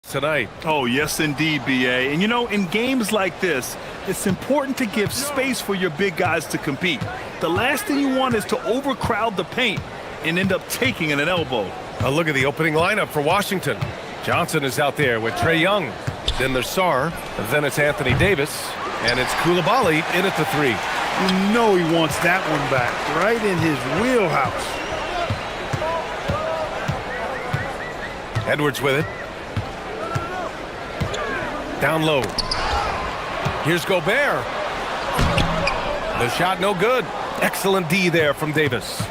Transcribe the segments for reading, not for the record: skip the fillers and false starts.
tonight. Oh, yes, indeed, B.A. And, you know, in games like this, it's important to give space for your big guys to compete. The last thing you want is to overcrowd the paint and end up taking an elbow. A look at the opening lineup for Washington. Johnson is out there with Trae Young. Then there's Sarr. Then it's Anthony Davis. And it's Coulibaly in at the three. You know he wants that one back, right in his wheelhouse. Edwards with it. Down low. Here's Gobert. The shot no good. Excellent D there from Davis.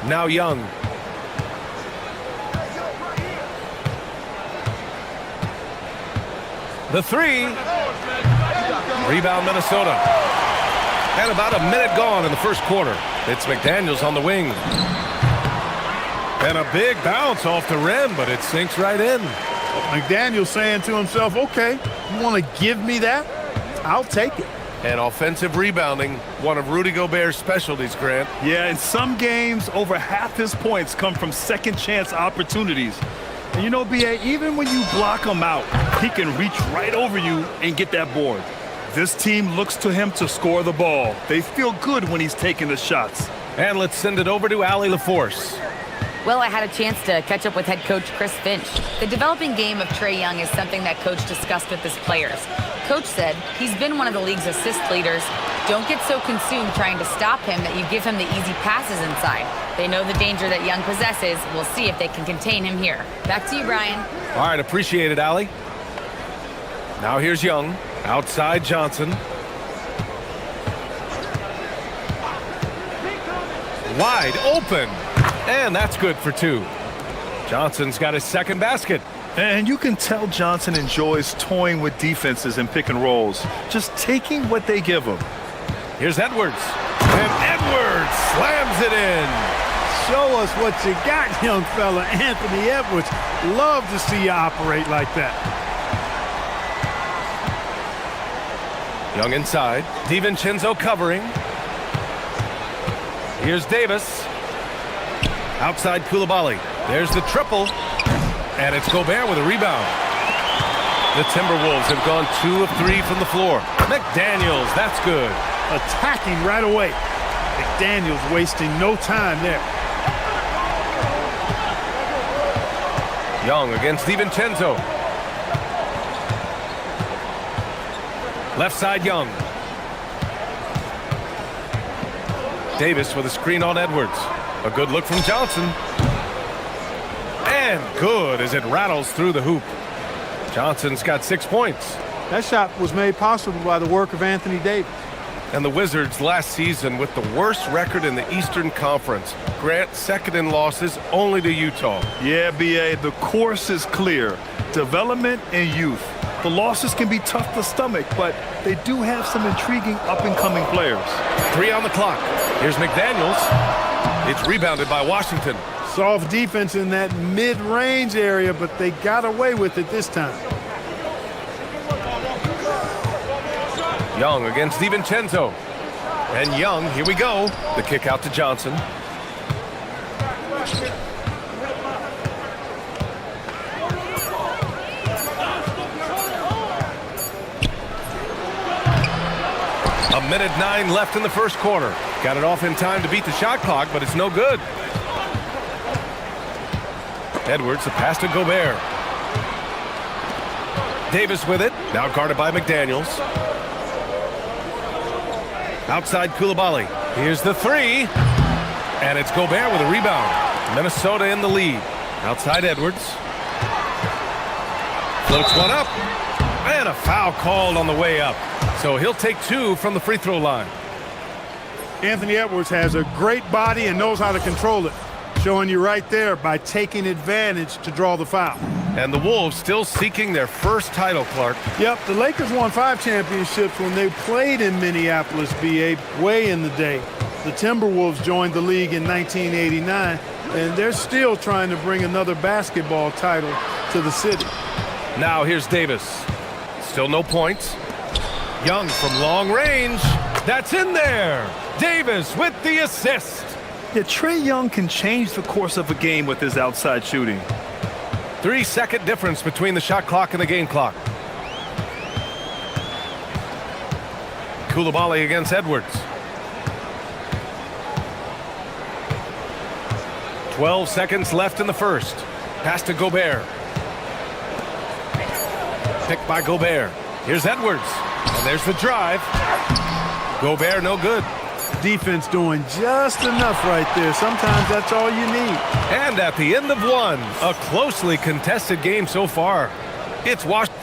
Now Young. The three. Rebound Minnesota. And about a minute gone in the first quarter. It's McDaniels on the wing. And a big bounce off the rim, but it sinks right in. McDaniels saying to himself, okay, you want to give me that? I'll take it. And offensive rebounding, one of Rudy Gobert's specialties, Grant. Yeah, in some games, over half his points come from second-chance opportunities. And you know, B.A., even when you block him out, he can reach right over you and get that board. This team looks to him to score the ball. They feel good when he's taking the shots. And let's send it over to Allie LaForce. Well, I had a chance to catch up with head coach Chris Finch. The developing game of Trae Young is something that coach discussed with his players. Coach said he's been one of the league's assist leaders. Don't get so consumed trying to stop him that you give him the easy passes inside. They know the danger that Young possesses. We'll see if they can contain him here. Back to you, Brian. All right, appreciate it, Allie. Now here's Young. Outside Johnson. Wide open. And that's good for two. Johnson's got his second basket. And you can tell Johnson enjoys toying with defenses and pick and rolls, just taking what they give him. Here's Edwards. And Edwards slams it in. Show us what you got, young fella. Anthony Edwards. Love to see you operate like that. Young inside. DiVincenzo covering. Here's Davis. Outside Coulibaly. There's the triple. And it's Gobert with a rebound. The Timberwolves have gone 2 of 3 from the floor. McDaniels, that's good. Attacking right away. McDaniels wasting no time there. Young against DiVincenzo. Left side Young. Davis with a screen on Edwards. A good look from Johnson. And good as it rattles through the hoop. Johnson's got 6 points. That shot was made possible by the work of Anthony Davis. And the Wizards last season with the worst record in the Eastern Conference. Grant second in losses only to Utah. Yeah, B.A., the course is clear. Development and youth. The losses can be tough to stomach, but they do have some intriguing up-and-coming players. 3 on the clock. Here's McDaniels. It's rebounded by Washington. Soft defense in that mid-range area, but they got away with it this time. Young against DiVincenzo. And Young, here we go. The kick out to Johnson. A minute 9 left in the first quarter. Got it off in time to beat the shot clock, but it's no good. Edwards, the pass to Gobert. Davis with it. Now guarded by McDaniels. Outside Coulibaly. Here's the three. And it's Gobert with a rebound. Minnesota in the lead. Outside Edwards. Floats one up. And a foul called on the way up. So he'll take 2 from the free throw line. Anthony Edwards has a great body and knows how to control it. Showing you right there by taking advantage to draw the foul. And the Wolves still seeking their first title, Clark. Yep, the Lakers won 5 championships when they played in Minneapolis, B.A., way in the day. The Timberwolves joined the league in 1989, and they're still trying to bring another basketball title to the city. Now here's Davis. Still no points. Young from long range. That's in there. Davis with the assist. Yeah, Trae Young can change the course of a game with his outside shooting. 3-second difference between the shot clock and the game clock. Koulibaly against Edwards. 12 seconds left in the first. Pass to Gobert. Picked by Gobert. Here's Edwards. And there's the drive. Gobert no good. Defense doing just enough right there. Sometimes that's all you need. And at the end of one, a closely contested game so far. It's Washington.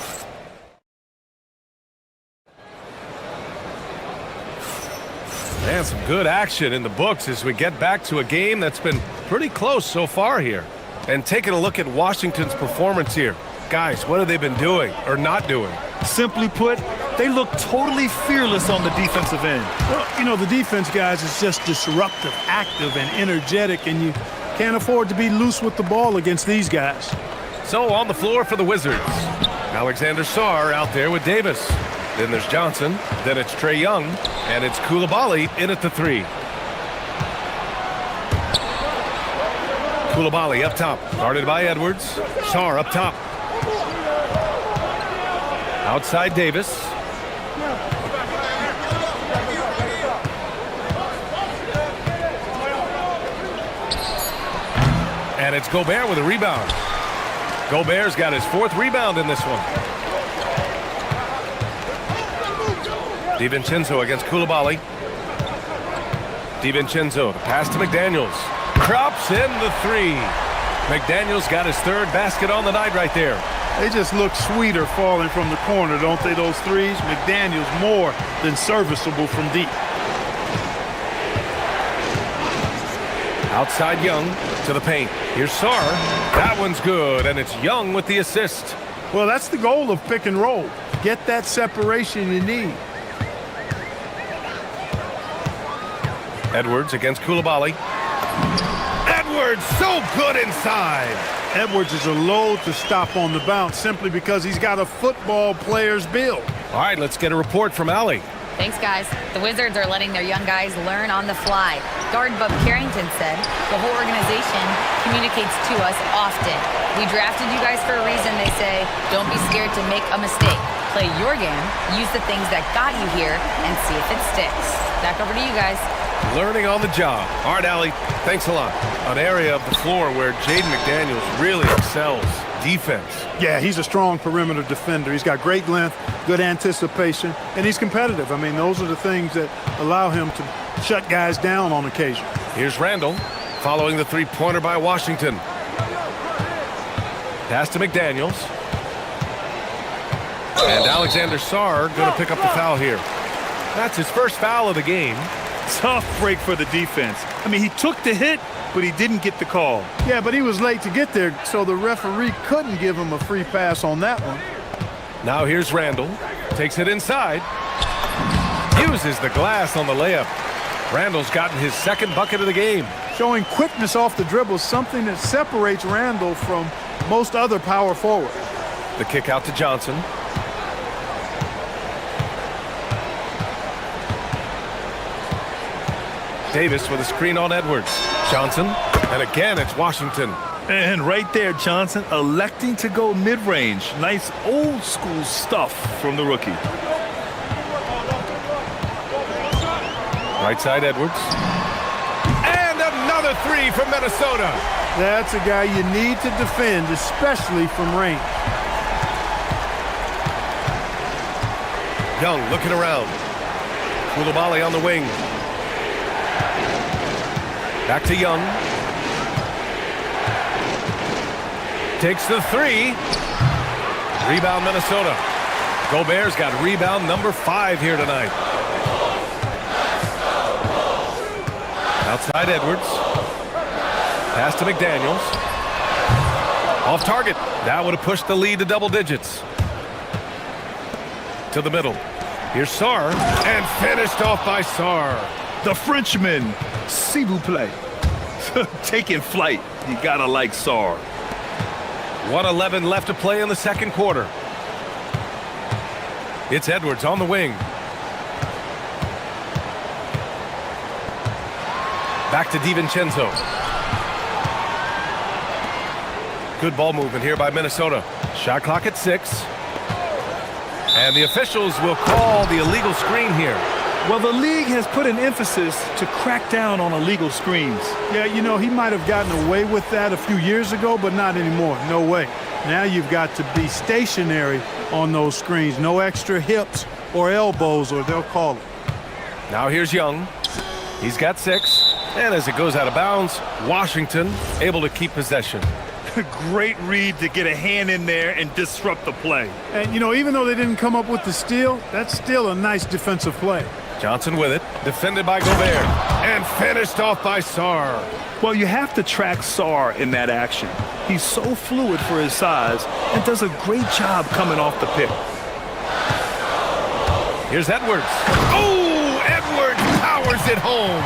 And some good action in the books as we get back to a game that's been pretty close so far here. And taking a look at Washington's performance here. Guys, what have they been doing or not doing? Simply put, they look totally fearless on the defensive end. Well, you know, the defense, guys, is just disruptive, active, and energetic, and you can't afford to be loose with the ball against these guys. So on the floor for the Wizards. Alexander Sarr out there with Davis. Then there's Johnson. Then it's Trae Young. And it's Koulibaly in at the three. Koulibaly up top. Guarded by Edwards. Sarr up top. Outside Davis. And it's Gobert with a rebound. Gobert's got his fourth rebound in this one. DiVincenzo against Koulibaly. DiVincenzo, the pass to McDaniels. Drops in the three. McDaniels got his third basket on the night right there. They just look sweeter falling from the corner, don't they, those threes? McDaniels more than serviceable from deep. Outside Young to the paint. Here's Sarr. That one's good, and it's Young with the assist. Well, that's the goal of pick and roll. Get that separation you need. Edwards against Koulibaly. Edwards so good inside. Edwards is a load to stop on the bounce simply because he's got a football player's build. All right, let's get a report from Allie. Thanks, guys. The Wizards are letting their young guys learn on the fly. Guard Bub Carrington said, the whole organization communicates to us often. We drafted you guys for a reason, they say. Don't be scared to make a mistake. Play your game, use the things that got you here, and see if it sticks. Back over to you guys. Learning on the job. All right, Allie, thanks a lot. An area of the floor where Jaden McDaniels really excels. Defense. Yeah, he's a strong perimeter defender. He's got great length, good anticipation, and he's competitive. I mean, those are the things that allow him to shut guys down on occasion. Here's Randall following the three-pointer by Washington. Pass to McDaniels. And Alexander Sarr going to pick up the foul here. That's his first foul of the game. Tough break for the defense. I mean, he took the hit, but he didn't get the call. Yeah, but he was late to get there, so the referee couldn't give him a free pass on that one. Now here's Randall. Takes it inside. Uses the glass on the layup. Randall's gotten his second bucket of the game. Showing quickness off the dribble, something that separates Randall from most other power forwards. The kick out to Johnson. Davis with a screen on Edwards. Johnson, and again it's Washington. And right there, Johnson electing to go mid-range. Nice old school stuff from the rookie. Right side Edwards. And another three from Minnesota. That's a guy you need to defend, especially from range. Young looking around. Koulibaly on the wing. Back to Young. Takes the three. Rebound Minnesota. Gobert's got rebound number 5 here tonight. Outside Edwards. Pass to McDaniels. Off target. That would have pushed the lead to double digits. To the middle. Here's Sarr. And finished off by Sarr. The Frenchman, s'il vous plaît. Taking flight. You gotta like Sarr. 1:11 left to play in the second quarter. It's Edwards on the wing. Back to DiVincenzo. Good ball movement here by Minnesota. Shot clock at 6. And the officials will call the illegal screen here. Well, the league has put an emphasis to crack down on illegal screens. Yeah, you know, he might have gotten away with that a few years ago, but not anymore. No way. Now you've got to be stationary on those screens. No extra hips or elbows, or they'll call it. Now here's Young. He's got 6. And as it goes out of bounds, Washington able to keep possession. Great read to get a hand in there and disrupt the play. And, you know, even though they didn't come up with the steal, that's still a nice defensive play. Johnson with it. Defended by Gobert. And finished off by Sarr. Well, you have to track Sarr in that action. He's so fluid for his size and does a great job coming off the pick. Here's Edwards. Oh, Edwards powers it home.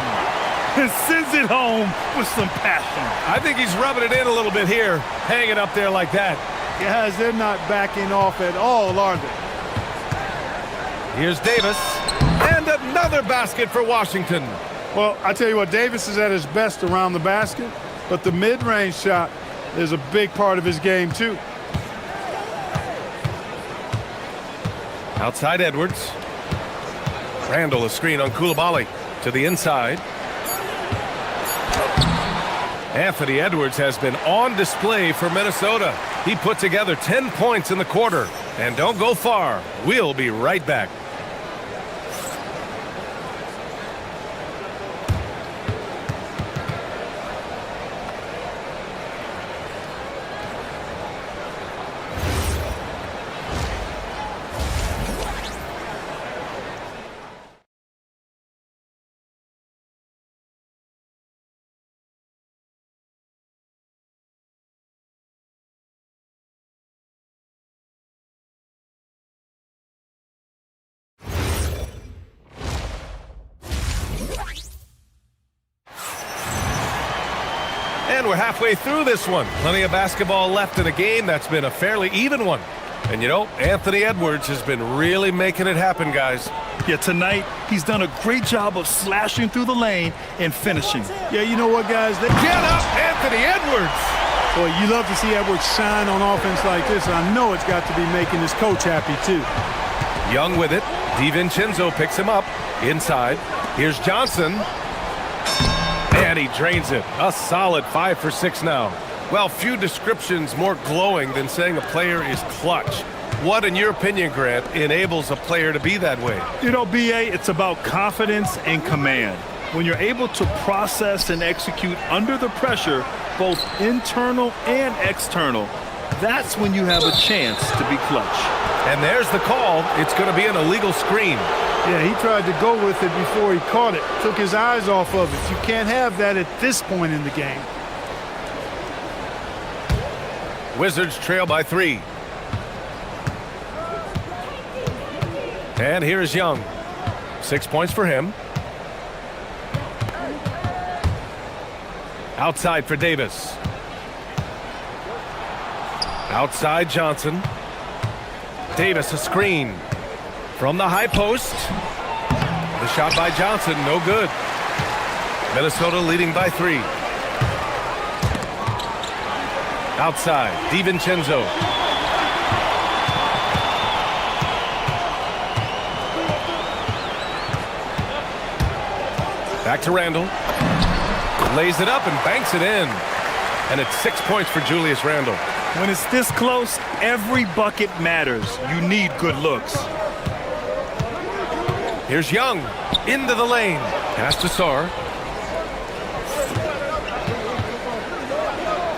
And sends it home with some passion. I think he's rubbing it in a little bit here, hanging up there like that. Guys, they're not backing off at all, are they? Here's Davis. And another basket for Washington. Well, I tell you what, Davis is at his best around the basket, but the mid-range shot is a big part of his game, too. Outside Edwards. Randall, a screen on Coulibaly to the inside. Anthony Edwards has been on display for Minnesota. He put together 10 points in the quarter. And don't go far. We'll be right back. And we're halfway through this one. Plenty of basketball left in a game that's been a fairly even one. And you know, Anthony Edwards has been really making it happen, guys. Yeah, tonight, he's done a great job of slashing through the lane and finishing. Yeah, you know what, guys? Get up, Anthony Edwards! Boy, you love to see Edwards shine on offense like this, and I know it's got to be making his coach happy, too. Young with it. DiVincenzo picks him up. Inside. Here's Johnson. And he drains it. A solid 5 for 6 now. Well, few descriptions more glowing than saying a player is clutch. What, in your opinion, Grant, enables a player to be that way? You know, B.A., it's about confidence and command. When you're able to process and execute under the pressure, both internal and external, that's when you have a chance to be clutch. And there's the call. It's going to be an illegal screen. Yeah, he tried to go with it before he caught it. Took his eyes off of it. You can't have that at this point in the game. Wizards trail by 3. And here's Young. 6 points for him. Outside for Davis. Outside Johnson. Davis a screen. From the high post. The shot by Johnson, no good. Minnesota leading by 3. Outside, DiVincenzo. Back to Randall. Lays it up and banks it in. And it's 6 points for Julius Randle. When it's this close, every bucket matters. You need good looks. Here's Young. Into the lane. Pass to Sarr.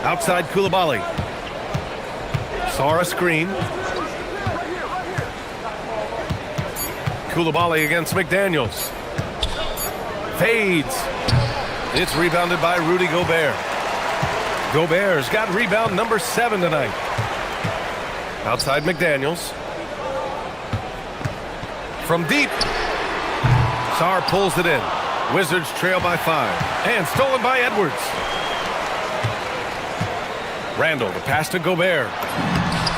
Outside Coulibaly. Sarr a screen. Coulibaly against McDaniels. Fades. It's rebounded by Rudy Gobert. Gobert's got rebound number 7 tonight. Outside McDaniels. From deep. Sarr pulls it in. Wizards trail by 5. And stolen by Edwards. Randall, the pass to Gobert.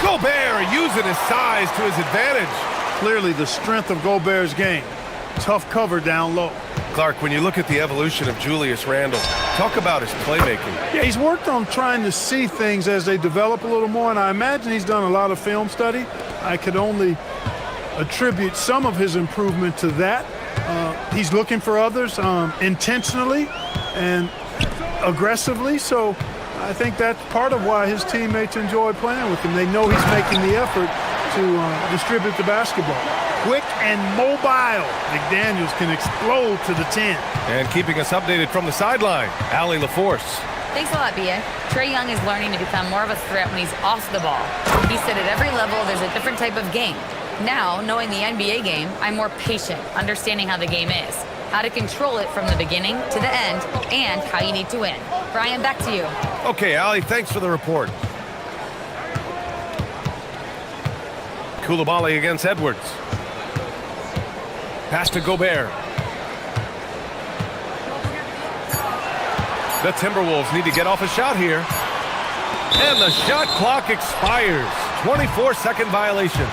Gobert using his size to his advantage. Clearly the strength of Gobert's game. Tough cover down low. Clark, when you look at the evolution of Julius Randle, talk about his playmaking. Yeah, he's worked on trying to see things as they develop a little more, and I imagine he's done a lot of film study. I could only attribute some of his improvement to that. He's looking for others intentionally and aggressively, so I think that's part of why his teammates enjoy playing with him. They know he's making the effort to distribute the basketball. Quick and mobile. McDaniels can explode to the 10. And keeping us updated from the sideline, Allie LaForce. Thanks a lot, Bia. Trae Young is learning to become more of a threat when he's off the ball. He said at every level there's a different type of game. Now, knowing the NBA game, I'm more patient, understanding how the game is, how to control it from the beginning to the end, and how you need to win. Brian, back to you. Okay, Allie, thanks for the report. Coulibaly against Edwards. Pass to Gobert. The Timberwolves need to get off a shot here. And the shot clock expires. 24-second violation.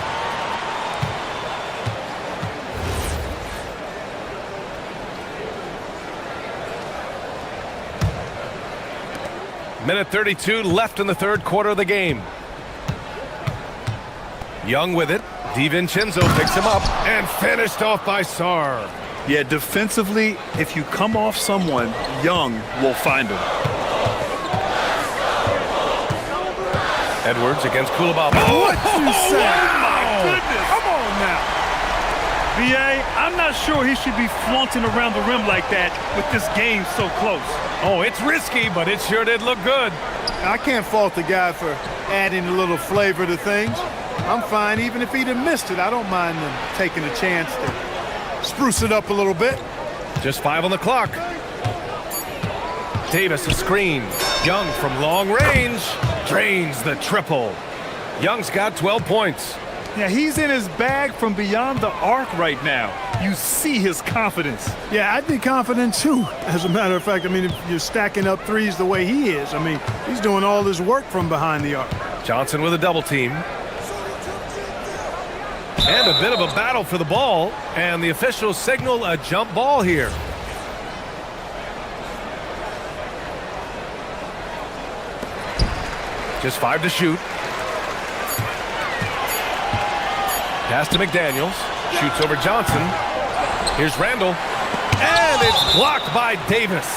Minute 32 left in the third quarter of the game. Young with it. DiVincenzo picks him up and finished off by Sarr. Yeah, defensively, if you come off someone, Young will find him. Edwards against Coulibaly. What you say? Oh, my goodness. Come on now. B.A., I'm not sure he should be flaunting around the rim like that with this game so close. Oh, it's risky, but it sure did look good. I can't fault the guy for adding a little flavor to things. I'm fine even if he'd have missed it. I don't mind them taking a chance to spruce it up a little bit. Just 5 on the clock. Davis a screen. Young from long range drains the triple. Young's got 12 points. Yeah, he's in his bag from beyond the arc right now. You see his confidence. Yeah, I'd be confident too. As a matter of fact, I mean, if you're stacking up threes the way he is, I mean, he's doing all his work from behind the arc. Johnson with a double team. And a bit of a battle for the ball, and the officials signal a jump ball here. Just 5 to shoot. Pass to McDaniels. Shoots over Johnson. Here's Randle. And it's blocked by Davis.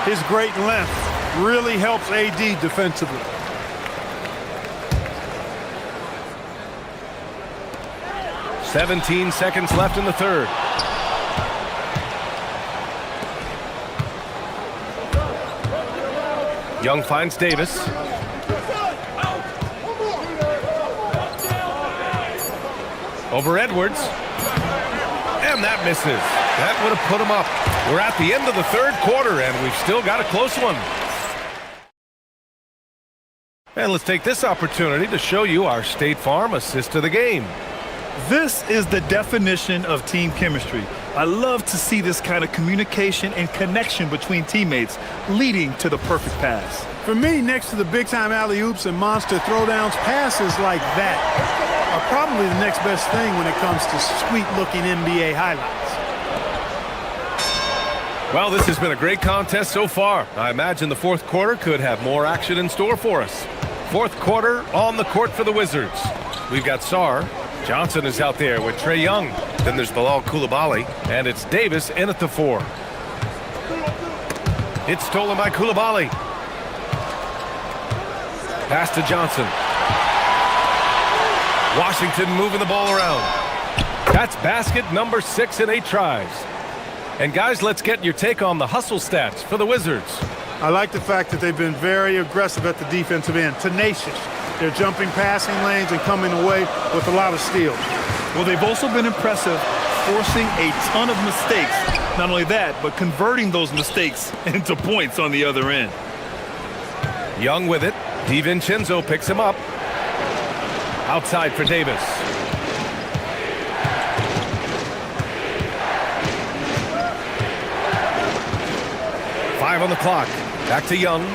His great length really helps AD defensively. "17 seconds left in the third. Young finds Davis. Over Edwards. And that misses. That would have put him up. We're at the end of the third quarter, and we've still got a close one. And let's take this opportunity to show you our State Farm assist to the game. This is the definition of team chemistry. I love to see this kind of communication and connection between teammates leading to the perfect pass. For me, next to the big-time alley-oops and monster throwdowns, passes like that are probably the next best thing when it comes to sweet-looking NBA highlights. Well, this has been a great contest so far. I imagine the fourth quarter could have more action in store for us. Fourth quarter on the court for the Wizards. We've got Sarr. Johnson is out there with Trae Young. Then there's Bilal Coulibaly, and it's Davis in at the 4. It's stolen by Coulibaly. Pass to Johnson. Washington moving the ball around. That's basket number 6 in 8 tries. And guys, let's get your take on the hustle stats for the Wizards. I like the fact that they've been very aggressive at the defensive end, tenacious. They're jumping passing lanes and coming away with a lot of steals. Well, they've also been impressive, forcing a ton of mistakes. Not only that, but converting those mistakes into points on the other end. Young with it. DiVincenzo picks him up. Outside for Davis. Five on the clock. Back to Young.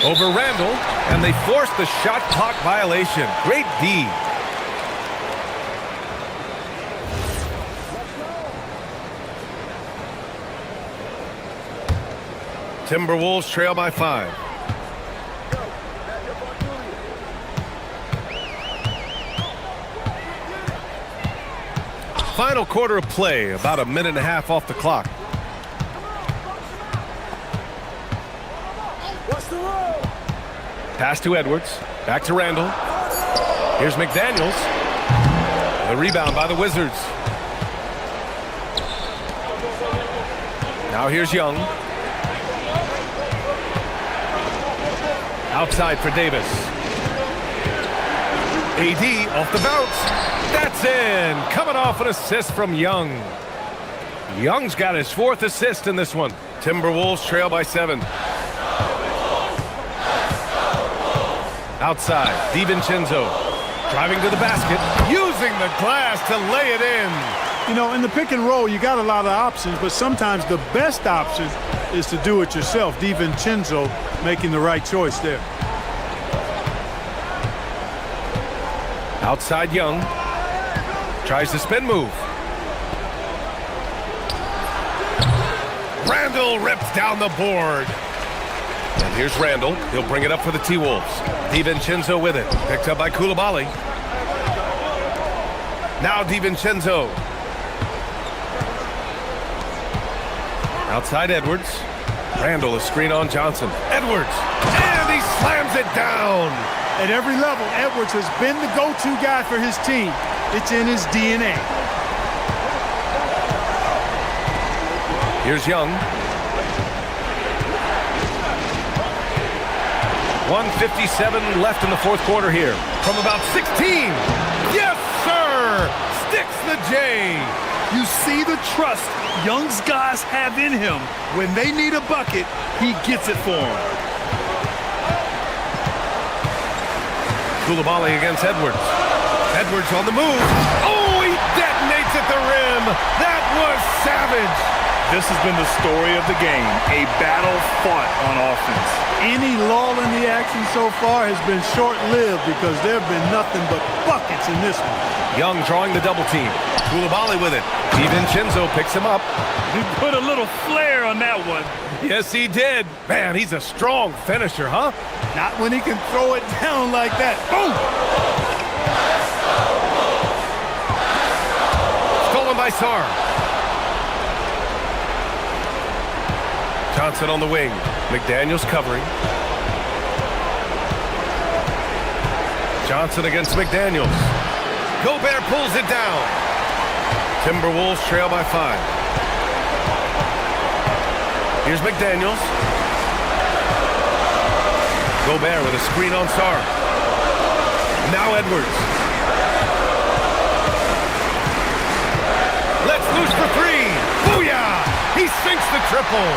Over Randle, and they force the shot clock violation. Great D. Timberwolves trail by 5. Final quarter of play, about a minute and a half off the clock. Pass to Edwards, back to Randall. Here's McDaniels. The rebound by the Wizards. Now here's Young. Outside for Davis. AD off the bounce. That's in. Coming off an assist from Young. Young's got his 4th assist in this one. Timberwolves trail by 7. Outside, DiVincenzo. Driving to the basket. Using the glass to lay it in. You know, in the pick and roll, you got a lot of options, but sometimes the best option is to do it yourself. DiVincenzo making the right choice there. Outside Young. Tries the spin move. Randall rips down the board. And here's Randall. He'll bring it up for the T-Wolves. DiVincenzo with it. Picked up by Coulibaly. Now DiVincenzo. Outside Edwards. Randall, a screen on Johnson. Edwards. And he slams it down. At every level, Edwards has been the go-to guy for his team. It's in his DNA. Here's Young. 1:57 left in the 4th quarter here. From about 16. Yes, sir! Sticks the J. You see the trust Young's guys have in him. When they need a bucket, he gets it for them. Coulibaly against Edwards. Edwards on the move. Oh, he detonates at the rim. That was savage. This has been the story of the game, a battle fought on offense. Any lull in the action so far has been short-lived because there have been nothing but buckets in this one. Young drawing the double team. Coulibaly with it. DiVincenzo picks him up. He put a little flair on that one. Yes, he did. Man, he's a strong finisher, huh? Not when he can throw it down like that. Boom! Stolen by Sarr. Johnson on the wing. McDaniels covering. Johnson against McDaniels. Gobert pulls it down. Timberwolves trail by 5. Here's McDaniels. Gobert with a screen on Sarr. Now Edwards. Let's loose for 3. Booyah! He sinks the triple.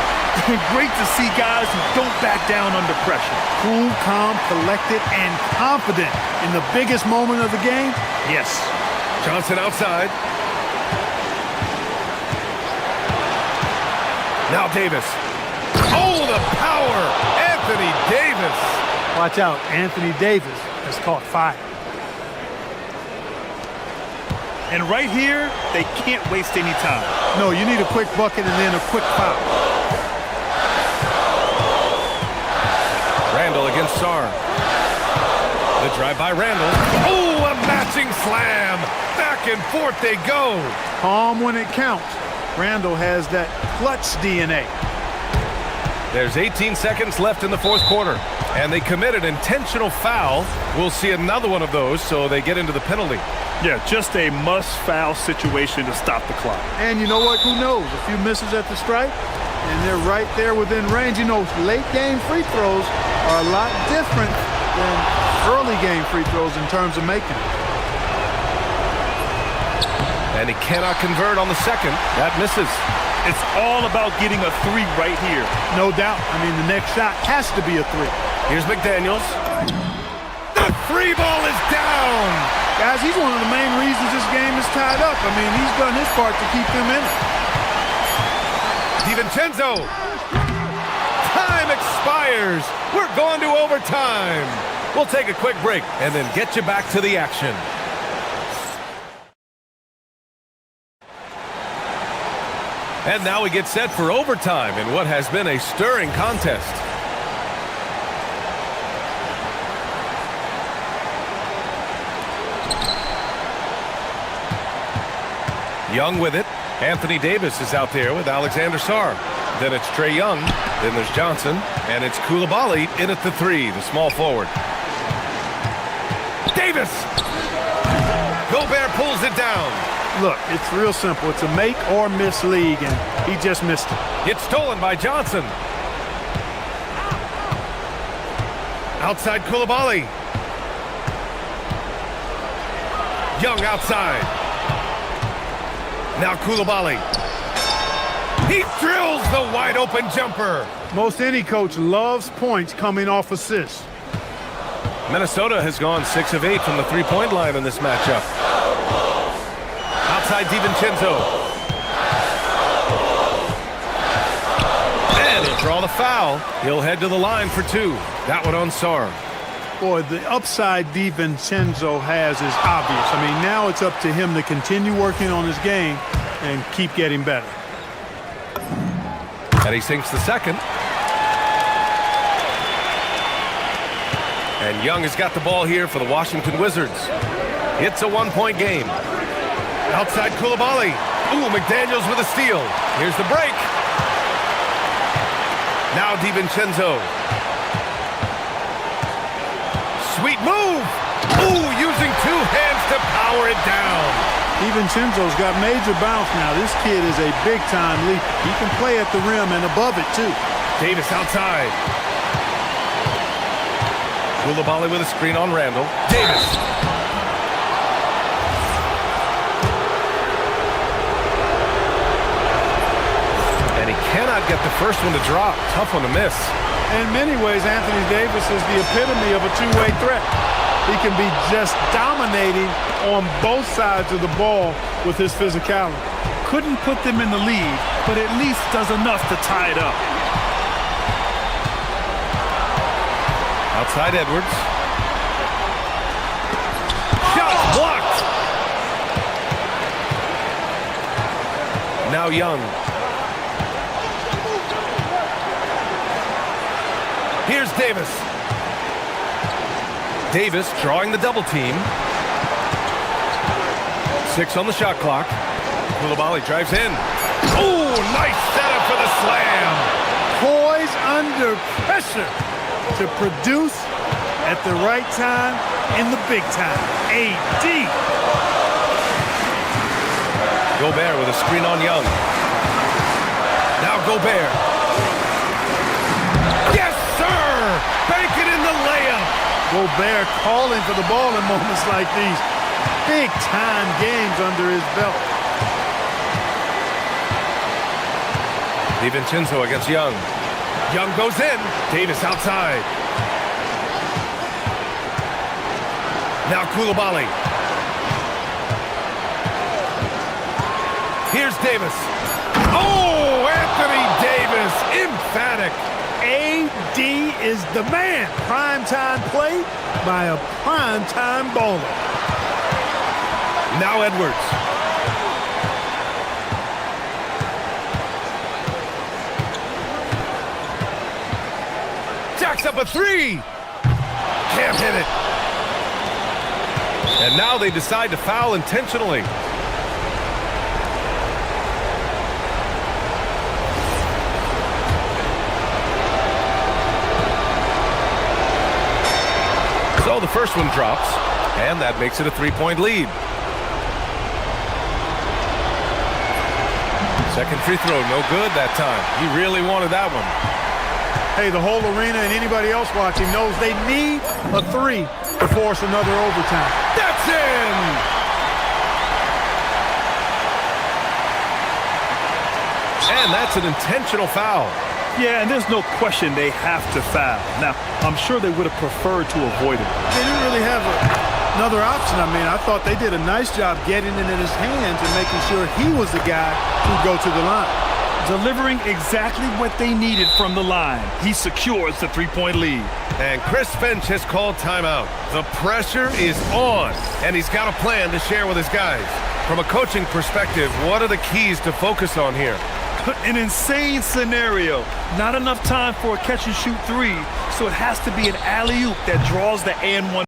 Great to see guys who don't back down under pressure. Cool, calm, collected, and confident in the biggest moment of the game. Yes. Johnson outside. Now Davis. Oh, the power! Anthony Davis. Watch out, Anthony Davis has caught fire. And right here, they can't waste any time. No, you need a quick bucket and then a quick foul. Randall against Sarr. The drive by Randall. Oh, a matching slam. Back and forth they go. Calm when it counts. Randall has that clutch DNA. There's 18 seconds left in the 4th quarter, and they committed intentional foul. We'll see another one of those, so they get into the penalty. Yeah, just a must-foul situation to stop the clock. And you know what? Who knows? A few misses at the stripe, and they're right there within range. You know, late-game free throws are a lot different than early-game free throws in terms of making them. And he cannot convert on the second. That misses. It's all about getting a 3 right here. No doubt. I mean, the next shot has to be a 3. Here's McDaniels. The 3 ball is down. Guys, he's one of the main reasons this game is tied up. I mean, he's done his part to keep them in it. DiVincenzo. Time expires. We're going to overtime. We'll take a quick break and then get you back to the action. And now we get set for overtime in what has been a stirring contest. Young with it. Anthony Davis is out there with Alexander Sarr. Then it's Trae Young. Then there's Johnson. And it's Coulibaly in at the 3, the small forward. Davis! Gobert pulls it down. Look, it's real simple. It's a make or miss league, and he just missed it. It's stolen by Johnson. Outside Coulibaly. Young outside. Now Coulibaly. He drills the wide open jumper. Most any coach loves points coming off assists. Minnesota has gone 6 of 8 from the three-point line in this matchup. Outside DiVincenzo. And he'll draw the foul. He'll head to the line for 2. That one on Sarr. Boy, the upside DiVincenzo has is obvious. I mean, now it's up to him to continue working on his game and keep getting better. And he sinks the second. And Young has got the ball here for the Washington Wizards. It's a one-point game. Outside Coulibaly. Ooh, McDaniels with a steal. Here's the break. Now DiVincenzo. Sweet move. Ooh, using 2 hands to power it down. DiVincenzo's got major bounce now. This kid is a big-time leaper. He can play at the rim and above it, too. Davis outside. Coulibaly with a screen on Randall. Davis. And he cannot get the first one to drop. Tough one to miss. In many ways, Anthony Davis is the epitome of a two-way threat. He can be just dominating on both sides of the ball with his physicality. Couldn't put them in the lead, but at least does enough to tie it up. Outside Edwards. Shot blocked. Now Young. Here's Davis. Davis drawing the double team. 6 on the shot clock. Coulibaly drives in. Ooh, nice setup for the slam. Poise under pressure to produce at the right time in the big time. AD. Gobert with a screen on Young. Now Gobert. Yes, sir! Bank it in the layup. Gobert calling for the ball in moments like these. Big-time games under his belt. DiVincenzo against Young. Young goes in. Davis outside. Now Coulibaly. Here's Davis. Oh, Anthony Davis. Emphatic. AD is the man. Primetime play by a primetime baller. Now Edwards. Jacks up a 3. Can't hit it. And now they decide to foul intentionally. So the first one drops, and that makes it a 3-point lead. Second free throw, no good that time. He really wanted that one. Hey, the whole arena and anybody else watching knows they need a 3 to force another overtime. That's in! And that's an intentional foul. Yeah, and there's no question they have to foul. Now, I'm sure they would have preferred to avoid it. They didn't really have another option. I mean, I thought they did a nice job getting it in his hands and making sure he was the guy who'd go to the line. Delivering exactly what they needed from the line. He secures the 3-point lead. And Chris Finch has called timeout. The pressure is on, and he's got a plan to share with his guys. From a coaching perspective, what are the keys to focus on here? An insane scenario. Not enough time for a catch-and-shoot three, so it has to be an alley-oop that draws the and one.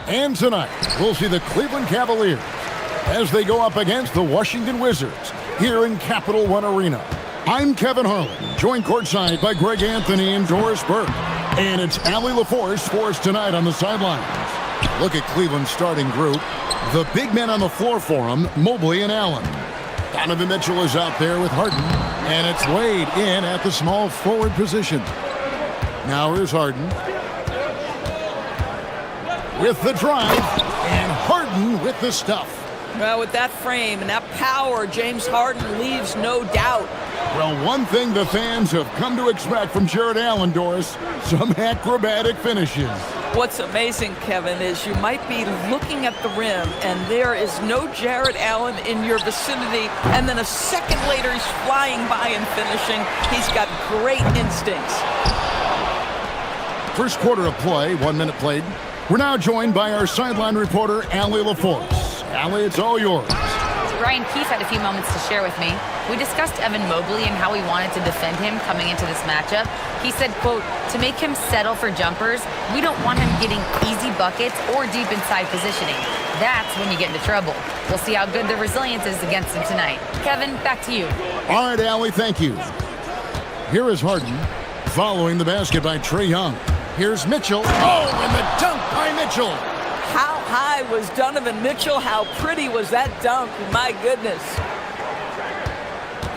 And tonight, we'll see the Cleveland Cavaliers as they go up against the Washington Wizards here in Capital One Arena. I'm Kevin Harlan, joined courtside by Greg Anthony and Doris Burke. And it's Allie LaForce for us tonight on the sidelines. Look at Cleveland's starting group. The big men on the floor for them, Mobley and Allen. Donovan Mitchell is out there with Harden. And it's Wade in at the small forward position. Now here's Harden. With the drive, and Harden with the stuff. Well, with that frame and that power, James Harden leaves no doubt. Well, one thing the fans have come to expect from Jared Allen, Doris, some acrobatic finishes. What's amazing, Kevin, is you might be looking at the rim and there is no Jared Allen in your vicinity, and then a second later he's flying by and finishing. He's got great instincts. First quarter of play, 1 minute played. We're now joined by our sideline reporter, Allie LaForce. Allie, it's all yours. Brian Keefe had a few moments to share with me. We discussed Evan Mobley and how we wanted to defend him coming into this matchup. He said, quote, to make him settle for jumpers, we don't want him getting easy buckets or deep inside positioning. That's when you get into trouble. We'll see how good the resilience is against him tonight. Kevin, back to you. All right, Allie, thank you. Here is Harden, following the basket by Trae Young. Here's Mitchell. Oh, and the dunk by Mitchell. How high was Donovan Mitchell? How pretty was that dunk? My goodness.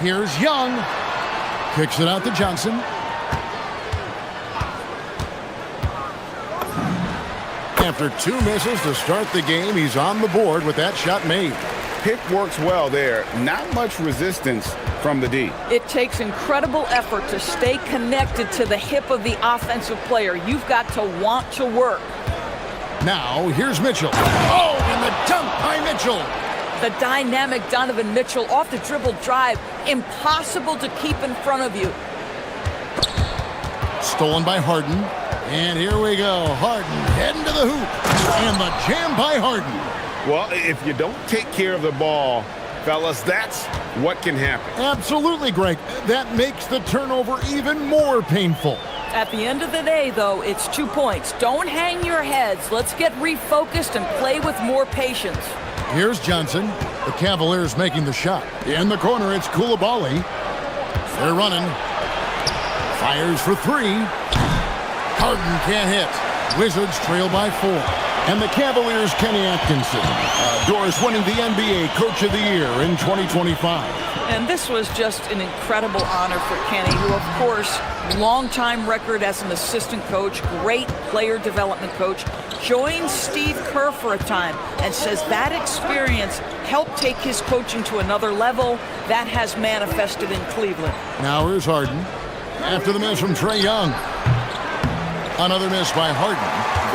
Here's Young. Kicks it out to Johnson. After 2 misses to start the game, he's on the board with that shot made. Pick works well there. Not much resistance from the D. It takes incredible effort to stay connected to the hip of the offensive player. You've got to want to work. Now, here's Mitchell. Oh, and the dunk by Mitchell. The dynamic Donovan Mitchell off the dribble drive. Impossible to keep in front of you. Stolen by Harden. And here we go. Harden heading to the hoop. And the jam by Harden. Well, if you don't take care of the ball, fellas, that's what can happen. Absolutely, Greg. That makes the turnover even more painful. At the end of the day, though, it's 2 points. Don't hang your heads. Let's get refocused and play with more patience. Here's Johnson. The Cavaliers making the shot. In the corner, it's Koulibaly. They're running. Fires for 3. Harden can't hit. Wizards trail by 4. And the Cavaliers' Kenny Atkinson. Doris winning the NBA Coach of the Year in 2025. And this was just an incredible honor for Kenny, who, of course, long-time record as an assistant coach, great player development coach, joined Steve Kerr for a time and says that experience helped take his coaching to another level. That has manifested in Cleveland. Now here's Harden. After the miss from Trae Young. Another miss by Harden.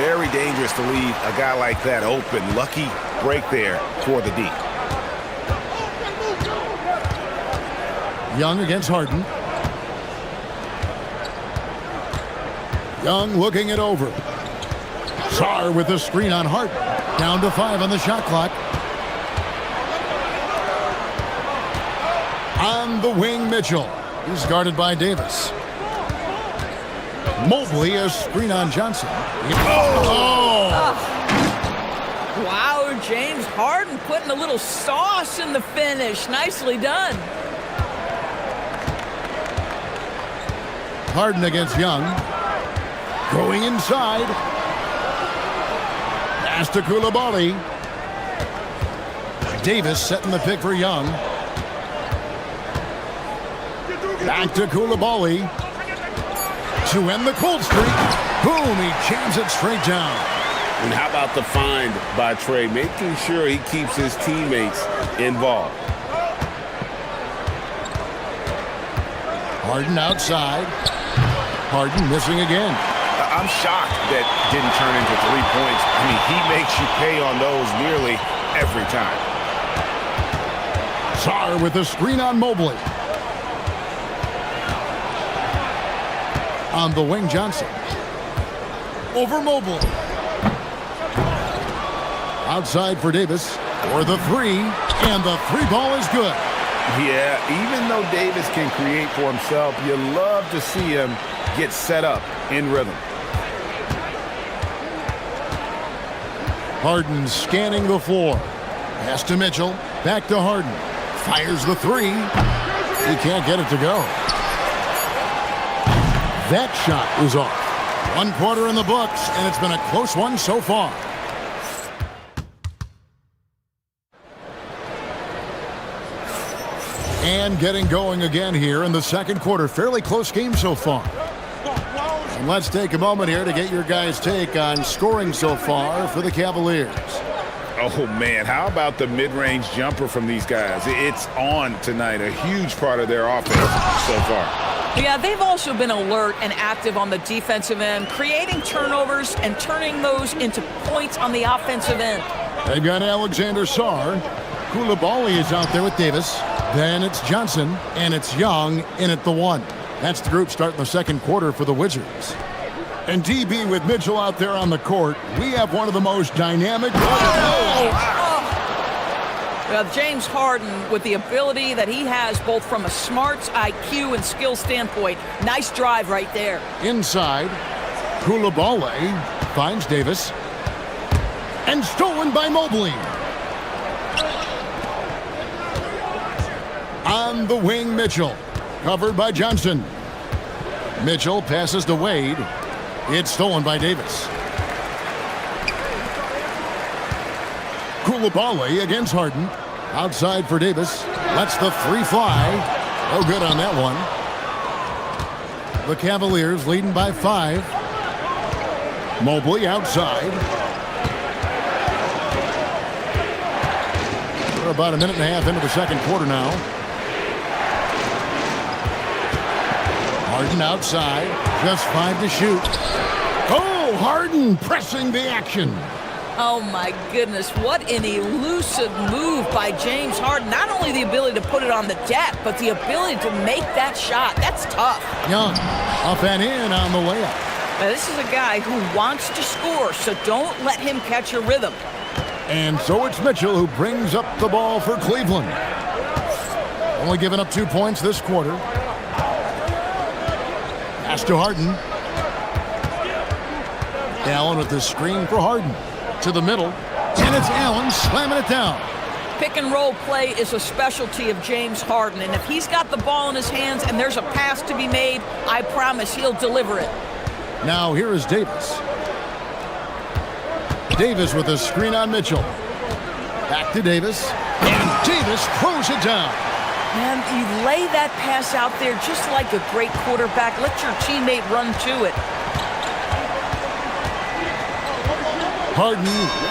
Very dangerous to leave a guy like that open. Lucky break there for the D. Young against Harden. Young looking it over. Sarr with the screen on Harden. Down to 5 on the shot clock. On the wing, Mitchell. He's guarded by Davis. Mobley, a screen on Johnson. Wow, James Harden putting a little sauce in the finish. Nicely done. Harden against Young. Going inside. Pass to Koulibaly. Davis setting the pick for Young. Back to Koulibaly. To end the cold streak. Boom, he jams it straight down. And how about the find by Trae, making sure he keeps his teammates involved. Harden outside. Harden missing again. I'm shocked that didn't turn into 3 points. I mean, he makes you pay on those nearly every time. Sarr with the screen on Mobley. On the wing, Johnson. Over Mobley. Outside for Davis. For the 3. And the 3 ball is good. Yeah, even though Davis can create for himself, you love to see him get set up in rhythm. Harden scanning the floor. Pass to Mitchell. Back to Harden. Fires the three. He can't get it to go. That shot is off. 1 quarter in the books, and it's been a close one so far. And getting going again here in the second quarter. Fairly close game so far. And let's take a moment here to get your guys' take on scoring so far for the Cavaliers. Oh, man, how about the mid-range jumper from these guys? It's on tonight, a huge part of their offense so far. Yeah, they've also been alert and active on the defensive end, creating turnovers and turning those into points on the offensive end. They've got Alexander Sarr. Koulibaly is out there with Davis. Then it's Johnson, and it's Young in at the 1. That's the group starting the second quarter for the Wizards. And DB with Mitchell out there on the court, we have one of the most dynamic... Well, James Harden, with the ability that he has both from a smarts, IQ, and skill standpoint, nice drive right there. Inside, Koulibaly finds Davis. And stolen by Mobley. On the wing, Mitchell. Covered by Johnson. Mitchell passes to Wade. It's stolen by Davis. Koulibaly against Harden. Outside for Davis. Lets the three fly. No good on that one. The Cavaliers leading by 5. Mobley outside. We're about a minute and a half into the second quarter now. Harden outside. Just 5 to shoot. Oh, Harden pressing the action. Oh, my goodness. What an elusive move by James Harden. Not only the ability to put it on the deck, but the ability to make that shot. That's tough. Young up and in on the layup. Now, this is a guy who wants to score, so don't let him catch a rhythm. And so it's Mitchell who brings up the ball for Cleveland. Only giving up 2 points this quarter. Pass to Harden. Allen with the screen for Harden. To the middle. And it's Allen slamming it down. Pick and roll play is a specialty of James Harden, and if he's got the ball in his hands and there's a pass to be made, I promise he'll deliver it. Now here is Davis. Davis with a screen on Mitchell. Back to Davis. And Davis throws it down. Man, you lay that pass out there just like a great quarterback. Let your teammate run to it. Harden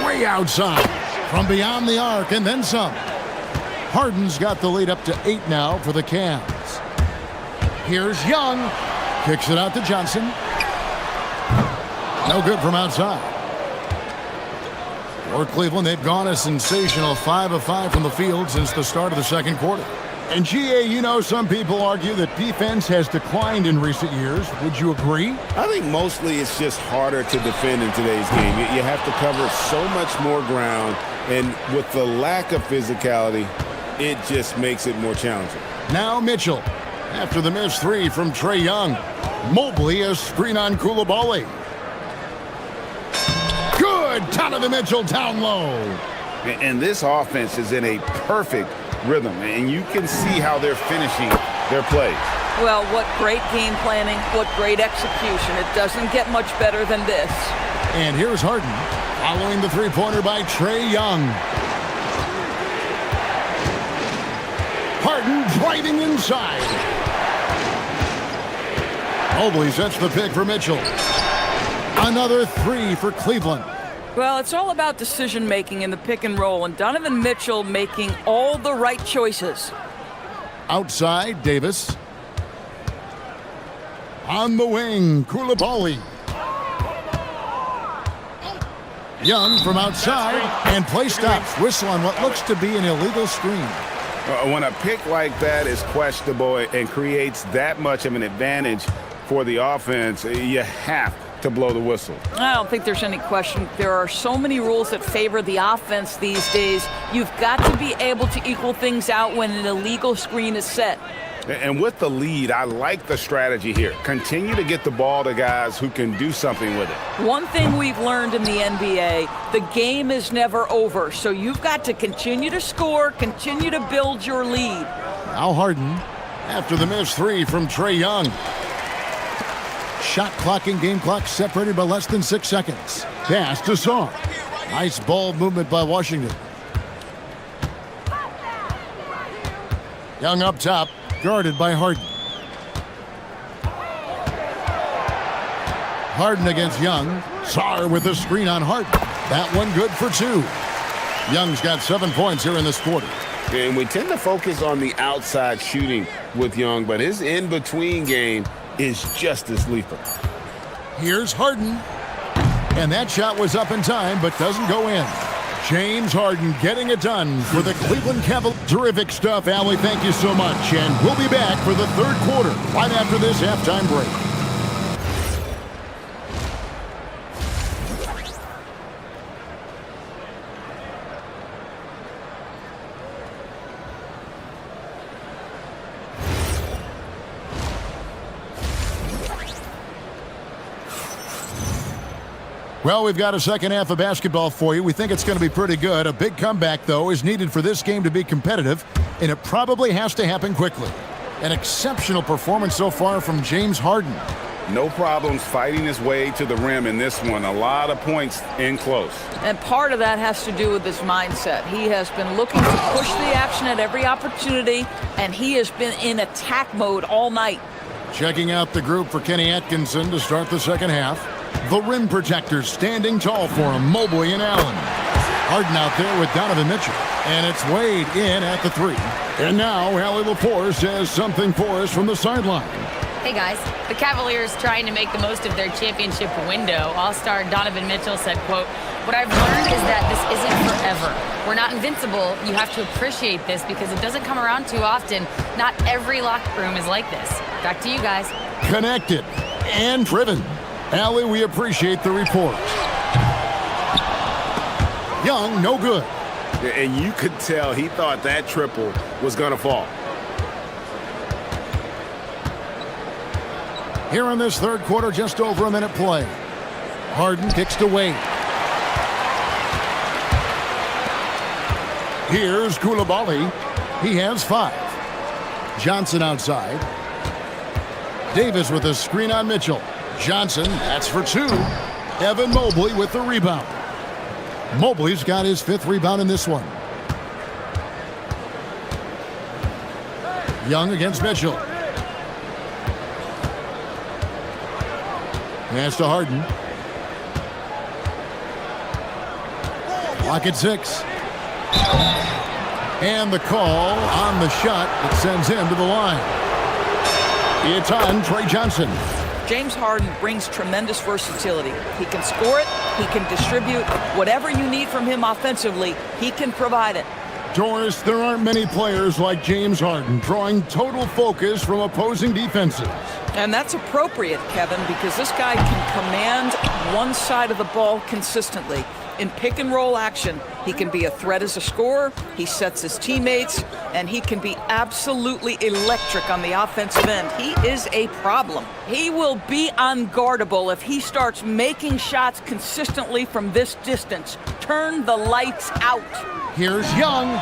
way outside. From beyond the arc and then some. Harden's got the lead up to 8 now for the Cavs. Here's Young. Kicks it out to Johnson. No good from outside. For Cleveland, they've gone a sensational 5 of 5 from the field since the start of the second quarter. And GA, you know, some people argue that defense has declined in recent years. Would you agree? I think mostly it's just harder to defend in today's game. You have to cover so much more ground, and with the lack of physicality, it just makes it more challenging. Now Mitchell, after the missed 3 from Trae Young. Mobley a screen on Koulibaly. Good! Donovan Mitchell down low. And this offense is in a perfect rhythm, and you can see how they're finishing their plays. Well, what great game planning, what great execution. It doesn't get much better than this. And here's Harden, following the three-pointer by Trae Young. Harden driving inside. Mobley sets the pick for Mitchell. Another 3 for Cleveland. Well, it's all about decision-making in the pick and roll, and Donovan Mitchell making all the right choices. Outside, Davis. On the wing, Koulibaly. Young from outside, and play stops. Whistle on what looks to be an illegal screen. When a pick like that is questionable and creates that much of an advantage for the offense, you have to blow the whistle. I don't think there's any question. There are so many rules that favor the offense these days. You've got to be able to equal things out when an illegal screen is set. And with the lead, I like the strategy here. Continue to get the ball to guys who can do something with it. One thing we've learned in the NBA, the game is never over. So you've got to continue to score, continue to build your lead. Now Harden after the missed three from Trae Young. Shot clock and game clock separated by less than 6 seconds. Pass to Song. Nice ball movement by Washington. Young up top, guarded by Harden. Harden against Young. Sarr with the screen on Harden. That one good for 2. Young's got 7 points here in this quarter. And we tend to focus on the outside shooting with Young, but his in-between game is just as lethal. Here's Harden. And that shot was up in time, but doesn't go in. James Harden getting it done for the Cleveland Cavaliers. Terrific stuff, Allie. Thank you so much. And we'll be back for the third quarter right after this halftime break. Well, we've got a second half of basketball for you. We think it's going to be pretty good. A big comeback, though, is needed for this game to be competitive, and it probably has to happen quickly. An exceptional performance so far from James Harden. No problems fighting his way to the rim in this one. A lot of points in close. And part of that has to do with his mindset. He has been looking to push the action at every opportunity, and he has been in attack mode all night. Checking out the group for Kenny Atkinson to start the second half. The rim protectors standing tall for him, Mobley and Allen. Harden out there with Donovan Mitchell. And it's Wade in at the 3. And now Allie Lepore says something for us from the sideline. Hey guys, the Cavaliers trying to make the most of their championship window. All-star Donovan Mitchell said, quote, "What I've learned is that this isn't forever. We're not invincible. You have to appreciate this because it doesn't come around too often. Not every locker room is like this." Back to you guys. Connected and driven. Allie, we appreciate the report. Young, no good. And you could tell he thought that triple was going to fall. Here in this third quarter, just over a minute play. Harden kicks to Wade. Here's Koulibaly. He has 5. Johnson outside. Davis with a screen on Mitchell. Johnson, that's for 2. Evan Mobley with the rebound. Mobley's got his 5th rebound in this one. Young against Mitchell. Pass to Harden. Clock at 6. And the call on the shot that sends him to the line. It's on Trae Johnson. James Harden brings tremendous versatility. He can score it, he can distribute. Whatever you need from him offensively, he can provide it. Doris, there aren't many players like James Harden, drawing total focus from opposing defenses. And that's appropriate, Kevin, because this guy can command one side of the ball consistently. In pick-and-roll action, he can be a threat as a scorer, he sets his teammates, and he can be absolutely electric on the offensive end. He is a problem. He will be unguardable if he starts making shots consistently from this distance. Turn the lights out. Here's Young.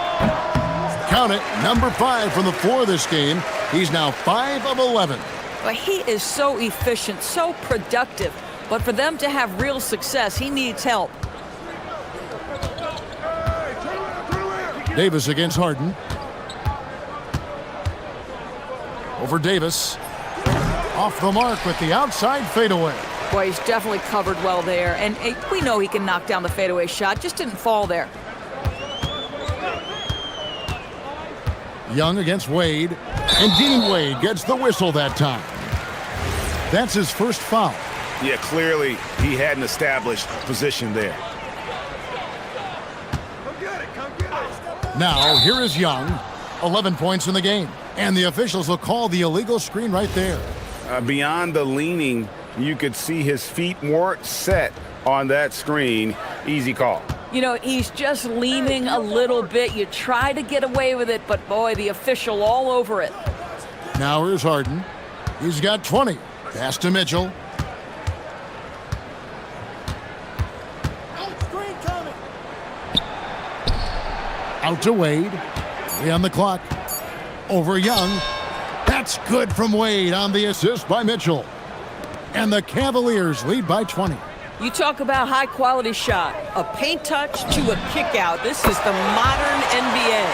Count it, number 5 from the floor this game. He's now 5 of 11. But he is so efficient, so productive. But for them to have real success, he needs help. Davis against Harden. Over Davis. Off the mark with the outside fadeaway. Boy, he's definitely covered well there. And we know he can knock down the fadeaway shot, just didn't fall there. Young against Wade. And Dean Wade gets the whistle that time. That's his first foul. Yeah, clearly he hadn't established position there. Now, here is Young. 11 points in the game. And the officials will call the illegal screen right there. Beyond the leaning, you could see his feet weren't set on that screen. Easy call. You know, he's just leaning a little bit. You try to get away with it, but boy, the official all over it. Now here's Harden. He's got 20. Pass to Mitchell. Out to Wade. 3 on the clock. Over Young. That's good from Wade on the assist by Mitchell. And the Cavaliers lead by 20. You talk about high-quality shot. A paint touch to a kick-out. This is the modern NBA.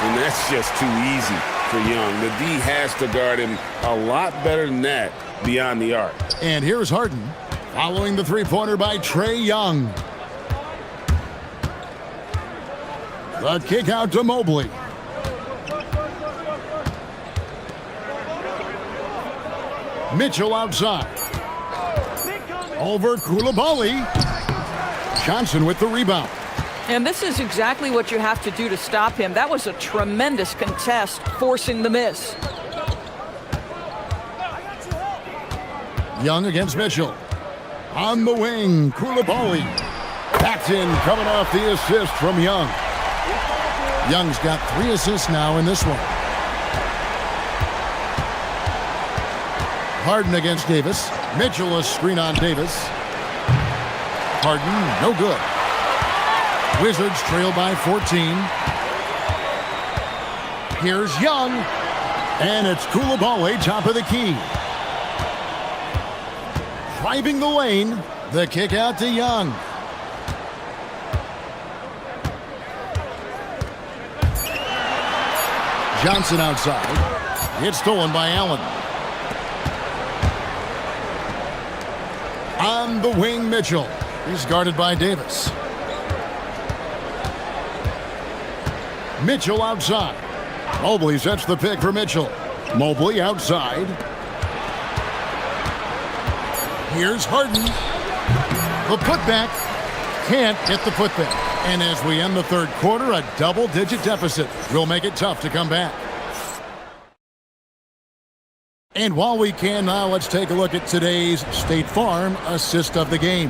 And that's just too easy for Young. The D has to guard him a lot better than that beyond the arc. And here's Harden following the three-pointer by Trae Young. The kick out to Mobley. Mitchell outside. Over Koulibaly. Johnson with the rebound. And this is exactly what you have to do to stop him. That was a tremendous contest, forcing the miss. Young against Mitchell. On the wing, Koulibaly. That's in, coming off the assist from Young. Young's got 3 assists now in this one. Harden against Davis. Mitchell a screen on Davis. Harden, no good. Wizards trail by 14. Here's Young. And it's Koulibaly, top of the key. Driving the lane. The kick out to Young. Johnson outside. It's stolen by Allen. On the wing, Mitchell. He's guarded by Davis. Mitchell outside. Mobley sets the pick for Mitchell. Mobley outside. Here's Harden. The putback. Can't get the putback. And as we end the third quarter, a double-digit deficit will make it tough to come back. And while we can now, let's take a look at today's State Farm assist of the game.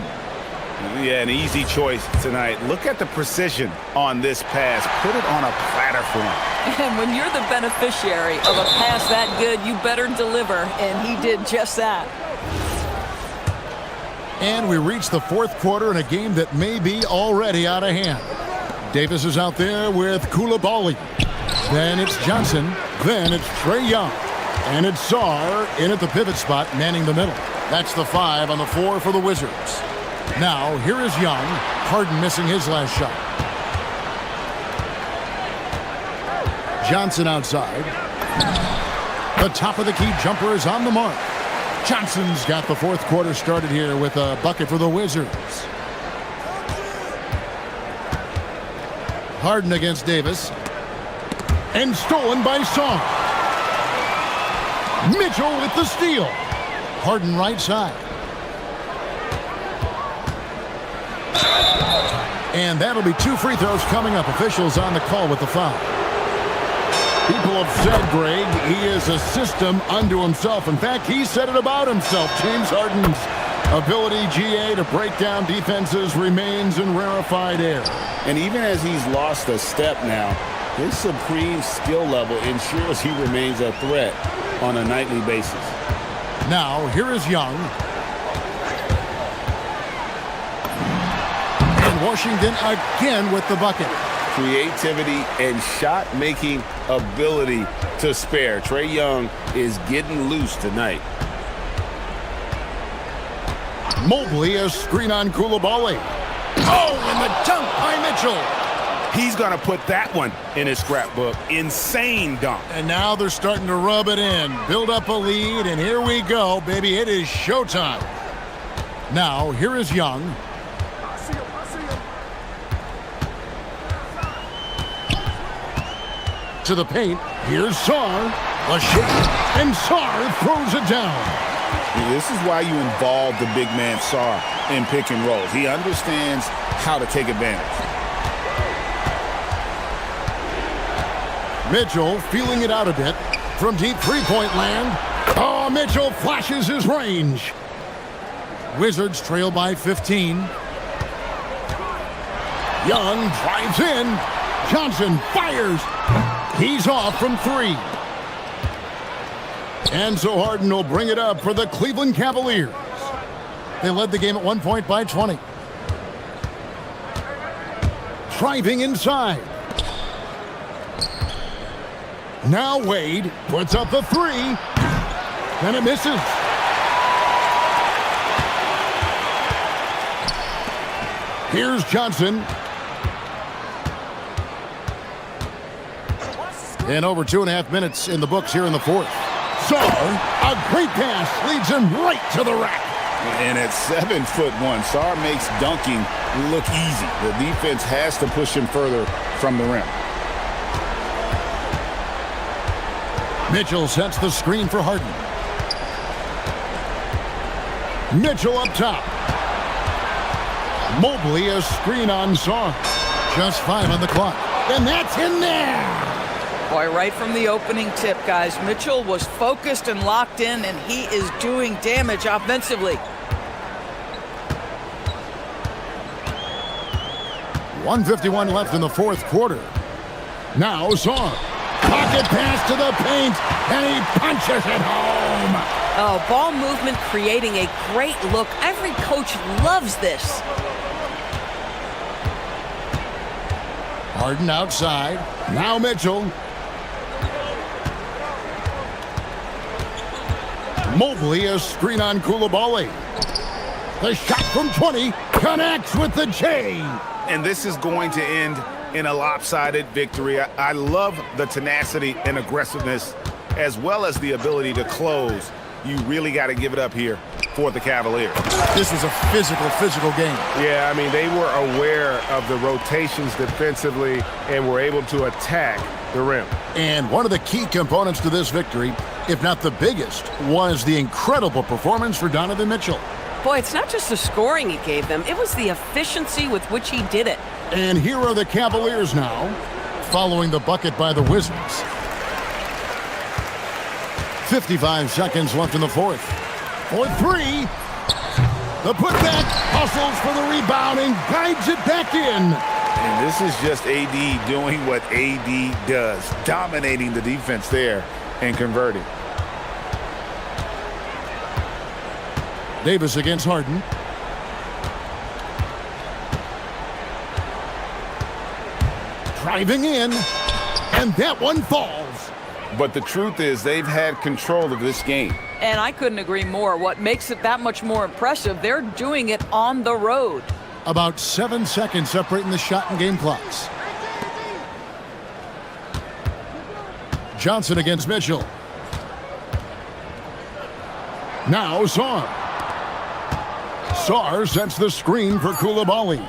Yeah, an easy choice tonight. Look at the precision on this pass. Put it on a platter for him. And when you're the beneficiary of a pass that good, you better deliver. And he did just that. And we reach the fourth quarter in a game that may be already out of hand. Davis is out there with Koulibaly. Then it's Johnson. Then it's Trae Young. And it's Sarr in at the pivot spot, manning the middle. That's the 5 on the 4 for the Wizards. Now, here is Young. Harden missing his last shot. Johnson outside. The top of the key jumper is on the mark. Johnson's got the fourth quarter started here with a bucket for the Wizards. Harden against Davis. And stolen by Sarr. Mitchell with the steal. Harden right side. And that'll be 2 free throws coming up. Officials on the call with the foul. People have said, Greg, he is a system unto himself. In fact, he said it about himself. James Harden's ability, GA, to break down defenses remains in rarefied air. And even as he's lost a step now, his supreme skill level ensures he remains a threat on a nightly basis. Now, here is Young. And Washington again with the bucket. Creativity and shot-making ability to spare. Trae Young is getting loose tonight. Mobley, a screen on Koulibaly. Oh, and the dunk by Mitchell. He's going to put that one in his scrapbook. Insane dunk. And now they're starting to rub it in. Build up a lead, and here we go, baby. It is showtime. Now, here is Young. To the paint. Here's Sarr. A shake. And Sarr throws it down. This is why you involve the big man Sarr in pick and rolls. He understands how to take advantage. Mitchell feeling it out a bit from deep three-point land. Oh, Mitchell flashes his range. Wizards trail by 15. Young drives in. Johnson fires. He's off from 3. And so Harden will bring it up for the Cleveland Cavaliers. They led the game at one point by 20. Driving inside. Now Wade puts up the three. And it misses. Here's Johnson. And over 2.5 minutes in the books here in the fourth. So, a great pass leads him right to the rack. And at 7'1", Sarr makes dunking look easy. The defense has to push him further from the rim. Mitchell sets the screen for Harden. Mitchell up top. Mobley a screen on Sarr. Just 5 on the clock. And that's in there! Boy, right from the opening tip, guys, Mitchell was focused and locked in, and he is doing damage offensively. 1:51 left in the fourth quarter. Now Sarr. Pocket pass to the paint, and he punches it home. Oh, ball movement creating a great look. Every coach loves this. Harden outside. Now Mitchell. Mobley a screen on Koulibaly. The shot from 20 connects with the J. And this is going to end in a lopsided victory. I love the tenacity and aggressiveness as well as the ability to close. You really got to give it up here for the Cavaliers. This was a physical game. Yeah, I mean, they were aware of the rotations defensively and were able to attack the rim. And one of the key components to this victory, if not the biggest, was the incredible performance for Donovan Mitchell. Boy, it's not just the scoring he gave them. It was the efficiency with which he did it. And here are the Cavaliers now, following the bucket by the Wizards. 55 seconds left in the fourth. For three. The putback hustles for the rebound and guides it back in. And this is just AD doing what AD does, dominating the defense there and converting. Davis against Harden. Driving in, and that one falls. But the truth is they've had control of this game. And I couldn't agree more. What makes it that much more impressive, they're doing it on the road. About 7 seconds separating the shot and game clocks. Johnson against Mitchell. Now Sarr. Sarr sets the screen for Koulibaly.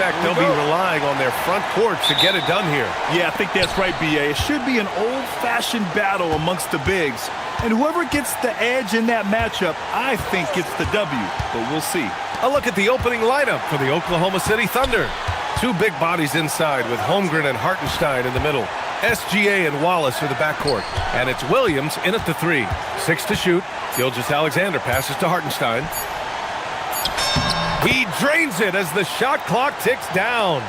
suspect they'll be relying on their front court to get it done here. Yeah, I think that's right, B.A. It should be an old-fashioned battle amongst the bigs. And whoever gets the edge in that matchup, I think gets the W. But we'll see. A look at the opening lineup for the Oklahoma City Thunder. Two big bodies inside with Holmgren and Hartenstein in the middle. SGA and Wallace are the backcourt. And it's Williams in at the 3. 6 to shoot. Gilgeous-Alexander passes to Hartenstein. He drains it as the shot clock ticks down.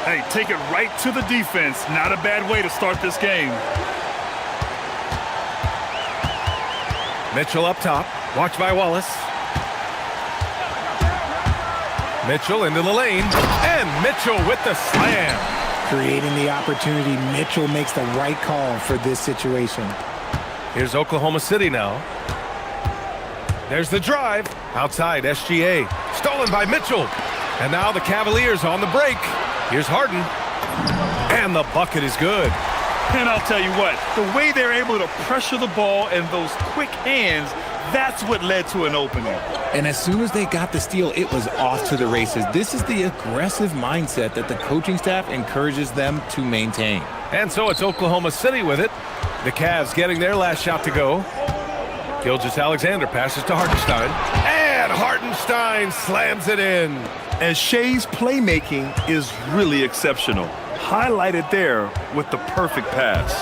Hey, take it right to the defense. Not a bad way to start this game. Mitchell up top. Watched by Wallace. Mitchell into the lane. And Mitchell with the slam. Creating the opportunity, Mitchell makes the right call for this situation. Here's Oklahoma City now. There's the drive. Outside, SGA. Stolen by Mitchell. And now the Cavaliers on the break. Here's Harden. And the bucket is good. And I'll tell you what, the way they're able to pressure the ball and those quick hands, that's what led to an opening. And as soon as they got the steal, it was off to the races. This is the aggressive mindset that the coaching staff encourages them to maintain. And so it's Oklahoma City with it. The Cavs getting their last shot to go. Gilgeous-Alexander passes to Hartenstein. And Hartenstein slams it in. And Shea's playmaking is really exceptional. Highlighted there with the perfect pass.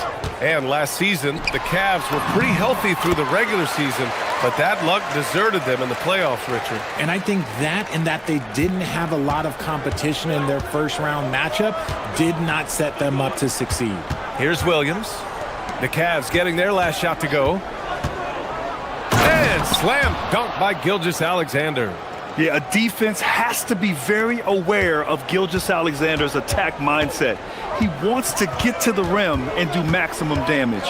And last season, the Cavs were pretty healthy through the regular season, but that luck deserted them in the playoffs, Richard. And I think that and that they didn't have a lot of competition in their first round matchup did not set them up to succeed. Here's Williams. The Cavs getting their last shot to go. And slam dunk by Gilgeous-Alexander. Yeah, a defense has to be very aware of Gilgeous-Alexander's attack mindset. He wants to get to the rim and do maximum damage.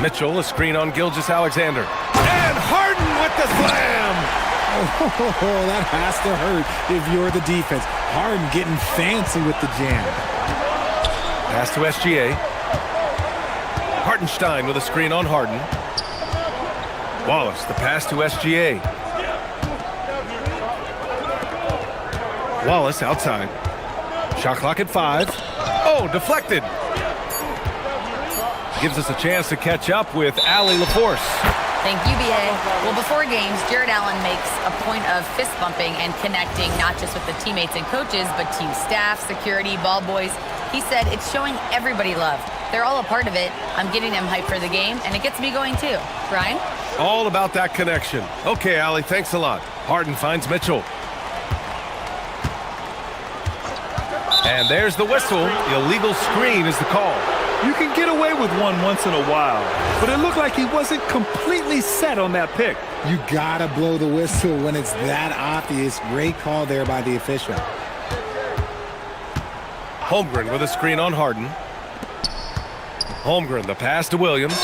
Mitchell, a screen on Gilgeous-Alexander. And Harden with the slam! Oh, that has to hurt if you're the defense. Harden getting fancy with the jam. Pass to SGA. Hartenstein with a screen on Harden. Wallace, the pass to SGA. Wallace outside. Shot clock at 5. Oh, deflected. Gives us a chance to catch up with Allie LaForce. Thank you, B.A. Well, before games, Jared Allen makes a point of fist bumping and connecting not just with the teammates and coaches, but team staff, security, ball boys. He said it's showing everybody love. They're all a part of it. I'm getting them hyped for the game, and it gets me going too. Brian? All about that connection. Okay, Allie, thanks a lot. Harden finds Mitchell. And there's the whistle. Illegal screen is the call. You can get away with one once in a while, but it looked like he wasn't completely set on that pick. You gotta blow the whistle when it's that obvious. Great call there by the official. Holmgren with a screen on Harden. Holmgren, the pass to Williams.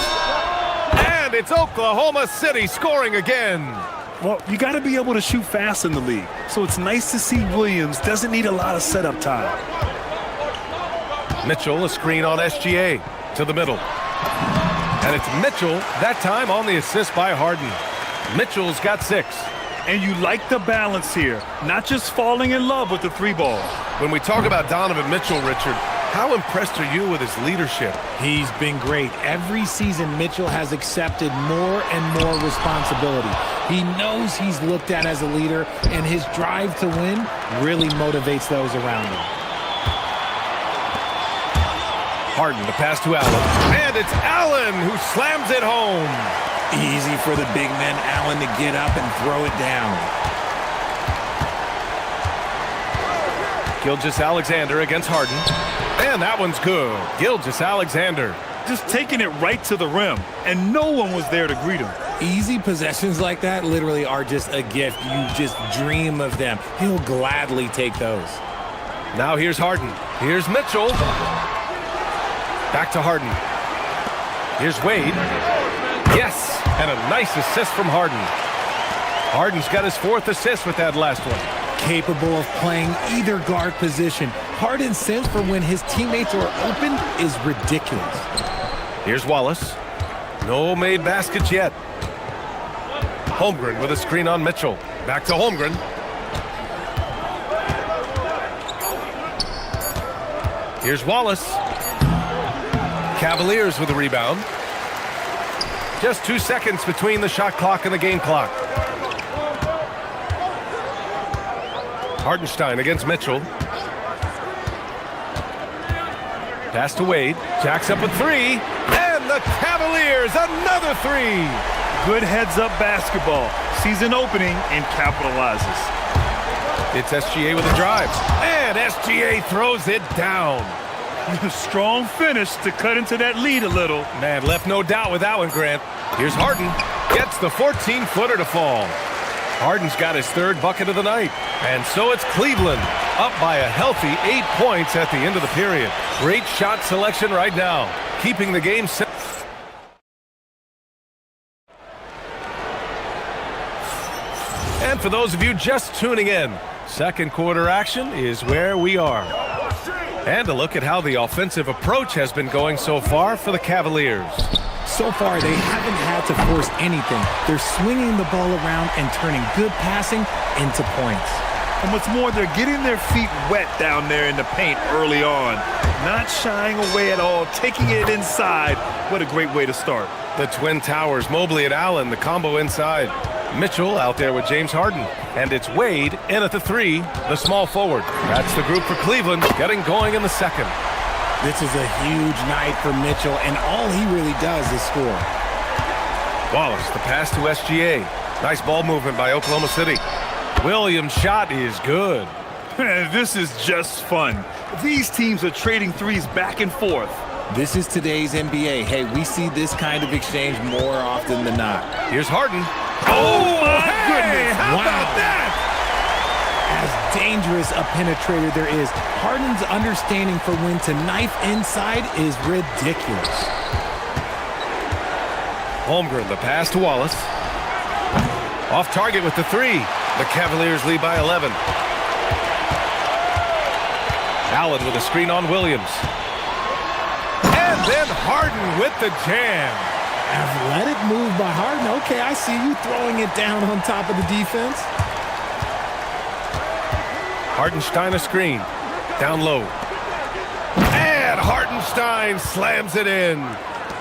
And it's Oklahoma City scoring again. Well, you got to be able to shoot fast in the league, so it's nice to see Williams doesn't need a lot of setup time. Mitchell, a screen on SGA to the middle. And it's Mitchell, that time on the assist by Harden. Mitchell's got 6. And you like the balance here, not just falling in love with the 3 ball. When we talk about Donovan Mitchell, Richard, how impressed are you with his leadership? He's been great. Every season, Mitchell has accepted more and more responsibility. He knows he's looked at as a leader, and his drive to win really motivates those around him. Harden, the pass to Allen. And it's Allen who slams it home. Easy for the big men, Allen, to get up and throw it down. Gilgeous-Alexander against Harden. And that one's good. Gilgeous-Alexander. Just taking it right to the rim, and no one was there to greet him. Easy possessions like that literally are just a gift. You just dream of them. He'll gladly take those. Now here's Harden. Here's Mitchell. Back to Harden. Here's Wade. Yes, and a nice assist from Harden. Harden's got his 4th assist with that last one. Capable of playing either guard position. Harden's sense for when his teammates are open is ridiculous. Here's Wallace. No made baskets yet. Holmgren with a screen on Mitchell. Back to Holmgren. Here's Wallace. Cavaliers with the rebound. Just 2 seconds between the shot clock and the game clock. Hartenstein against Mitchell. Pass to Wade. Jacks up a three. And the Cavaliers, another three. Good heads-up basketball. Sees an opening and capitalizes. It's SGA with a drive. And SGA throws it down. Strong finish to cut into that lead a little. Man, left no doubt with that one, Grant. Here's Harden. Gets the 14-footer to fall. Harden's got his third bucket of the night. And so it's Cleveland, up by a healthy 8 points at the end of the period. Great shot selection right now, keeping the game set. And for those of you just tuning in, second quarter action is where we are. And a look at how the offensive approach has been going so far for the Cavaliers. So far, they haven't had to force anything. They're swinging the ball around and turning good passing into points. And what's more, they're getting their feet wet down there in the paint early on. Not shying away at all, taking it inside. What a great way to start. The Twin Towers, Mobley and Allen, the combo inside. Mitchell out there with James Harden. And it's Wade in at the three, the small forward. That's the group for Cleveland, getting going in the second. This is a huge night for Mitchell, and all he really does is score. Wallace, the pass to SGA. Nice ball movement by Oklahoma City. Williams' shot is good. This is just fun. These teams are trading threes back and forth. This is today's NBA. Hey, we see this kind of exchange more often than not. Here's Harden. Oh, my goodness. How about that? As dangerous a penetrator there is, Harden's understanding for when to knife inside is ridiculous. Holmgren, the pass to Wallace. Off target with the three. The Cavaliers lead by 11. Allen with a screen on Williams. And then Harden with the jam. Athletic move by Harden. Okay, I see you throwing it down on top of the defense. Hartenstein a screen. Down low. And Hartenstein slams it in.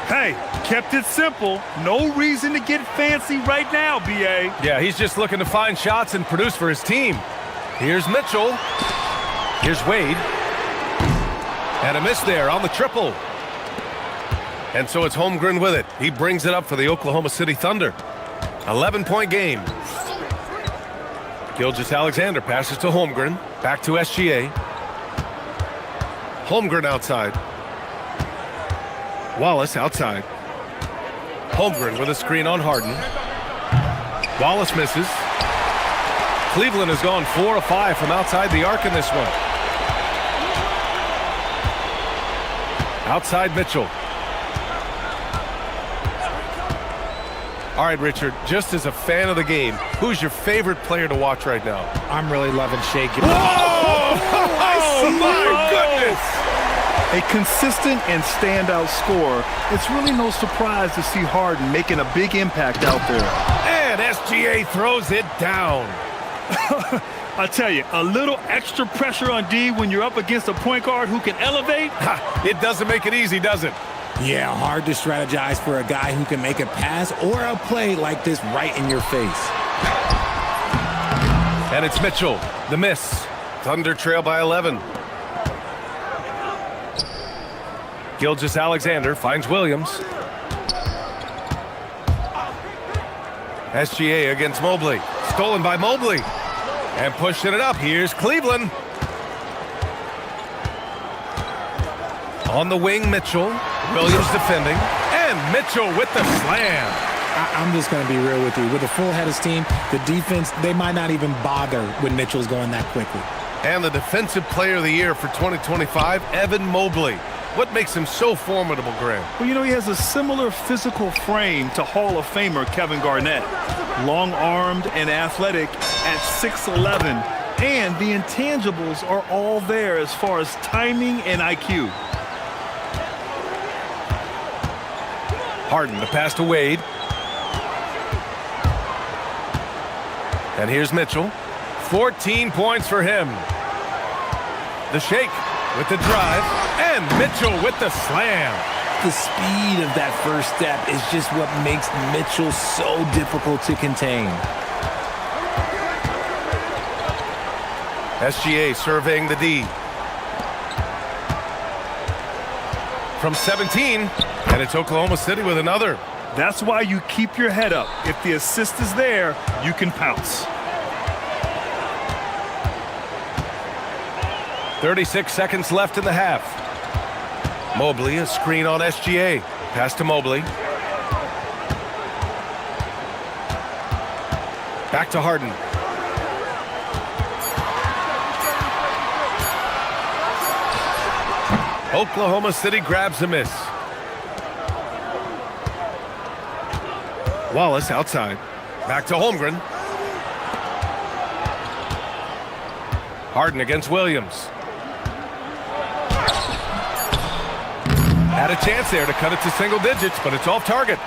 Hey, kept it simple. No reason to get fancy right now, B.A. Yeah, he's just looking to find shots and produce for his team. Here's Mitchell. Here's Wade. And a miss there on the triple. And so it's Holmgren with it. He brings it up for the Oklahoma City Thunder. 11-point game. Gilgeous-Alexander passes to Holmgren. Back to SGA. Holmgren outside. Wallace outside. Holmgren with a screen on Harden. Wallace misses. Cleveland has gone 4 of 5 from outside the arc in this one. Outside Mitchell. All right, Richard, just as a fan of the game, who's your favorite player to watch right now? I'm really loving Shea. Oh, my goodness! A consistent and standout scorer. It's really no surprise to see Harden making a big impact out there. And SGA throws it down. I tell you, a little extra pressure on D when you're up against a point guard who can elevate. It doesn't make it easy, does it? Yeah, hard to strategize for a guy who can make a pass or a play like this right in your face. And it's Mitchell, the miss. Thunder trail by 11. Gilgeous-Alexander finds Williams. SGA against Mobley. Stolen by Mobley. And pushing it up. Here's Cleveland. On the wing, Mitchell. Williams defending. And Mitchell with the slam. I'm just going to be real with you. With a full head of steam, the defense, they might not even bother when Mitchell's going that quickly. And the Defensive Player of the Year for 2025, Evan Mobley. What makes him so formidable, Grant? Well, you know, he has a similar physical frame to Hall of Famer Kevin Garnett. Long-armed and athletic at 6'11". And the intangibles are all there as far as timing and IQ. Harden, the pass to Wade. And here's Mitchell. 14 points for him. The shake. with the drive, and Mitchell with the slam. The speed of that first step is just what makes Mitchell so difficult to contain. SGA surveying the D. From 17, and it's Oklahoma City with another. That's why you keep your head up. If the assist is there, you can pounce. 36 seconds left in the half. Mobley, a screen on SGA. Pass to Mobley. Back to Harden. Oklahoma City grabs a miss. Wallace outside. Back to Holmgren. Harden against Williams. Had a chance there to cut it to single digits, but it's off target.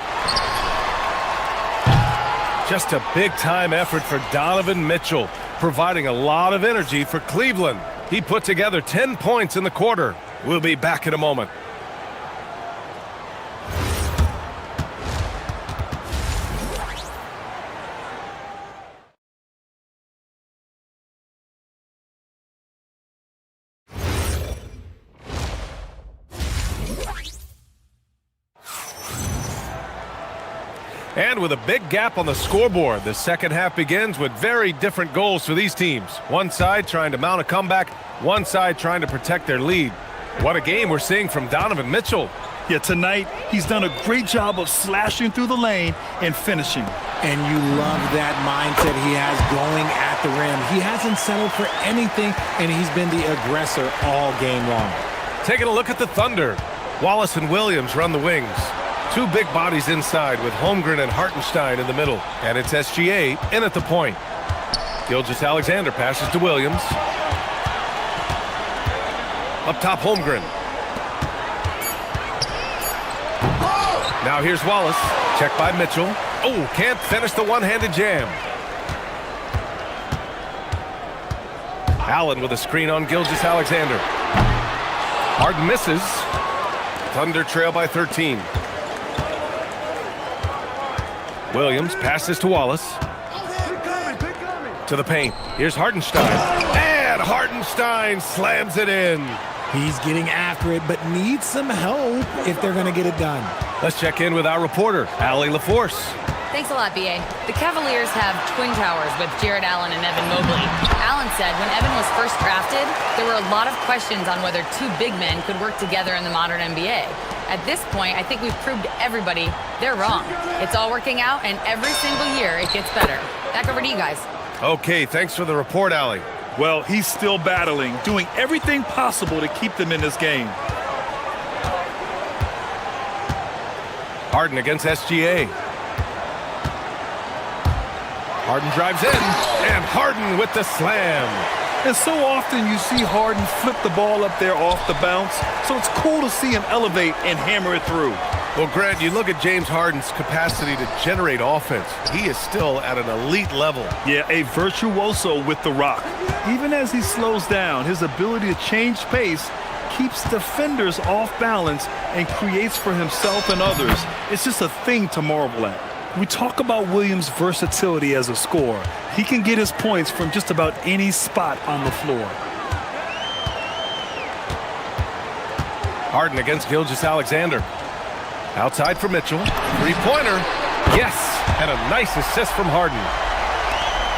Just a big-time effort for Donovan Mitchell, providing a lot of energy for Cleveland. He put together 10 points in the quarter. We'll be back in a moment. And with a big gap on the scoreboard, the second half begins with very different goals for these teams. One side trying to mount a comeback, one side trying to protect their lead. What a game we're seeing from Donovan Mitchell. Yeah, tonight, he's done a great job of slashing through the lane and finishing. And you love that mindset he has going at the rim. He hasn't settled for anything, and he's been the aggressor all game long. Taking a look at the Thunder. Wallace and Williams run the wings. Two big bodies inside with Holmgren and Hartenstein in the middle. And it's SGA in at the point. Gilgeous-Alexander passes to Williams. Up top, Holmgren. Now here's Wallace. Checked by Mitchell. Oh, can't finish the one-handed jam. Allen with a screen on Gilgeous-Alexander. Harden misses. Thunder trail by 13. Williams passes to Wallace. To the paint. Here's Hartenstein. And Hartenstein slams it in. He's getting after it, but needs some help if they're going to get it done. Let's check in with our reporter, Allie LaForce. Thanks a lot, B.A. The Cavaliers have twin towers with Jared Allen and Evan Mobley. Allen said when Evan was first drafted, there were a lot of questions on whether two big men could work together in the modern NBA. At this point, I think we've proved to everybody they're wrong. It's all working out, and every single year it gets better. Back over to you guys. Okay, thanks for the report, Allie. Well, he's still battling, doing everything possible to keep them in this game. Harden against SGA. Harden drives in, and Harden with the slam. And so often you see Harden flip the ball up there off the bounce, so it's cool to see him elevate and hammer it through. Well, Grant, you look at James Harden's capacity to generate offense. He is still at an elite level. Yeah, a virtuoso with the rock. Even as he slows down, his ability to change pace keeps defenders off balance and creates for himself and others. It's just a thing to marvel at. We talk about Williams' versatility as a scorer. He can get his points from just about any spot on the floor. Harden against Gilgeous-Alexander. Outside for Mitchell. Three-pointer. Yes, and a nice assist from Harden.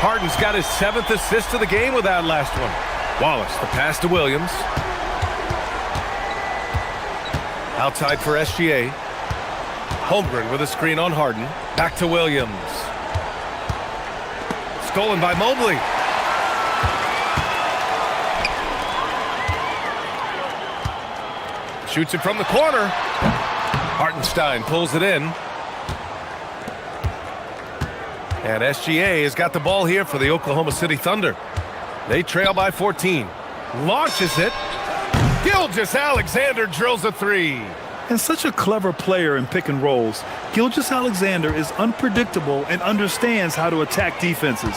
Harden's got his 7th assist of the game with that last one. Wallace, the pass to Williams. Outside for SGA. Holmgren with a screen on Harden. Back to Williams. Stolen by Mobley. Shoots it from the corner. Hartenstein pulls it in. And SGA has got the ball here for the Oklahoma City Thunder. They trail by 14. Launches it. Gilgeous-Alexander drills a three. And such a clever player in pick and rolls, Gilgeous-Alexander is unpredictable and understands how to attack defenses.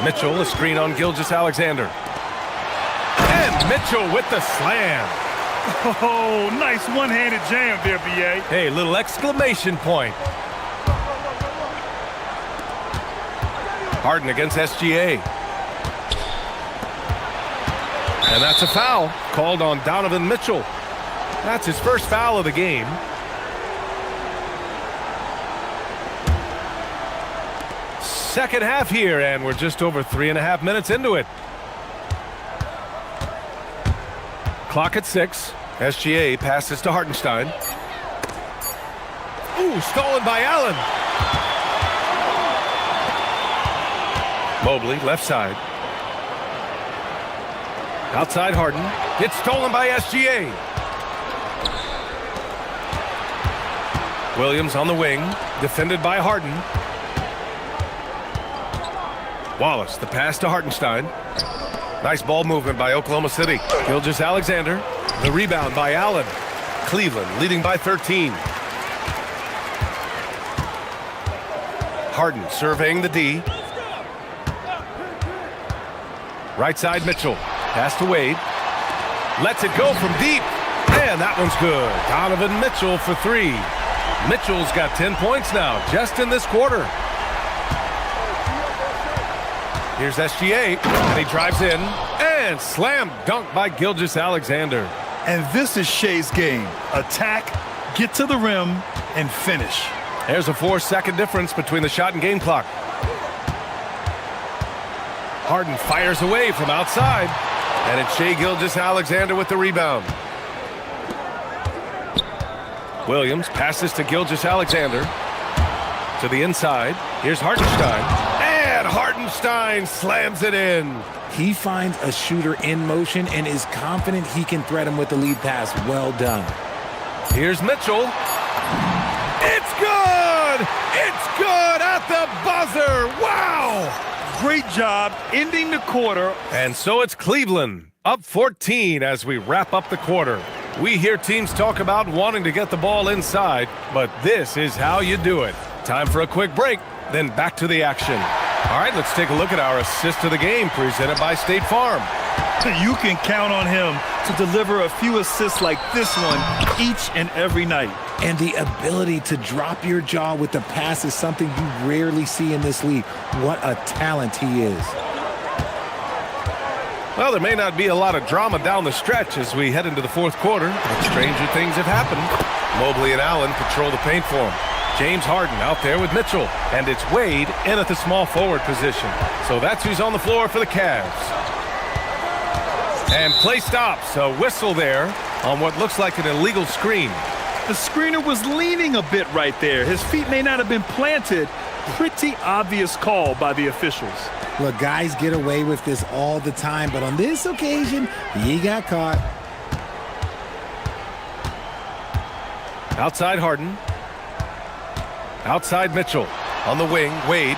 Mitchell, a screen on Gilgeous-Alexander. Mitchell with the slam. Oh, nice one-handed jam there, B.A. Hey, little exclamation point. Harden against SGA. And that's a foul called on Donovan Mitchell. That's his first foul of the game. Second half here, and we're just over 3.5 minutes into it. Clock at 6. SGA passes to Hartenstein. Ooh, stolen by Allen. Mobley, left side. Outside Harden. It's stolen by SGA. Williams on the wing. Defended by Harden. Wallace, the pass to Hartenstein. Nice ball movement by Oklahoma City. Gilgeous-Alexander. The rebound by Allen. Cleveland leading by 13. Harden surveying the D. Right side Mitchell. Pass to Wade. Lets it go from deep. And that one's good. Donovan Mitchell for 3. Mitchell's got 10 points now, just in this quarter. Here's SGA, and he drives in. And slam dunk by Gilgeous-Alexander. And this is Shea's game. Attack, get to the rim, and finish. There's a 4-second difference between the shot and game clock. Harden fires away from outside. And it's Shai Gilgeous-Alexander with the rebound. Williams passes to Gilgeous-Alexander. To the inside. Here's Hartenstein. And Hartenstein slams it in. He finds a shooter in motion and is confident he can thread him with the lead pass. Well done. Here's Mitchell. It's good! It's good at the buzzer! Wow! Great job ending the quarter. And so it's Cleveland, up 14 as we wrap up the quarter. We hear teams talk about wanting to get the ball inside, but this is how you do it. Time for a quick break, then back to the action. All right, let's take a look at our assist of the game presented by State Farm. You can count on him to deliver a few assists like this one each and every night. And the ability to drop your jaw with the pass is something you rarely see in this league. What a talent he is. Well, there may not be a lot of drama down the stretch as we head into the fourth quarter, but stranger things have happened. Mobley and Allen patrol the paint for him. James Harden out there with Mitchell, and it's Wade in at the small forward position. So that's who's on the floor for the Cavs. And play stops. A whistle there on what looks like an illegal screen. The screener was leaning a bit right there. His feet may not have been planted. Pretty obvious call by the officials. Look, guys get away with this all the time, but on this occasion, he got caught. Outside Harden. Outside Mitchell. On the wing, Wade.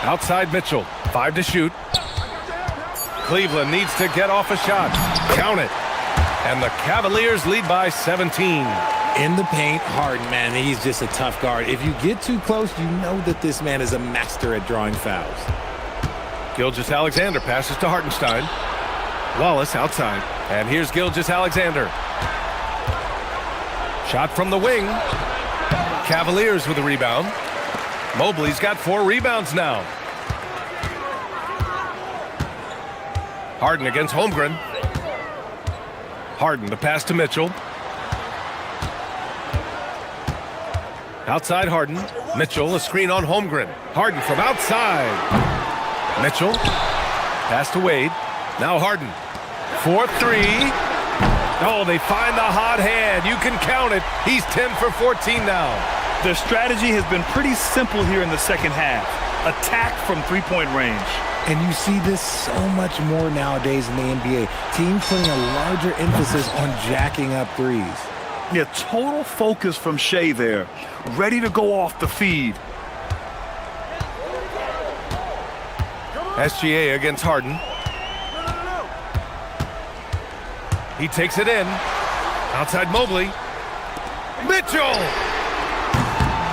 Outside Mitchell. 5 to shoot. Cleveland needs to get off a shot. Count it. And the Cavaliers lead by 17. In the paint, Harden, man, he's just a tough guard. If you get too close, you know that this man is a master at drawing fouls. Gilgeous-Alexander passes to Hartenstein. Wallace outside. And here's Gilgeous-Alexander. Shot from the wing. Cavaliers with a rebound. Mobley's got 4 rebounds now. Harden against Holmgren. Harden, the pass to Mitchell. Outside Harden. Mitchell, a screen on Holmgren. Harden from outside. Mitchell. Pass to Wade. Now Harden. 4-3. Oh, they find the hot hand. You can count it. He's 10 for 14 now. Their strategy has been pretty simple here in the second half. Attack from three-point range. And you see this so much more nowadays in the NBA. Teams putting a larger emphasis on jacking up threes. Yeah, total focus from Shai there. Ready to go off the feed. SGA against Harden. He takes it in. Outside Mobley. Mitchell!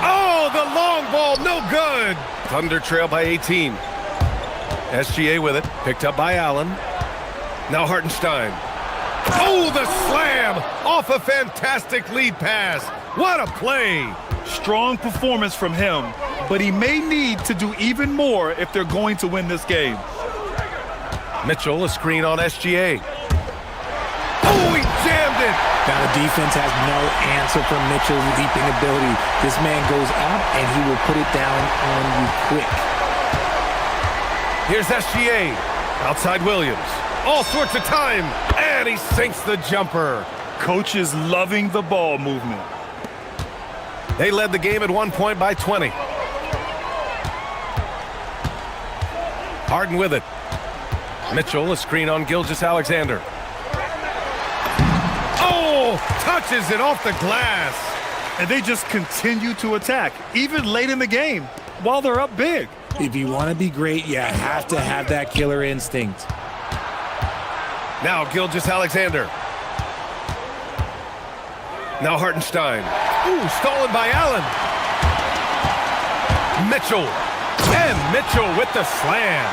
Oh, the long ball, no good. Thunder trail by 18. SGA with it. Picked up by Allen. Now Hartenstein. Oh, the slam! Off a fantastic lead pass. What a play! Strong performance from him, but he may need to do even more if they're going to win this game. Mitchell, a screen on SGA. Oh, he jammed it! Now the defense has no answer for Mitchell's leaping ability. This man goes up and he will put it down on you quick. Here's SGA. Outside Williams. All sorts of time. And he sinks the jumper. Coach is loving the ball movement. They led the game at 1 point by 20. Harden with it. Mitchell, a screen on Gilgeous-Alexander. Oh, touches it off the glass. And they just continue to attack, even late in the game, while they're up big. If you want to be great, you have to have that killer instinct. Now Gilgeous-Alexander. Now Hartenstein. Ooh, stolen by Allen. Mitchell. And Mitchell with the slam.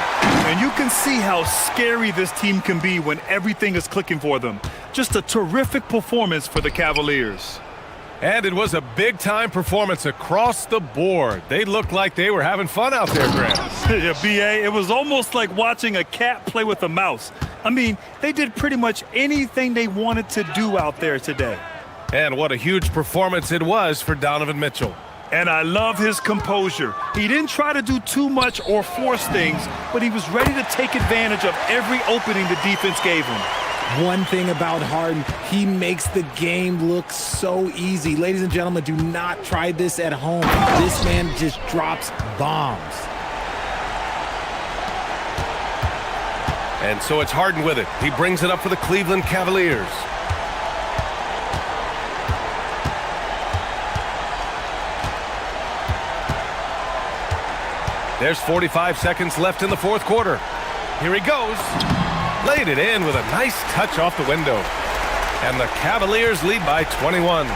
And you can see how scary this team can be when everything is clicking for them. Just a terrific performance for the Cavaliers. And it was a big-time performance across the board. They looked like they were having fun out there, Grant. Yeah, B.A., it was almost like watching a cat play with a mouse. I mean, they did pretty much anything they wanted to do out there today. And what a huge performance it was for Donovan Mitchell. And I love his composure. He didn't try to do too much or force things, but he was ready to take advantage of every opening the defense gave him. One thing about Harden, he makes the game look so easy. Ladies and gentlemen, do not try this at home. This man just drops bombs. And so it's Harden with it. He brings it up for the Cleveland Cavaliers. There's 45 seconds left in the fourth quarter. Here he goes. Laid it in with a nice touch off the window. And the Cavaliers lead by 21.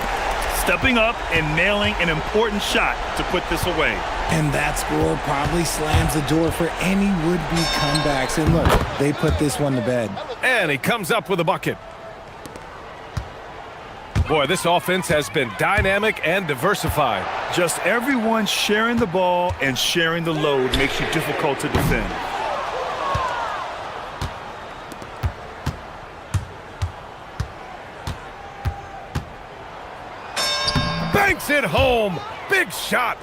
Stepping up and nailing an important shot to put this away. And that score probably slams the door for any would-be comebacks. And look, they put this one to bed. And he comes up with a bucket. Boy, this offense has been dynamic and diversified. Just everyone sharing the ball and sharing the load makes you difficult to defend. Banks it home. Big shot.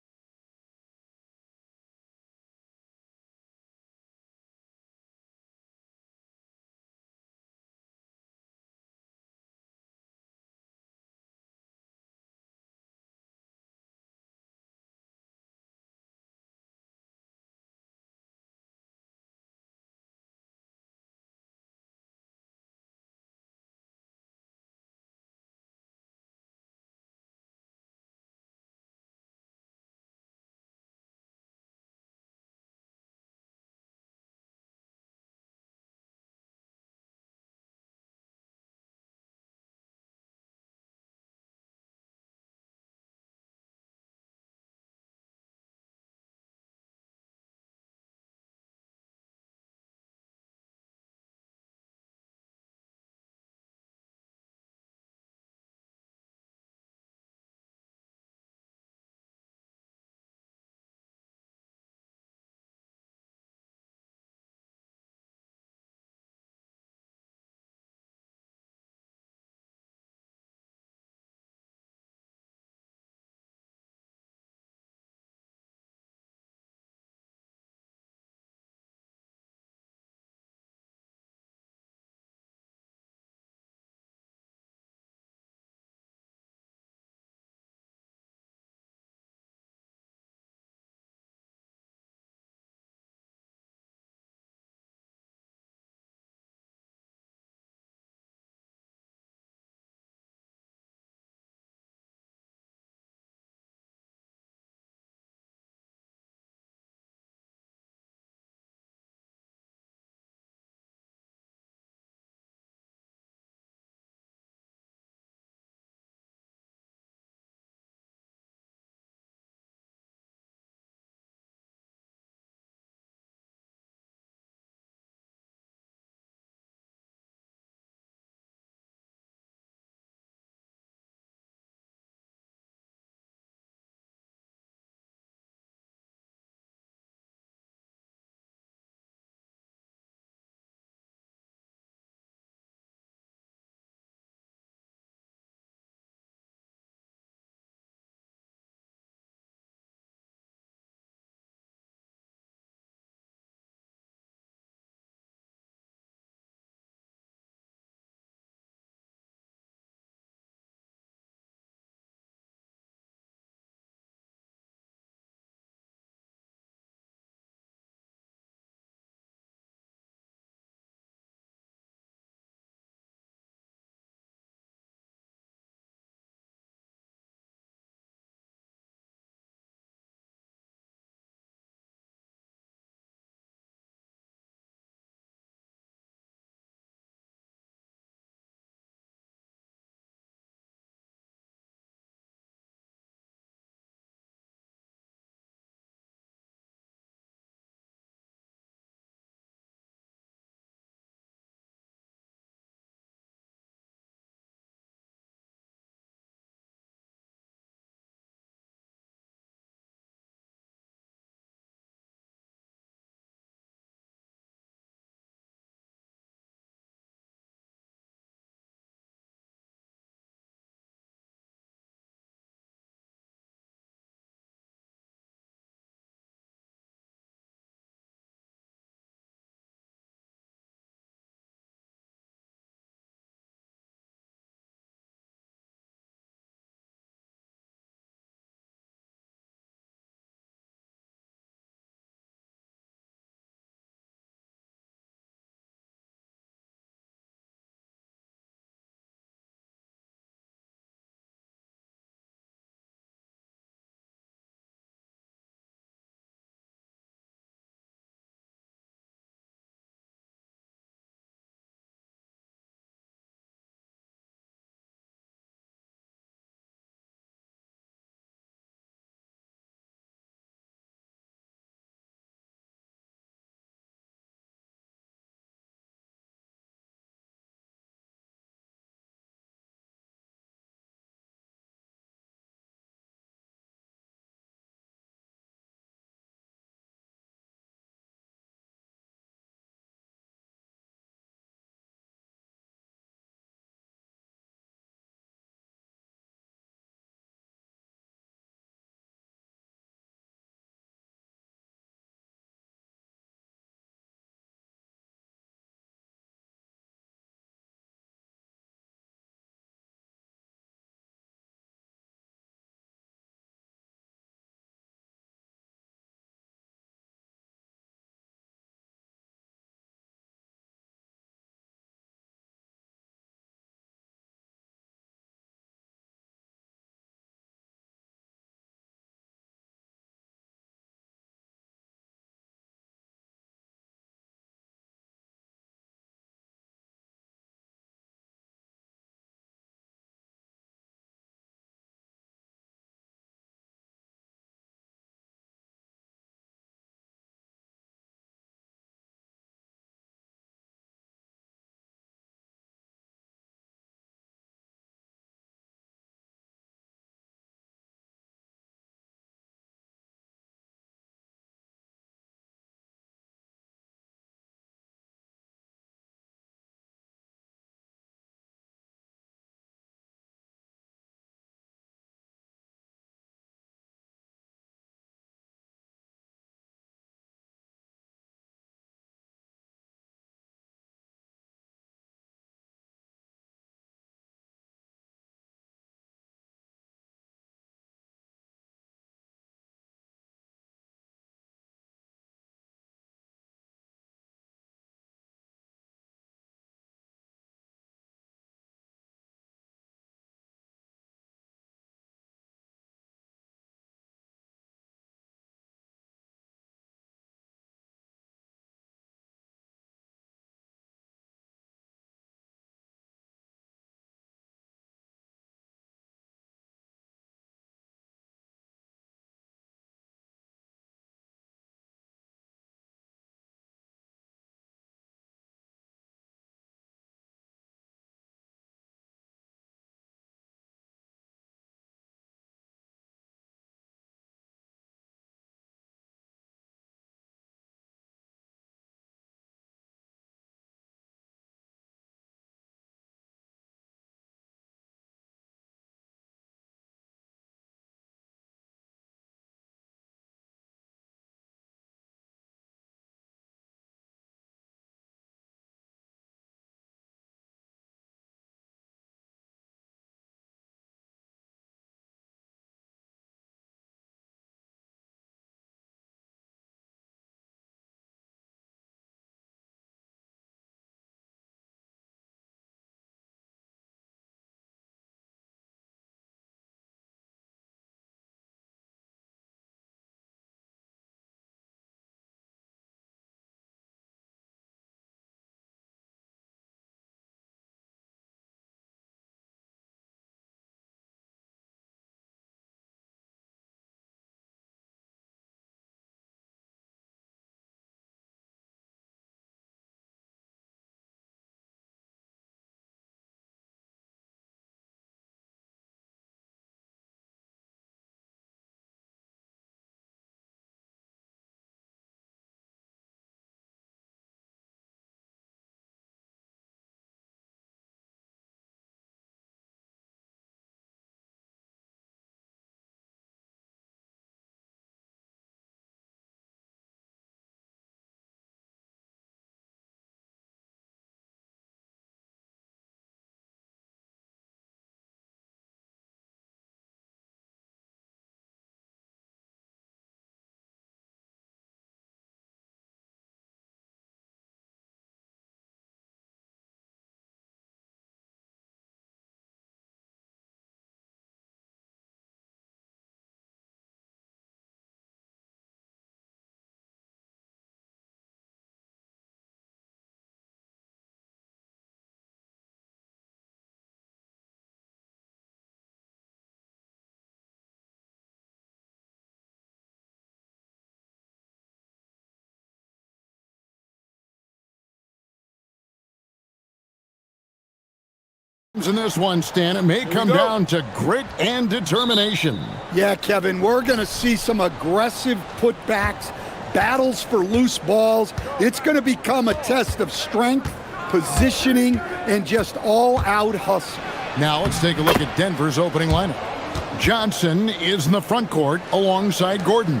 In this one, Stan, it may come down to grit and determination. Yeah, Kevin, we're going to see some aggressive putbacks, battles for loose balls. It's going to become a test of strength, positioning, and just all-out hustle. Now let's take a look at Denver's opening lineup. Johnson is in the front court alongside Gordon.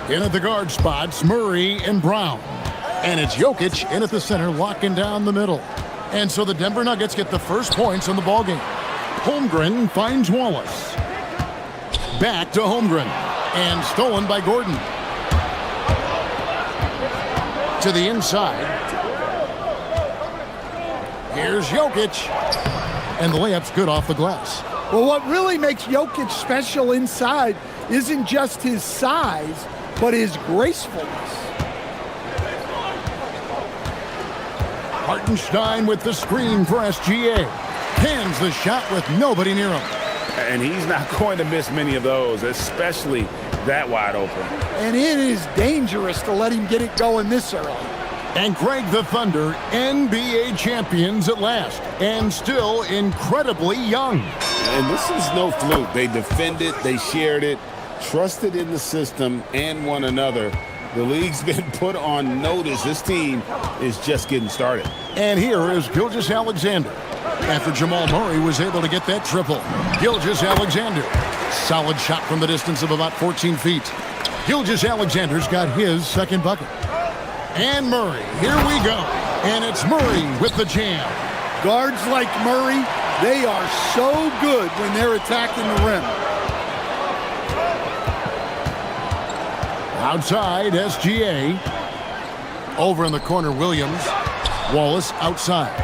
In at the guard spots, Murray and Brown. And it's Jokic in at the center, locking down the middle. And so the Denver Nuggets get the first points on the ballgame. Holmgren finds Wallace. Back to Holmgren. And stolen by Gordon. To the inside. Here's Jokic. And the layup's good off the glass. Well, what really makes Jokic special inside isn't just his size, but his gracefulness. Hartenstein with the screen for SGA. Cans the shot with nobody near him. And he's not going to miss many of those, especially that wide open. And it is dangerous to let him get it going this early. And Greg, the Thunder, NBA champions at last, and still incredibly young. And this is no fluke. They defended, they shared it, trusted in the system and one another. The league's been put on notice. This team is just getting started. And here is Gilgeous-Alexander. After Jamal Murray was able to get that triple. Gilgeous-Alexander. Solid shot from the distance of about 14 feet. Gilgeous-Alexander's got his second bucket. And Murray, here we go. And it's Murray with the jam. Guards like Murray, they are so good when they're attacking the rim. Outside, SGA. Over in the corner, Williams. Wallace outside.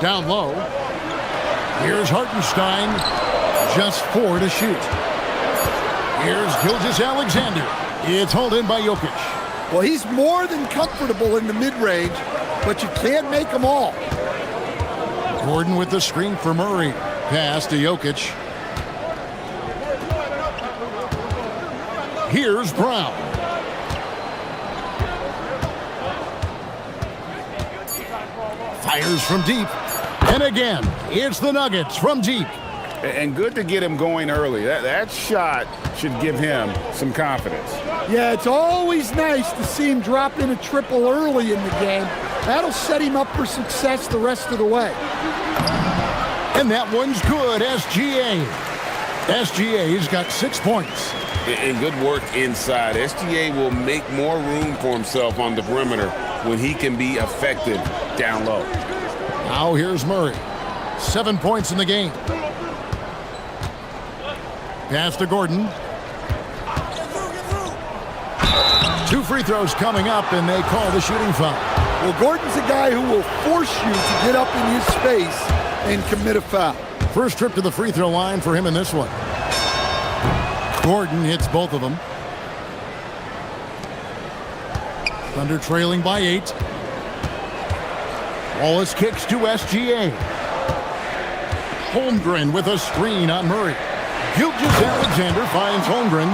Down low. Here's Hartenstein. Just 4 to shoot. Here's Gilgeous-Alexander. It's hauled in by Jokic. Well, he's more than comfortable in the mid-range, but you can't make them all. Gordon with the screen for Murray. Pass to Jokic. Here's Brown. Fires from deep. And again, it's the Nuggets from deep. And good to get him going early. That shot should give him some confidence. Yeah, it's always nice to see him drop in a triple early in the game. That'll set him up for success the rest of the way. And that one's good, SGA. SGA's got 6 points. And good work inside. SGA will make more room for himself on the perimeter when he can be effective down low. Now here's Murray. 7 points in the game. Pass to Gordon. 2 free throws coming up, and they call the shooting foul. Well, Gordon's a guy who will force you to get up in his space and commit a foul. First trip to the free throw line for him in this one. Gordon hits both of them. Thunder trailing by 8. Wallace kicks to SGA. Holmgren with a screen on Murray. Gilgeous-Alexander finds Holmgren.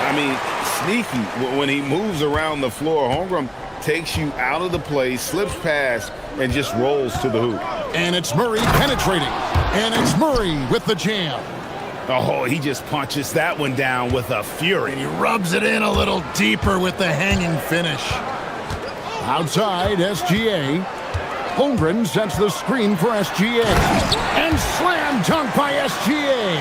I mean, sneaky when he moves around the floor. Holmgren takes you out of the play, slips past, and just rolls to the hoop. And it's Murray penetrating. And it's Murray with the jam. Oh, he just punches that one down with a fury. And he rubs it in a little deeper with the hanging finish. Outside, SGA. Holmgren sets the screen for SGA. And slam dunk by SGA.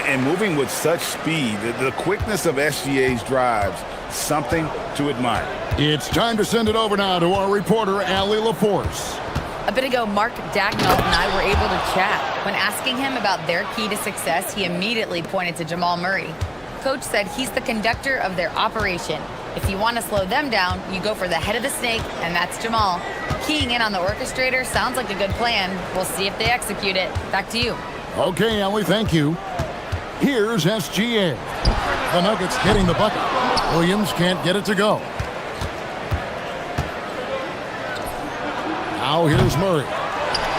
And moving with such speed, the quickness of SGA's drives, something to admire. It's time to send it over now to our reporter, Allie LaForce. A bit ago, Mark Dagnall and I were able to chat. When asking him about their key to success, he immediately pointed to Jamal Murray. Coach said he's the conductor of their operation. If you want to slow them down, you go for the head of the snake, and that's Jamal. Keying in on the orchestrator sounds like a good plan. We'll see if they execute it. Back to you. Okay, Allie, thank you. Here's SGA. The Nuggets getting the bucket. Williams can't get it to go. Now here's Murray.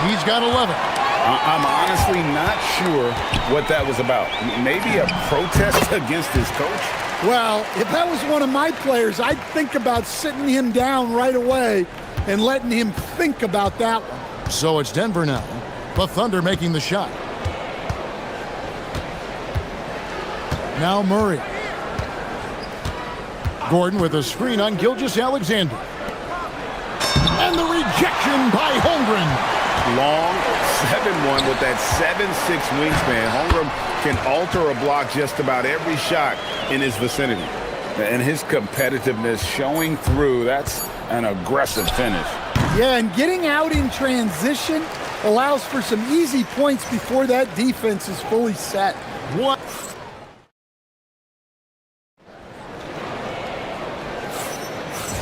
He's got 11. I'm honestly not sure what that was about. Maybe a protest against his coach? Well, if that was one of my players, I'd think about sitting him down right away and letting him think about that one. So it's Denver now. The Thunder making the shot. Now Murray. Gordon with a screen on Gilgeous-Alexander. And the rejection by Holmgren. Long 7-1 with that 7'6" wingspan. Holmgren can alter a block just about every shot in his vicinity. And his competitiveness showing through. That's an aggressive finish. Yeah, and getting out in transition allows for some easy points before that defense is fully set. What?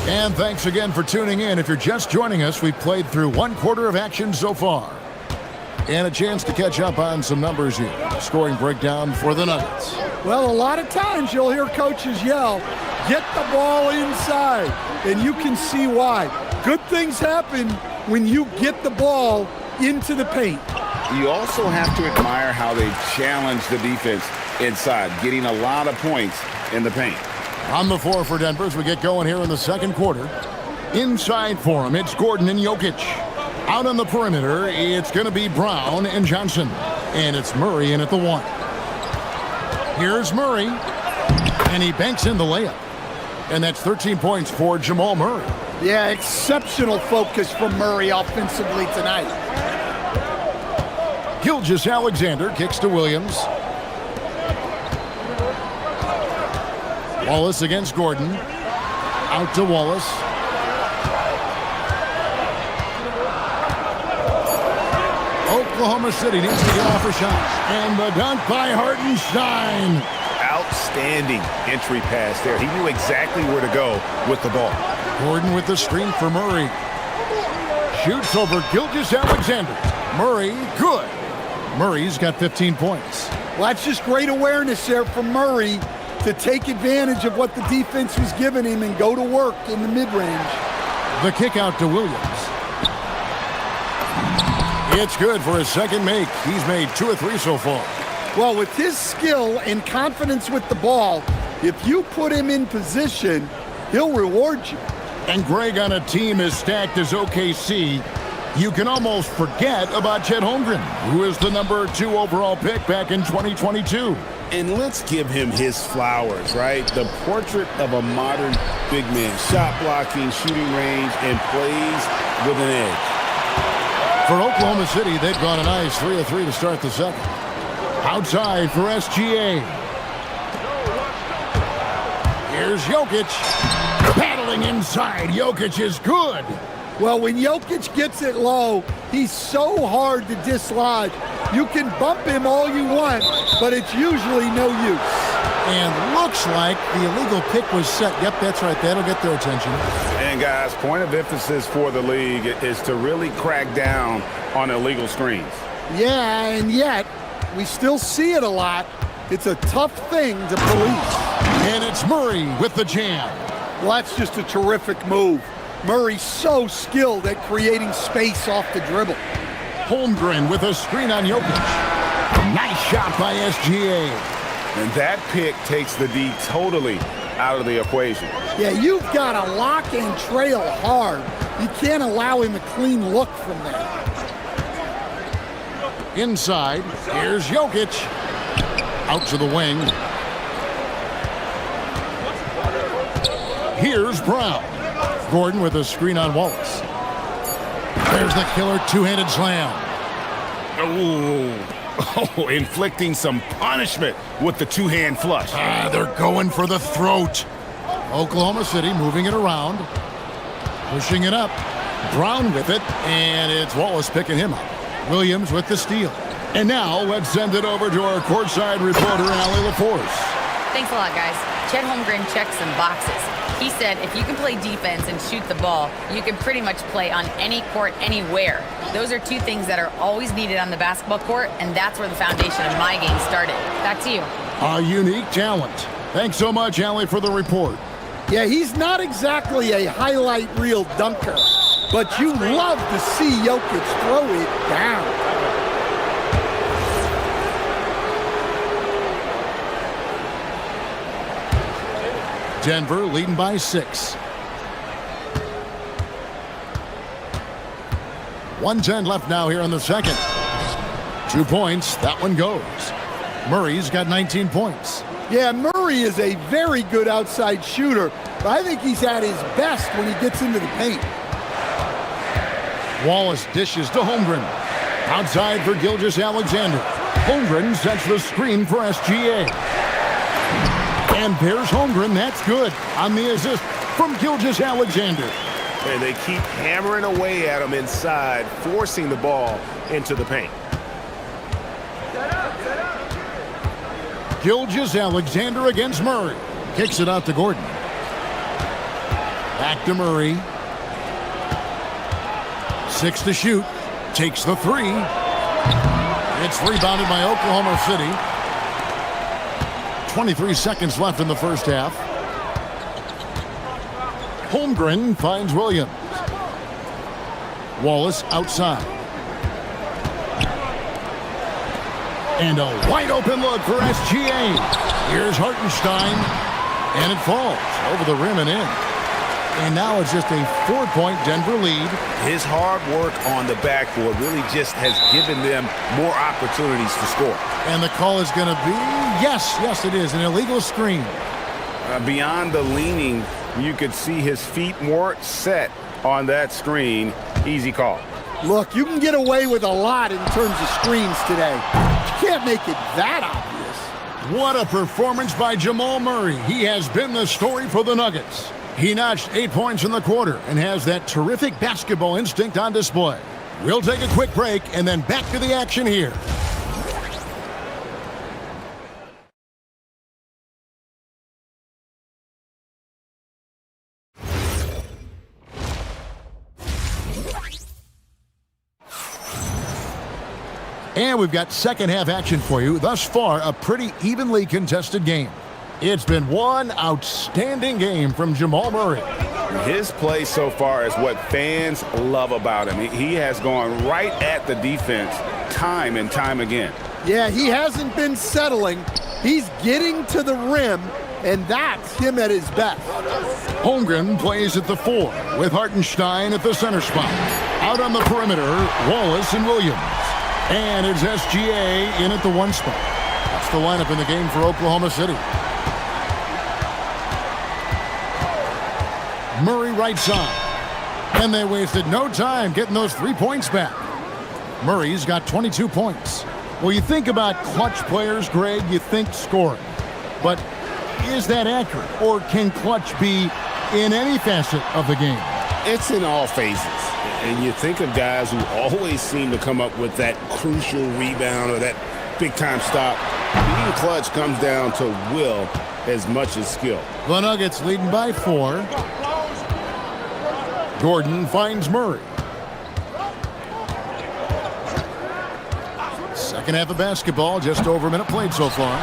And thanks again for tuning in. If you're just joining us, we've played through 1/4 of action so far. And a chance to catch up on some numbers here. Scoring breakdown for the Nuggets. Well, a lot of times you'll hear coaches yell, get the ball inside, and you can see why. Good things happen when you get the ball into the paint. You also have to admire how they challenge the defense inside, getting a lot of points in the paint. On the floor for Denver as we get going here in the second quarter. Inside for him, it's Gordon and Jokic. Out on the perimeter, it's going to be Brown and Johnson. And it's Murray in at the 1. Here's Murray. And he banks in the layup. And that's 13 points for Jamal Murray. Yeah, exceptional focus from Murray offensively tonight. Gilgeous-Alexander kicks to Williams. Wallace against Gordon. Out to Wallace. Oklahoma City needs to get off a shot. And the dunk by Hartenstein. Outstanding entry pass there. He knew exactly where to go with the ball. Gordon with the screen for Murray. Shoots over Gilgeous-Alexander. Murray, good. Murray's got 15 points. Well, that's just great awareness there from Murray to take advantage of what the defense was giving him and go to work in the mid-range. The kick out to Williams. It's good for his second make. He's made 2 of 3 so far. Well, with his skill and confidence with the ball, if you put him in position, he'll reward you. And Greg, on a team as stacked as OKC, you can almost forget about Chet Holmgren, who is the number 2 overall pick back in 2022. And let's give him his flowers, right? The portrait of a modern big man. Shot blocking, shooting range, and plays with an edge. For Oklahoma City, they've gone a nice 3 of 3 to start the second. Outside for SGA. Here's Jokic. Paddling inside. Jokic is good. Well, when Jokic gets it low, he's so hard to dislodge. You can bump him all you want, but it's usually no use. And looks like the illegal pick was set. Yep, that's right. That'll get their attention. And guys, point of emphasis for the league is to really crack down on illegal screens. Yeah, and yet we still see it a lot. It's a tough thing to police. And it's Murray with the jam. Well, that's just a terrific move. Murray's so skilled at creating space off the dribble. Holmgren with a screen on Jokic. Nice shot by SGA. And that pick takes the D totally out of the equation. Yeah, you've got to lock and trail hard. You can't allow him a clean look from there. Inside, here's Jokic. Out to the wing. Here's Brown. Gordon with a screen on Wallace. There's the killer two-handed slam. Oh, inflicting some punishment with the two-hand flush. They're going for the throat. Oklahoma City moving it around. Pushing it up. Brown with it, and it's Wallace picking him up. Williams with the steal. And now let's send it over to our courtside reporter, Allie LaForce. Thanks a lot, guys. Chet Holmgren checks some boxes. He said if you can play defense and shoot the ball, you can pretty much play on any court, anywhere. Those are 2 things that are always needed on the basketball court, and that's where the foundation of my game started. Back to you. A unique talent. Thanks so much, Allie, for the report. Yeah, he's not exactly a highlight reel dunker, but you love to see Jokic throw it down. Denver leading by 6. 1:10 left now here in the second. 2 points. That one goes. Murray's got 19 points. Yeah, Murray is a very good outside shooter, but I think he's at his best when he gets into the paint. Wallace dishes to Holmgren. Outside for Gilgeous-Alexander. Holmgren sets the screen for SGA. And there's Holmgren. That's good on the assist from Gilgeous-Alexander. And they keep hammering away at him inside, forcing the ball into the paint. Gilgeous-Alexander against Murray. Kicks it out to Gordon. Back to Murray. 6 to shoot. Takes the 3. It's rebounded by Oklahoma City. 23 seconds left in the first half. Holmgren finds Williams. Wallace outside. And a wide open look for SGA. Here's Hartenstein. And it falls over the rim and in. And now it's just a 4-point Denver lead. His hard work on the backboard really just has given them more opportunities to score. And the call is going to be, yes, it is, an illegal screen. Beyond the leaning, you could see his feet more set on that screen. Easy call. Look, you can get away with a lot in terms of screens today. You can't make it that obvious. What a performance by Jamal Murray. He has been the story for the Nuggets. He notched 8 points in the quarter and has that terrific basketball instinct on display. We'll take a quick break and then back to the action here. And we've got second half action for you. Thus far, a pretty evenly contested game. It's been one outstanding game from Jamal Murray. His play so far is what fans love about him. He has gone right at the defense time and time again. Yeah, he hasn't been settling. He's getting to the rim, and that's him at his best. Holmgren plays at the 4 with Hartenstein at the center spot. Out on the perimeter, Wallace and Williams. And it's SGA in at the 1 spot. That's the lineup in the game for Oklahoma City. Murray right side. And they wasted no time getting those 3 points back. Murray's got 22 points. Well, you think about clutch players, Greg, you think scoring. But is that accurate? Or can clutch be in any facet of the game? It's in all phases. And you think of guys who always seem to come up with that crucial rebound or that big-time stop. Being clutch comes down to will as much as skill. The Nuggets leading by 4. Gordon finds Murray. Second half of basketball, just over a minute played so far.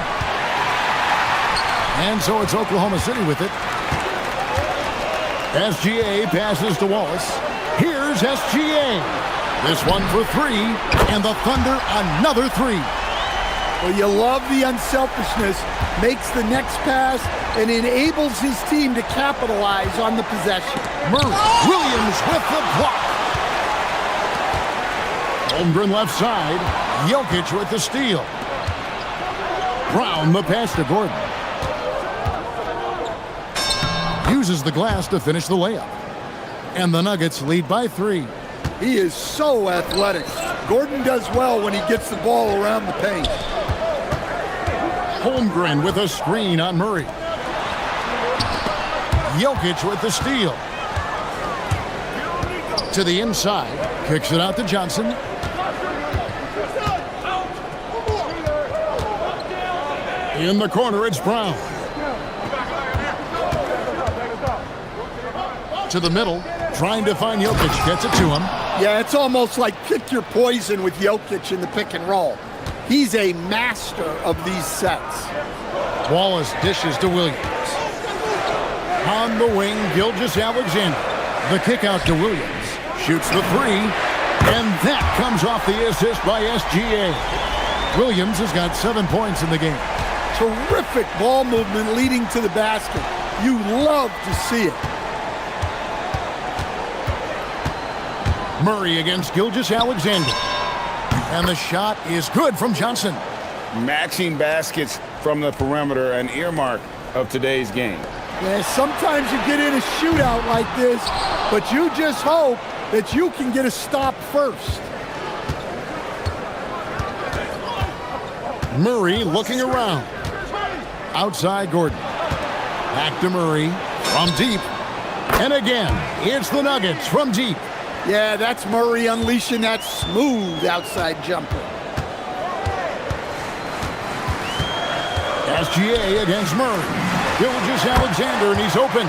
And so it's Oklahoma City with it. SGA passes to Wallace. Here's SGA. This one for 3, and the Thunder another 3. Well, you love the unselfishness, makes the next pass, and enables his team to capitalize on the possession. Murray, Williams with the block. Holmgren left side. Jokic with the steal. Brown the pass to Gordon. Uses the glass to finish the layup. And the Nuggets lead by 3. He is so athletic. Gordon does well when he gets the ball around the paint. Holmgren with a screen on Murray. Jokic with the steal. To the inside. Kicks it out to Johnson. In the corner, it's Brown. To the middle. Trying to find Jokic. Gets it to him. Yeah, it's almost like pick your poison with Jokic in the pick and roll. He's a master of these sets. Wallace dishes to Williams. On the wing, Gilgeous-Alexander. The kick out to Williams. Shoots the 3. And that comes off the assist by SGA. Williams has got 7 points in the game. Terrific ball movement leading to the basket. You love to see it. Murray against Gilgeous-Alexander. And the shot is good from Johnson. Matching baskets from the perimeter, an earmark of today's game. Yeah, sometimes you get in a shootout like this, but you just hope that you can get a stop first. Murray looking around. Outside Gordon. Back to Murray from deep. And again, it's the Nuggets from deep. Yeah, that's Murray unleashing that smooth outside jumper. SGA against Murray. Gilgeous-Alexander, and he's open.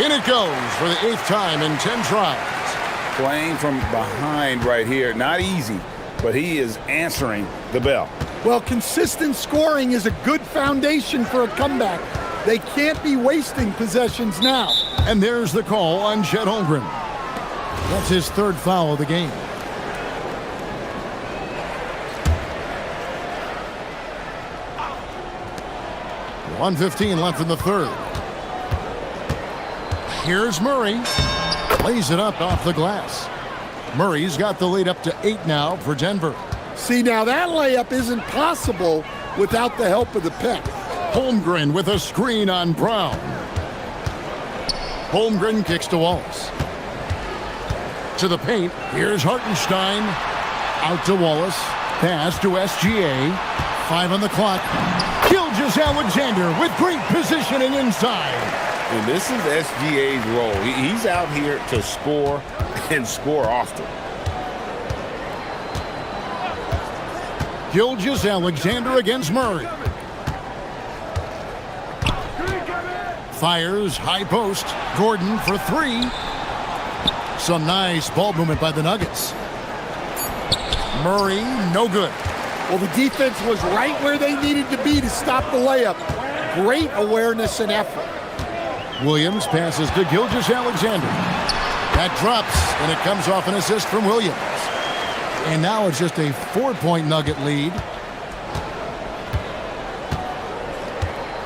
In it goes for the 8th time in 10 tries. Playing from behind right here. Not easy, but he is answering the bell. Well, consistent scoring is a good foundation for a comeback. They can't be wasting possessions now. And there's the call on Chet Holmgren. That's his 3rd foul of the game. .115 left in the 3rd. Here's Murray. Lays it up off the glass. Murray's got the lead up to 8 now for Denver. See, now that layup isn't possible without the help of the pick. Holmgren with a screen on Brown. Holmgren kicks to Wallace. To the paint. Here's Hartenstein. Out to Wallace. Pass to SGA. 5 on the clock. Gilgeous-Alexander with great positioning inside. And this is SGA's role. He's out here to score and score often. Gilgeous-Alexander against Murray. Fires, high post. Gordon for 3. Some nice ball movement by the Nuggets. Murray, no good. Well, the defense was right where they needed to be to stop the layup. Great awareness and effort. Williams passes to Gilgeous-Alexander. That drops, and it comes off an assist from Williams. And now it's just a 4-point Nugget lead.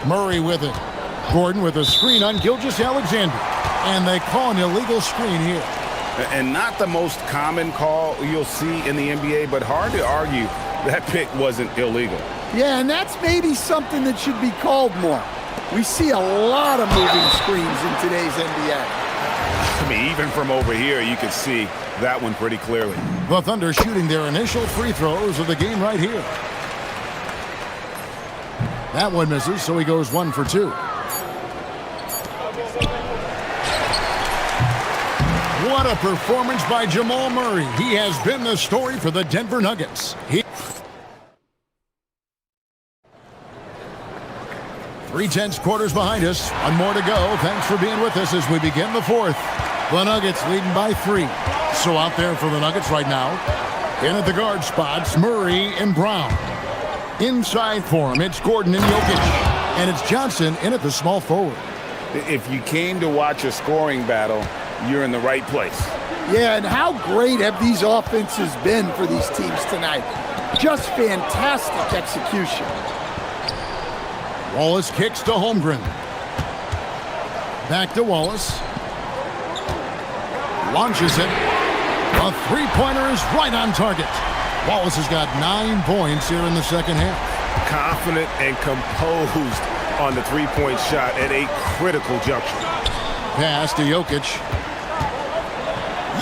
Murray with it. Gordon with a screen on Gilgeous-Alexander. And they call an illegal screen here. And not the most common call you'll see in the NBA, but hard to argue that pick wasn't illegal. Yeah, and that's maybe something that should be called more. We see a lot of moving screens in today's NBA. I mean, even from over here, you can see that one pretty clearly. The Thunder shooting their initial free throws of the game right here. That one misses, so he goes 1 for 2. What a performance by Jamal Murray. He has been the story for the Denver Nuggets. 3/10 quarters behind us. 1 more to go. Thanks for being with us as we begin the 4th. The Nuggets leading by 3. So out there for the Nuggets right now. In at the guard spots, Murray and Brown. Inside for him, it's Gordon and Jokic. And it's Johnson in at the small forward. If you came to watch a scoring battle, you're in the right place. Yeah, and how great have these offenses been for these teams tonight? Just fantastic execution. Wallace kicks to Holmgren. Back to Wallace. Launches it. A 3-pointer is right on target. Wallace has got 9 points here in the second half. Confident and composed on the 3-point shot at a critical juncture. Pass to Jokic.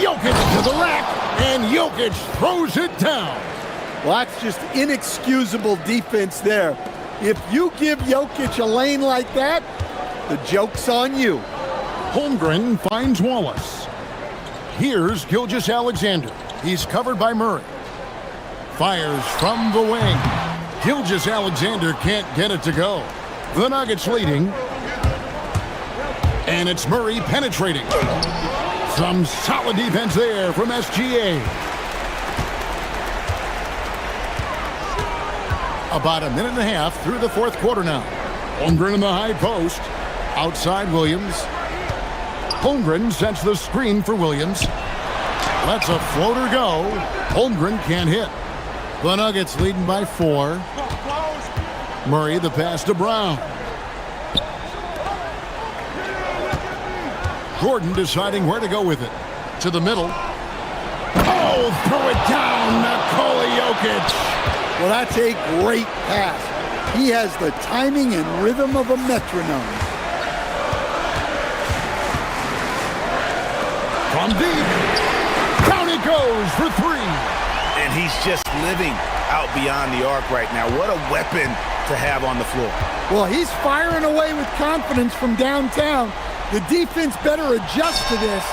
Jokic to the rack, and Jokic throws it down. Well, that's just inexcusable defense there. If you give Jokic a lane like that, the joke's on you. Holmgren finds Wallace. Here's Gilgeous-Alexander. He's covered by Murray. Fires from the wing. Gilgeous-Alexander can't get it to go. The Nuggets leading. And it's Murray penetrating. Some solid defense there from SGA. About a minute and a half through the 4th quarter now. Holmgren in the high post. Outside Williams. Holmgren sets the screen for Williams. Lets a floater go. Holmgren can't hit. The Nuggets leading by 4. Murray the pass to Brown. Gordon deciding where to go with it. To the middle. Oh, throw it down, Nikola Jokic. Well, that's a great pass. He has the timing and rhythm of a metronome. From deep, down it goes for three. And he's just living out beyond the arc right now. What a weapon to have on the floor. Well, he's firing away with confidence from downtown. The defense better adjust to this,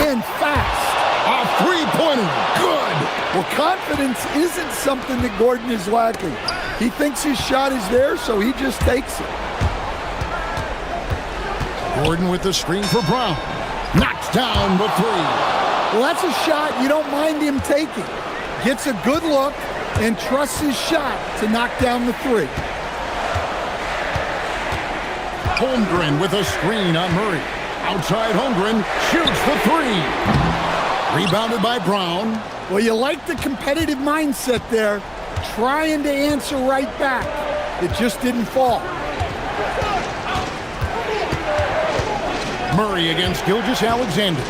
and fast. A three-pointer, good. Well, confidence isn't something that Gordon is lacking. He thinks his shot is there, so he just takes it. Gordon with the screen for Brown. Knocks down the three. Well, that's a shot you don't mind him taking. Gets a good look and trusts his shot to knock down the three. Holmgren with a screen on Murray. Outside Holmgren shoots the three. Rebounded by Brown. Well, you like the competitive mindset there, trying to answer right back. It just didn't fall. Murray against Gilgeous-Alexander.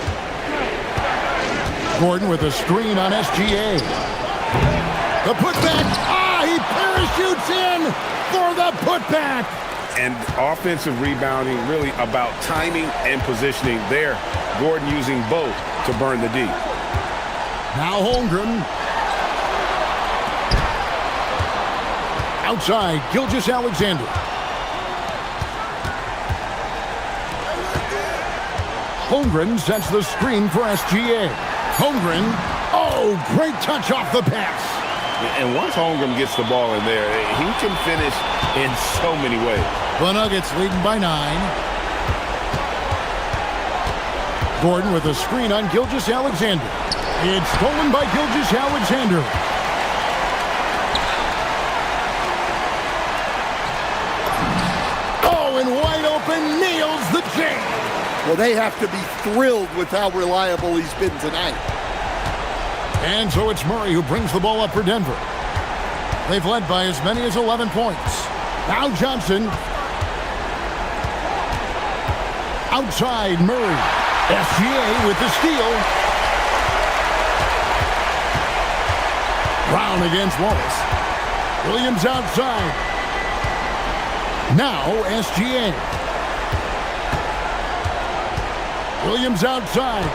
Gordon with a screen on SGA. The putback. He parachutes in for the putback. And offensive rebounding really about timing and positioning there. Gordon using both to burn the D. Now Holmgren. Outside, Gilgeous-Alexander. Holmgren sets the screen for SGA. Holmgren, great touch off the pass. And once Holmgren gets the ball in there, he can finish in so many ways. The Nuggets leading by 9. Gordon with a screen on Gilgeous-Alexander. It's stolen by Gilgeous-Alexander. And wide open, nails the jam. Well, they have to be thrilled with how reliable he's been tonight. And so it's Murray who brings the ball up for Denver. They've led by as many as 11 points. Now Johnson. Outside Murray. SGA with the steal. Brown against Wallace. Williams outside. Now SGA. Williams outside.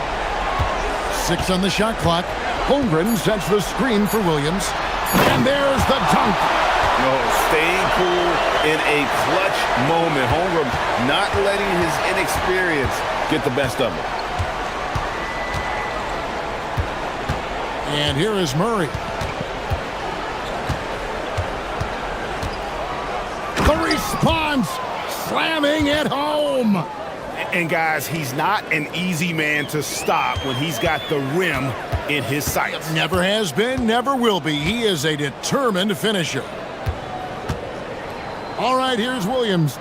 6 on the shot clock. Holmgren sets the screen for Williams. And there's the dunk. Staying cool in a clutch moment. Holmgren not letting his inexperience get the best of him. And here is Murray. The response, slamming it home. And guys, he's not an easy man to stop when he's got the rim in his sights. Never has been, never will be. He is a determined finisher. All right, here's Williams.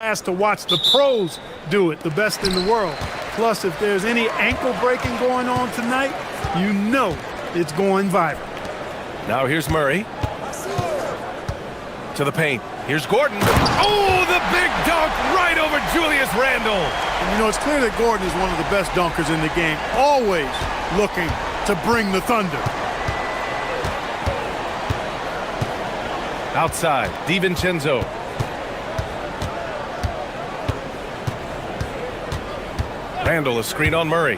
Asked to watch the pros do it, the best in the world. Plus, if there's any ankle breaking going on tonight, you know it's going viral. Now here's Murray. To the paint. Here's Gordon. Oh, the big dunk right over Julius Randle. And you know, it's clear that Gordon is one of the best dunkers in the game, always looking to bring the thunder. Outside, DiVincenzo. Randle, a screen on Murray.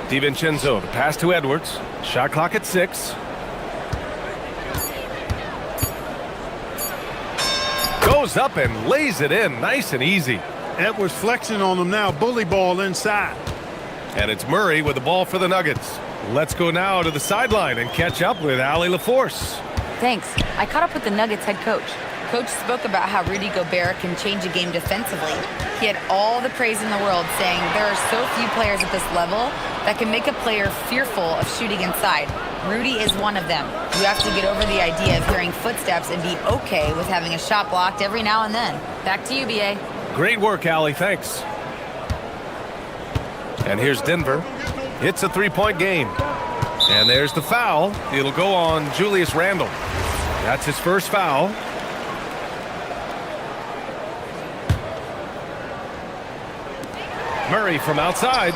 DiVincenzo, the pass to Edwards. Shot clock at 6. Goes up and lays it in, nice and easy. Edwards flexing on him now, bully ball inside. And it's Murray with the ball for the Nuggets. Let's go now to the sideline and catch up with Allie LaForce. Thanks. I caught up with the Nuggets head coach. Coach spoke about how Rudy Gobert can change a game defensively. He had all the praise in the world, saying there are so few players at this level that can make a player fearful of shooting inside. Rudy is one of them. You have to get over the idea of hearing footsteps and be okay with having a shot blocked every now and then. Back to you, BA. Great work, Allie. Thanks. And here's Denver. It's a three-point game. And there's the foul. It'll go on Julius Randle. That's his first foul. Murray from outside.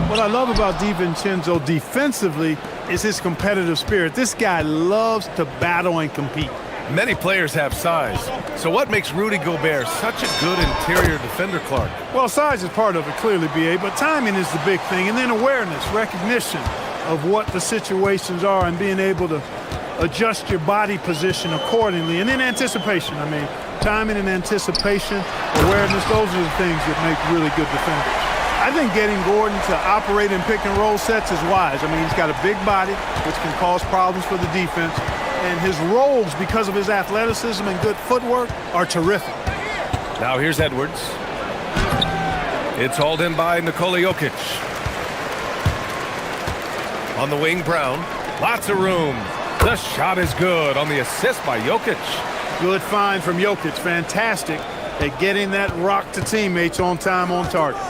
What I love about DiVincenzo defensively is his competitive spirit. This guy loves to battle and compete. Many players have size. So what makes Rudy Gobert such a good interior defender, Clark? Well, size is part of it, clearly, BA, but timing is the big thing. And then awareness, recognition of what the situations are and being able to adjust your body position accordingly. And then anticipation. I mean, timing and anticipation, awareness, those are the things that make really good defenders. I think getting Gordon to operate in pick and roll sets is wise. I mean, he's got a big body, which can cause problems for the defense. And his rolls, because of his athleticism and good footwork, are terrific. Now here's Edwards. It's hauled in by Nikola Jokic. On the wing, Brown. Lots of room. The shot is good on the assist by Jokic. Good find from Jokic. Fantastic at getting that rock to teammates on time, on target.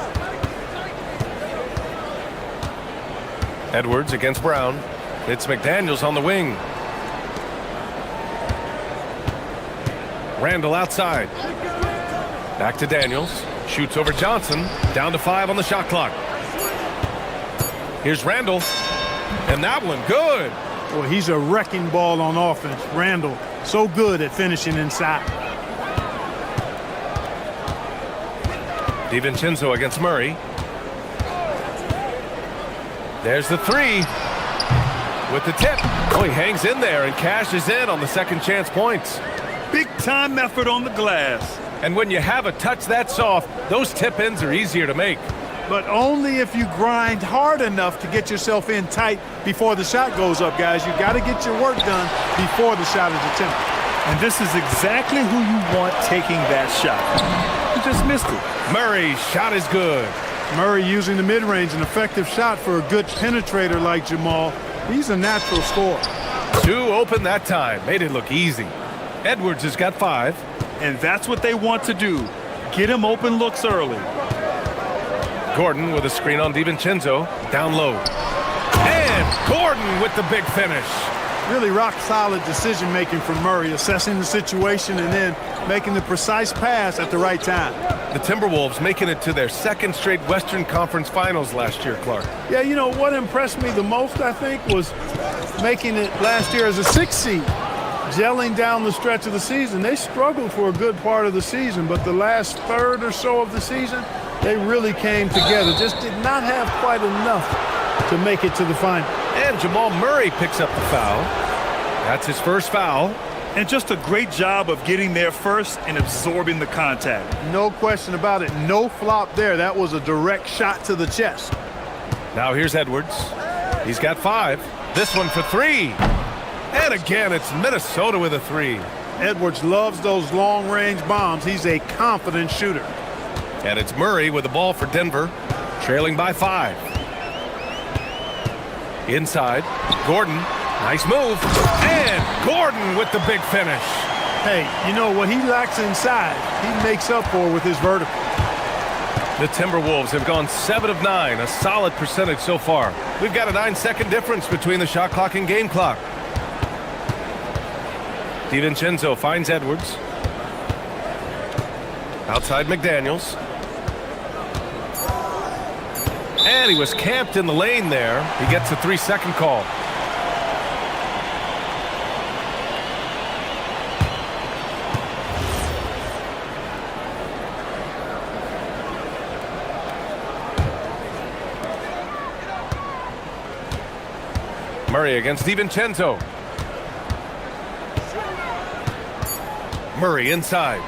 Edwards against Brown. It's McDaniels on the wing. Randle outside. Back to Daniels. Shoots over Johnson. Down to 5 on the shot clock. Here's Randle. And that one, good. Well, he's a wrecking ball on offense. Randle, so good at finishing inside. DiVincenzo against Murray. There's the 3. With the tip. Oh, he hangs in there and cashes in on the second chance points. Big time effort on the glass. And when you have a touch that soft, those tip-ins are easier to make. But only if you grind hard enough to get yourself in tight before the shot goes up, guys. You got to get your work done before the shot is attempted. And this is exactly who you want taking that shot. He just missed it. Murray's shot is good. Murray using the mid-range, an effective shot for a good penetrator like Jamal. He's a natural scorer. 2 open that time. Made it look easy. Edwards has got 5. And that's what they want to do. Get him open looks early. Gordon with a screen on DiVincenzo. Down low. And Gordon with the big finish. Really rock-solid decision-making from Murray, assessing the situation and then making the precise pass at the right time. The Timberwolves making it to their second straight Western Conference Finals last year, Clark. Yeah, you know, what impressed me the most, I think, was making it last year as a 6th seed. Gelling down the stretch of the season. They struggled for a good part of the season, but the last third or so of the season, they really came together. Just did not have quite enough to make it to the final. And Jamal Murray picks up the foul. That's his first foul. And just a great job of getting there first and absorbing the contact. No question about it. No flop there. That was a direct shot to the chest. Now here's Edwards. He's got 5. This one for 3. And again, it's Minnesota with a 3. Edwards loves those long-range bombs. He's a confident shooter. And it's Murray with the ball for Denver, trailing by 5. Inside, Gordon, nice move. And Gordon with the big finish. Hey, you know, what he lacks inside, he makes up for with his vertical. The Timberwolves have gone 7 of 9, a solid percentage so far. We've got a 9-second difference between the shot clock and game clock. DiVincenzo finds Edwards. Outside McDaniels. And he was camped in the lane there. He gets a 3-second call. Murray against DiVincenzo. Murray inside.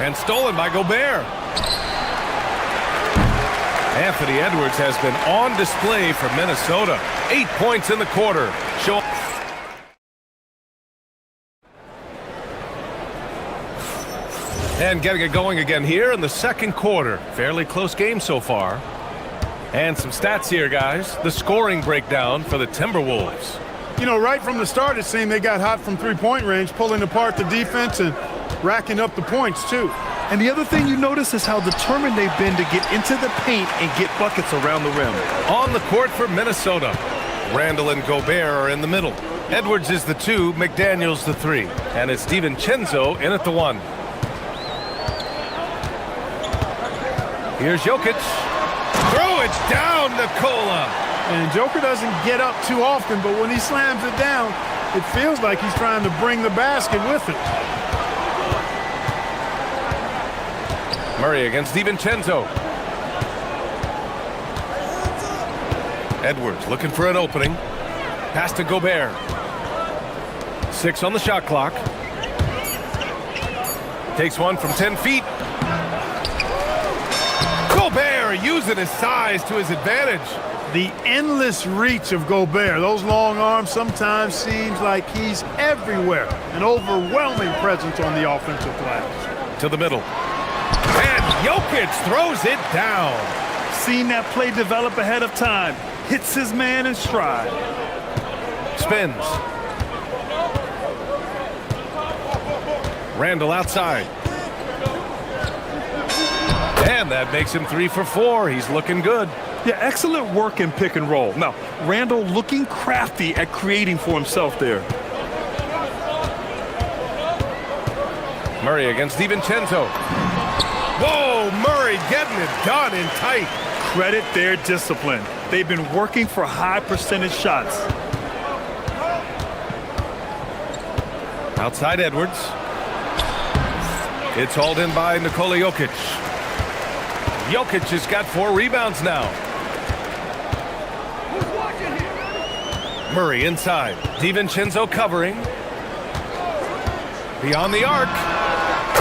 And stolen by Gobert. Anthony Edwards has been on display for Minnesota. 8 points in the quarter. And getting it going again here in the second quarter. Fairly close game so far. And some stats here, guys. The scoring breakdown for the Timberwolves. You know, right from the start, it seemed they got hot from three-point range, pulling apart the defense and racking up the points, too. And the other thing you notice is how determined they've been to get into the paint and get buckets around the rim. On the court for Minnesota, Randall and Gobert are in the middle. Edwards is the 2, McDaniels the 3. And it's DiVincenzo in at the 1. Here's Jokic. Throw it down, Nikola. And Joker doesn't get up too often, but when he slams it down, it feels like he's trying to bring the basket with it. Murray against DiVincenzo. Edwards looking for an opening. Pass to Gobert. 6 on the shot clock. Takes one from 10 feet. Gobert using his size to his advantage. The endless reach of Gobert. Those long arms sometimes seems like he's everywhere. An overwhelming presence on the offensive glass. To the middle. And Jokic throws it down. Seen that play develop ahead of time. Hits his man in stride. Spins. Randall outside. And that makes him 3 for 4. He's looking good. Yeah, excellent work in pick and roll. Now, Randall looking crafty at creating for himself there. Murray against DiVincenzo. Whoa, Murray getting it done in tight. Credit their discipline. They've been working for high percentage shots. Outside Edwards. It's hauled in by Nikola Jokic. Jokic has got 4 rebounds now. Murray inside. DiVincenzo covering. Beyond the arc.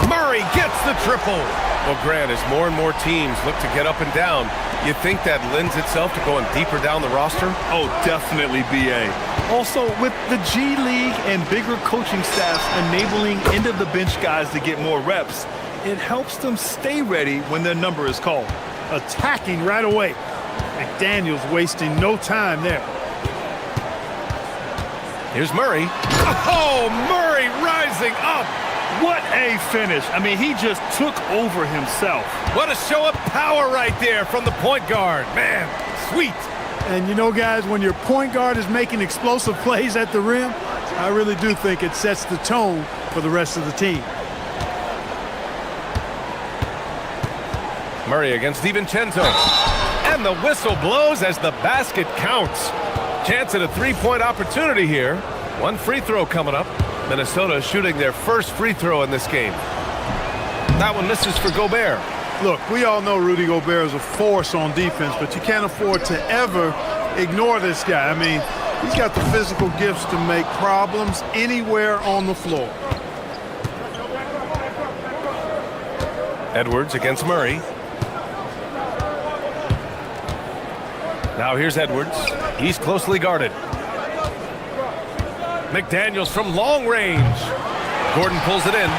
Murray gets the triple. Well, Grant, as more and more teams look to get up and down, you think that lends itself to going deeper down the roster? Oh, definitely, BA. Also, with the G League and bigger coaching staffs enabling end-of-the-bench guys to get more reps, it helps them stay ready when their number is called. Attacking right away. McDaniels wasting no time there. Here's Murray. Oh, Murray rising up. What a finish. I mean, he just took over himself. What a show of power right there from the point guard. Man, sweet. And you know, guys, when your point guard is making explosive plays at the rim, I really do think it sets the tone for the rest of the team. Murray against DiVincenzo. And the whistle blows as the basket counts. Chance at a 3-point opportunity here. 1 free throw coming up. Minnesota shooting their first free throw in this game. That one misses for Gobert. Look, we all know Rudy Gobert is a force on defense, but you can't afford to ever ignore this guy. I mean, he's got the physical gifts to make problems anywhere on the floor. Edwards against Murray. Now here's Edwards. He's closely guarded. McDaniels from long range. Gordon pulls it in.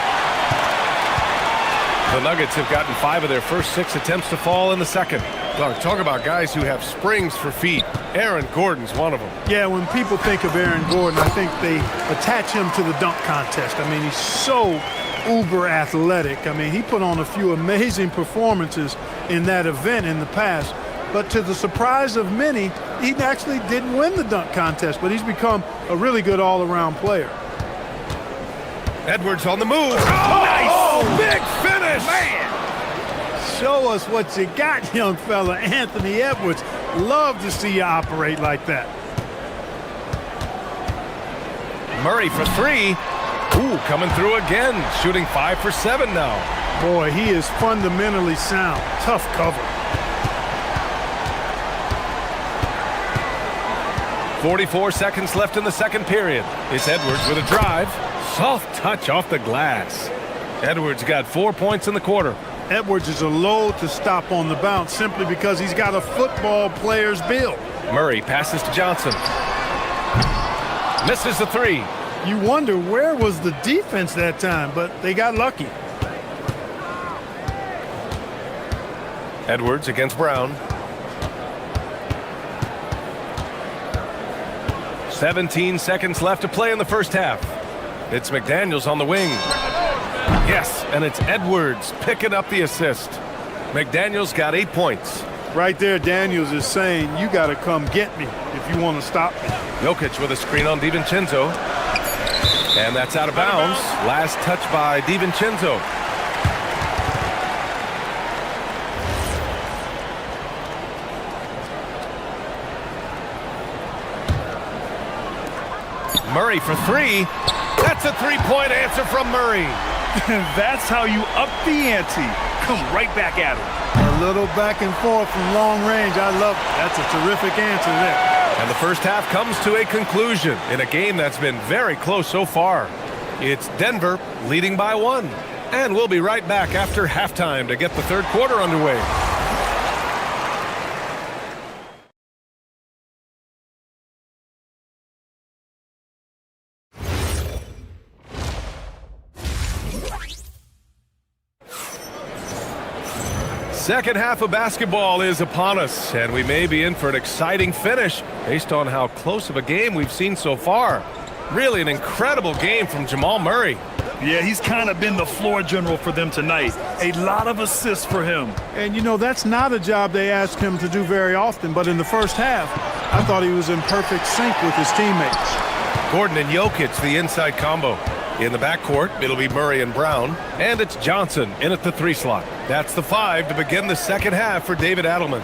The Nuggets have gotten 5 of their first 6 attempts to fall in the second. Talk about guys who have springs for feet. Aaron Gordon's one of them. Yeah, when people think of Aaron Gordon, I think they attach him to the dunk contest. I mean, he's so uber athletic. I mean, he put on a few amazing performances in that event in the past. But to the surprise of many, he actually didn't win the dunk contest, but he's become a really good all-around player. Edwards on the move. Oh, nice! Oh, big finish! Man! Show us what you got, young fella. Anthony Edwards. Love to see you operate like that. Murray for three. Ooh, coming through again. Shooting 5 for 7 now. Boy, he is fundamentally sound. Tough cover. 44 seconds left in the second period. It's Edwards with a drive. Soft touch off the glass. Edwards got 4 points in the quarter. Edwards is a load to stop on the bounce simply because he's got a football player's build. Murray passes to Johnson. Misses the three. You wonder where was the defense that time, but they got lucky. Edwards against Brown. 17 seconds left to play in the first half. It's McDaniels on the wing. Yes, and it's Edwards picking up the assist. McDaniels got 8 points. Right there, Daniels is saying, you got to come get me if you want to stop me. Jokic with a screen on DiVincenzo. And that's out of bounds. Last touch by DiVincenzo. Murray for three. That's a three-point answer from Murray. That's how you up the ante. Come right back at him. A little back and forth from long range. I love it. That's a terrific answer there. And the first half comes to a conclusion in a game that's been very close so far. It's Denver leading by 1. And we'll be right back after halftime to get the third quarter underway. Second half of basketball is upon us, and we may be in for an exciting finish based on how close of a game we've seen so far. Really an incredible game from Jamal Murray. Yeah, he's kind of been the floor general for them tonight. A lot of assists for him. And, you know, that's not a job they ask him to do very often, but in the first half, I thought he was in perfect sync with his teammates. Gordon and Jokic, the inside combo. In the backcourt, it'll be Murray and Brown, and it's Johnson in at the 3 slot. That's the 5 to begin the second half for David Adelman.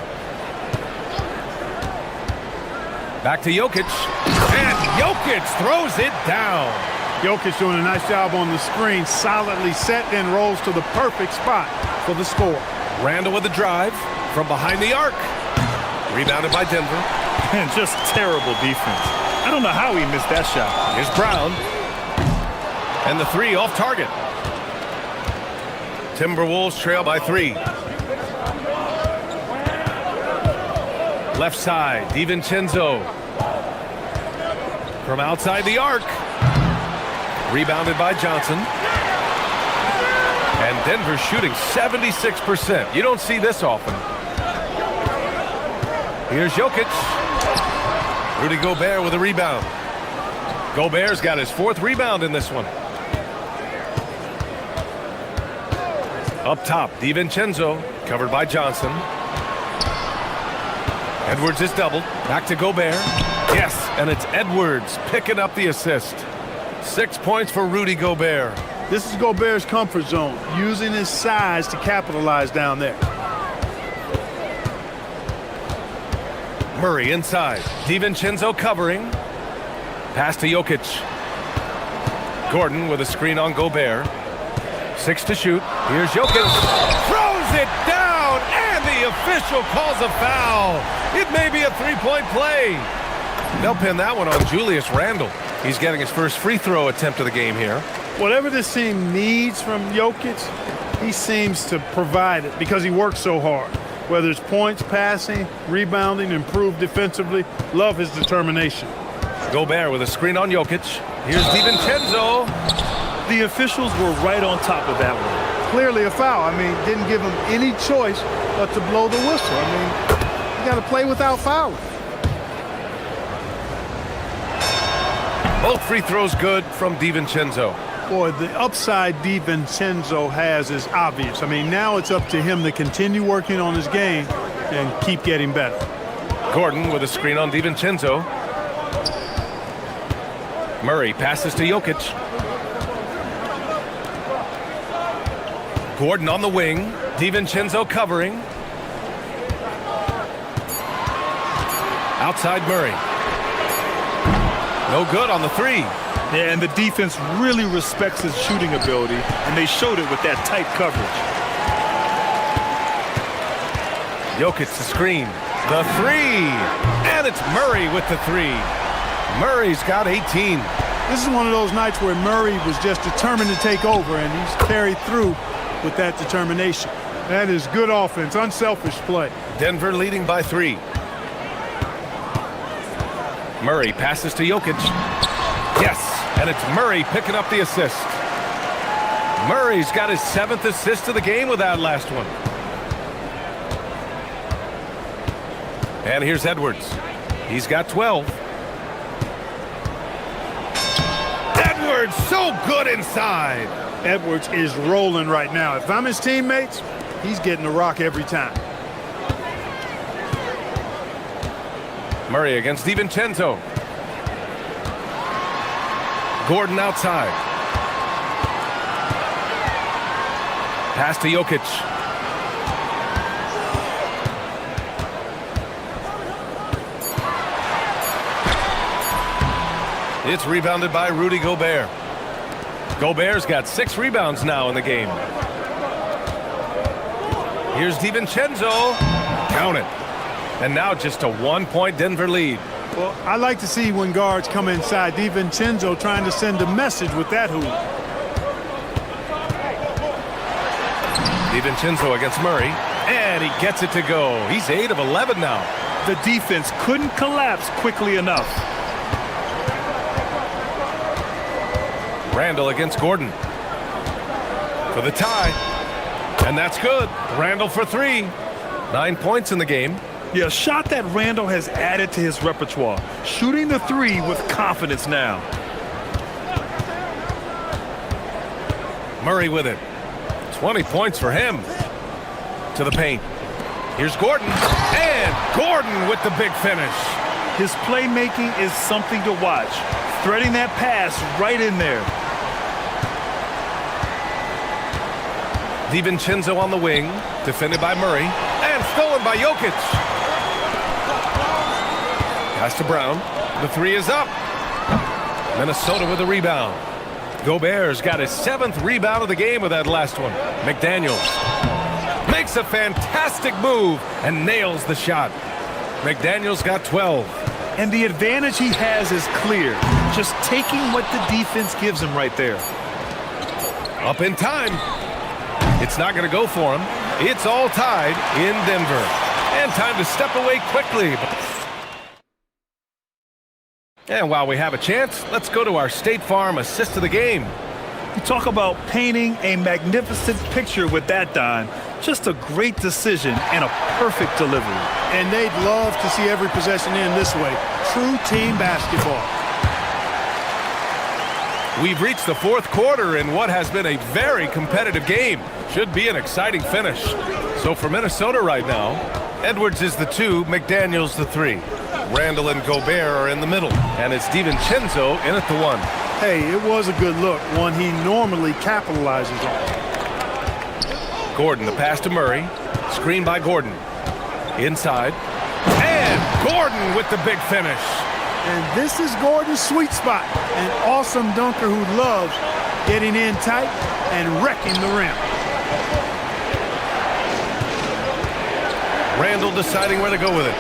Back to Jokic, and Jokic throws it down. Jokic doing a nice job on the screen, solidly set and rolls to the perfect spot for the score. Randall with the drive from behind the arc. Rebounded by Denver. And just terrible defense. I don't know how he missed that shot. Here's Brown. And the 3 off target. Timberwolves trail by 3. Left side, DiVincenzo. From outside the arc. Rebounded by Johnson. And Denver shooting 76%. You don't see this often. Here's Jokic. Rudy Gobert with a rebound. Gobert's got his 4th rebound in this one. Up top, DiVincenzo, covered by Johnson. Edwards is doubled. Back to Gobert. Yes, and it's Edwards picking up the assist. 6 points for Rudy Gobert. This is Gobert's comfort zone, using his size to capitalize down there. Murray inside. DiVincenzo covering. Pass to Jokic. Gordon with a screen on Gobert. 6 to shoot. Here's Jokic. Throws it down, and the official calls a foul. It may be a 3-point play. They'll pin that one on Julius Randle. He's getting his first free throw attempt of the game here. Whatever this team needs from Jokic, he seems to provide it because he works so hard. Whether it's points, passing, rebounding, improved defensively, love his determination. Gobert with a screen on Jokic. Here's DiVincenzo. The officials were right on top of that one. Clearly a foul. I mean, didn't give him any choice but to blow the whistle. I mean, you got to play without fouling. Both free throws good from DiVincenzo. Boy, the upside DiVincenzo has is obvious. I mean, now it's up to him to continue working on his game and keep getting better. Gordon with a screen on DiVincenzo. Murray passes to Jokic. Gordon on the wing. DiVincenzo covering. Outside Murray. No good on the three. Yeah, and the defense really respects his shooting ability, and they showed it with that tight coverage. Jokic the screen. The three. And it's Murray with the three. Murray's got 18. This is one of those nights where Murray was just determined to take over, and he's carried through with that determination. That is good offense, unselfish play. Denver leading by 3. Murray passes to Jokic. Yes, and it's Murray picking up the assist. Murray's got his 7th assist of the game with that last one. And here's Edwards. He's got 12. Edwards, so good inside. Edwards is rolling right now. If I'm his teammates, he's getting the rock every time. Murray against DiVincenzo. Gordon outside. Pass to Jokic. It's rebounded by Rudy Gobert. Gobert's got 6 rebounds now in the game. Here's DiVincenzo. Count it. And now just a 1-point Denver lead. Well, I like to see when guards come inside. DiVincenzo trying to send a message with that hoop. DiVincenzo against Murray. And he gets it to go. He's 8 of 11 now. The defense couldn't collapse quickly enough. Randall against Gordon. For the tie. And that's good. Randall for 3. 9 points in the game. Yeah, a shot that Randall has added to his repertoire. Shooting the 3 with confidence now. Murray with it. 20 points for him. To the paint. Here's Gordon. And Gordon with the big finish. His playmaking is something to watch. Threading that pass right in there. DiVincenzo on the wing. Defended by Murray. And stolen by Jokic. Pass to Brown. The 3 is up. Minnesota with a rebound. Gobert's got his 7th rebound of the game with that last one. McDaniels makes a fantastic move and nails the shot. McDaniels got 12. And the advantage he has is clear. Just taking what the defense gives him right there. Up in time. It's not going to go for him. It's all tied in Denver. And time to step away quickly. And while we have a chance, let's go to our State Farm assist of the game. You talk about painting a magnificent picture with that, Don. Just a great decision and a perfect delivery. And they'd love to see every possession end this way. True team basketball. We've reached the 4th quarter in what has been a very competitive game. Should be an exciting finish. So for Minnesota right now, Edwards is the 2, McDaniels the 3. Randall and Gobert are in the middle. And it's DiVincenzo in at the 1. Hey, it was a good look, one he normally capitalizes on. Gordon, the pass to Murray. Screen by Gordon. Inside. And Gordon with the big finish. And this is Gordon's sweet spot. An awesome dunker who loves getting in tight and wrecking the rim. Randall deciding where to go with it.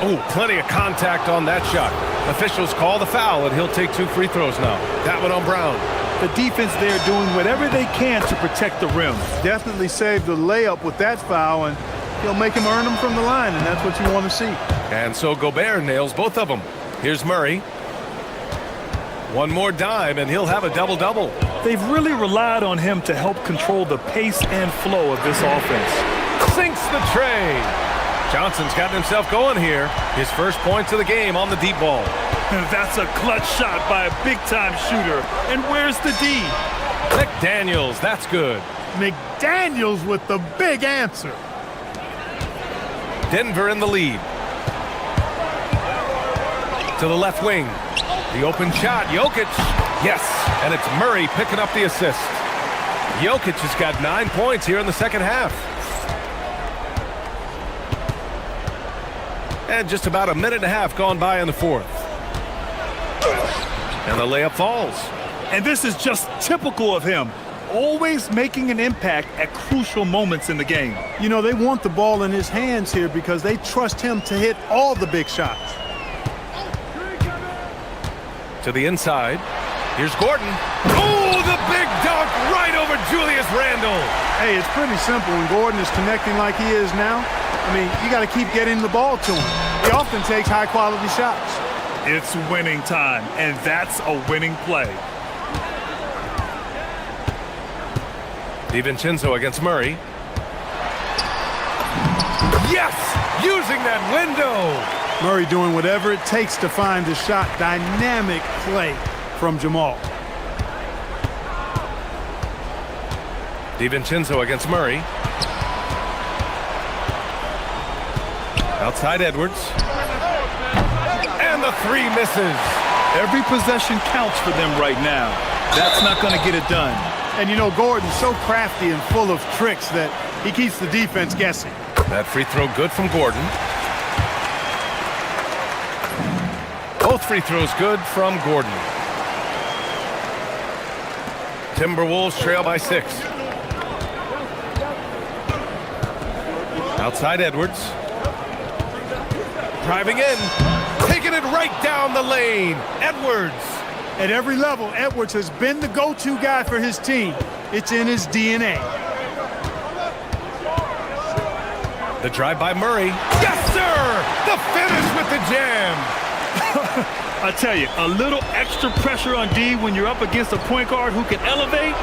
Oh, plenty of contact on that shot. Officials call the foul, and he'll take 2 free throws now. That one on Brown. The defense there doing whatever they can to protect the rim. Definitely saved the layup with that foul, and he'll make him earn them from the line, and that's what you want to see. And so Gobert nails both of them. Here's Murray. One more dime, and he'll have a double-double. They've really relied on him to help control the pace and flow of this offense. Sinks the tray. Johnson's gotten himself going here. His first points of the game on the deep ball. That's a clutch shot by a big-time shooter. And where's the D? McDaniels, that's good. McDaniels with the big answer. Denver in the lead. To the left wing. The open shot, Jokic. Yes, and it's Murray picking up the assist. Jokic has got 9 points here in the second half. And just about a minute and a half gone by in the fourth. And the layup falls. And this is just typical of him. Always making an impact at crucial moments in the game. You know, they want the ball in his hands here because they trust him to hit all the big shots. To the inside. Here's Gordon. Oh, the big dunk right over Julius Randle. Hey, it's pretty simple when Gordon is connecting like he is now. I mean, you got to keep getting the ball to him. He often takes high-quality shots. It's winning time, and that's a winning play. DiVincenzo against Murray. Yes! Using that window! Murray doing whatever it takes to find the shot. Dynamic play from Jamal. DiVincenzo against Murray. Outside Edwards. And the three misses. Every possession counts for them right now. That's not going to get it done. And you know, Gordon's so crafty and full of tricks that he keeps the defense guessing. That free throw good from Gordon. Both free throws good from Gordon. Timberwolves trail by 6. Outside Edwards. Driving in. Taking it right down the lane. Edwards. At every level, Edwards has been the go-to guy for his team. It's in his DNA. The drive by Murray. Yes, sir! The finish with the jam. I tell you, a little extra pressure on D when you're up against a point guard who can elevate.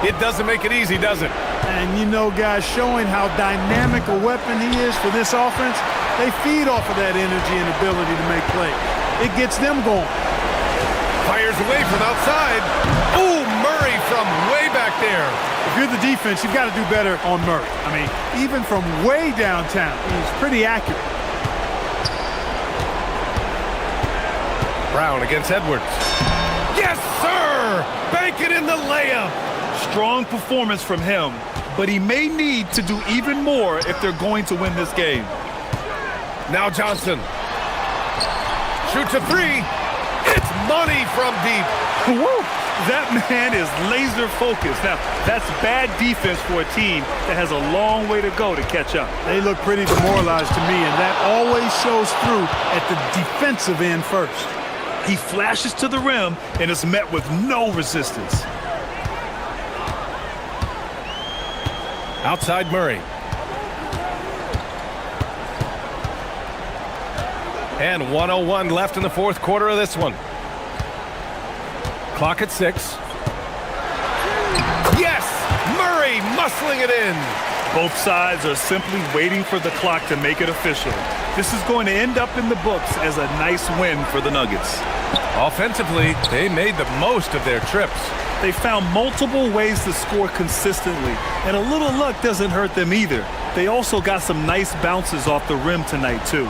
It doesn't make it easy, does it? And you know, guys, showing how dynamic a weapon he is for this offense, they feed off of that energy and ability to make plays. It gets them going. Fires away from outside. Ooh, Murray from way back there. If you're the defense, you've got to do better on Murray. I mean, even from way downtown, he's pretty accurate. Brown against Edwards. Yes, sir! Bank it in the layup. Strong performance from him, but he may need to do even more if they're going to win this game. Now Johnson. Shoots a three. It's money from deep. Woo! That man is laser focused. Now, that's bad defense for a team that has a long way to go to catch up. They look pretty demoralized to me, and that always shows through at the defensive end first. He flashes to the rim and is met with no resistance. Outside Murray. And 1:01 left in the fourth quarter of this one. Clock at 6. Yes! Murray muscling it in. Both sides are simply waiting for the clock to make it official. This is going to end up in the books as a nice win for the Nuggets. Offensively, they made the most of their trips. They found multiple ways to score consistently, and a little luck doesn't hurt them either. They also got some nice bounces off the rim tonight, too.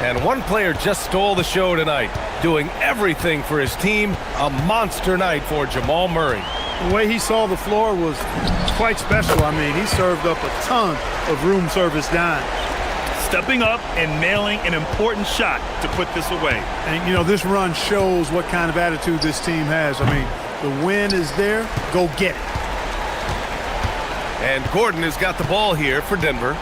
And one player just stole the show tonight, doing everything for his team. A monster night for Jamal Murray. The way he saw the floor was quite special. I mean, he served up a ton of room service dimes. Stepping up and nailing an important shot to put this away. And, you know, this run shows what kind of attitude this team has. I mean, the win is there. Go get it. And Gordon has got the ball here for Denver.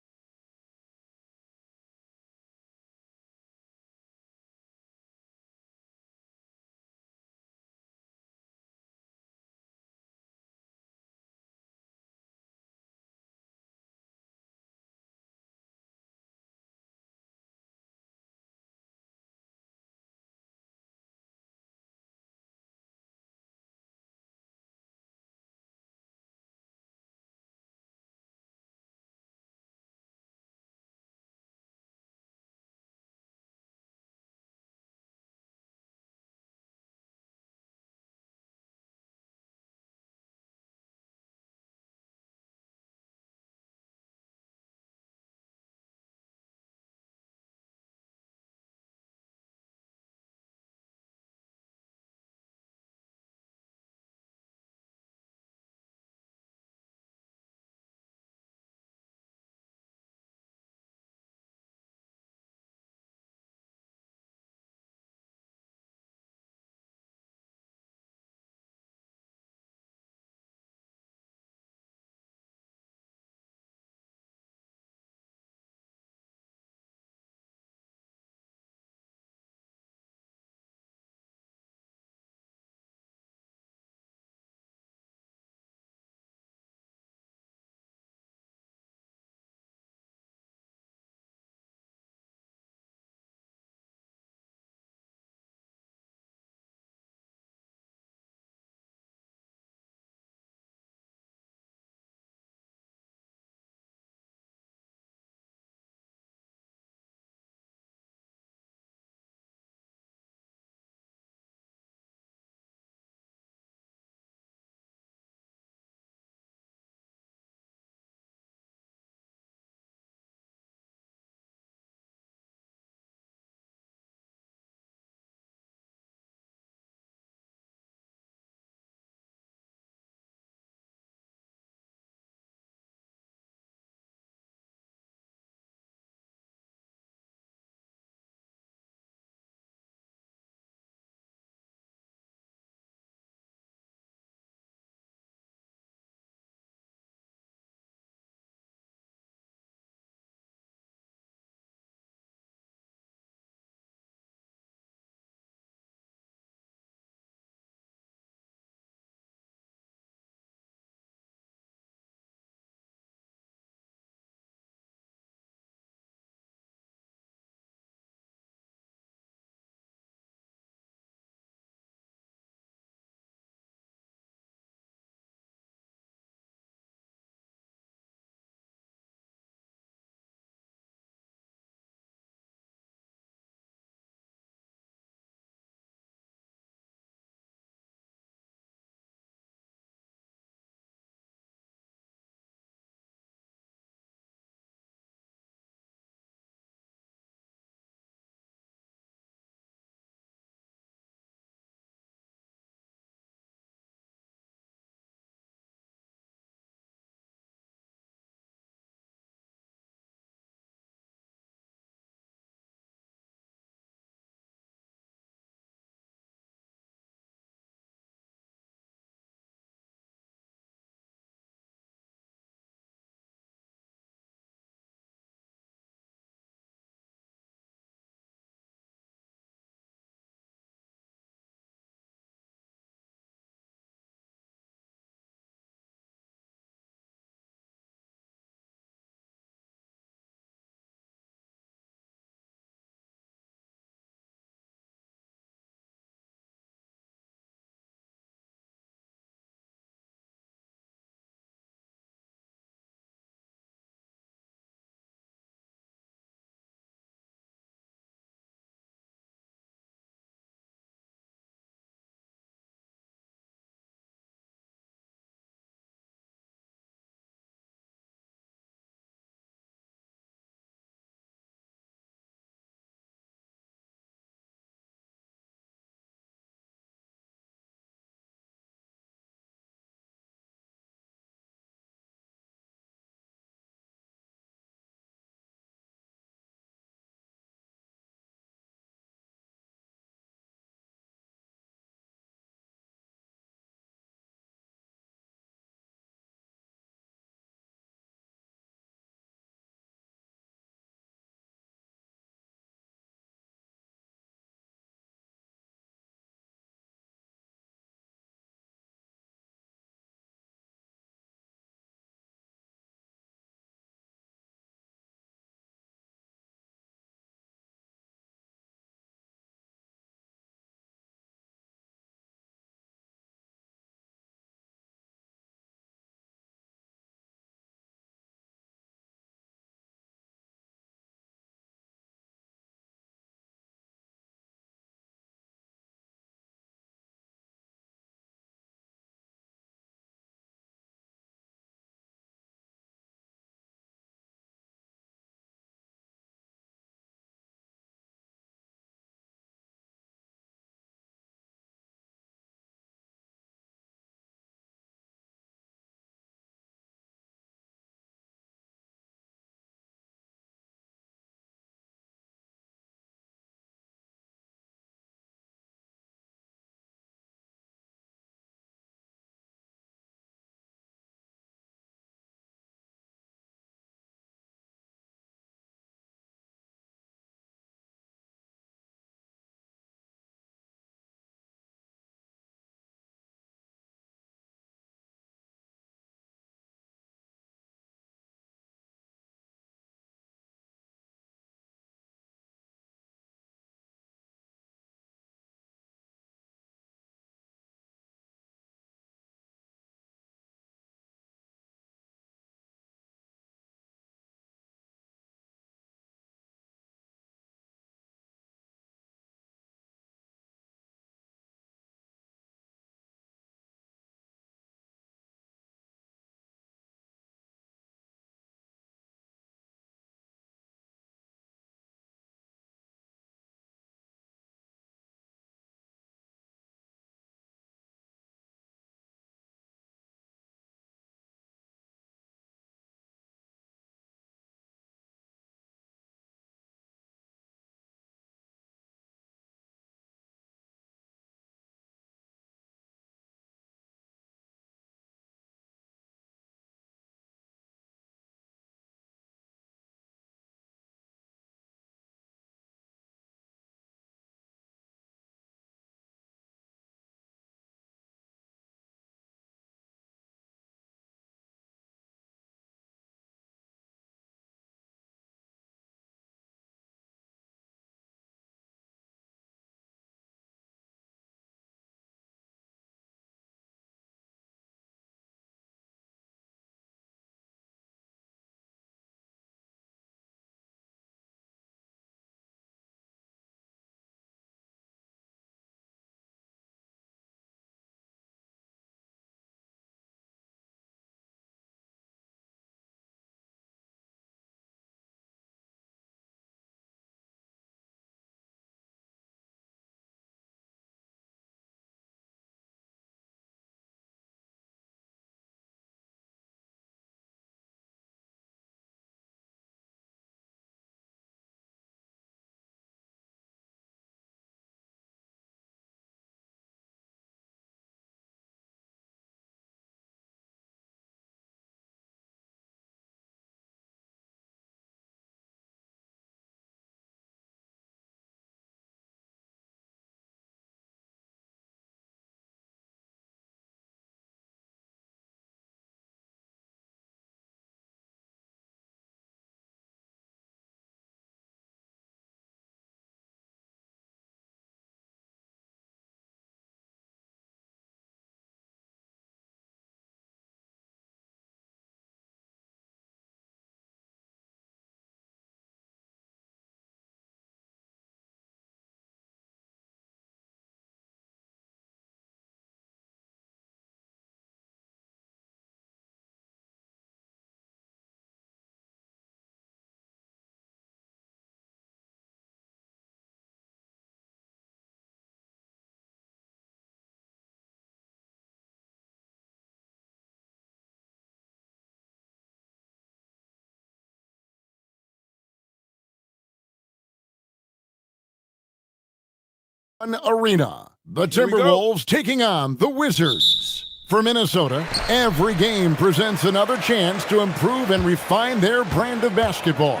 Arena. The Timberwolves taking on the Wizards. For Minnesota, every game presents another chance to improve and refine their brand of basketball.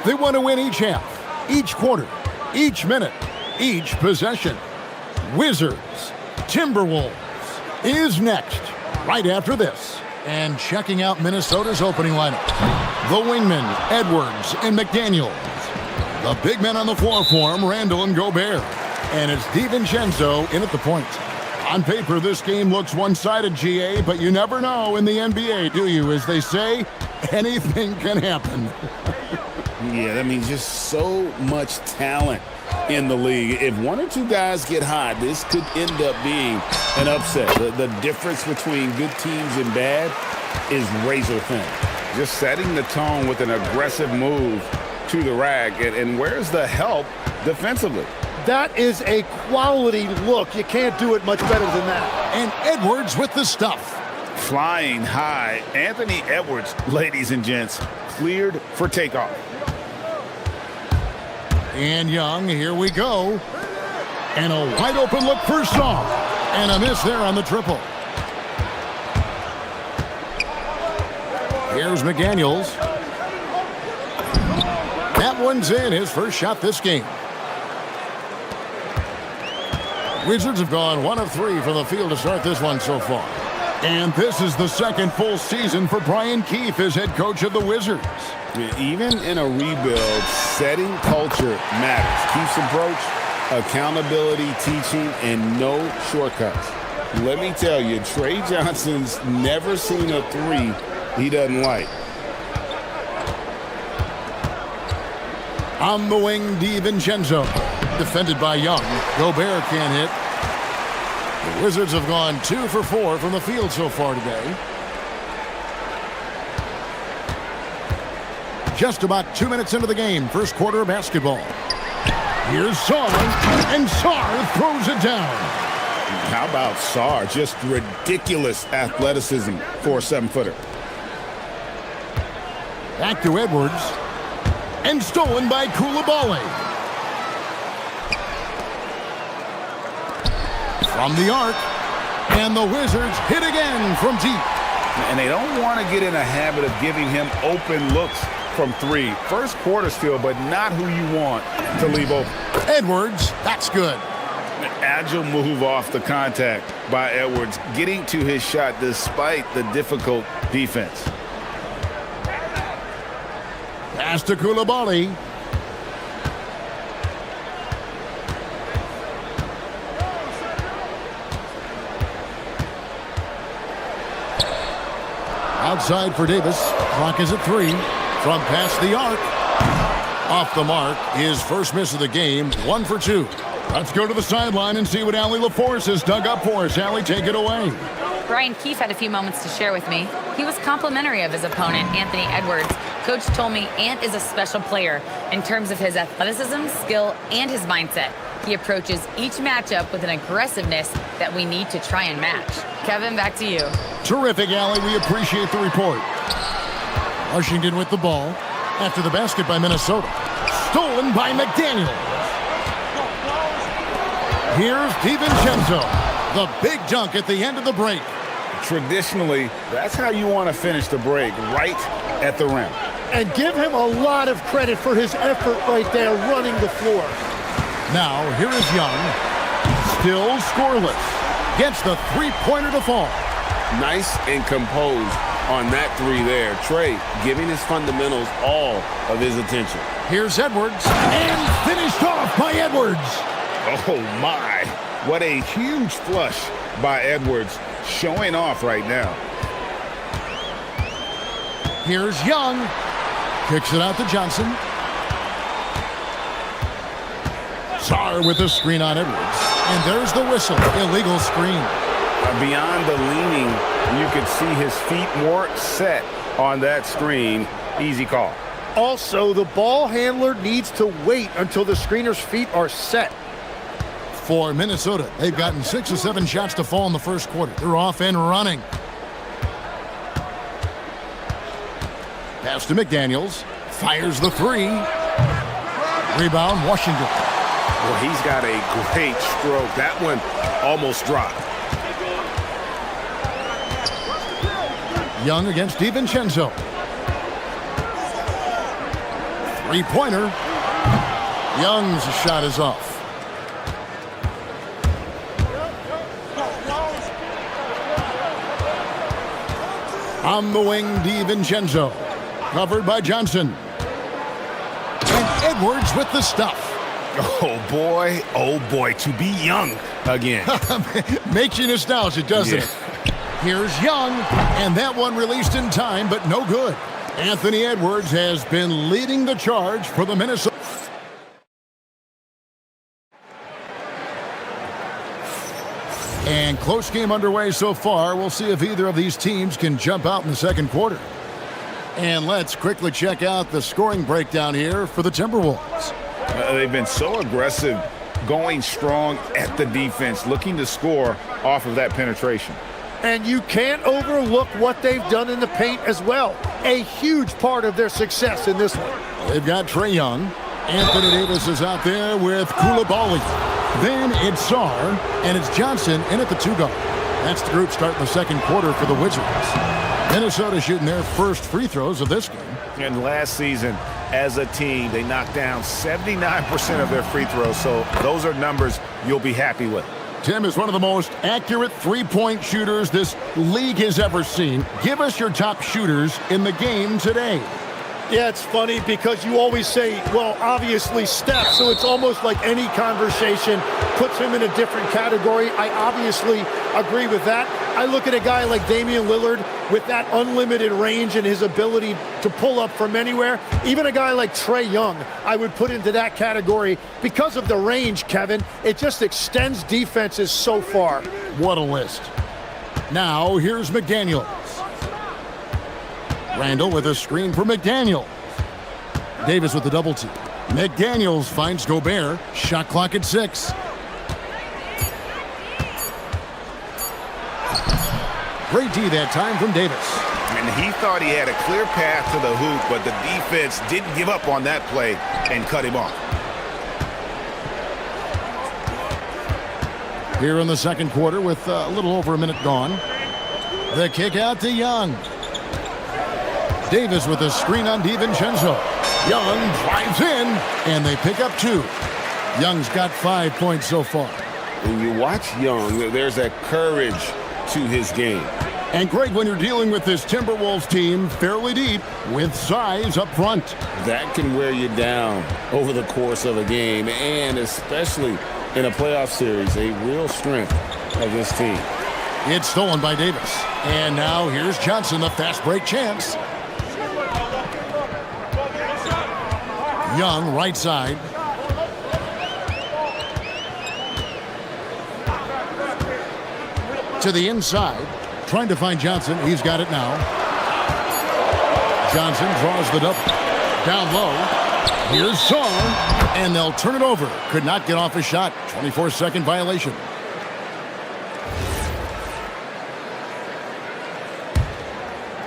They want to win each half, each quarter, each minute, each possession. Wizards, Timberwolves is next, right after this. And checking out Minnesota's opening lineup, the wingmen, Edwards and McDaniels. The big men on the floor for him, Randall and Gobert. And it's DiVincenzo in at the point. On paper, this game looks one-sided, GA, but you never know in the NBA, do you? As they say, anything can happen. Yeah, I mean, just so much talent in the league. If one or two guys get hot, this could end up being an upset. The difference between good teams and bad is razor thin. Just setting the tone with an aggressive move to the rack. And where's the help defensively? That is a quality look. You can't do it much better than that. And Edwards with the stuff. Flying high, Anthony Edwards, ladies and gents, cleared for takeoff. And Young, here we go. And a wide open look for Song. And a miss there on the triple. Here's McDaniels. That one's in, his first shot this game. Wizards have gone 1 of 3 from the field to start this one so far. And this is the second full season for Brian Keefe as head coach of the Wizards. Even in a rebuild, setting culture matters. Keefe's approach, accountability, teaching, and no shortcuts. Let me tell you, Trey Johnson's never seen a 3 he doesn't like. On the wing, DiVincenzo. Defended by Young. Gobert can't hit. The Wizards have gone 2 for 4 from the field so far today. Just about 2 minutes into the game, first quarter of basketball. Here's Sarr, and Sarr throws it down. How about Sarr? Just ridiculous athleticism for a 7-footer. Back to Edwards. And stolen by Coulibaly. From the arc, and the Wizards hit again from deep. And they don't want to get in a habit of giving him open looks from 3. First quarter still, but not who you want to leave open. Edwards, that's good. An agile move off the contact by Edwards, getting to his shot despite the difficult defense. Pass to Coulibaly. Outside for Davis. Clock is at 3. From past the arc. Off the mark. His first miss of the game. 1 for 2. Let's go to the sideline and see what Allie LaForce has dug up for us. Allie, take it away. Brian Keefe had a few moments to share with me. He was complimentary of his opponent, Anthony Edwards. Coach told me Ant is a special player in terms of his athleticism, skill, and his mindset. He approaches each matchup with an aggressiveness that we need to try and match. Kevin, back to you. Terrific, Allie. We appreciate the report. Washington with the ball. After the basket by Minnesota. Stolen by McDaniels. Here's DiVincenzo. The big dunk at the end of the break. Traditionally, that's how you want to finish the break, right at the rim. And give him a lot of credit for his effort right there running the floor. Now, here is Young. Still scoreless. Gets the three-pointer to fall. Nice and composed on that 3 there. Trey giving his fundamentals all of his attention. Here's Edwards. And finished off by Edwards. Oh, my. What a huge flush by Edwards, showing off right now. Here's Young. Kicks it out to Johnson. Sarr with the screen on Edwards. And there's the whistle. Illegal screen. Beyond the leaning, you could see his feet more set on that screen. Easy call. Also, the ball handler needs to wait until the screener's feet are set. For Minnesota, they've gotten 6 or 7 shots to fall in the first quarter. They're off and running. Pass to McDaniels. Fires the 3. Rebound, Washington. Well, he's got a great stroke. That one almost dropped. Young against DiVincenzo. Three-pointer. Young's shot is off. On the wing, DiVincenzo. Covered by Johnson. And Edwards with the stuff. Oh boy, to be Young again. Makes you nostalgic, doesn't it? Here's Young, and that one released in time, but no good. Anthony Edwards has been leading the charge for the Minnesota. And close game underway so far. We'll see if either of these teams can jump out in the second quarter. And let's quickly check out the scoring breakdown here for the Timberwolves. They've been so aggressive, going strong at the defense, looking to score off of that penetration. And you can't overlook what they've done in the paint as well. A huge part of their success in this one. They've got Trae Young. Anthony Davis is out there with Coulibaly. Then it's Sarr, and it's Johnson in at the two-guard. That's the group starting the second quarter for the Wizards. Minnesota shooting their first free throws of this game. And last season, as a team, they knocked down 79% of their free throws, so those are numbers you'll be happy with. Tim is one of the most accurate three-point shooters this league has ever seen. Give us your top shooters in the game today. Yeah, it's funny because you always say, well, obviously Steph, so it's almost like any conversation puts him in a different category. I obviously agree with that. I look at a guy like Damian Lillard with that unlimited range and his ability to pull up from anywhere. Even a guy like Trae Young, I would put into that category because of the range, Kevin. It just extends defenses so far. What a list. Now, here's McDaniels. Randall with a screen for McDaniels. Davis with the double team. McDaniels finds Gobert. Shot clock at 6. Great D that time from Davis. And he thought he had a clear path to the hoop, but the defense didn't give up on that play and cut him off. Here in the second quarter with a little over a minute gone. The kick out to Young. Davis with a screen on DiVincenzo. Young drives in, and they pick up 2. Young's got 5 points so far. When you watch Young, there's that courage to his game. And Greg, when you're dealing with this Timberwolves team fairly deep with size up front, that can wear you down over the course of a game, and especially in a playoff series, a real strength of this team. It's stolen by Davis. And now here's Johnson, the fast break chance. Young, right side. To the inside. Trying to find Johnson. He's got it now. Johnson draws the double. Down low. Here's Sarr. And they'll turn it over. Could not get off a shot. 24-second violation.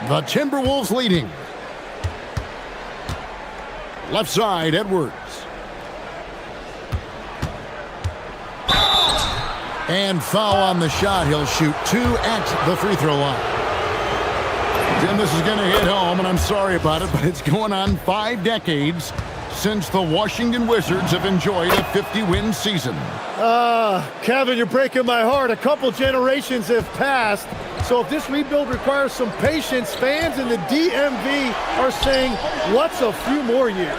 The Timberwolves leading. Left side, Edwards. And foul on the shot. He'll shoot 2 at the free throw line. Jim, this is going to hit home, and I'm sorry about it, but it's going on 5 decades since the Washington Wizards have enjoyed a 50-win season. Kevin, you're breaking my heart. A couple generations have passed. So if this rebuild requires some patience, fans in the DMV are saying, what's a few more years?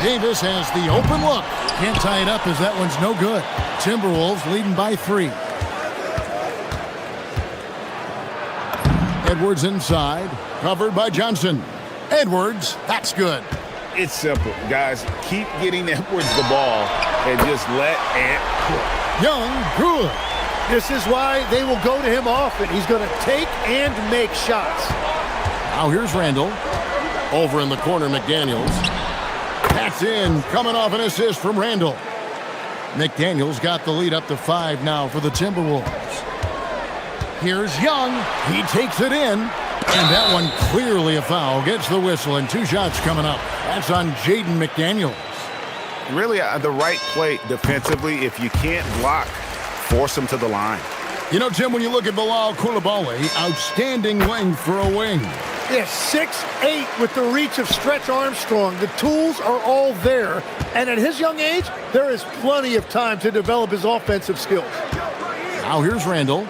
Davis has the open look. Can't tie it up as that one's no good. Timberwolves leading by 3. Edwards inside, covered by Johnson. Edwards, that's good. It's simple, guys. Keep getting Edwards the ball and just let Ant cook. Young, good. This is why they will go to him often. He's going to take and make shots. Now here's Randall. Over in the corner, McDaniels. That's in, coming off an assist from Randall. McDaniels got the lead up to 5 now for the Timberwolves. Here's Young. He takes it in. And that one clearly a foul. Gets the whistle and 2 shots coming up. That's on Jaden McDaniels. Really the right play defensively. If you can't block, force them to the line. You know, Tim, when you look at Bilal Coulibaly, outstanding length for a wing. Yeah, 6'8" with the reach of Stretch Armstrong. The tools are all there. And at his young age, there is plenty of time to develop his offensive skills. Now here's Randall.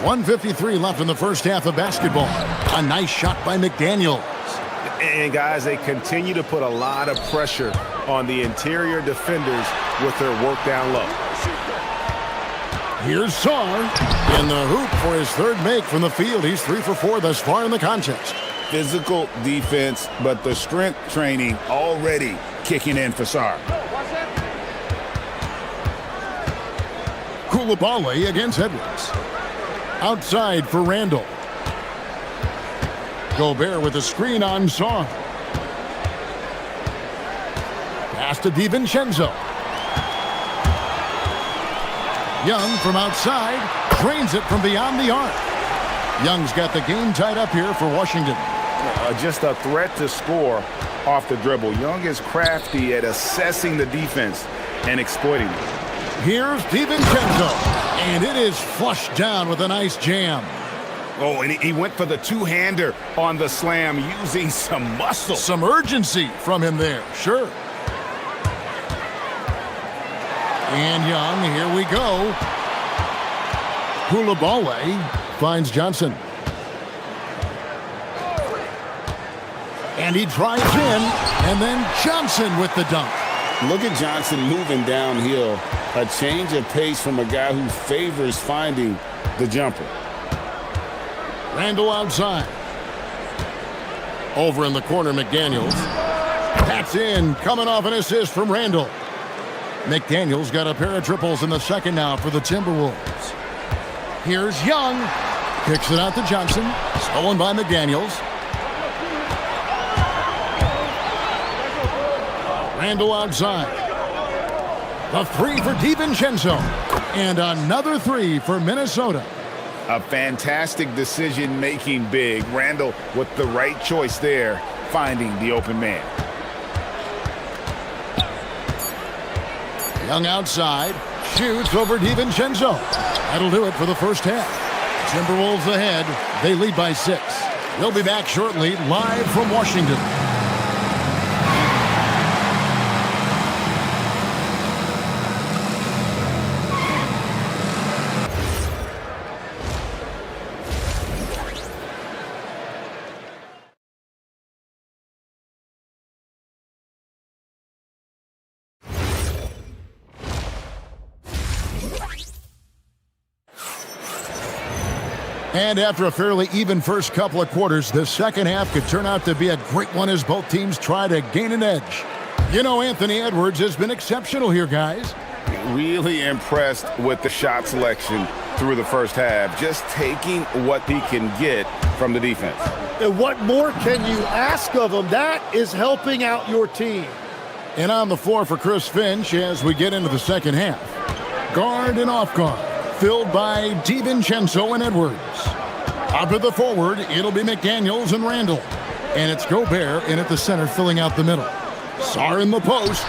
1:53 left in the first half of basketball. A nice shot by McDaniels. And guys, they continue to put a lot of pressure on the interior defenders with their work down low. Here's Saar in the hoop for his third make from the field. He's 3 for 4 thus far in the contest. Physical defense, but the strength training already kicking in for Saar. Coulibaly against Edwards. Outside for Randall. Gobert with a screen on Saar. Pass to DiVincenzo. Young from outside drains it from beyond the arc. Young's got the game tied up here for Washington. Just a threat to score off the dribble. Young is crafty at assessing the defense and exploiting it. Here's DiVincenzo, and it is flushed down with a nice jam. Oh, and he went for the two-hander on the slam using some muscle. Some urgency from him there, sure. And Young, here we go. Coulibaly finds Johnson. And he drives in, and then Johnson with the dunk. Look at Johnson moving downhill. A change of pace from a guy who favors finding the jumper. Randall outside. Over in the corner, McDaniels. That's in, coming off an assist from Randall. McDaniels got a pair of triples in the second now for the Timberwolves. Here's Young. Kicks it out to Johnson. Stolen by McDaniels. Randall outside. The three for DiVincenzo. And another three for Minnesota. A fantastic decision-making big. Randall with the right choice there, finding the open man. Young outside. Shoots over DiVincenzo. That'll do it for the first half. Timberwolves ahead. They lead by 6. We'll be back shortly, live from Washington. And after a fairly even first couple of quarters, the second half could turn out to be a great one as both teams try to gain an edge. You know, Anthony Edwards has been exceptional here, guys. Really impressed with the shot selection through the first half, just taking what he can get from the defense. And what more can you ask of him? That is helping out your team. And on the floor for Chris Finch as we get into the second half. Guard and off guard, filled by DiVincenzo and Edwards. Up at the forward, it'll be McDaniels and Randall. And it's Gobert in at the center, filling out the middle. Saar in the post.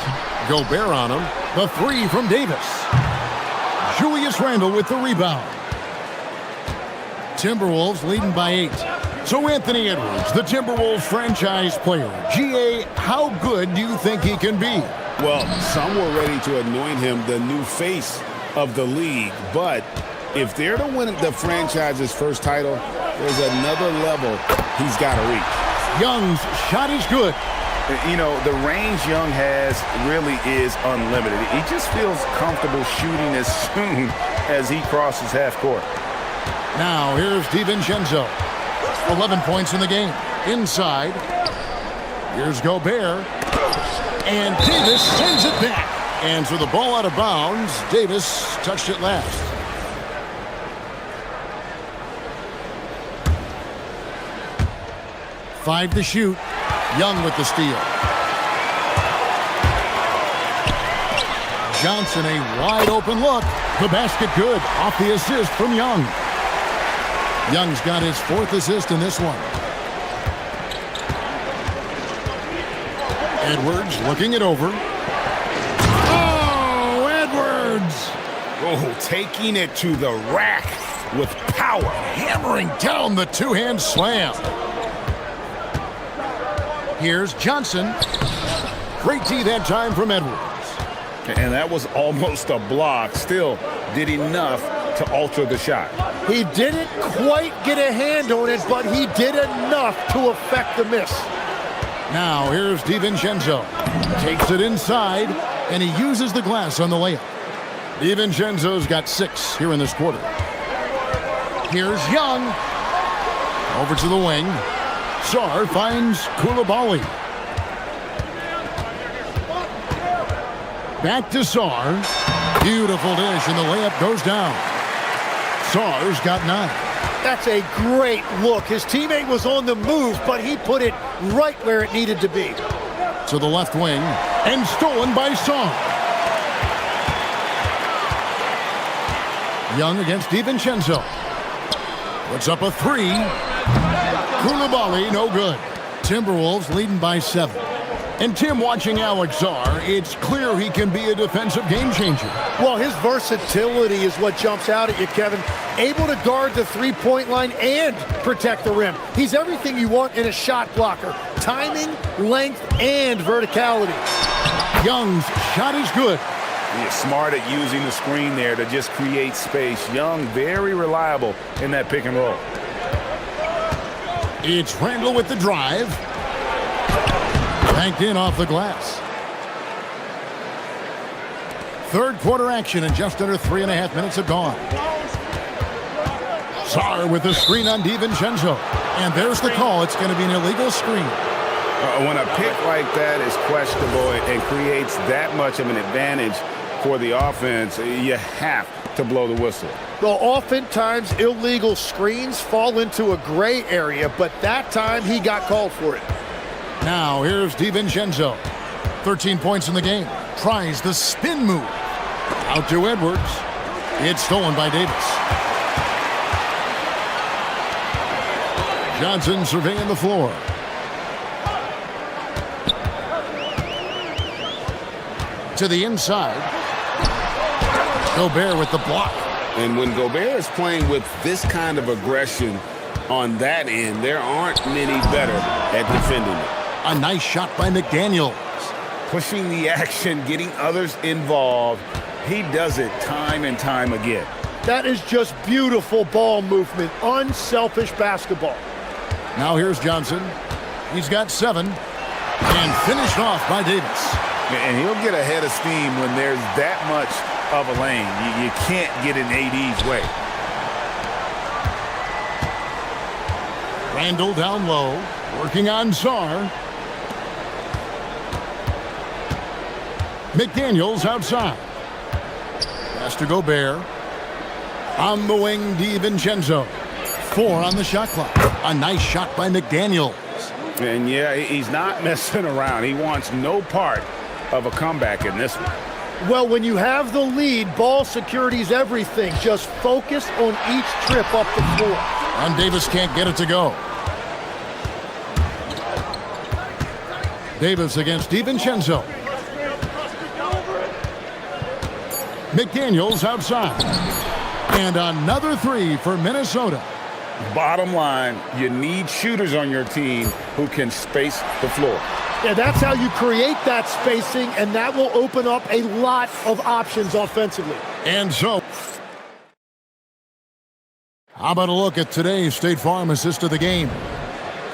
Gobert on him. The three from Davis. Julius Randle with the rebound. Timberwolves leading by 8. So Anthony Edwards, the Timberwolves franchise player. GA, how good do you think he can be? Well, some were ready to anoint him the new face of the league, but if they're to win the franchise's first title, there's another level he's got to reach. Young's shot is good. You know, the range Young has really is unlimited. He just feels comfortable shooting as soon as he crosses half court. Now here's DiVincenzo. 11 points in the game. Inside. Here's Gobert. And Davis sends it back. And so the ball out of bounds. Davis touched it last. Five to shoot. Young with the steal. Johnson, a wide open look. The basket good. Off the assist from Young. Young's got his 4th assist in this one. Edwards looking it over. Oh, Edwards! Oh, taking it to the rack with power. Hammering down the two-hand slam. Here's Johnson. Great D that time from Edwards. And that was almost a block. Still did enough to alter the shot. He didn't quite get a hand on it, but he did enough to affect the miss. Now here's DiVincenzo. Takes it inside, and he uses the glass on the layup. DiVincenzo's got 6 here in this quarter. Here's Young. Over to the wing. Sarr finds Koulibaly. Back to Sarr. Beautiful dish, and the layup goes down. Sarr's got 9. That's a great look. His teammate was on the move, but he put it right where it needed to be. To the left wing, and stolen by Sarr. Young against DiVincenzo. Puts up a 3. Koulibaly, no good. Timberwolves leading by 7. And Tim, watching Alex Sarr, it's clear he can be a defensive game changer. Well, his versatility is what jumps out at you, Kevin. Able to guard the three-point line and protect the rim. He's everything you want in a shot blocker. Timing, length, and verticality. Young's shot is good. He's smart at using the screen there to just create space. Young, very reliable in that pick and roll. It's Randall with the drive. Banked in off the glass. Third quarter action, and just under 3.5 minutes have gone. Sarr with the screen on DiVincenzo. And there's the call. It's going to be an illegal screen. When a pick like that is questionable and creates that much of an advantage for the offense, you have to blow the whistle. Well, oftentimes illegal screens fall into a gray area, but that time he got called for it. Now here's DiVincenzo. 13 points in the game. Tries the spin move. Out to Edwards. It's stolen by Davis. Johnson surveying the floor. To the inside. Gobert with the block. And when Gobert is playing with this kind of aggression on that end, there aren't many better at defending it. A nice shot by McDaniels. Pushing the action, getting others involved. He does it time and time again. That is just beautiful ball movement, unselfish basketball. Now here's Johnson. He's got 7. And finished off by Davis. And he'll get ahead of steam when there's that much of a lane. You can't get in AD's way. Randall down low, working on Sarr. McDaniels outside. Pass to Gobert. On the wing, DiVincenzo. 4 on the shot clock. A nice shot by McDaniels. And yeah, he's not messing around. He wants no part of a comeback in this one. Well, when you have the lead, ball security is everything. Just focus on each trip up the floor. And Davis can't get it to go. Davis against DiVincenzo. McDaniels outside. And another 3 for Minnesota. Bottom line, you need shooters on your team who can space the floor. Yeah, that's how you create that spacing, and that will open up a lot of options offensively. And so, how about a look at today's State Farm assist of the game?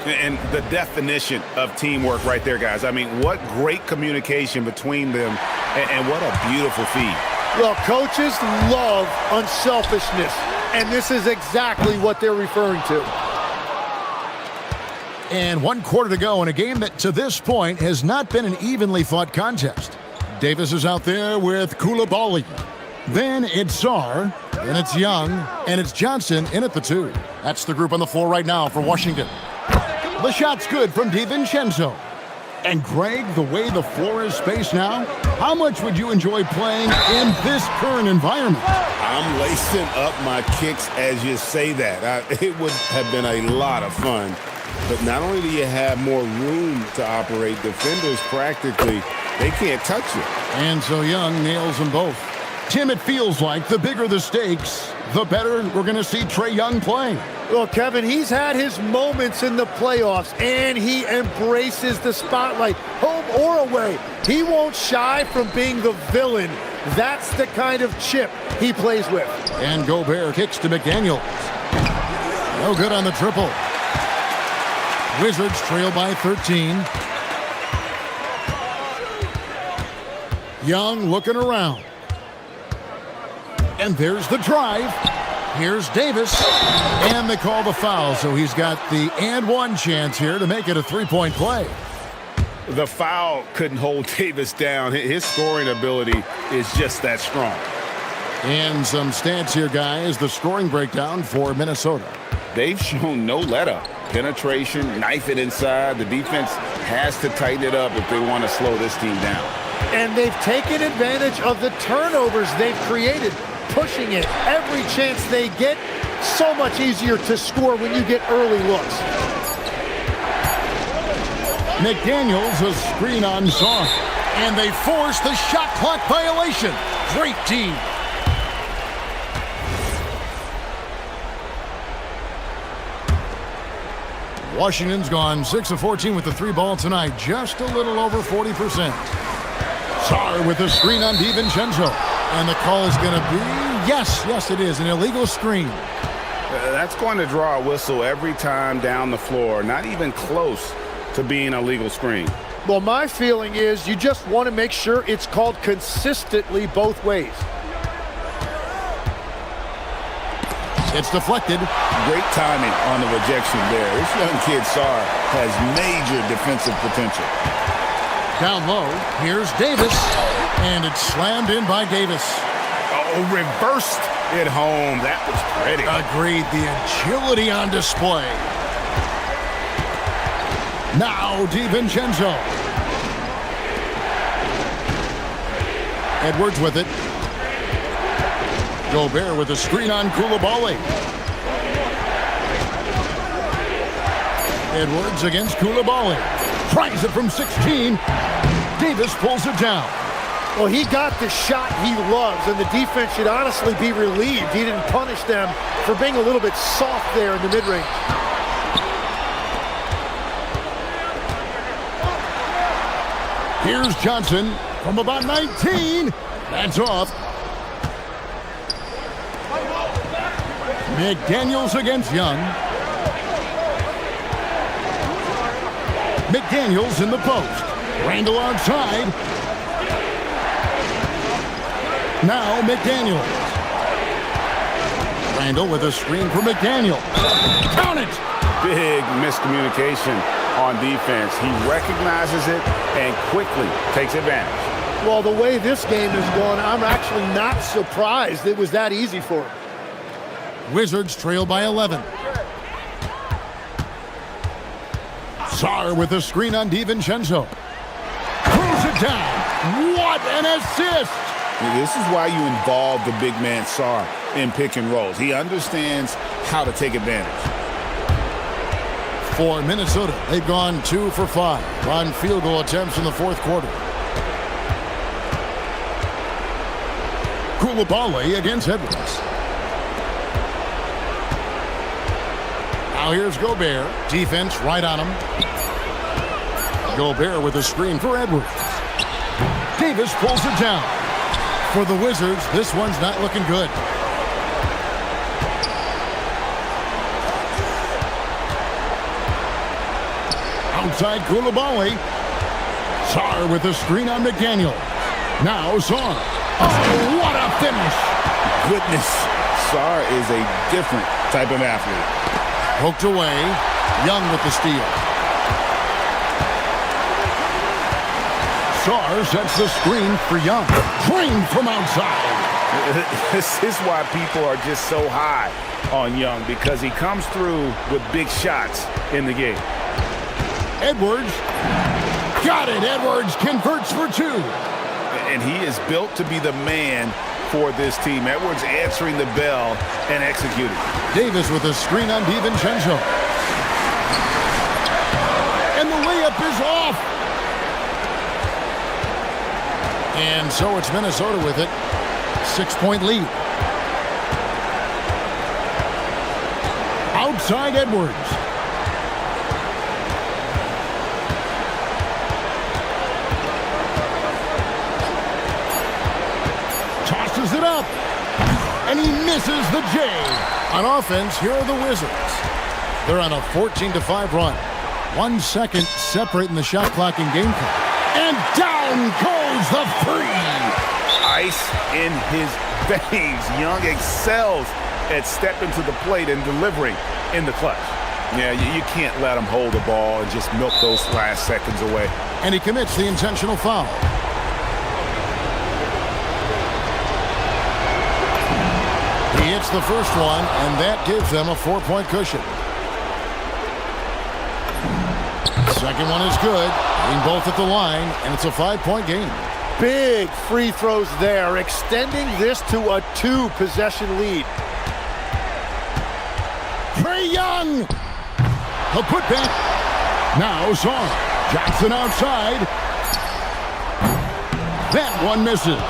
And the definition of teamwork right there, guys. I mean, what great communication between them, and what a beautiful feed. Well, coaches love unselfishness, and this is exactly what they're referring to. And 1 quarter to go in a game that, to this point, has not been an evenly fought contest. Davis is out there with Koulibaly. Then it's Sarr, then it's Young, and it's Johnson in at the 2. That's the group on the floor right now for Washington. The shot's good from DiVincenzo. And Greg, the way the floor is spaced now, how much would you enjoy playing in this current environment? I'm lacing up my kicks as you say that. It would have been a lot of fun But not only do you have more room to operate, defenders practically, they can't touch you. And so Young nails them both. Tim, it feels like the bigger the stakes, the better we're going to see Trae Young play. Well, Kevin, he's had his moments in the playoffs, and he embraces the spotlight, home or away. He won't shy from being the villain. That's the kind of chip he plays with. And Gobert kicks to McDaniels. No good on the triple. Wizards trail by 13. Young looking around. And there's the drive. Here's Davis. And they call the foul, so he's got the and one chance here to make it a three-point play. The foul couldn't hold Davis down. His scoring ability is just that strong. And some stats here, guys. The scoring breakdown for Minnesota. They've shown no let-up. Penetration, knife it inside. The defense has to tighten it up if they want to slow this team down. And they've taken advantage of the turnovers they've created, pushing it every chance they get. So much easier to score when you get early looks. McDaniels a screen on Song. And they force the shot clock violation. Great team. Washington's gone 6 of 14 with the three ball tonight. Just a little over 40%. Sarr with a screen on DiVincenzo. And the call is going to be, yes, it is, an illegal screen. That's going to draw a whistle every time down the floor. Not even close to being a legal screen. Well, my feeling is you just want to make sure it's called consistently both ways. It's deflected. Great timing on the rejection there. This young kid, Sarr, has major defensive potential. Down low, here's Davis. And it's slammed in by Davis. Oh, reversed it home. That was pretty. Agreed. The agility on display. Now DiVincenzo. Edwards with it. Gobert with a screen on Coulibaly. Edwards against Coulibaly. Tries it from 16. Davis pulls it down. Well, he got the shot he loves, and the defense should honestly be relieved he didn't punish them for being a little bit soft there in the mid-range. Here's Johnson from about 19. That's off. McDaniels against Young. McDaniels in the post. Randall outside. Now McDaniels. Randall with a screen for McDaniels. Count it! Big miscommunication on defense. He recognizes it and quickly takes advantage. Well, the way this game is going, I'm actually not surprised it was that easy for him. Wizards trail by 11. Sarr with a screen on DiVincenzo. Throws it down. What an assist! This is why you involve the big man Sarr in pick and rolls. He understands how to take advantage. For Minnesota, they've gone 2 for 5 on field goal attempts in the fourth quarter. Coulibaly against Edwards. Now here's Gobert. Defense right on him. Gobert with a screen for Edwards. Davis pulls it down. For the Wizards, this one's not looking good. Outside Coulibaly. Sarr with a screen on McDaniel. Now Sarr. Oh, what a finish! Goodness, Sarr is a different type of athlete. Poked away. Young with the steal. Sarr sets the screen for Young. Drained from outside. This is why people are just so high on Young, because he comes through with big shots in the game. Edwards. Got it. Edwards converts for 2. And he is built to be the man for this team. Edwards answering the bell and executing. Davis with a screen on DiVincenzo. tip is off. And so it's Minnesota with it. 6-point lead. Outside Edwards. Tosses it up. And he misses the J. On offense, here are the Wizards. They're on a 14-5 run. 1 second separating the shot clock and game clock. And down goes the three. Ice in his veins. Young excels at stepping to the plate and delivering in the clutch. Yeah, you can't let him hold the ball and just milk those last seconds away. And he commits the intentional foul. He hits the first one, and that gives them a 4-point cushion. Second one is good. Being both at the line, and it's a 5-point game. Big free throws there, extending this to a 2-possession lead. Trae Young. He'll put back. Now Song. Johnson outside. That one misses.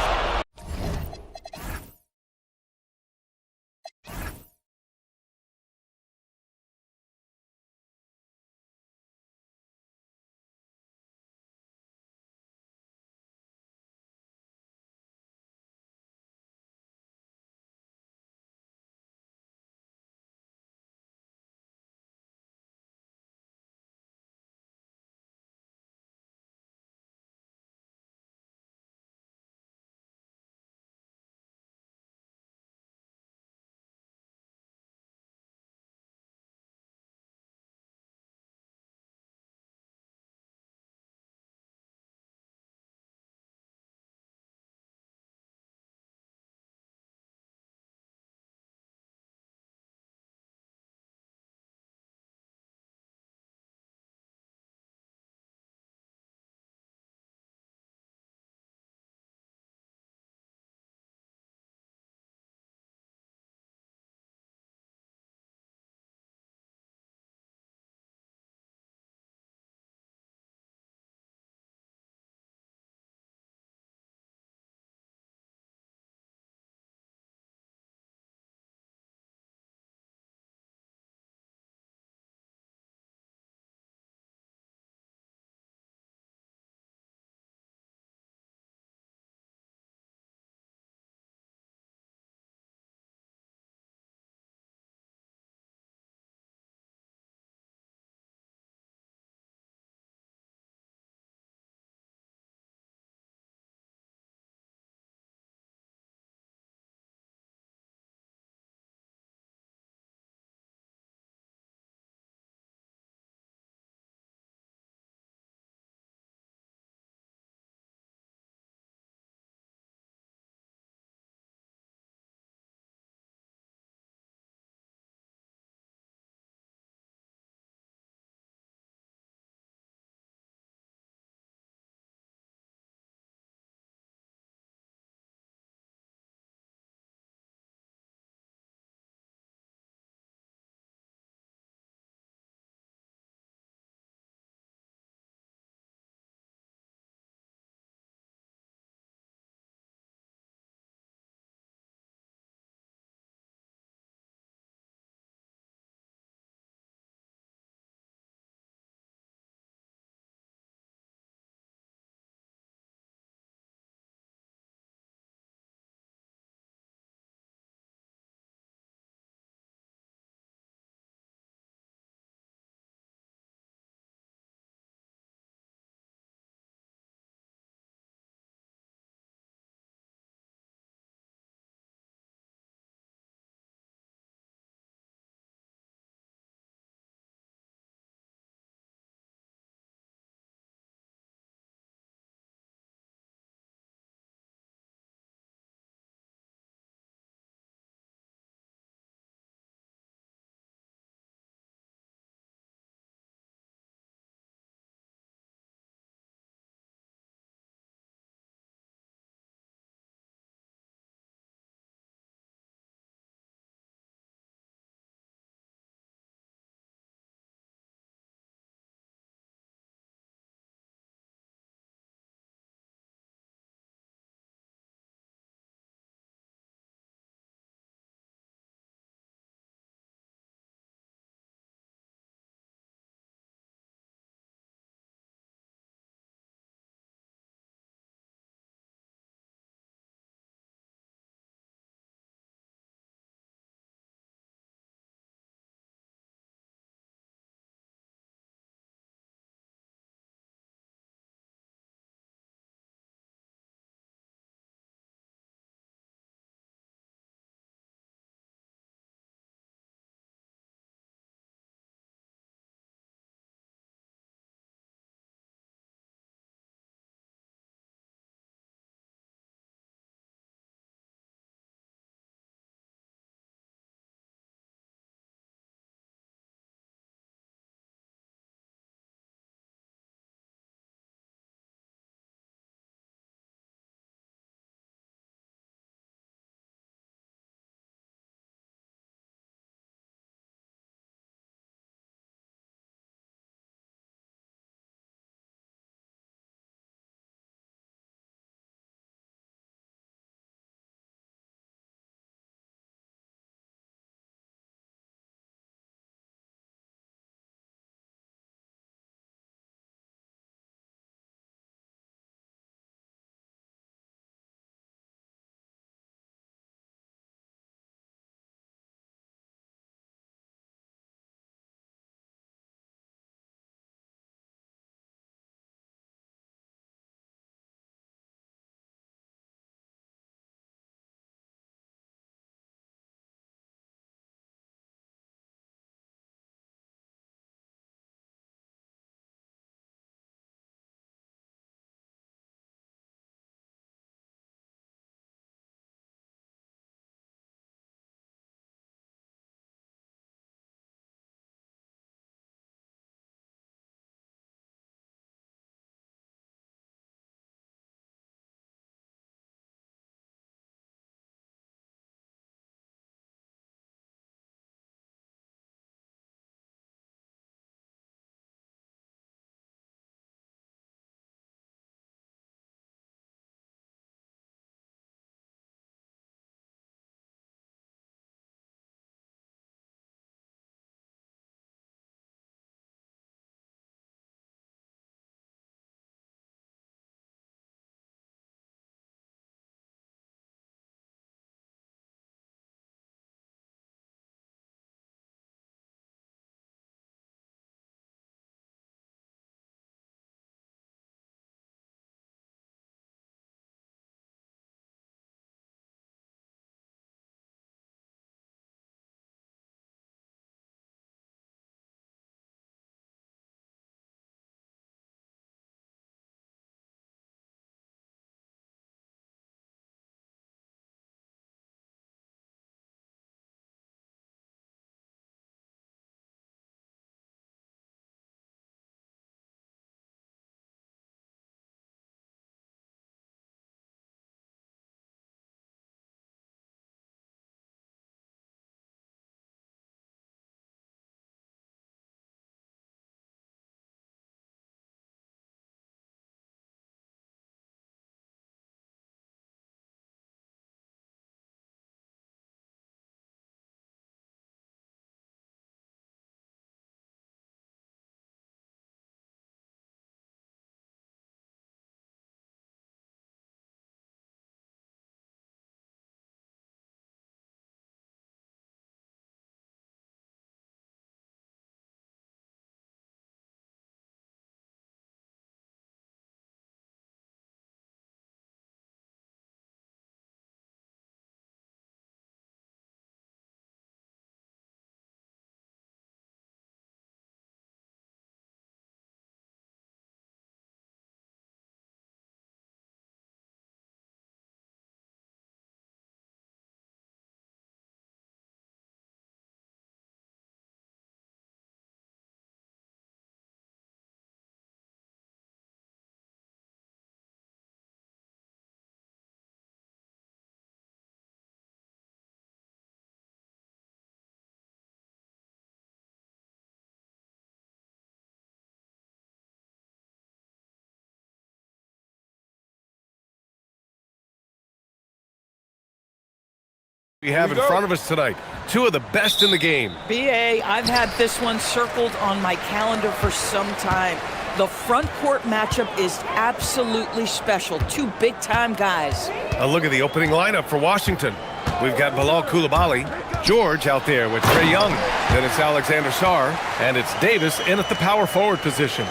we have in front of us tonight. Two of the best in the game. BA, I've had this one circled on my calendar for some time. The front court matchup is absolutely special. Two big-time guys. A look at the opening lineup for Washington. We've got Bilal Coulibaly, George out there with Trae Young. Then it's Alexander Sarr, and it's Davis in at the power forward position.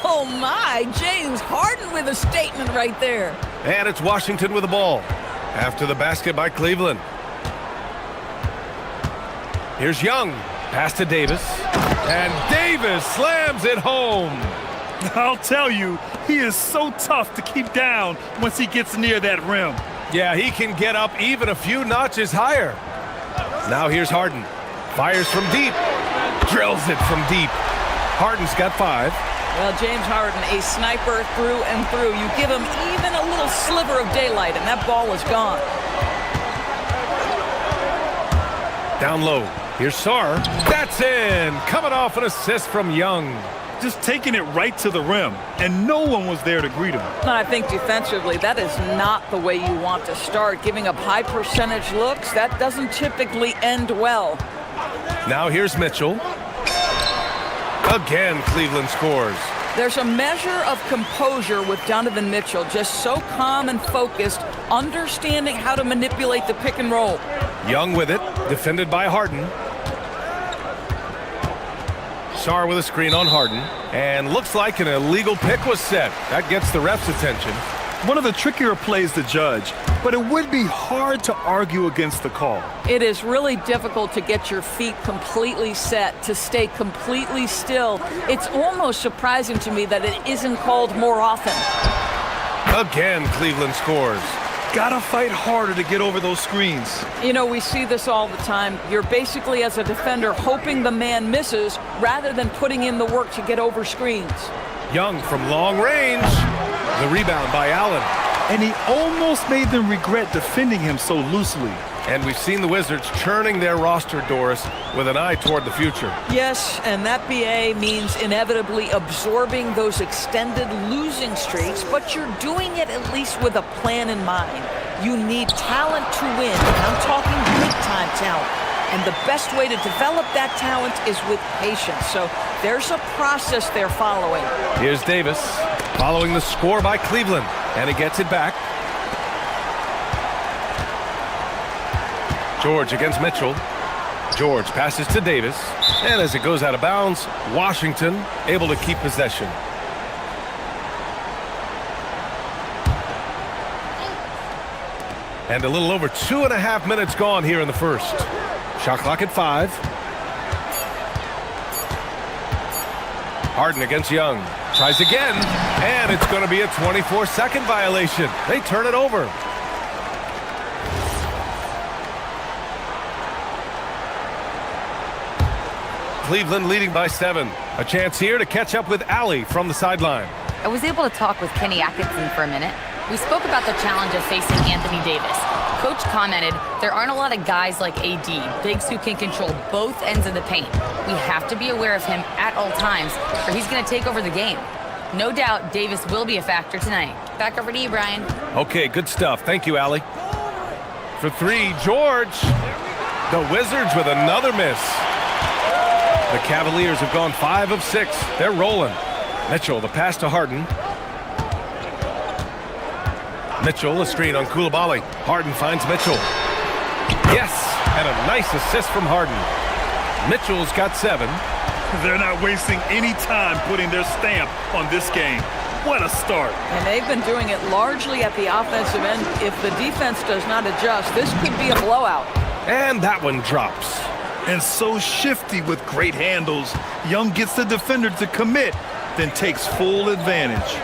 Oh my, James Harden with a statement right there. And it's Washington with the ball. After the basket by Cleveland. Here's Young. Pass to Davis. And Davis slams it home. I'll tell you, he is so tough to keep down once he gets near that rim. Yeah, he can get up even a few notches higher. Now here's Harden. Fires from deep. Drills it from deep. Harden's got 5. Well, James Harden, a sniper through and through. You give him even a little sliver of daylight, and that ball is gone. Down low. Here's Sarr. That's in. Coming off an assist from Young. Just taking it right to the rim, and no one was there to greet him. I think defensively, that is not the way you want to start. Giving up high percentage looks, that doesn't typically end well. Now here's Mitchell. Again, Cleveland scores. There's a measure of composure with Donovan Mitchell, just so calm and focused, understanding how to manipulate the pick and roll. Young with it, defended by Harden. Sarr with a screen on Harden, and looks like an illegal pick was set. That gets the ref's attention. One of the trickier plays to judge, but it would be hard to argue against the call. It is really difficult to get your feet completely set, to stay completely still. It's almost surprising to me that it isn't called more often. Again, Cleveland scores. Gotta fight harder to get over those screens. You know, we see this all the time. You're basically, as a defender, hoping the man misses rather than putting in the work to get over screens. Young from long range. The rebound by Allen. And he almost made them regret defending him so loosely. And we've seen the Wizards churning their roster, Doris, with an eye toward the future. Yes, and that BA means inevitably absorbing those extended losing streaks, but you're doing it at least with a plan in mind. You need talent to win, and I'm talking big-time talent. And the best way to develop that talent is with patience. So there's a process they're following. Here's Davis, following the score by Cleveland, and he gets it back. George against Mitchell. George passes to Davis, and as it goes out of bounds, Washington able to keep possession. And a little over 2.5 minutes gone here in the first. Shot clock at 5. Harden against Young. Tries again, and it's going to be a 24-second violation. They turn it over. Cleveland leading by 7. A chance here to catch up with Allie from the sideline. I was able to talk with Kenny Atkinson for a minute. We spoke about the challenge of facing Anthony Davis. Coach commented, there aren't a lot of guys like AD, bigs who can control both ends of the paint. We have to be aware of him at all times, or he's going to take over the game. No doubt Davis will be a factor tonight. Back over to you, Brian. Okay, good stuff. Thank you, Allie. For 3, George. The Wizards with another miss. The Cavaliers have gone 5 of 6. They're rolling. Mitchell, the pass to Harden. Mitchell, a screen on Coulibaly. Harden finds Mitchell. Yes, and a nice assist from Harden. Mitchell's got 7. They're not wasting any time putting their stamp on this game. What a start. And they've been doing it largely at the offensive end. If the defense does not adjust, this could be a blowout. And that one drops. And so shifty with great handles. Young gets the defender to commit, then takes full advantage.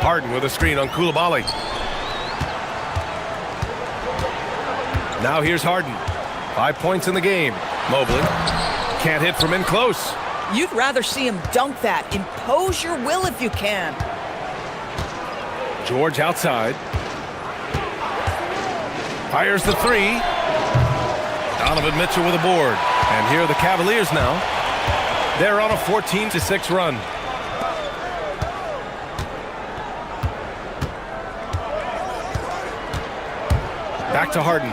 Harden with a screen on Coulibaly. Now here's Harden. 5 points in the game. Mobley can't hit from in close. You'd rather see him dunk that. Impose your will if you can. George outside. Fires the 3. Donovan Mitchell with a board. And here are the Cavaliers now. They're on a 14-6 run. Back to Harden.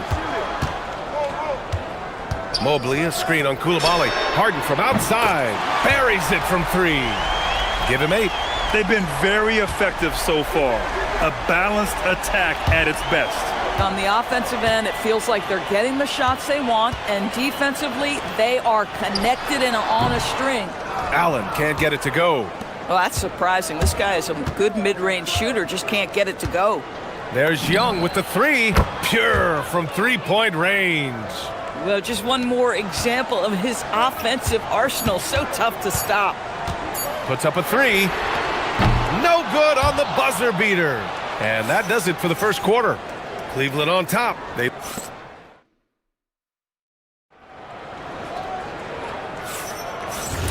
Mobley, a screen on Koulibaly. Harden from outside. Buries it from 3. Give him 8. They've been very effective so far. A balanced attack at its best. On the offensive end, it feels like they're getting the shots they want, and defensively, they are connected and on a string. Allen can't get it to go. Well, that's surprising. This guy is a good mid-range shooter, just can't get it to go. There's Young with the 3. Pure from 3-point range. Well, just one more example of his offensive arsenal. So tough to stop. Puts up a 3. No good on the buzzer beater. And that does it for the first quarter. Cleveland on top.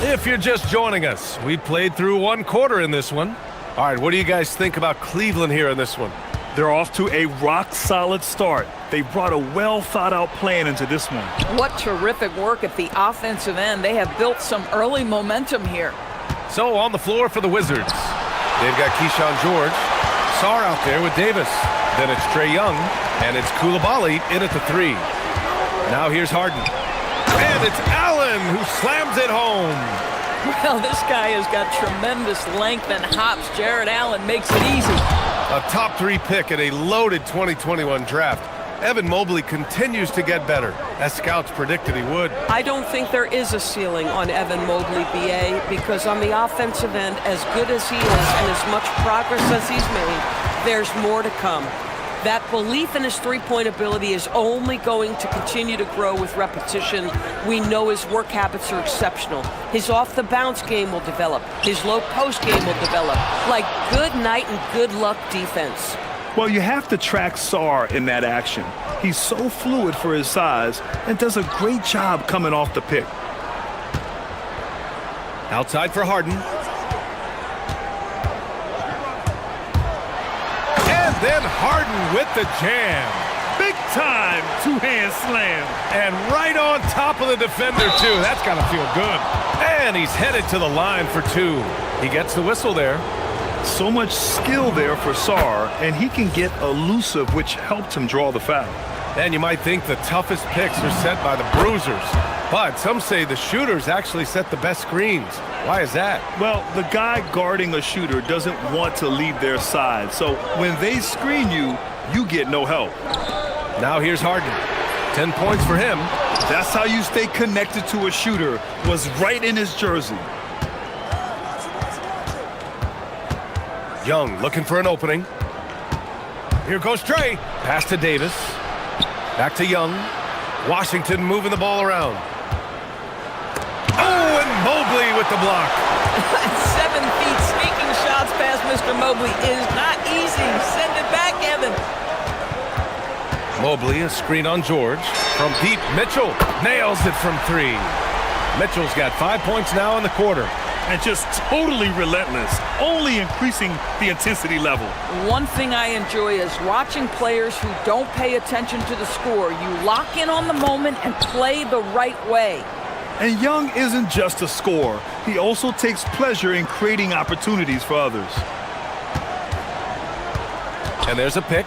If you're just joining us, we played through 1 quarter in this one. All right, what do you guys think about Cleveland here in this one? They're off to a rock-solid start. They brought a well-thought-out plan into this one. What terrific work at the offensive end. They have built some early momentum here. So on the floor for the Wizards. They've got Keyshawn George. Sarr out there with Davis. Then it's Trae Young, and it's Koulibaly in at the 3. Now here's Harden. And it's Allen who slams it home. Well, this guy has got tremendous length and hops. Jared Allen makes it easy. A top 3 pick in a loaded 2021 draft. Evan Mobley continues to get better, as scouts predicted he would. I don't think there is a ceiling on Evan Mobley, BA, because on the offensive end, as good as he is and as much progress as he's made, there's more to come. That belief in his three-point ability is only going to continue to grow with repetition. We know his work habits are exceptional. His off-the-bounce game will develop. His low-post game will develop. Like good night and good luck defense. Well, you have to track Sarr in that action. He's so fluid for his size and does a great job coming off the pick. Outside for Harden. And then Harden with the jam. Big time two-hand slam. And right on top of the defender, too. That's got to feel good. And he's headed to the line for 2. He gets the whistle there. So much skill there for Sarr, and he can get elusive, which helped him draw the foul. And you might think the toughest picks are set by the bruisers. But some say the shooters actually set the best screens. Why is that? Well, the guy guarding a shooter doesn't want to leave their side. So when they screen you, you get no help. Now here's Harden. 10 points for him. That's how you stay connected to a shooter, was right in his jersey. Young looking for an opening. Here goes Trae. Pass to Davis. Back to Young. Washington moving the ball around. Oh, and Mobley with the block. 7 feet sneaking shots past Mr. Mobley is not easy. Send it back, Evan. Mobley, a screen on George. From deep, Mitchell nails it from 3. Mitchell's got 5 points now in the quarter. And just totally relentless, only increasing the intensity level. One thing I enjoy is watching players who don't pay attention to the score. You lock in on the moment and play the right way. And Young isn't just a scorer. He also takes pleasure in creating opportunities for others. And there's a pick.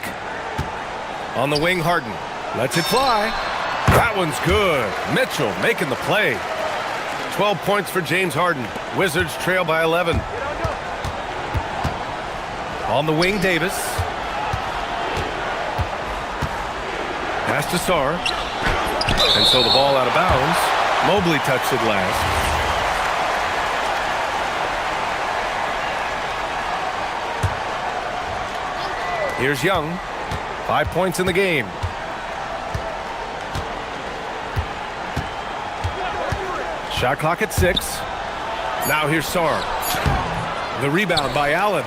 On the wing, Harden. Lets it fly. That one's good. Mitchell making the play. 12 points for James Harden. Wizards trail by 11. On the wing, Davis. Pass to Sarr. And so the ball out of bounds. Mobley touched it last. Here's Young. 5 points in the game. Shot clock at 6. Now here's Sarr. The rebound by Allen.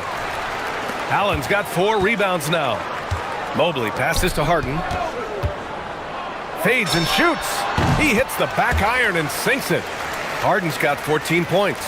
Allen's got 4 rebounds now. Mobley passes to Harden. Fades and shoots. He hits the back iron and sinks it. Harden's got 14 points.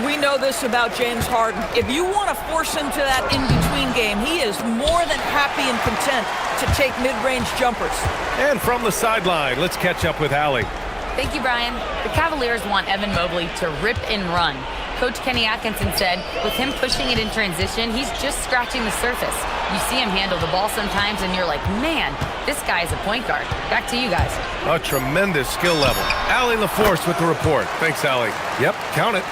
We know this about James Harden. If you want to force him to that in-between game, he is more than happy and content to take mid-range jumpers. And from the sideline, let's catch up with Allie. Thank you, Brian. The Cavaliers want Evan Mobley to rip and run. Coach Kenny Atkinson said with him pushing it in transition, he's just scratching the surface. You see him handle the ball sometimes and you're like, man, this guy is a point guard. Back to you guys. A tremendous skill level. Allie LaForce with the report. Thanks, Allie. Yep, count it.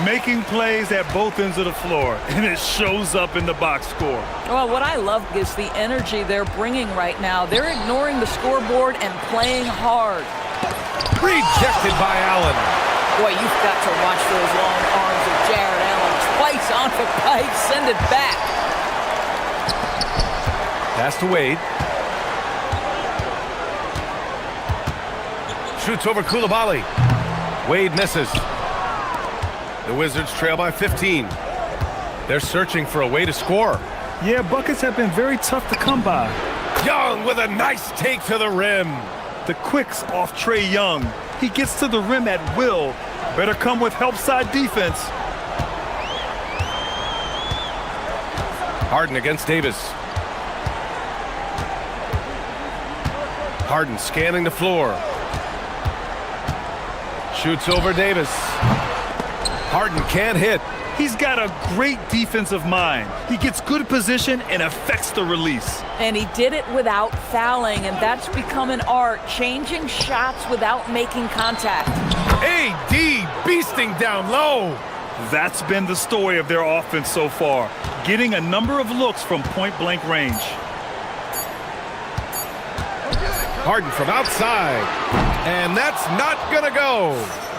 Making plays at both ends of the floor, and it shows up in the box score. Well, what I love is the energy they're bringing right now. They're ignoring the scoreboard and playing hard. Rejected by Allen. Boy, you've got to watch those long arms of Jared Allen. Twice on the pipe, send it back. Pass to Wade. Shoots over Coulibaly. Wade misses. The Wizards trail by 15. They're searching for a way to score. Yeah, buckets have been very tough to come by. Young with a nice take to the rim. The quicks off Trae Young. He gets to the rim at will. Better come with help side defense. Harden against Davis. Harden scanning the floor. Shoots over Davis. Harden can't hit. He's got a great defensive mind. He gets good position and affects the release. And he did it without fouling, and that's become an art, changing shots without making contact. AD beasting down low. That's been the story of their offense so far, getting a number of looks from point-blank range. Harden from outside. And that's not gonna go.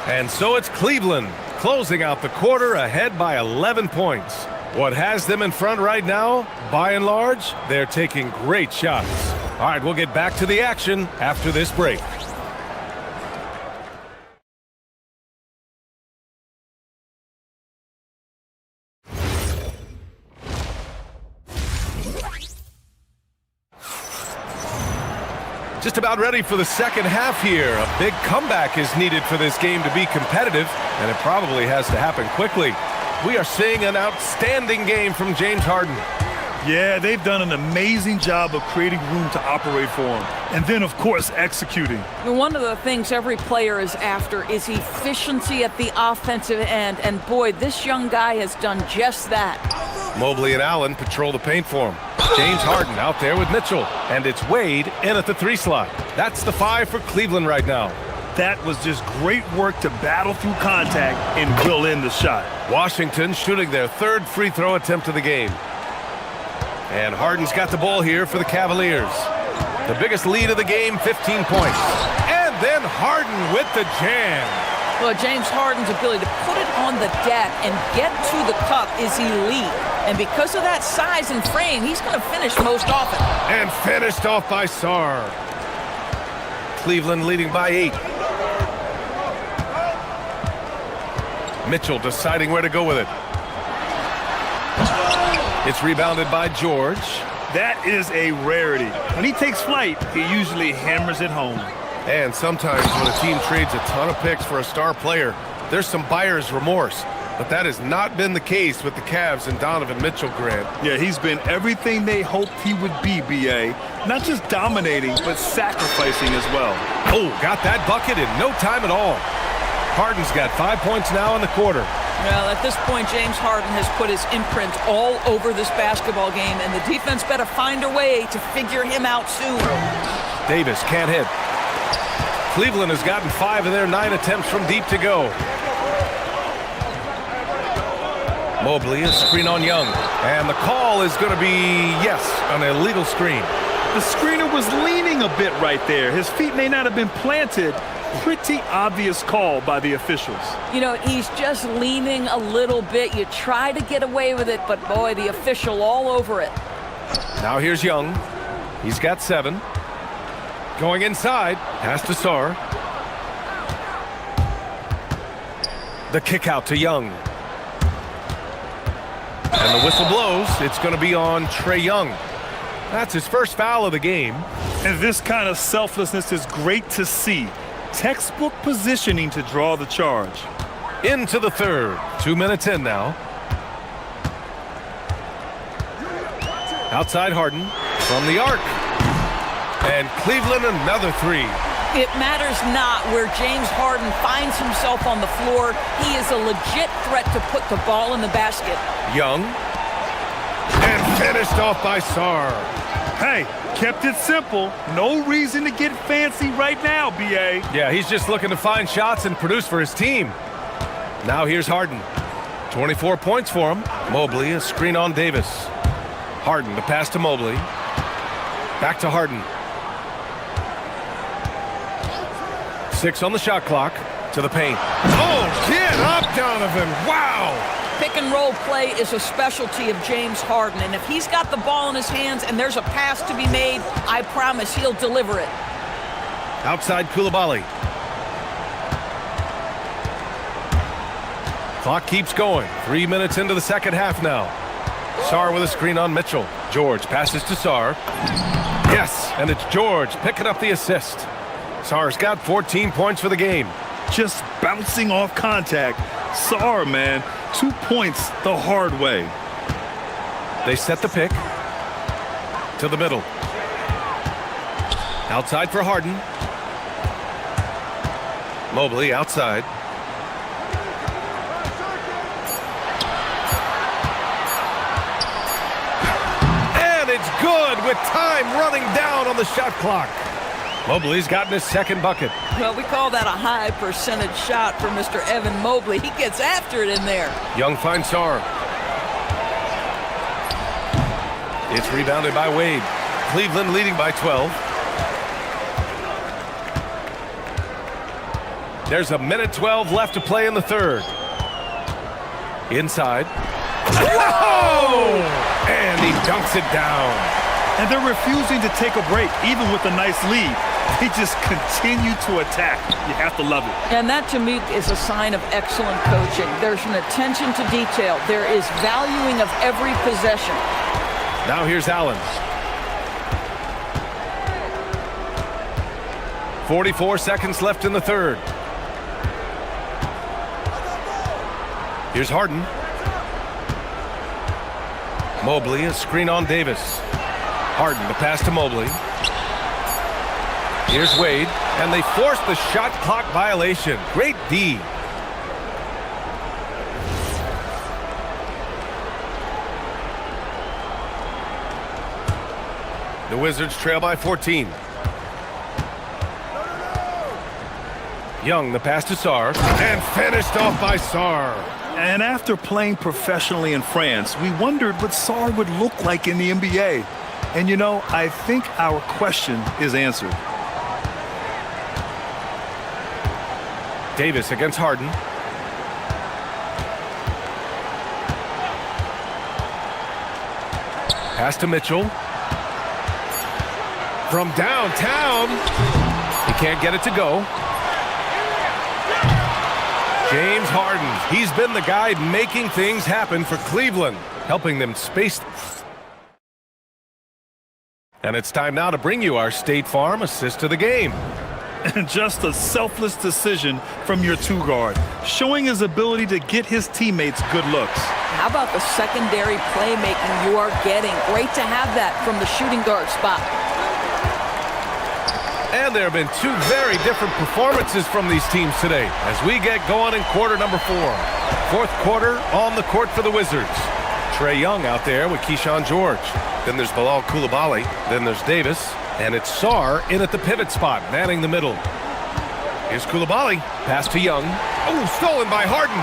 And so it's Cleveland closing out the quarter ahead by 11 points. What has them in front right now, by and large, they're taking great shots. All right, we'll get back to the action after this break. Just about ready for the second half here. A big comeback is needed for this game to be competitive, and it probably has to happen quickly. We are seeing an outstanding game from James Harden. Yeah, they've done an amazing job of creating room to operate for him. And then, of course, executing. One of the things every player is after is efficiency at the offensive end. And boy, this young guy has done just that. Mobley and Allen patrol the paint for him. James Harden out there with Mitchell. And it's Wade in at the 3 slot. That's the 5 for Cleveland right now. That was just great work to battle through contact and will in the shot. Washington shooting their 3rd free throw attempt of the game. And Harden's got the ball here for the Cavaliers. The biggest lead of the game, 15 points. And then Harden with the jam. Well, James Harden's ability to put it on the deck and get to the cup is elite. And because of that size and frame, he's going to finish most often. And finished off by Sarr. Cleveland leading by 8. Mitchell deciding where to go with it. It's rebounded by George. That is a rarity. When he takes flight, he usually hammers it home. And sometimes when a team trades a ton of picks for a star player, there's some buyer's remorse. But that has not been the case with the Cavs and Donovan Mitchell, Grant. Yeah, he's been everything they hoped he would be, B.A. Not just dominating, but sacrificing as well. Oh, got that bucket in no time at all. Harden's got 5 points now in the quarter. Well, at this point, James Harden has put his imprint all over this basketball game, and the defense better find a way to figure him out soon. Davis can't hit. Cleveland has gotten 5 of their 9 attempts from deep to go. Mobley is screen on Young. And the call is going to be, yes, an illegal screen. The screener was leaning a bit right there. His feet may not have been planted. Pretty obvious call by the officials. You know, he's just leaning a little bit. You try to get away with it, but boy, the official all over it. Now here's Young. He's got 7. Going inside. Pass to Sarr. The kick out to Young. And the whistle blows. It's going to be on Trae Young. That's his first foul of the game. And this kind of selflessness is great to see. Textbook positioning to draw the charge. Into the 3rd. 2 minutes in now. Outside Harden from the arc. And Cleveland another 3. It matters not where James Harden finds himself on the floor. He is a legit threat to put the ball in the basket. Young. And finished off by Sarr. Hey, kept it simple. No reason to get fancy right now, B.A. Yeah, he's just looking to find shots and produce for his team. Now here's Harden. 24 points for him. Mobley, a screen on Davis. Harden, the pass to Mobley. Back to Harden. 6 on the shot clock. To the paint. Oh, get up, Donovan. Wow. Pick and roll play is a specialty of James Harden, and if he's got the ball in his hands and there's a pass to be made, I promise he'll deliver it. Outside Koulibaly. Clock keeps going. 3 minutes into the second half now. Sarr with a screen on Mitchell. George passes to Sarr. Yes, and it's George picking up the assist. Sarr's got 14 points for the game. Just bouncing off contact. Sarr, man, 2 points the hard way. They set the pick. To the middle. Outside for Harden. Mobley outside. And it's good with time running down on the shot clock. Mobley's gotten his second bucket. Well, we call that a high percentage shot for Mr. Evan Mobley. He gets after it in there. Young finds Sarr. It's rebounded by Wade. Cleveland leading by 12. There's a minute 12 left to play in the third. Inside. Whoa! And he dunks it down. And they're refusing to take a break, even with a nice lead. They just continue to attack. You have to love it. And that, to me, is a sign of excellent coaching. There's an attention to detail. There is valuing of every possession. Now here's Allen. 44 seconds left in the third. Here's Harden. Mobley, a screen on Davis. Harden, the pass to Mobley. Here's Wade, and they force the shot clock violation. Great D. The Wizards trail by 14. Young, the pass to Sarr, and finished off by Sarr. And after playing professionally in France, we wondered what Sarr would look like in the NBA. And you know, I think our question is answered. Davis against Harden. Pass to Mitchell. From downtown. He can't get it to go. James Harden. He's been the guy making things happen for Cleveland, helping them space. And it's time now to bring you our State Farm assist to the game. And just a selfless decision from your two-guard, showing his ability to get his teammates good looks. How about the secondary playmaking you are getting? Great to have that from the shooting guard spot. And there have been two very different performances from these teams today as we get going in quarter number 4. Fourth quarter on the court for the Wizards. Trae Young out there with Keyshawn George. Then there's Bilal Koulibaly. Then there's Davis. And it's Sarr in at the pivot spot, manning the middle. Here's Koulibaly. Pass to Young. Oh, stolen by Harden.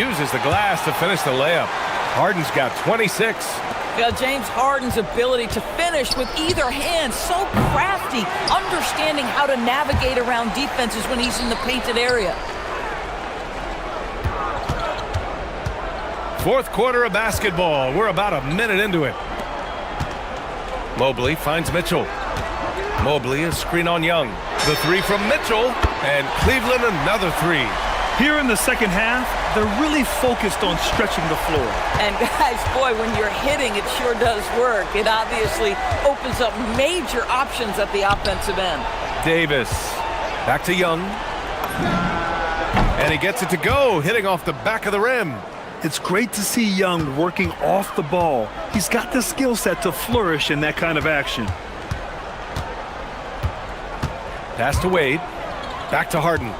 Uses the glass to finish the layup. Harden's got 26. Yeah, James Harden's ability to finish with either hand, so crafty, understanding how to navigate around defenses when he's in the painted area. Fourth quarter of basketball. We're about a minute into it. Mobley finds Mitchell. Mobley, a screen on Young. The three from Mitchell, and Cleveland another three. Here in the second half, they're really focused on stretching the floor. And guys, boy, when you're hitting, it sure does work. It obviously opens up major options at the offensive end. Davis, back to Young. And he gets it to go, hitting off the back of the rim. It's great to see Young working off the ball. He's got the skill set to flourish in that kind of action. Pass to Wade. Back to Harden.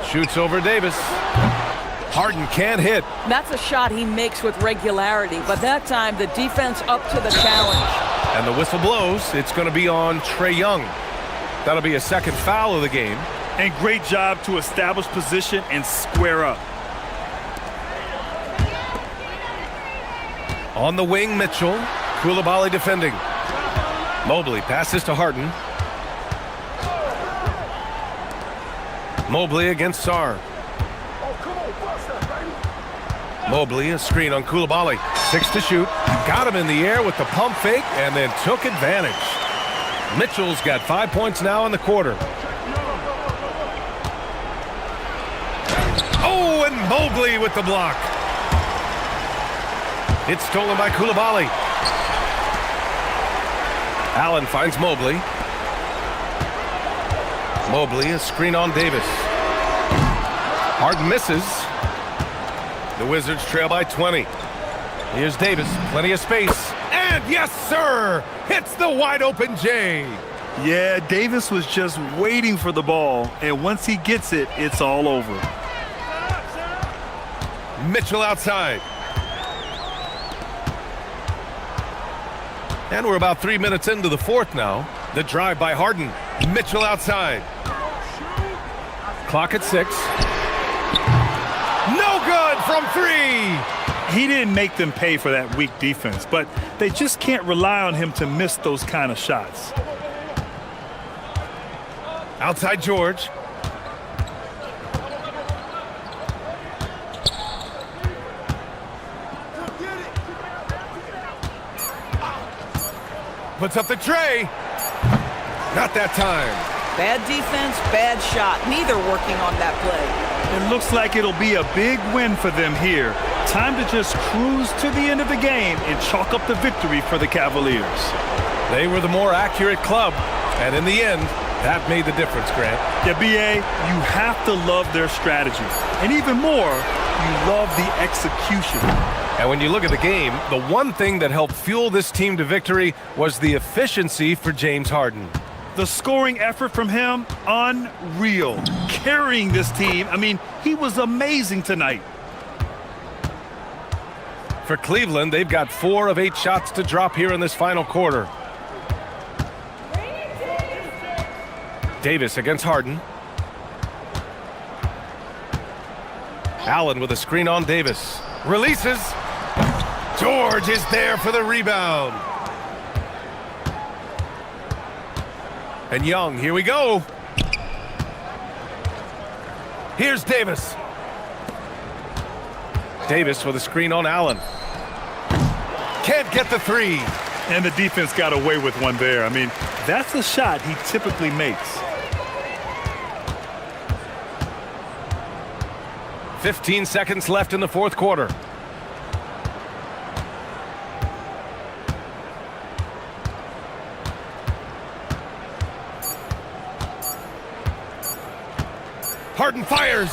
Shoots over Davis. Harden can't hit. That's a shot he makes with regularity, but that time the defense up to the challenge. And the whistle blows. It's going to be on Trae Young. That'll be a second foul of the game. And great job to establish position and square up. On the wing, Mitchell. Coulibaly defending. Mobley passes to Harden. Mobley against Sarr. Mobley, a screen on Coulibaly. 6 to shoot. Got him in the air with the pump fake and then took advantage. Mitchell's got 5 points now in the quarter. Oh, and Mobley with the block. It's stolen by Coulibaly. Allen finds Mobley. Mobley, a screen on Davis. Harden misses. The Wizards trail by 20. Here's Davis, plenty of space. And yes, sir! Hits the wide open J. Yeah, Davis was just waiting for the ball, and once he gets it, it's all over. Mitchell outside. And we're about 3 minutes into the fourth now. The drive by Harden. Mitchell outside. Clock at 6. No good from 3. He didn't make them pay for that weak defense, but they just can't rely on him to miss those kind of shots. Outside George. Puts up the tray. Not that time. Bad defense, bad shot. Neither working on that play. It looks like it'll be a big win for them here. Time to just cruise to the end of the game and chalk up the victory for the Cavaliers. They were the more accurate club, and in the end, that made the difference, Grant. Yeah, B.A., you have to love their strategy. And even more, you love the execution. And when you look at the game, the one thing that helped fuel this team to victory was the efficiency for James Harden. The scoring effort from him, unreal. Carrying this team, I mean, he was amazing tonight. For Cleveland, they've got 4 of 8 shots to drop here in this final quarter. Davis against Harden. Allen with a screen on Davis. Releases. George is there for the rebound. And Young, here we go. Here's Davis. Davis with a screen on Allen. Can't get the 3. And the defense got away with one there. I mean, that's a shot he typically makes. 15 seconds left in the fourth quarter. Harden fires.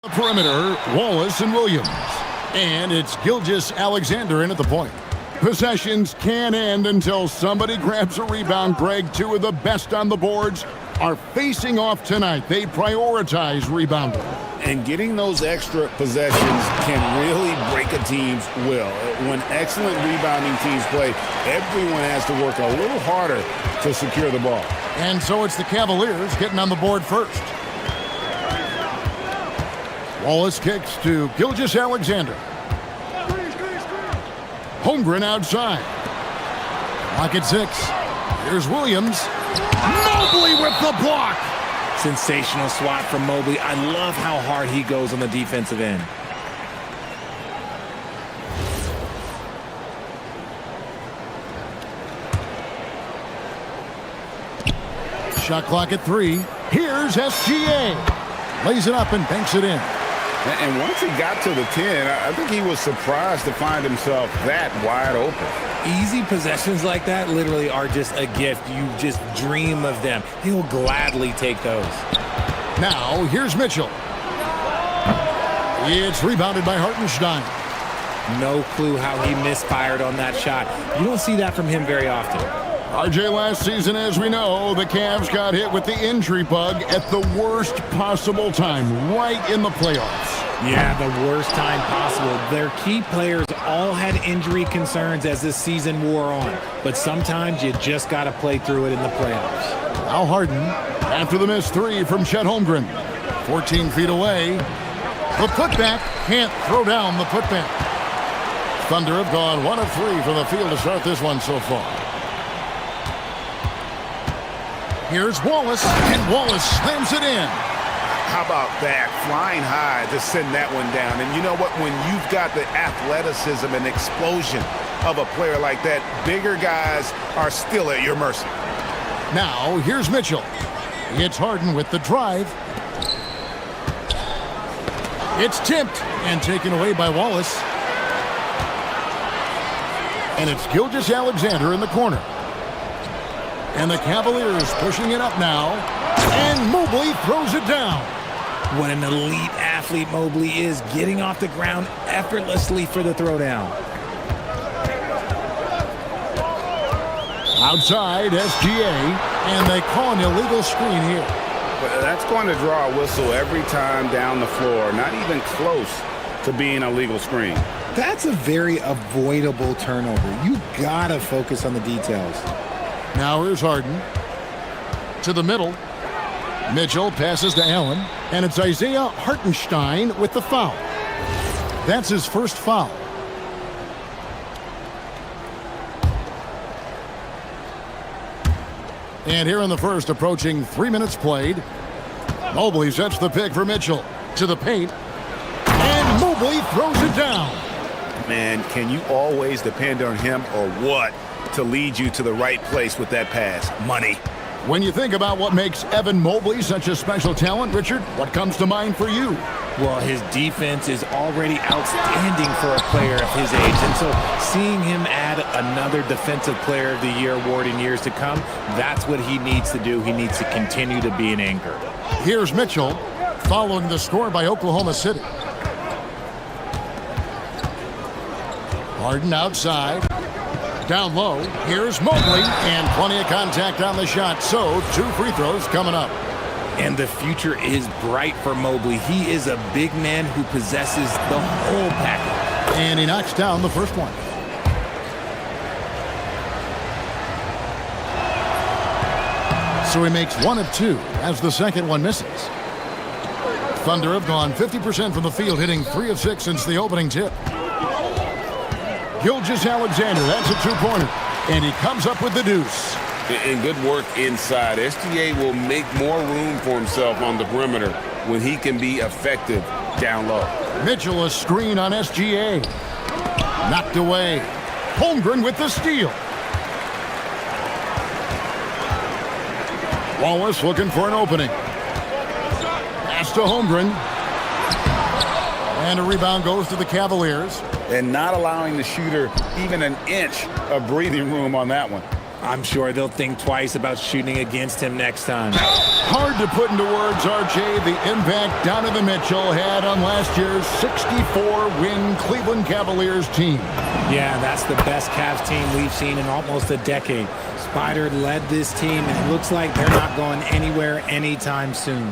The perimeter, Wallace and Williams. And it's Gilgeous-Alexander in at the point. Possessions can end until somebody grabs a rebound. Greg, two of the best on the boards are facing off tonight. They prioritize rebounding. And getting those extra possessions can really break a team's will. When excellent rebounding teams play, everyone has to work a little harder to secure the ball. And so it's the Cavaliers getting on the board first. Wallace kicks to Gilgeous-Alexander. Holmgren outside. Lock at 6. Here's Williams. Mobley with the block. Sensational swat from Mobley. I love how hard he goes on the defensive end. Shot clock at 3. Here's SGA. Lays it up and banks it in. And once he got to the 10, I think he was surprised to find himself that wide open. Easy possessions like that literally are just a gift. You just dream of them. He'll gladly take those. Now, here's Mitchell. It's rebounded by Hartenstein. No clue how he misfired on that shot. You don't see that from him very often. RJ, last season, as we know, the Cavs got hit with the injury bug at the worst possible time, right in the playoffs. Yeah, the worst time possible. Their key players all had injury concerns as this season wore on. But sometimes you just got to play through it in the playoffs. Now Harden, after the missed 3 from Chet Holmgren. 14 feet away. The putback, can't throw down the putback. Thunder have gone 1 of 3 from the field to start this one so far. Here's Wallace, and Wallace slams it in. How about that? Flying high to send that one down. And you know what? When you've got the athleticism and explosion of a player like that, bigger guys are still at your mercy. Now, here's Mitchell. It's Harden with the drive. It's tipped and taken away by Wallace. And it's Gilgeous-Alexander in the corner. And the Cavaliers pushing it up now. And Mobley throws it down. What an elite athlete Mobley is, getting off the ground effortlessly for the throwdown. Outside, SGA, and they call an illegal screen here. But that's going to draw a whistle every time down the floor. Not even close to being a legal screen. That's a very avoidable turnover. You gotta focus on the details. Now here's Harden. To the middle. Mitchell passes to Allen. And it's Isaiah Hartenstein with the foul. That's his first foul. And here in the first, approaching 3 minutes played. Mobley sets the pick for Mitchell. To the paint. And Mobley throws it down. Man, can you always depend on him or what to lead you to the right place with that pass? Money. When you think about what makes Evan Mobley such a special talent, Richard, what comes to mind for you? Well, his defense is already outstanding for a player of his age. And so seeing him add another Defensive Player of the Year award in years to come, that's what he needs to do. He needs to continue to be an anchor. Here's Mitchell following the score by Oklahoma City. Harden outside. Down low, here's Mobley, and plenty of contact on the shot. So, 2 free throws coming up. And the future is bright for Mobley. He is a big man who possesses the whole package. And he knocks down the first one. So he makes 1 of 2 as the second one misses. Thunder have gone 50% from the field, hitting 3 of 6 since the opening tip. Gilgeous-Alexander, that's a 2-pointer. And he comes up with the deuce. And good work inside. SGA will make more room for himself on the perimeter when he can be effective down low. Mitchell a screen on SGA. Knocked away. Holmgren with the steal. Wallace looking for an opening. Pass to Holmgren. And a rebound goes to the Cavaliers. And not allowing the shooter even an inch of breathing room on that one. I'm sure they'll think twice about shooting against him next time. Hard to put into words, RJ, the impact Donovan Mitchell had on last year's 64-win Cleveland Cavaliers team. Yeah, that's the best Cavs team we've seen in almost a decade. Spider led this team, and it looks like they're not going anywhere anytime soon.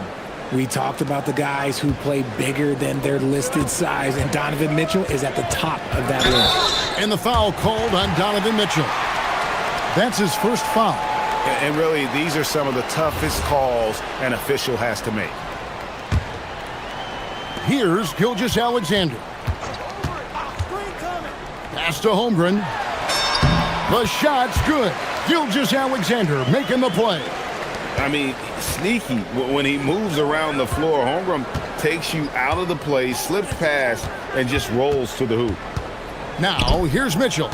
We talked about the guys who play bigger than their listed size, and Donovan Mitchell is at the top of that list. And the foul called on Donovan Mitchell. That's his first foul. And really, these are some of the toughest calls an official has to make. Here's Gilgeous-Alexander. Pass to Holmgren. The shot's good. Gilgeous-Alexander making the play. I mean, sneaky. When he moves around the floor, Holmgren takes you out of the play, slips past, and just rolls to the hoop. Now, here's Mitchell.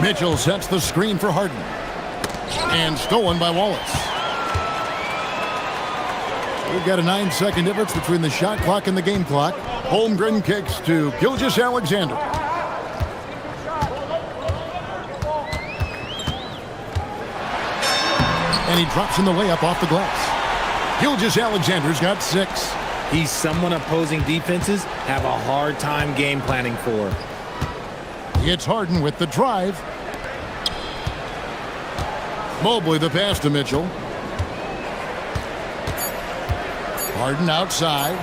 Mitchell sets the screen for Harden. And stolen by Wallace. We've got a 9-second difference between the shot clock and the game clock. Holmgren kicks to Gilgeous-Alexander. And he drops in the layup off the glass. Gilgeous-Alexander's got 6. He's someone opposing defenses have a hard time game planning for. It's Harden with the drive. Mobley the pass to Mitchell. Harden outside.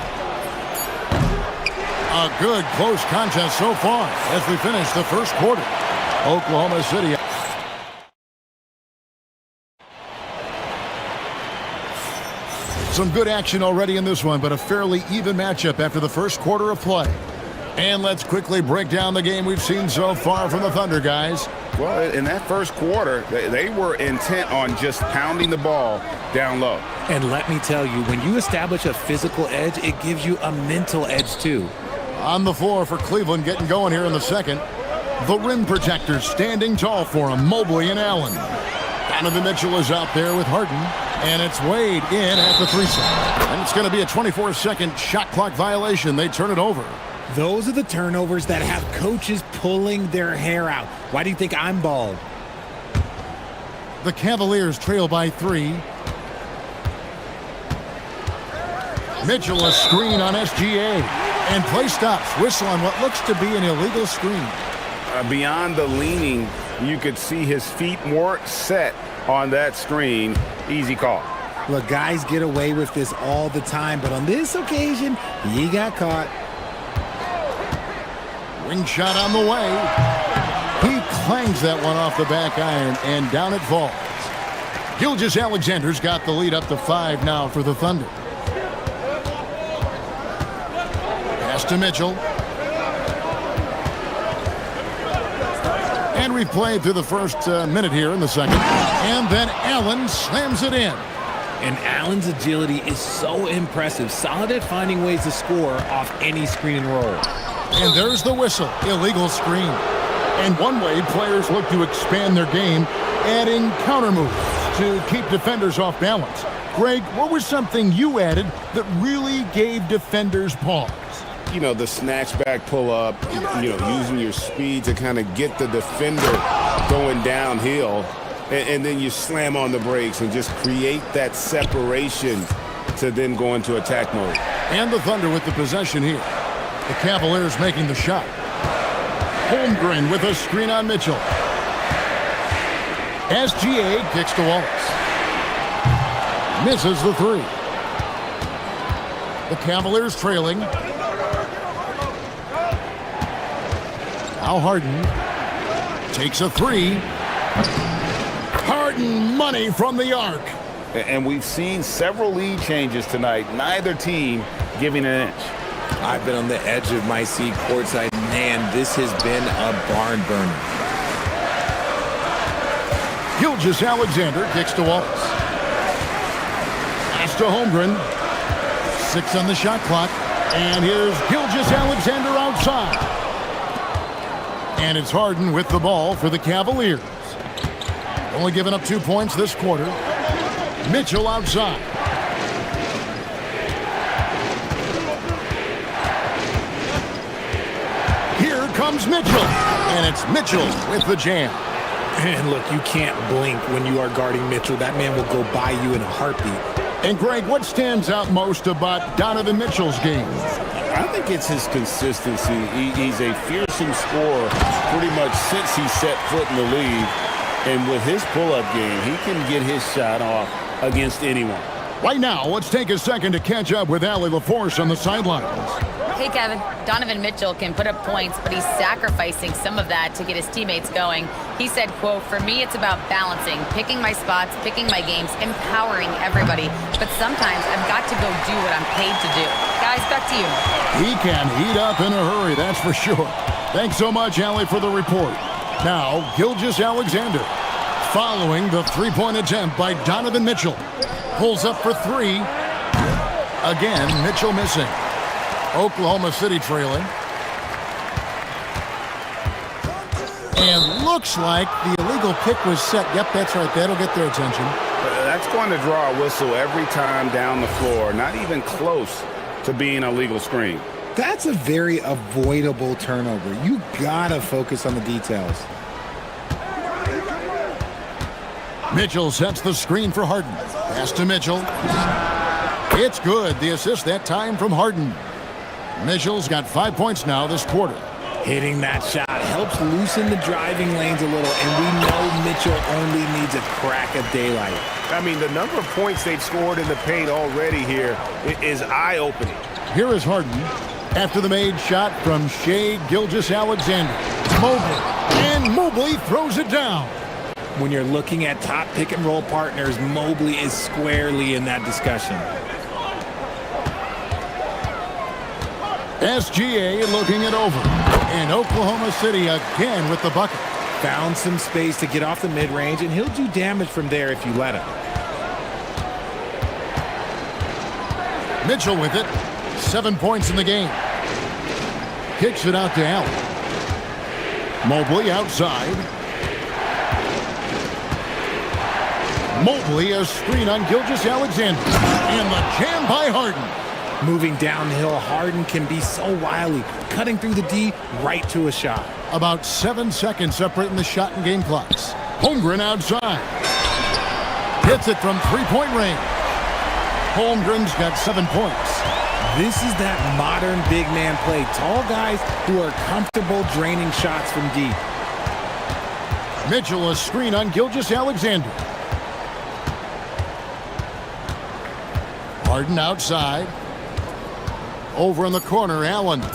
A good close contest so far as we finish the first quarter. Oklahoma City. Some good action already in this one, but a fairly even matchup after the first quarter of play. And let's quickly break down the game we've seen so far from the Thunder, guys. Well, in that first quarter, they were intent on just pounding the ball down low. And let me tell you, when you establish a physical edge, it gives you a mental edge too. On the floor for Cleveland, getting going here in the second. The rim protectors standing tall for him, Mobley and Allen. Donovan Mitchell is out there with Harden, and it's Wade in at the 3-second. And it's going to be a 24-second shot clock violation. They turn it over. Those are the turnovers that have coaches pulling their hair out. Why do you think I'm bald? The Cavaliers trail by 3. Mitchell a screen on SGA. And play stops. Whistle on what looks to be an illegal screen. Beyond the leaning, you could see his feet weren't set on that screen. Easy call. Look, guys get away with this all the time, but on this occasion, he got caught. Ring shot on the way. He clangs that one off the back iron, and down it falls. Gilgeous-Alexander's got the lead up to 5 now for the Thunder. Pass to Mitchell. And we've played through the first minute here in the second. And then Allen slams it in. And Allen's agility is so impressive. Solid at finding ways to score off any screen and roll. And there's the whistle. Illegal screen. And one way players look to expand their game, adding counter moves to keep defenders off balance. Greg, what was something you added that really gave defenders pause? You know, the snatch back pull up, you know, using your speed to kind of get the defender going downhill. And then you slam on the brakes and just create that separation to then go into attack mode. And the Thunder with the possession here. The Cavaliers making the shot. Holmgren with a screen on Mitchell. SGA kicks to Wallace. Misses the 3. The Cavaliers trailing. Now Harden takes a 3. Harden money from the arc. And we've seen several lead changes tonight. Neither team giving an inch. I've been on the edge of my seat courtside. Man, this has been a barn burner. Gilgeous-Alexander kicks to Wallace. Pass to Holmgren. 6 on the shot clock. And here's Gilgeous-Alexander outside. And it's Harden with the ball for the Cavaliers. Only giving up 2 points this quarter. Mitchell outside. Here comes comes Mitchell, and it's Mitchell with the jam. And look, you can't blink when you are guarding Mitchell. That man will go by you in a heartbeat. And Greg, what stands out most about Donovan Mitchell's game? I think it's his consistency. He's a fearsome scorer pretty much since he set foot in the league. And with his pull-up game, he can get his shot off against anyone. Right now, let's take a second to catch up with Allie LaForce on the sidelines. Hey, Kevin. Donovan Mitchell can put up points, but he's sacrificing some of that to get his teammates going. He said, quote, "For me, it's about balancing, picking my spots, picking my games, empowering everybody. But sometimes I've got to go do what I'm paid to do." Guys, back to you. He can heat up in a hurry, that's for sure. Thanks so much, Allie, for the report. Now, Gilgeous-Alexander, following the three-point attempt by Donovan Mitchell. Pulls up for three. Again, Mitchell missing. Oklahoma City trailing. And looks like the illegal pick was set. Yep, that's right. That'll get their attention. That's going to draw a whistle every time down the floor. Not even close to being a legal screen. That's a very avoidable turnover. You gotta focus on the details. Mitchell sets the screen for Harden. Pass to Mitchell. It's good. The assist that time from Harden. Mitchell's got 5 points now this quarter. Hitting that shot helps loosen the driving lanes a little, and we know Mitchell only needs a crack of daylight. I mean, the number of points they've scored in the paint already here is eye-opening. Here is Harden after the made shot from Shai Gilgeous-Alexander. Mobley. And Mobley throws it down. When you're looking at top pick-and-roll partners, Mobley is squarely in that discussion. SGA looking it over. And Oklahoma City again with the bucket. Found some space to get off the mid-range, and he'll do damage from there if you let him. Mitchell with it. 7 points in the game. Kicks it out to Allen. Mobley outside. Mobley a screen on Gilgeous-Alexander. And the jam by Harden. Moving downhill, Harden can be so wily, cutting through the D right to a shot. About 7 seconds separating the shot and game clocks. Holmgren outside. Hits it from three-point range. Holmgren's got 7 points. This is that modern big man play. Tall guys who are comfortable draining shots from deep. Mitchell a screen on Gilgeous-Alexander. Harden outside. Over in the corner, Allen. And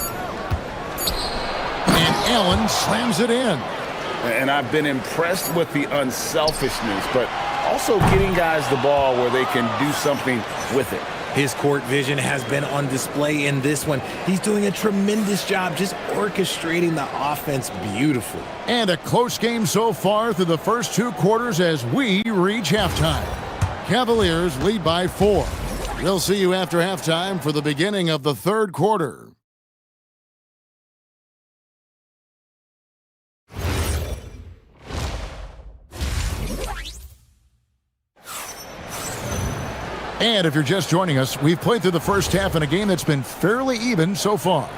Allen slams it in. And I've been impressed with the unselfishness, but also getting guys the ball where they can do something with it. His court vision has been on display in this one. He's doing a tremendous job just orchestrating the offense beautifully. And a close game so far through the first 2 quarters as we reach halftime. Cavaliers lead by 4. We'll see you after halftime for the beginning of the third quarter. And if you're just joining us, we've played through the first half in a game that's been fairly even so far.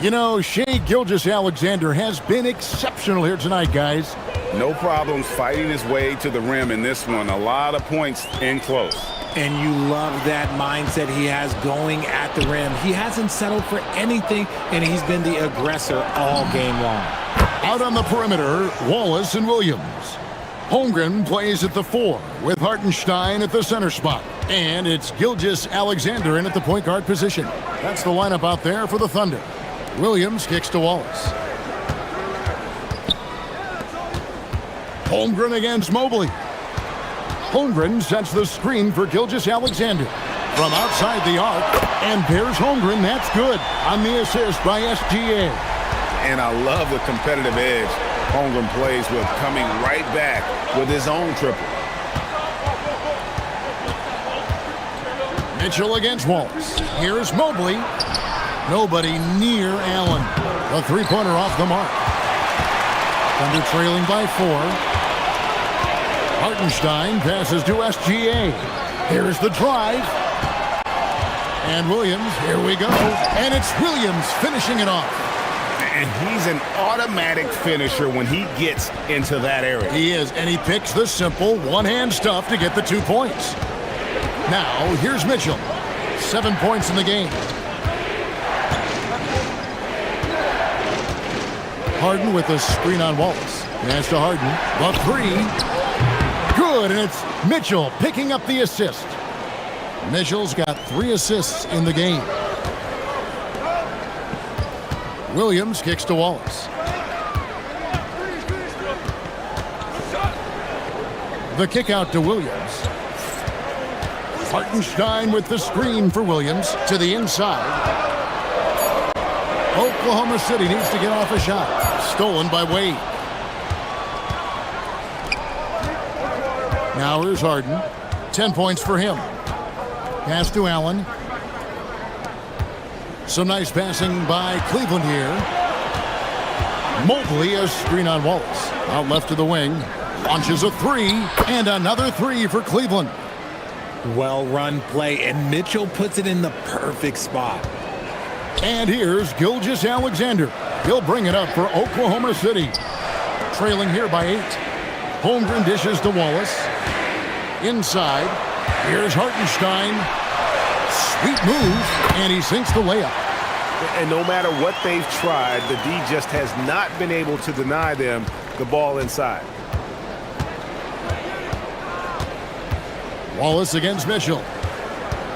You know, Shai Gilgeous-Alexander has been exceptional here tonight, guys. No problems fighting his way to the rim in this one. A lot of points in close. And you love that mindset he has going at the rim. He hasn't settled for anything, and he's been the aggressor all game long. Out on the perimeter, Wallace and Williams. Holmgren plays at the 4 with Hartenstein at the center spot. And it's Gilgeous-Alexander in at the point guard position. That's the lineup out there for the Thunder. Williams kicks to Wallace. Holmgren against Mobley. Holmgren sets the screen for Gilgeous-Alexander. From outside the arc, and there's Holmgren. That's good on the assist by SGA. And I love the competitive edge Holmgren plays with, coming right back with his own triple. Mitchell against Wallace. Here's Mobley. Nobody near Allen. The three-pointer off the mark. Thunder trailing by 4. Hartenstein passes to SGA. Here's the drive. And Williams, here we go. And it's Williams finishing it off. And he's an automatic finisher when he gets into that area. He is, and he picks the simple one-hand stuff to get the 2 points. Now, here's Mitchell. 7 points in the game. Harden with a screen on Wallace. Pass to Harden. The three. Good, and it's Mitchell picking up the assist. Mitchell's got 3 assists in the game. Williams kicks to Wallace. The kick out to Williams. Hartenstein with the screen for Williams to the inside. Oklahoma City needs to get off a shot. Stolen by Wade. Now here's Harden. 10 points for him. Pass to Allen. Some nice passing by Cleveland here. Mobley, a screen on Wallace. Out left to the wing. Launches a 3, and another 3 for Cleveland. Well-run play, and Mitchell puts it in the perfect spot. And here's Gilgeous-Alexander. He'll bring it up for Oklahoma City. Trailing here by 8. Holmgren dishes to Wallace. Inside. Here's Hartenstein. Sweet move, and he sinks the layup. And no matter what they've tried, the D just has not been able to deny them the ball inside. Wallace against Mitchell.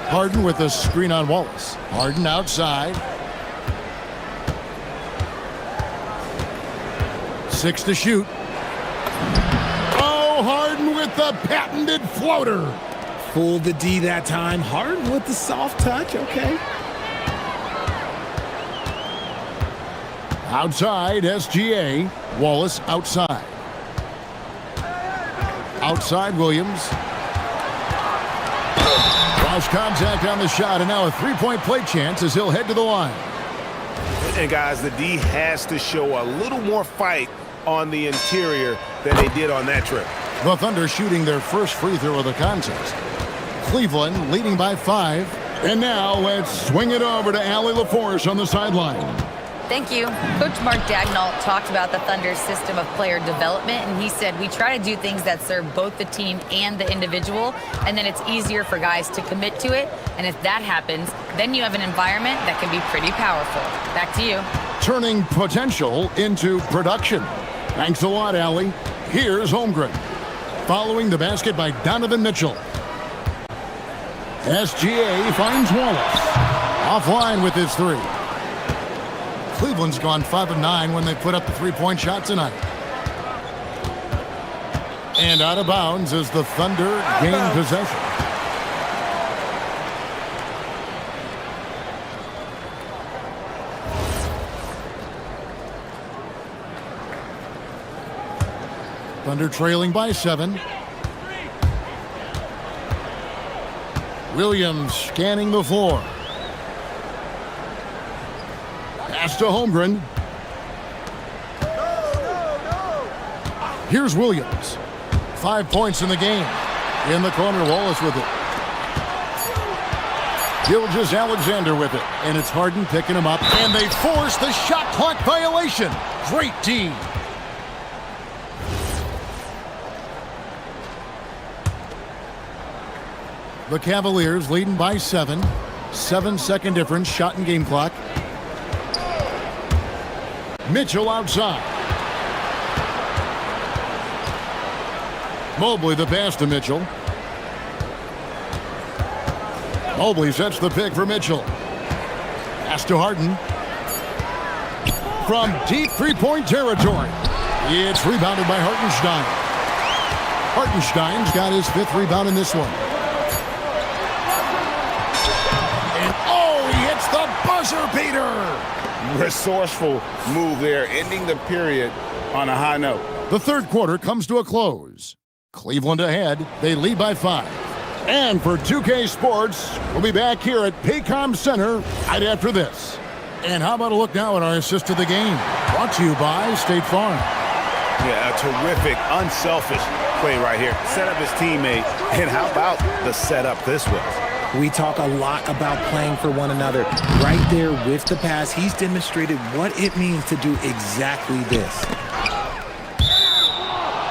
Harden with a screen on Wallace. Harden outside. 6 to shoot. Oh, Harden with the patented floater. Fooled the D that time. Harden with the soft touch. Okay. Outside, SGA. Wallace outside. Outside, Williams. Lost contact on the shot, and now a 3-point play chance as he'll head to the line. And guys, the D has to show a little more fight on the interior than they did on that trip. The Thunder shooting their first free throw of the contest. Cleveland leading by 5. And now let's swing it over to Allie LaForce on the sideline. Thank you. Coach Mark Dagnall talked about the Thunder's system of player development, and he said, we try to do things that serve both the team and the individual, and then it's easier for guys to commit to it. And if that happens, then you have an environment that can be pretty powerful. Back to you. Turning potential into production. Thanks a lot, Allie. Here's Holmgren. Following the basket by Donovan Mitchell. SGA finds Wallace. Offline with his 3. Cleveland's gone 5 of 9 when they put up the 3-point shot tonight. And out of bounds as the Thunder gain possession. Thunder trailing by 7. Williams scanning the floor. Pass to Holmgren. Here's Williams. 5 points in the game. In the corner, Wallace with it. Gilgeous-Alexander with it. And it's Harden picking him up. And they force the shot clock violation. Great D. The Cavaliers leading by 7. 7-second difference, shot and game clock. Mitchell outside. Mobley the pass to Mitchell. Mobley sets the pick for Mitchell. Pass to Harden. From deep 3-point territory. It's rebounded by Hartenstein. Hartenstein's got his 5th rebound in this one. And oh, he hits the buzzer beater. Resourceful move there, ending the period on a high note. The third quarter comes to a close. Cleveland ahead. They lead by 5. And for 2K Sports, we'll be back here at Paycom Center right after this. And how about a look now at our assist of the game? Brought to you by State Farm. Yeah, a terrific, unselfish play right here. Set up his teammate. And how about the setup this was? We talk a lot about playing for one another. Right there with the pass, he's demonstrated what it means to do exactly this.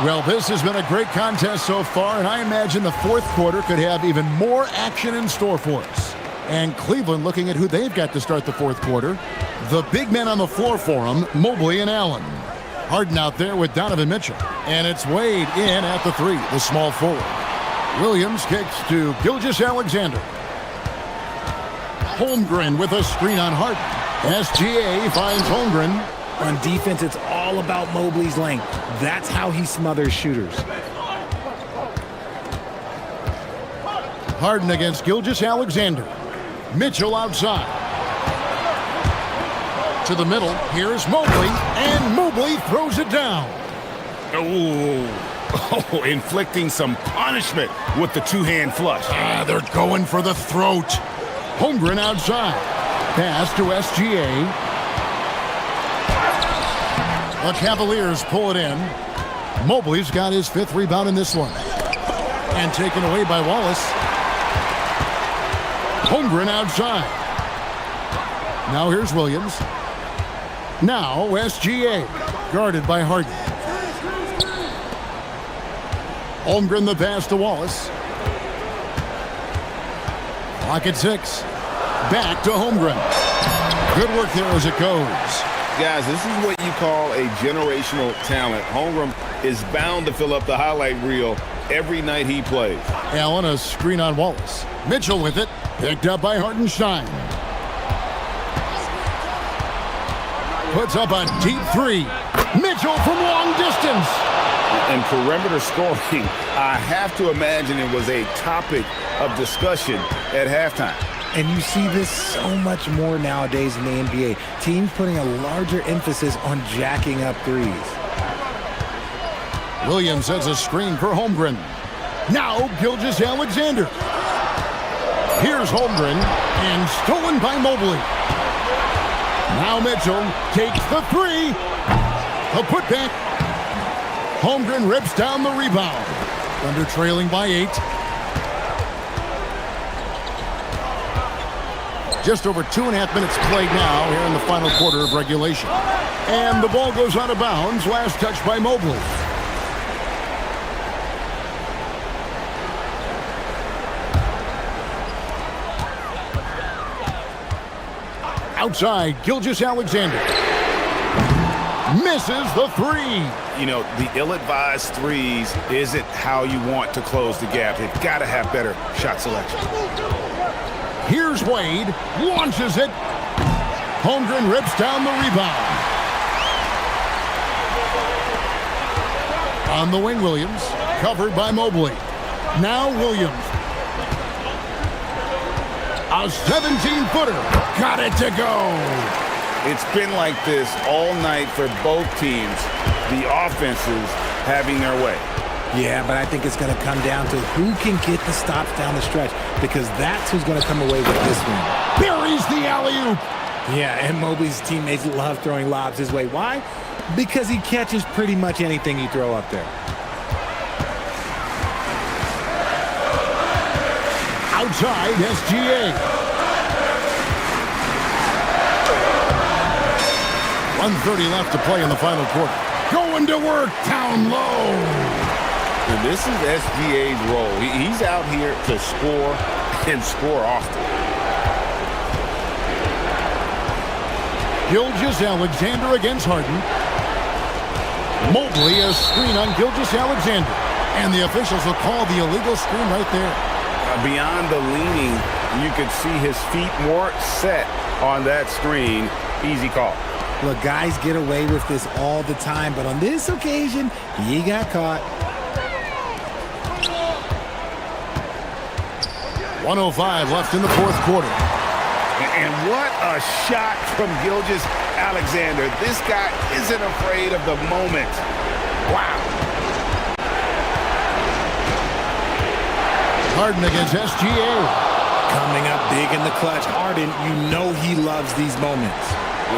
Well, this has been a great contest so far, and I imagine the fourth quarter could have even more action in store for us. And Cleveland looking at who they've got to start the fourth quarter. The big men on the floor for them, Mobley and Allen. Harden out there with Donovan Mitchell. And it's Wade in at the three, the small forward. Williams kicks to Gilgeous-Alexander. Holmgren with a screen on Harden. SGA finds Holmgren. On defense, it's all about Mobley's length. That's how he smothers shooters. Harden against Gilgeous-Alexander. Mitchell outside. To the middle, here's Mobley, and Mobley throws it down. Oh, inflicting some punishment with the two-hand flush. They're going for the throat. Holmgren outside. Pass to SGA. The Cavaliers pull it in. Mobley's got his fifth rebound in this one. And taken away by Wallace. Holmgren outside. Now here's Williams. Now SGA. Guarded by Harden. Holmgren the pass to Wallace. Clock at 6. Back to Holmgren. Good work there as it goes. Guys, this is what you call a generational talent. Holmgren is bound to fill up the highlight reel every night he plays. Allen, a screen on Wallace. Mitchell with it. Picked up by Hartenstein. Puts up a deep three. Mitchell from long distance. And perimeter scoring, I have to imagine it was a topic of discussion at halftime. And you see this so much more nowadays in the NBA. Teams putting a larger emphasis on jacking up threes. Williams has a screen for Holmgren. Now Gilgeous-Alexander. Here's Holmgren, and stolen by Mobley. Now Mitchell takes the three. A putback. Holmgren rips down the rebound. Thunder trailing by 8. Just over 2.5 minutes played now here in the final quarter of regulation. And the ball goes out of bounds. Last touch by Mobley. Outside, Gilgeous-Alexander. Misses the three. You know, the ill-advised threes isn't how you want to close the gap. They've got to have better shot selection. Here's Wade. Launches it. Holmgren rips down the rebound. On the wing, Williams. Covered by Mobley. Now Williams. A 17-footer. Got it to go. It's been like this all night for both teams. The offenses having their way. Yeah, but I think it's going to come down to who can get the stops down the stretch, because that's who's going to come away with this one. Buries the alley-oop. Yeah, and Mobley's teammates love throwing lobs his way. Why? Because he catches pretty much anything you throw up there. Outside, SGA. 1:30 left to play in the final quarter. Going to work down low. And this is SGA's role. He's out here to score and score often. Gilgeous-Alexander against Harden. Mobley a screen on Gilgeous-Alexander. And the officials will call the illegal screen right there. Beyond the leaning, you could see his feet more set on that screen. Easy call. Look, guys get away with this all the time, but on this occasion, he got caught. 1:05 left in the fourth quarter. And what a shot from Gilgeous-Alexander. This guy isn't afraid of the moment. Wow. Harden against SGA. Coming up big in the clutch. Harden, you know he loves these moments.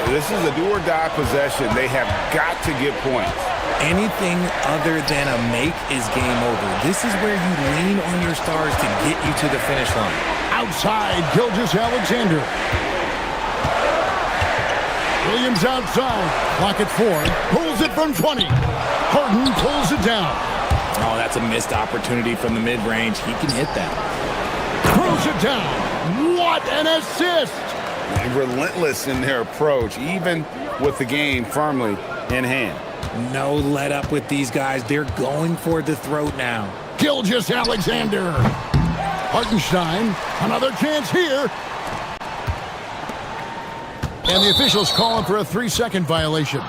This is a do-or-die possession. They have got to get points. Anything other than a make is game over. This is where you lean on your stars to get you to the finish line. Outside, Gilgeous-Alexander. Williams outside. Clock at 4. Pulls it from 20. Harden pulls it down. Oh, that's a missed opportunity from the mid-range. He can hit that. Throws it down. What an assist! Relentless in their approach, even with the game firmly in hand. No let up with these guys. They're going for the throat now. Gilgeous-Alexander. Hartenstein, another chance here. And the officials calling for a 3-second violation.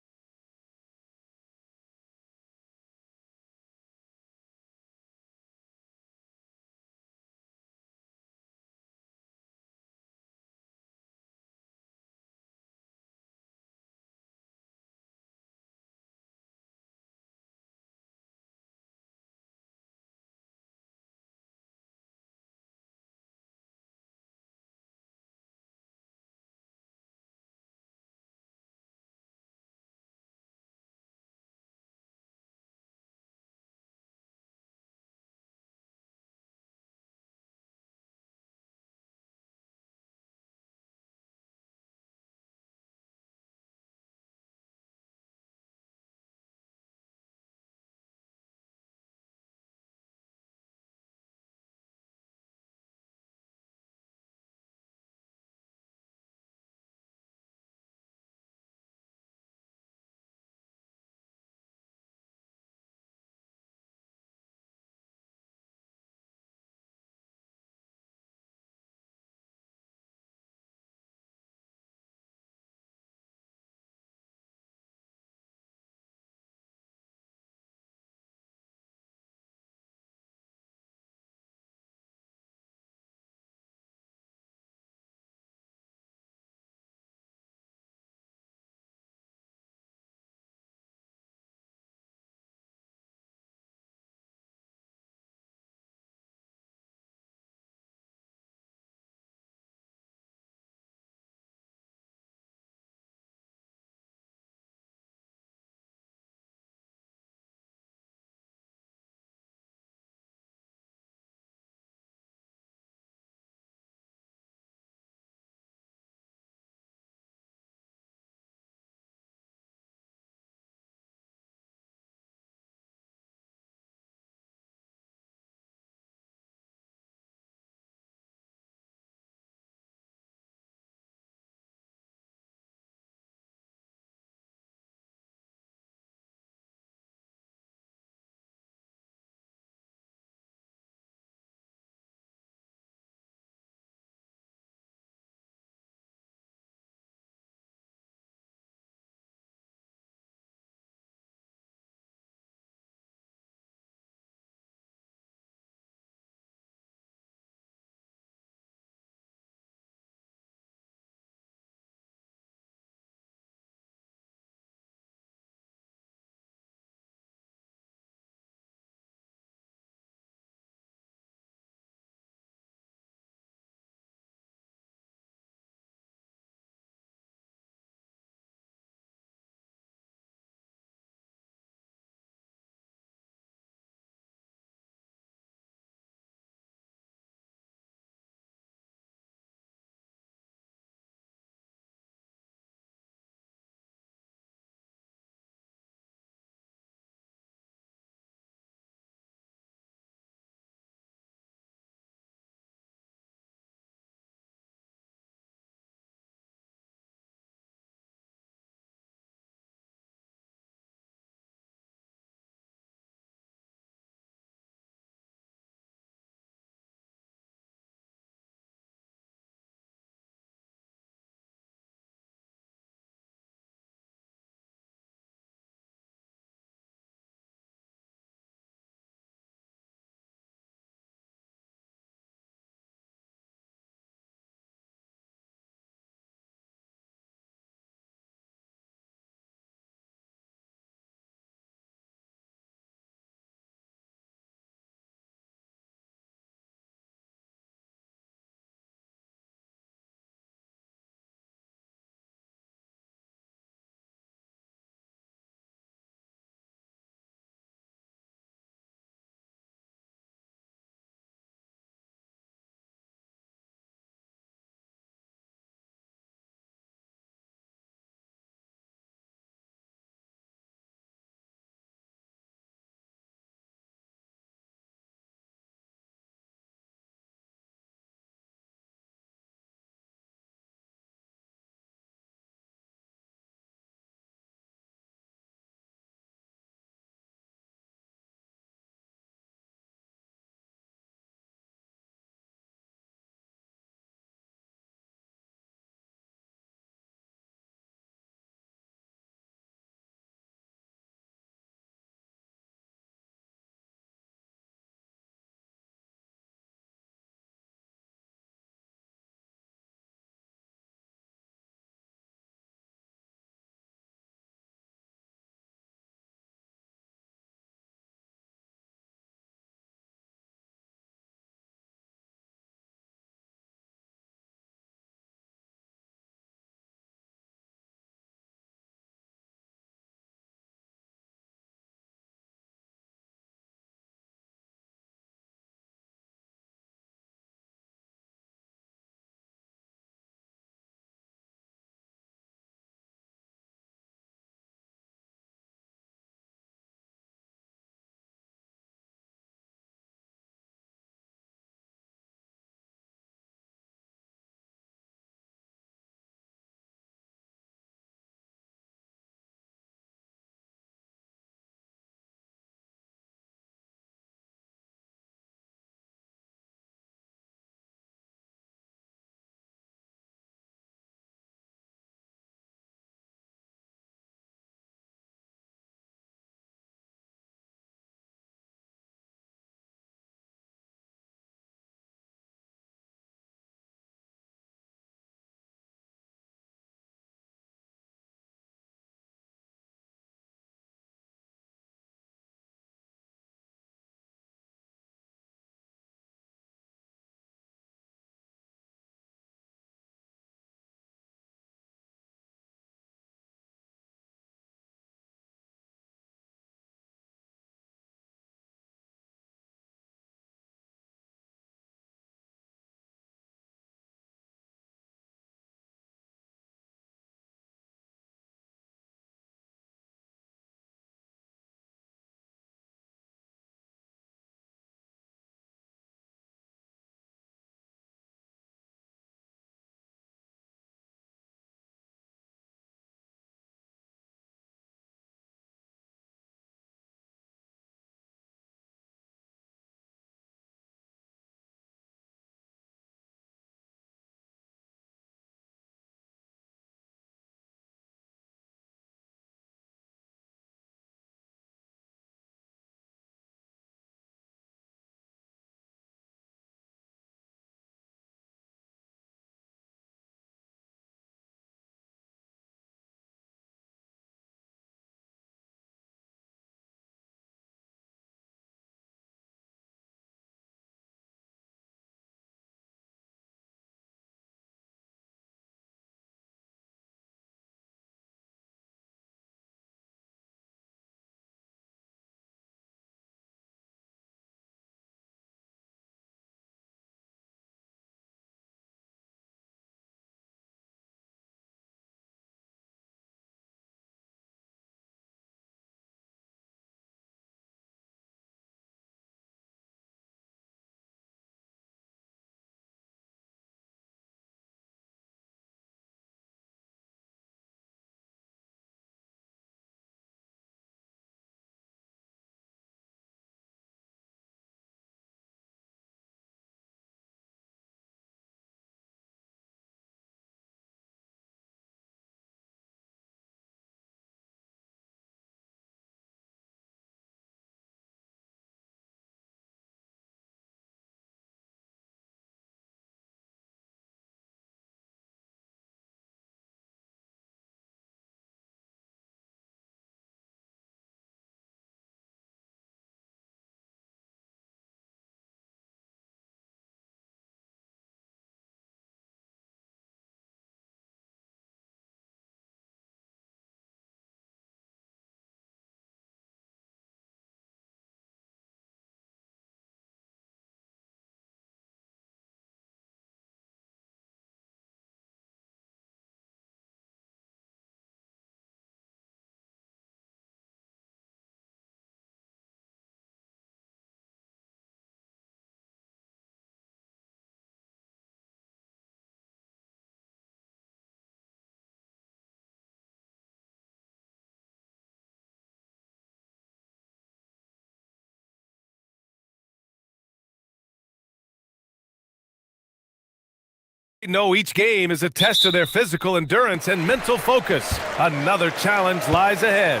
know each game is a test of their physical endurance and mental focus. Another challenge lies ahead.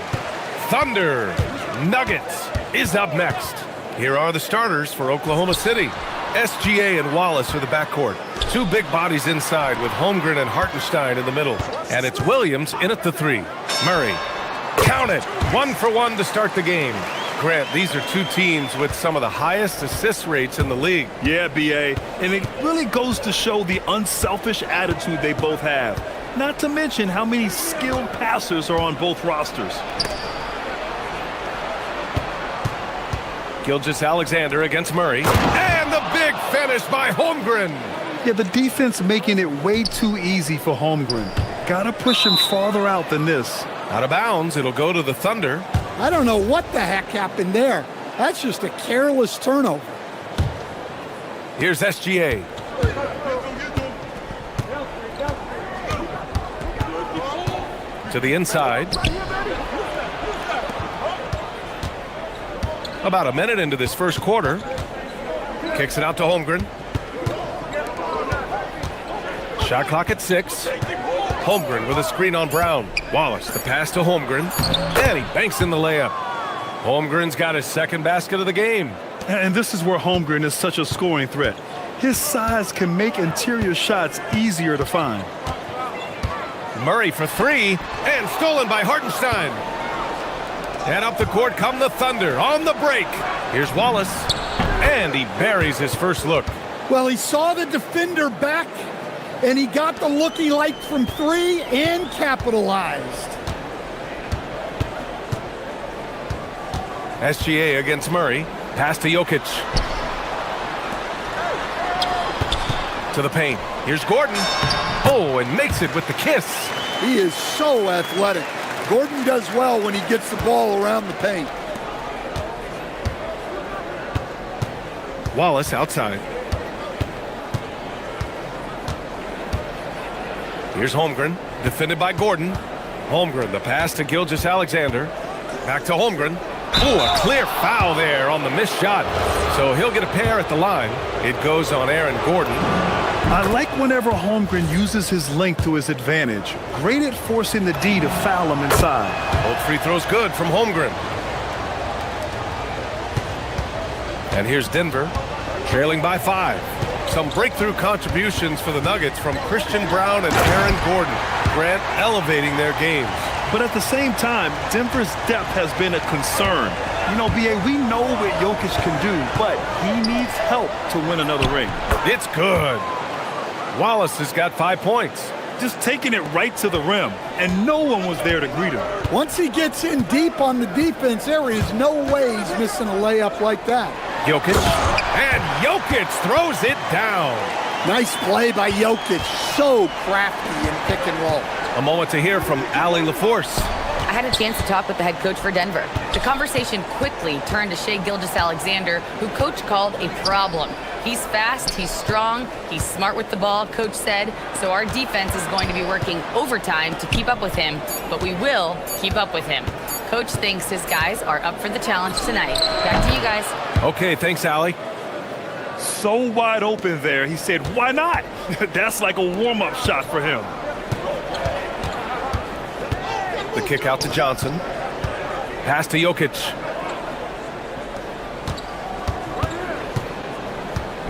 Thunder Nuggets is up next. Here are the starters for Oklahoma City. SGA and Wallace are the backcourt. Two big bodies inside with Holmgren and Hartenstein in the middle. And it's Williams in at the three. Murray, count it, 1-for-1 to start the game. Grant, these are two teams with some of the highest assist rates in the league. Yeah, BA, and it really goes to show the unselfish attitude they both have. Not to mention how many skilled passers are on both rosters. Gilgeous-Alexander against Murray. And the big finish by Holmgren. Yeah, the defense making it way too easy for Holmgren. Gotta push him farther out than this. Out of bounds, it'll go to the Thunder. I don't know what the heck happened there. That's just a careless turnover. Here's SGA. To the inside. About a minute into this first quarter. Kicks it out to Holmgren. Shot clock at 6. Holmgren with a screen on Brown. Wallace, the pass to Holmgren. And he banks in the layup. Holmgren's got his second basket of the game. And this is where Holmgren is such a scoring threat. His size can make interior shots easier to find. Murray for three, and stolen by Hartenstein. And up the court come the Thunder on the break. Here's Wallace, and he buries his first look. Well, he saw the defender back, and he got the look he liked from three and capitalized. SGA against Murray. Pass to Jokic. To the paint. Here's Gordon. Oh, and makes it with the kiss. He is so athletic. Gordon does well when he gets the ball around the paint. Wallace outside. Here's Holmgren, defended by Gordon. Holmgren, the pass to Gilgeous-Alexander. Back to Holmgren. Oh, a clear foul there on the missed shot. So he'll get a pair at the line. It goes on Aaron Gordon. I like whenever Holmgren uses his length to his advantage. Great at forcing the D to foul him inside. Both free throws good from Holmgren. And here's Denver, trailing by 5. Some breakthrough contributions for the Nuggets from Christian Brown and Aaron Gordon. Grant elevating their games. But at the same time, Denver's depth has been a concern. You know, BA, we know what Jokic can do, but he needs help to win another ring. It's good. Wallace has got 5 points. Just taking it right to the rim, and no one was there to greet him. Once he gets in deep on the defense, there is no way he's missing a layup like that. Jokic, and Jokic throws it down. Nice play by Jokic, so crafty in pick and roll. A moment to hear from Allie LaForce. I had a chance to talk with the head coach for Denver. The conversation quickly turned to Shai Gilgeous-Alexander, who coach called a problem. He's fast, he's strong, he's smart with the ball, coach said, so our defense is going to be working overtime to keep up with him, but we will keep up with him. Coach thinks his guys are up for the challenge tonight. Back to you guys. Okay, thanks, Allie. So wide open there, he said, why not? That's like a warm-up shot for him. The kick out to Johnson. Pass to Jokic.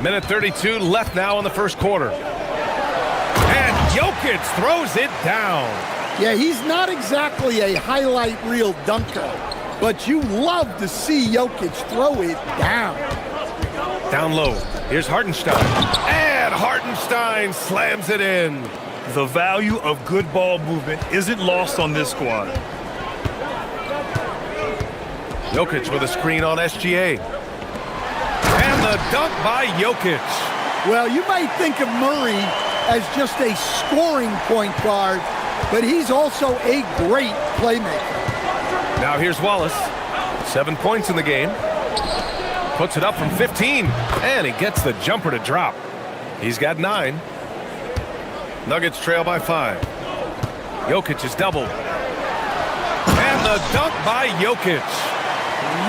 Minute 32 left now in the first quarter. And Jokic throws it down. Yeah, he's not exactly a highlight reel dunker, but you love to see Jokic throw it down. Down low. Here's Hartenstein. And Hartenstein slams it in. The value of good ball movement isn't lost on this squad. Jokic with a screen on SGA. And the dunk by Jokic. Well, you might think of Murray as just a scoring point guard, but he's also a great playmaker. Now here's Wallace. 7 points in the game. Puts it up from 15, and he gets the jumper to drop. He's got 9. Nuggets trail by 5. Jokic is doubled. And the dunk by Jokic.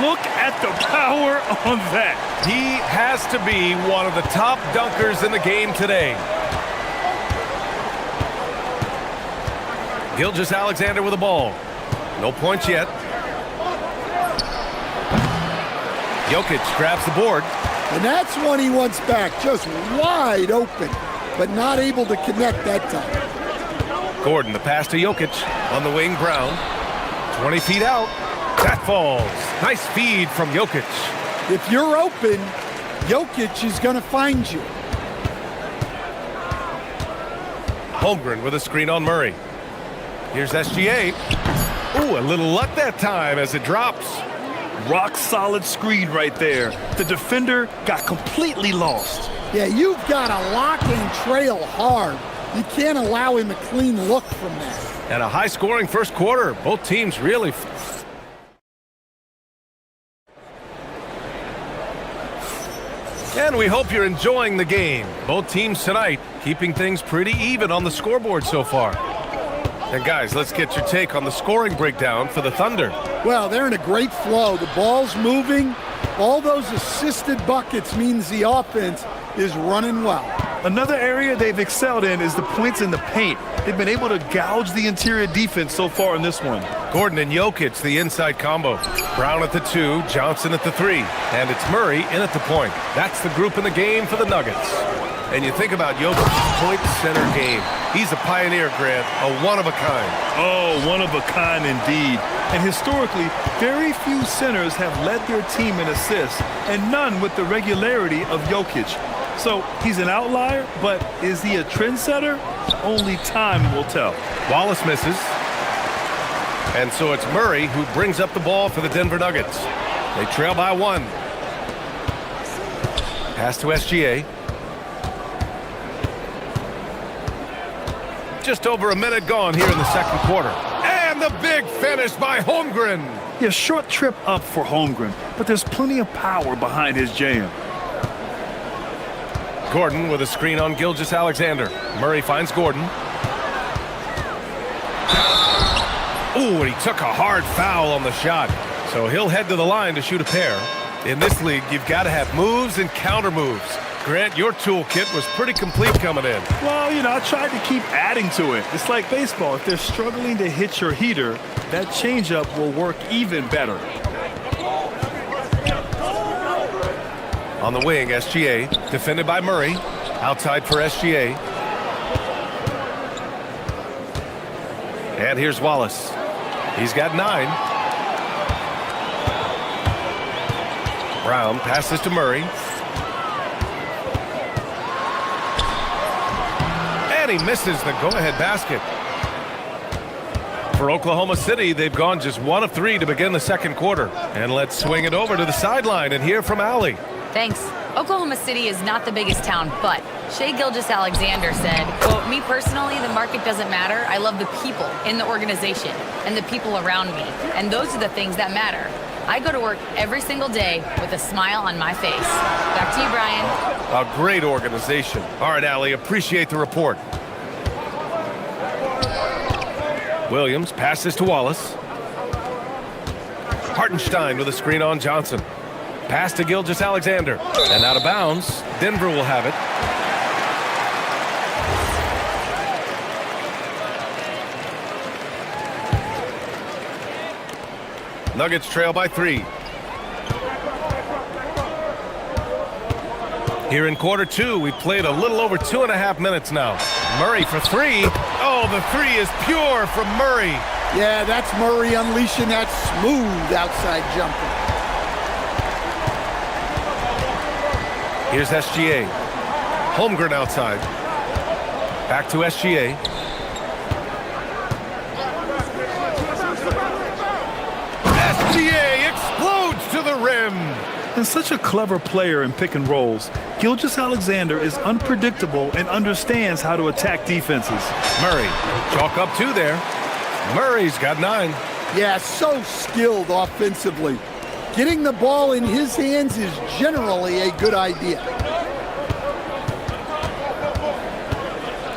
Look at the power on that. He has to be one of the top dunkers in the game today. Gilgeous-Alexander with the ball. No points yet. Jokic grabs the board. And that's one he wants back, just wide open, but not able to connect that time. Gordon, the pass to Jokic. On the wing, Brown. 20 feet out. That falls. Nice feed from Jokic. If you're open, Jokic is going to find you. Holmgren with a screen on Murray. Here's SGA. Ooh, a little luck that time as it drops. Rock solid screen right there. The defender got completely lost. Yeah, you've got to lock and trail hard. You can't allow him a clean look from that. And a high-scoring first quarter. Both teams really... And we hope you're enjoying the game. Both teams tonight keeping things pretty even on the scoreboard so far. And guys, let's get your take on the scoring breakdown for the Thunder. Well, they're in a great flow. The ball's moving. All those assisted buckets means the offense is running well. Another area they've excelled in is the points in the paint. They've been able to gouge the interior defense so far in this one. Gordon and Jokic, the inside combo. Brown at the 2, Johnson at the 3. And it's Murray in at the point. That's the group in the game for the Nuggets. And you think about Jokic's point center game. He's a pioneer, Grant, a one-of-a-kind. Oh, one-of-a-kind indeed. And historically, very few centers have led their team in assists, and none with the regularity of Jokic. So he's an outlier, but is he a trendsetter? Only time will tell. Wallace misses. And so it's Murray who brings up the ball for the Denver Nuggets. They trail by 1. Pass to SGA. Just over a minute gone here in the second quarter. And the big finish by Holmgren. Yeah, short trip up for Holmgren, but there's plenty of power behind his jam. Gordon with a screen on Gilgeous-Alexander. Murray finds Gordon. Ooh, and he took a hard foul on the shot. So he'll head to the line to shoot a pair. In this league, you've got to have moves and counter moves. Grant, your toolkit was pretty complete coming in. Well, you know, I tried to keep adding to it. It's like baseball. If they're struggling to hit your heater, that changeup will work even better. On the wing, SGA, defended by Murray. Outside for SGA. And here's Wallace. He's got 9. Brown passes to Murray. And he misses the go-ahead basket. For Oklahoma City, they've gone just 1 of 3 to begin the second quarter. And let's swing it over to the sideline and hear from Allie. Thanks. Oklahoma City is not the biggest town, but Shai Gilgeous-Alexander said, quote, "Me personally, the market doesn't matter. I love the people in the organization and the people around me. And those are the things that matter. I go to work every single day with a smile on my face." Back to you, Brian. A great organization. All right, Allie, appreciate the report. Williams passes to Wallace. Hartenstein with a screen on Johnson. Pass to Gilgeous-Alexander. And out of bounds. Denver will have it. Nuggets trail by 3. Here in quarter 2, we've played a little over 2.5 minutes now. Murray for 3. Oh, the 3 is pure from Murray. Yeah, that's Murray unleashing that smooth outside jumper. Here's SGA. Holmgren outside. Back to SGA. SGA explodes to the rim. And such a clever player in pick and rolls, Gilgeous-Alexander is unpredictable and understands how to attack defenses. Murray, chalk up 2 there. Murray's got 9. Yeah, so skilled offensively. Getting the ball in his hands is generally a good idea.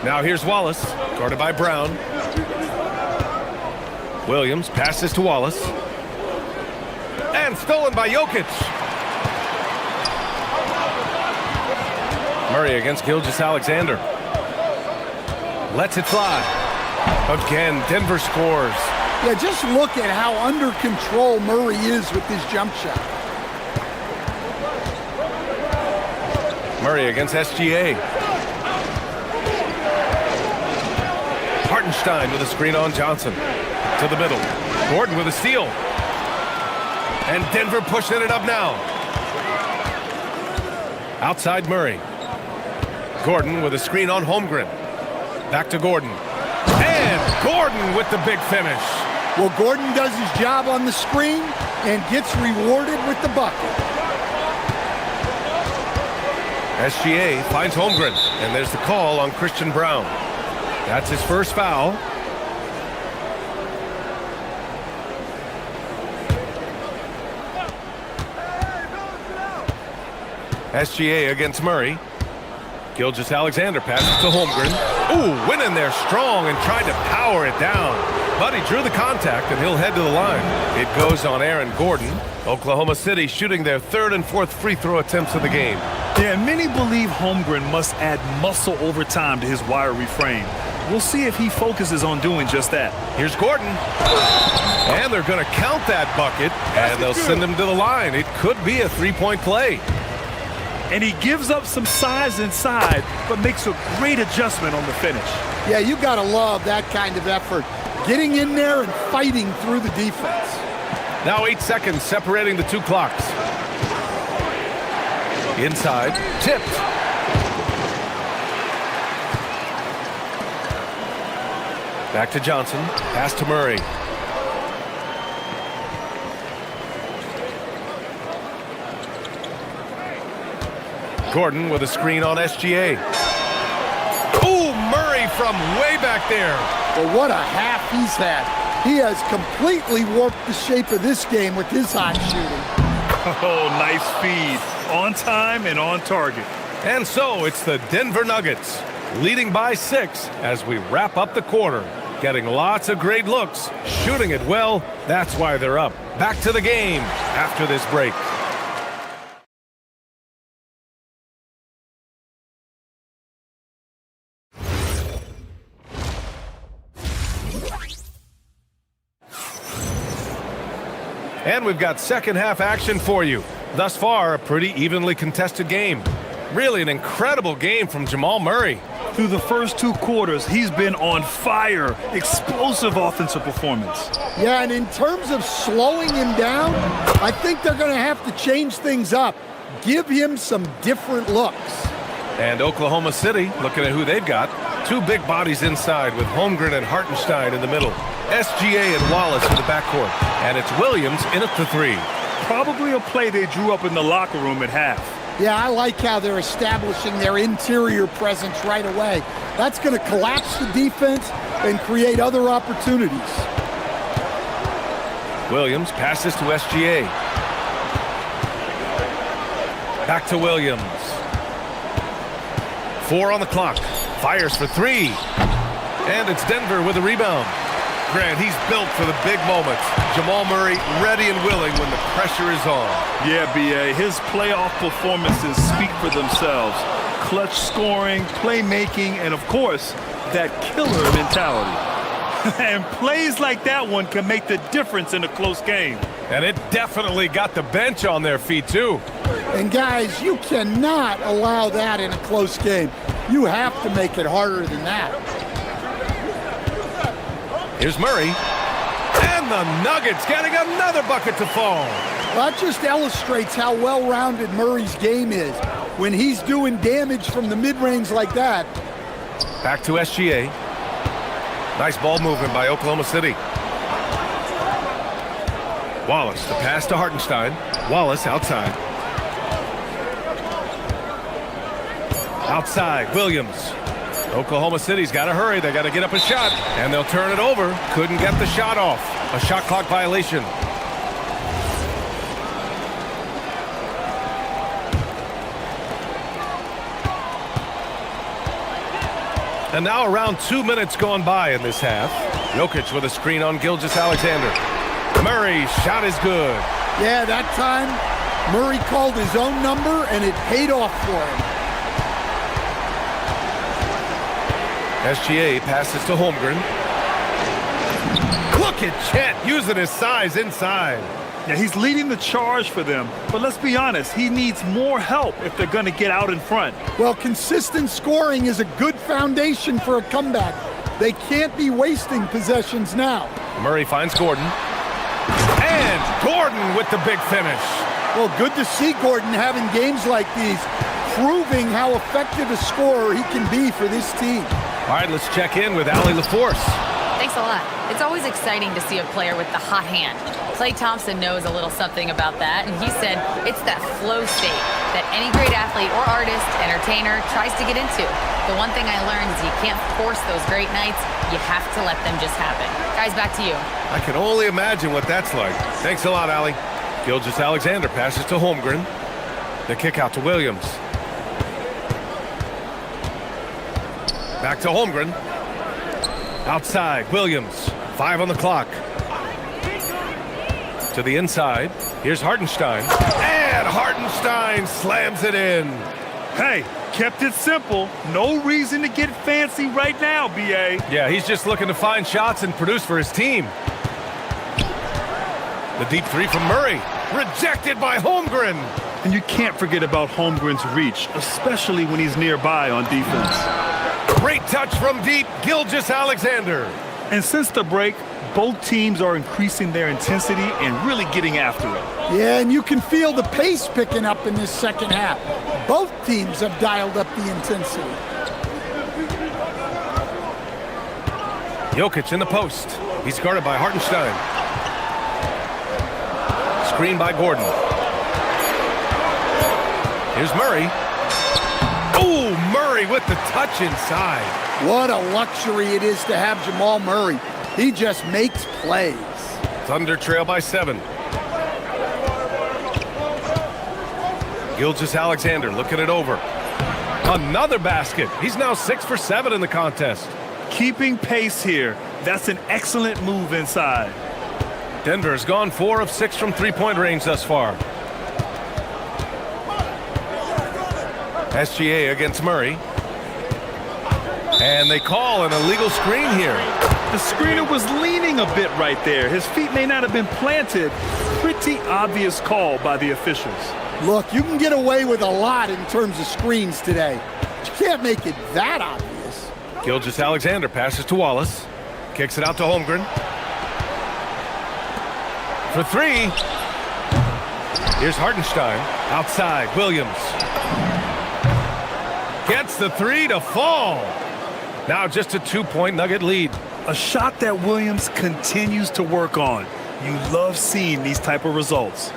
Now here's Wallace, guarded by Brown. Williams passes to Wallace. And stolen by Jokic. Murray against Gilgeous-Alexander. Lets it fly. Again, Denver scores. Yeah, just look at how under control Murray is with his jump shot. Murray against SGA. Hartenstein with a screen on Johnson. To the middle. Gordon with a steal. And Denver pushing it up now. Outside Murray. Gordon with a screen on Holmgren. Back to Gordon. And Gordon with the big finish. Well, Gordon does his job on the screen and gets rewarded with the bucket. SGA finds Holmgren. And there's the call on Christian Brown. That's his first foul. SGA against Murray. Gilgeous-Alexander passes to Holmgren. Ooh, went in there strong and tried to power it down. But he drew the contact and he'll head to the line. It goes on Aaron Gordon. Oklahoma City shooting their third and fourth free throw attempts of the game. Yeah, many believe Holmgren must add muscle over time to his wiry frame. We'll see if he focuses on doing just that. Here's Gordon. And they're going to count that bucket, and they'll send him to the line. It could be a three-point play. And he gives up some size inside, but makes a great adjustment on the finish. Yeah, you got to love that kind of effort. Getting in there and fighting through the defense. Now 8 seconds separating the two clocks. Inside, tipped. Back to Johnson, pass to Murray. Gordon with a screen on SGA. Ooh, Murray from way back there. Well, what a half he's had. He has completely warped the shape of this game with his hot shooting. Oh, nice feed. On time and on target. And so it's the Denver Nuggets leading by 6 as we wrap up the quarter. Getting lots of great looks, shooting it well. That's why they're up. Back to the game after this break. And we've got second half action for you. Thus far, a pretty evenly contested game. Really an incredible game from Jamal Murray. Through the first 2 quarters, he's been on fire. Explosive offensive performance. Yeah, and in terms of slowing him down, I think they're going to have to change things up. Give him some different looks. And Oklahoma City, looking at who they've got. 2 big bodies inside with Holmgren and Hartenstein in the middle. SGA and Wallace in the backcourt. And it's Williams in at the 3. Probably a play they drew up in the locker room at half. Yeah, I like how they're establishing their interior presence right away. That's going to collapse the defense and create other opportunities. Williams passes to SGA. Back to Williams. 4 on the clock. Fires for 3. And it's Denver with a rebound. Grant, he's built for the big moments. Jamal Murray ready and willing when the pressure is on. Yeah, B.A., his playoff performances speak for themselves. Clutch scoring, playmaking, and of course, that killer mentality. And plays like that one can make the difference in a close game. And it definitely got the bench on their feet, too. And guys, you cannot allow that in a close game. You have to make it harder than that. Here's Murray. And the Nuggets getting another bucket to fall. That just illustrates how well-rounded Murray's game is. When he's doing damage from the mid-range like that. Back to SGA. Nice ball movement by Oklahoma City. Wallace, the pass to Hartenstein. Wallace outside. Outside, Williams. Oklahoma City's got to hurry. They got to get up a shot, and they'll turn it over. Couldn't get the shot off. A shot clock violation. And now around 2 minutes gone by in this half. Jokic with a screen on Gilgeous-Alexander. Murray's shot is good. Yeah, that time Murray called his own number, and it paid off for him. SGA passes to Holmgren. Look at Chet using his size inside. Yeah, he's leading the charge for them, but let's be honest, he needs more help if they're going to get out in front. Well, consistent scoring is a good foundation for a comeback. They can't be wasting possessions now. Murray finds Gordon. And Gordon with the big finish. Well, good to see Gordon having games like these, proving how effective a scorer he can be for this team. All right, let's check in with Allie LaForce. Thanks a lot. It's always exciting to see a player with the hot hand. Klay Thompson knows a little something about that, and he said it's that flow state that any great athlete or artist, entertainer, tries to get into. The one thing I learned is you can't force those great nights. You have to let them just happen. Guys, back to you. I can only imagine what that's like. Thanks a lot, Allie. Gilgeous-Alexander passes to Holmgren. The kick out to Williams. Back to Holmgren. Outside, Williams. 5 on the clock. To the inside. Here's Hartenstein. And Hartenstein slams it in. Hey, kept it simple. No reason to get fancy right now, B.A. Yeah, he's just looking to find shots and produce for his team. The deep three from Murray. Rejected by Holmgren. And you can't forget about Holmgren's reach, especially when he's nearby on defense. Great touch from deep, Gilgeous-Alexander. And since the break, both teams are increasing their intensity and really getting after it. Yeah, and you can feel the pace picking up in this second half. Both teams have dialed up the intensity. Jokic in the post. He's guarded by Hartenstein. Screen by Gordon. Here's Murray. Oh, Murray with the touch inside. What a luxury it is to have Jamal Murray. He just makes plays. Thunder trail by 7. Gilgeous-Alexander looking it over. Another basket. He's now 6 for 7 in the contest. Keeping pace here. That's an excellent move inside. Denver has gone 4 of 6 from three-point range thus far. SGA against Murray. And they call an illegal screen here. The screener was leaning a bit right there. His feet may not have been planted. Pretty obvious call by the officials. Look, you can get away with a lot in terms of screens today. But you can't make it that obvious. Gilgeous-Alexander passes to Wallace. Kicks it out to Holmgren. For 3. Here's Hartenstein. Outside, Williams. Gets the 3 to fall. Now just a 2-point Nugget lead. A shot that Williams continues to work on. You love seeing these type of results.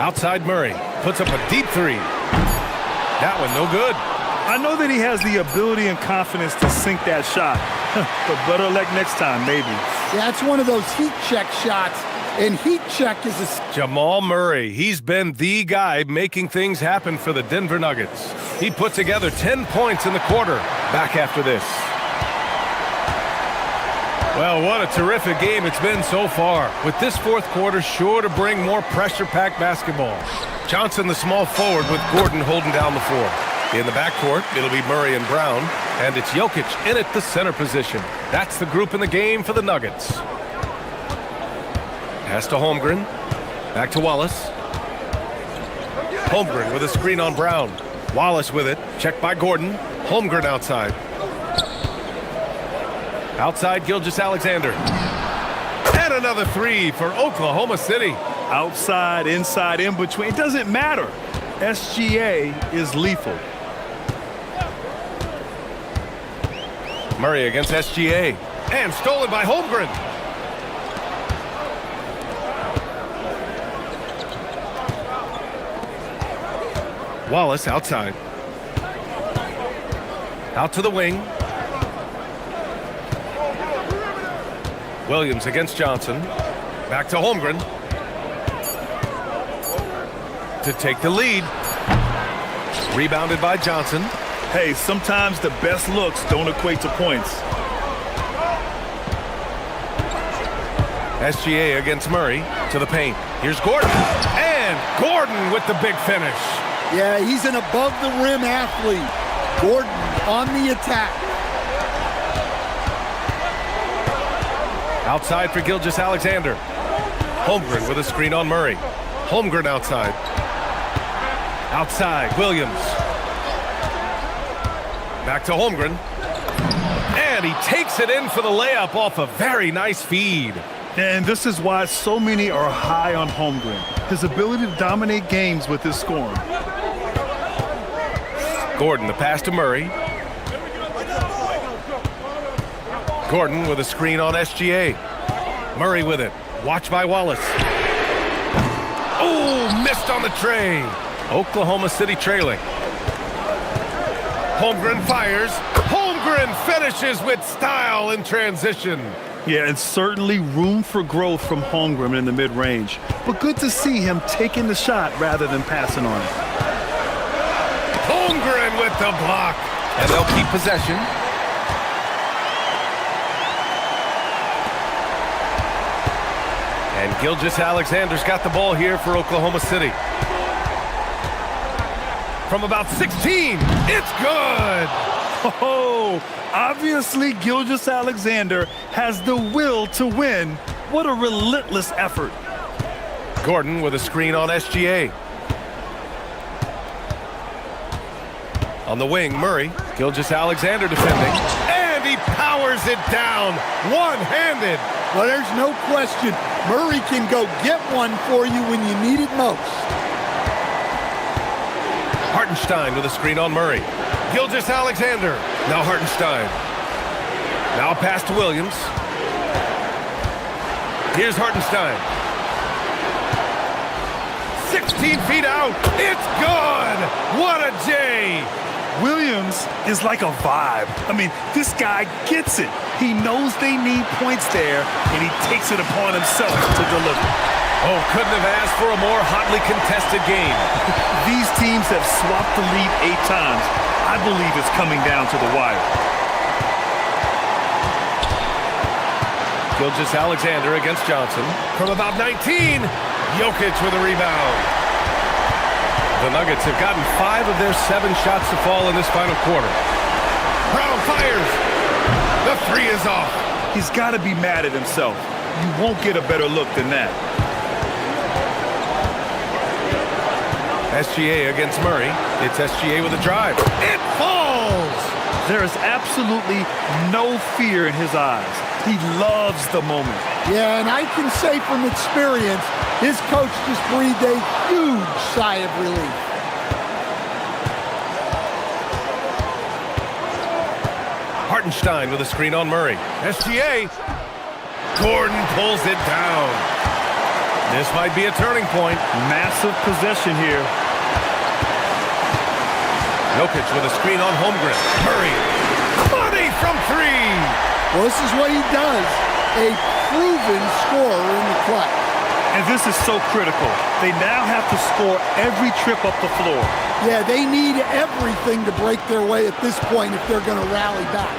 Outside Murray. Puts up a deep 3. That one no good. I know that he has the ability and confidence to sink that shot. But better luck next time, maybe. Yeah, it's one of those heat check shots. And heat check is a... Jamal Murray, he's been the guy making things happen for the Denver Nuggets. He put together 10 points in the quarter. Back after this. Well, what a terrific game it's been so far. With this fourth quarter sure to bring more pressure-packed basketball. Johnson, the small forward, with Gordon holding down the floor. In the backcourt, it'll be Murray and Brown. And it's Jokic in at the center position. That's the group in the game for the Nuggets. Pass to Holmgren. Back to Wallace. Holmgren with a screen on Brown. Wallace with it. Checked by Gordon. Holmgren outside. Outside Gilgeous-Alexander. And another 3 for Oklahoma City. Outside, inside, in between. It doesn't matter. SGA is lethal. Murray against SGA. And stolen by Holmgren. Wallace outside. Out to the wing. Williams against Johnson. Back to Holmgren. To take the lead. Rebounded by Johnson. Hey, sometimes the best looks don't equate to points. SGA against Murray. To the paint. Here's Gordon. And Gordon with the big finish. Yeah, he's an above-the-rim athlete. Gordon on the attack. Outside for Gilgeous Alexander. Holmgren with a screen on Murray. Holmgren outside. Outside, Williams. Back to Holmgren. And he takes it in for the layup off a very nice feed. And this is why so many are high on Holmgren. His ability to dominate games with his scoring. Gordon, the pass to Murray. Gordon with a screen on SGA. Murray with it. Watch by Wallace. Oh, missed on the tray. Oklahoma City trailing. Holmgren fires. Holmgren finishes with style in transition. Yeah, and certainly room for growth from Holmgren in the mid-range. But good to see him taking the shot rather than passing on it. Holmgren with the block. And they'll keep possession. And Gilgeous Alexander's got the ball here for Oklahoma City. From about 16, it's good! Oh, obviously Gilgeous Alexander has the will to win. What a relentless effort. Gordon with a screen on SGA. On the wing, Murray. Gilgeous Alexander defending. And he powers it down, one-handed. Well, there's no question. Murray can go get one for you when you need it most. Hartenstein with a screen on Murray. Gilgeous Alexander. Now Hartenstein. Now a pass to Williams. Here's Hartenstein. 16 feet out. It's good. What a J. Williams is like a vibe. I mean, this guy gets it. He knows they need points there, and he takes it upon himself to deliver. Oh, couldn't have asked for a more hotly contested game. These teams have swapped the lead 8 times. I believe it's coming down to the wire. Gilgeous Alexander against Johnson. From about 19, Jokic with a rebound. The Nuggets have gotten 5 of their 7 shots to fall in this final quarter. Brown fires. The 3 is off. He's got to be mad at himself. You won't get a better look than that. SGA against Murray. It's SGA with a drive. It falls! There is absolutely no fear in his eyes. He loves the moment. Yeah, and I can say from experience, his coach just breathed a huge sigh of relief. Hartenstein with a screen on Murray. SGA. Gordon pulls it down. This might be a turning point. Massive possession here. Jokic with a screen on Holmgren. Murray. Money from 3. Well, this is what he does. A proven scorer in the clutch. And this is so critical. They now have to score every trip up the floor. Yeah, they need everything to break their way at this point if they're going to rally back.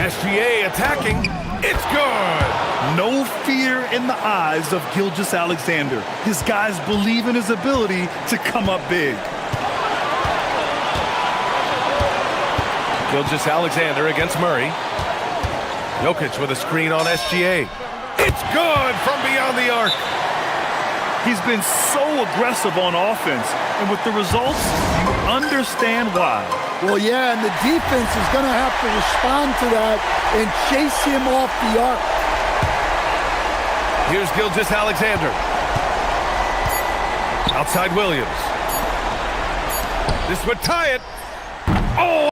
SGA attacking. It's good. No fear in the eyes of Gilgeous Alexander. His guys believe in his ability to come up big. Gilgeous Alexander against Murray. Jokic with a screen on SGA. It's good from beyond the arc. He's been so aggressive on offense, and with the results, you understand why. Well, yeah, and the defense is going to have to respond to that and chase him off the arc. Here's Gilgeous Alexander. Outside Williams. This would tie it. Oh!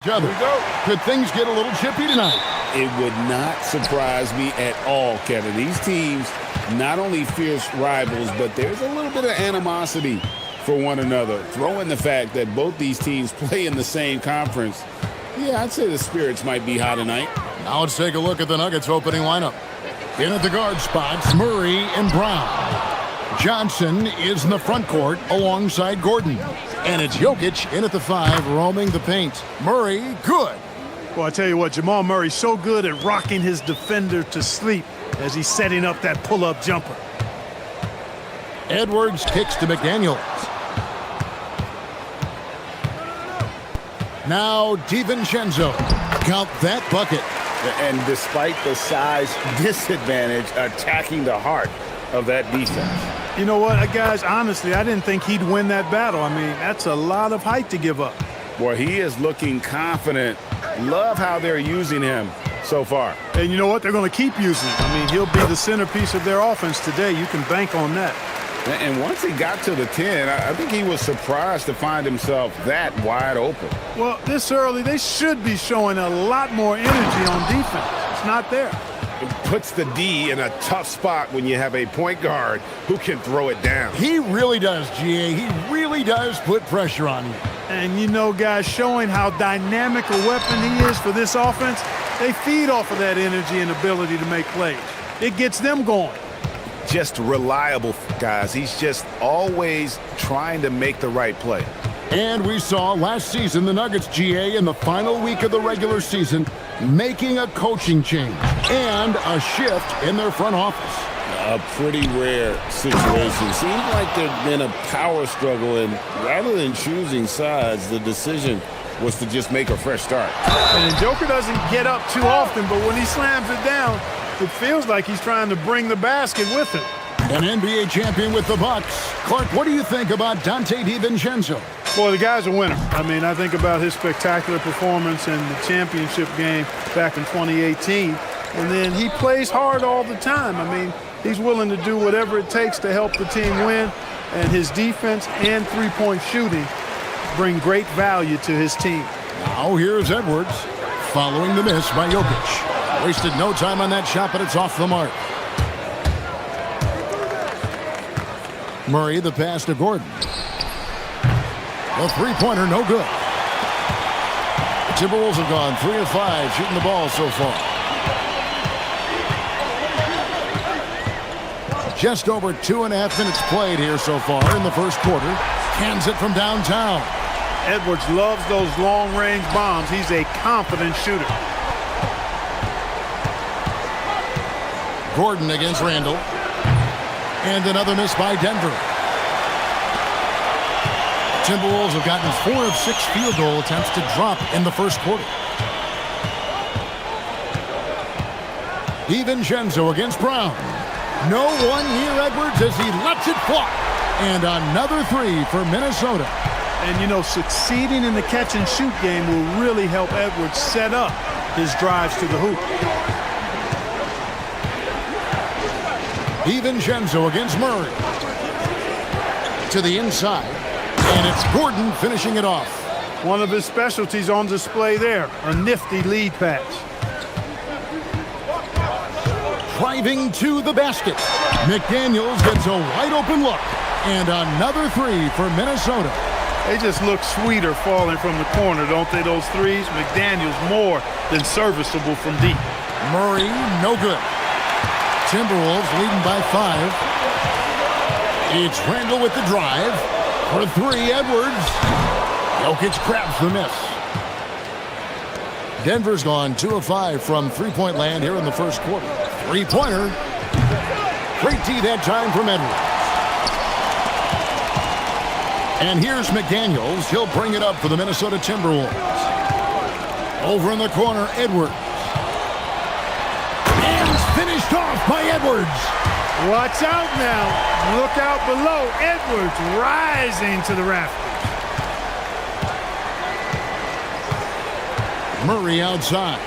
Here we go. Could things get a little chippy tonight? It would not surprise me at all, Kevin. These teams, not only fierce rivals, but there's a little bit of animosity for one another. Throw in the fact that both these teams play in the same conference. Yeah, I'd say the spirits might be high tonight. Now let's take a look at the Nuggets opening lineup. In at the guard spots, Murray and Brown. Johnson is in the front court alongside Gordon. And it's Jokic in at the 5, roaming the paint. Murray, good. Well, I tell you what, Jamal Murray's so good at rocking his defender to sleep as he's setting up that pull-up jumper. Edwards kicks to McDaniels. Now DiVincenzo. Count that bucket. And despite the size disadvantage, attacking the heart of that defense. You know what, guys, honestly, I didn't think he'd win that battle. I mean, that's a lot of height to give up. Boy, he is looking confident. Love how they're using him so far. And you know what? They're going to keep using him. I mean, he'll be the centerpiece of their offense today. You can bank on that. And once he got to the 10, I think he was surprised to find himself that wide open. Well, this early, they should be showing a lot more energy on defense. It's not there. It puts the D in a tough spot when you have a point guard who can throw it down. He really does, GA. He really does put pressure on you. And you know, guys, showing how dynamic a weapon he is for this offense, they feed off of that energy and ability to make plays. It gets them going. Just reliable, guys. He's just always trying to make the right play. And we saw last season the Nuggets, GA, in the final week of the regular season, making a coaching change and a shift in their front office. A pretty rare situation. Seems like there's been a power struggle, and rather than choosing sides, the decision was to just make a fresh start. And Joker doesn't get up too often, but when he slams it down, it feels like he's trying to bring the basket with him. An NBA champion with the Bucks. Clark, what do you think about Dante DiVincenzo? Boy, the guy's a winner. I mean, I think about his spectacular performance in the championship game back in 2018. And then he plays hard all the time. I mean, he's willing to do whatever it takes to help the team win. And his defense and three-point shooting bring great value to his team. Now here's Edwards following the miss by Jokic. Wasted no time on that shot, but it's off the mark. Murray, the pass to Gordon. The three-pointer, no good. The Timberwolves have gone 3 of 5 shooting the ball so far. Just over 2.5 minutes played here so far in the first quarter. Hands it from downtown. Edwards loves those long-range bombs. He's a confident shooter. Gordon against Randall. And another miss by Denver. Timberwolves have gotten 4 of 6 field goal attempts to drop in the first quarter. DiVincenzo against Brown. No one near Edwards as he lets it fly. And another 3 for Minnesota. And, you know, succeeding in the catch-and-shoot game will really help Edwards set up his drives to the hoop. DiVincenzo against Murray. To the inside. And it's Gordon finishing it off. One of his specialties on display there. A nifty lead pass. Driving to the basket. McDaniels gets a wide-open look. And another 3 for Minnesota. They just look sweeter falling from the corner, don't they, those threes? McDaniels more than serviceable from deep. Murray, no good. Timberwolves leading by 5. It's Randall with the drive. For 3, Edwards. Jokic grabs the miss. Denver's gone 2 of 5 from three-point land here in the first quarter. Three-pointer. Great D that time from Edwards. And here's McDaniels. He'll bring it up for the Minnesota Timberwolves. Over in the corner, Edwards. And finished off by Edwards. Watch out now. Look out below. Edwards rising to the rafters. Murray outside.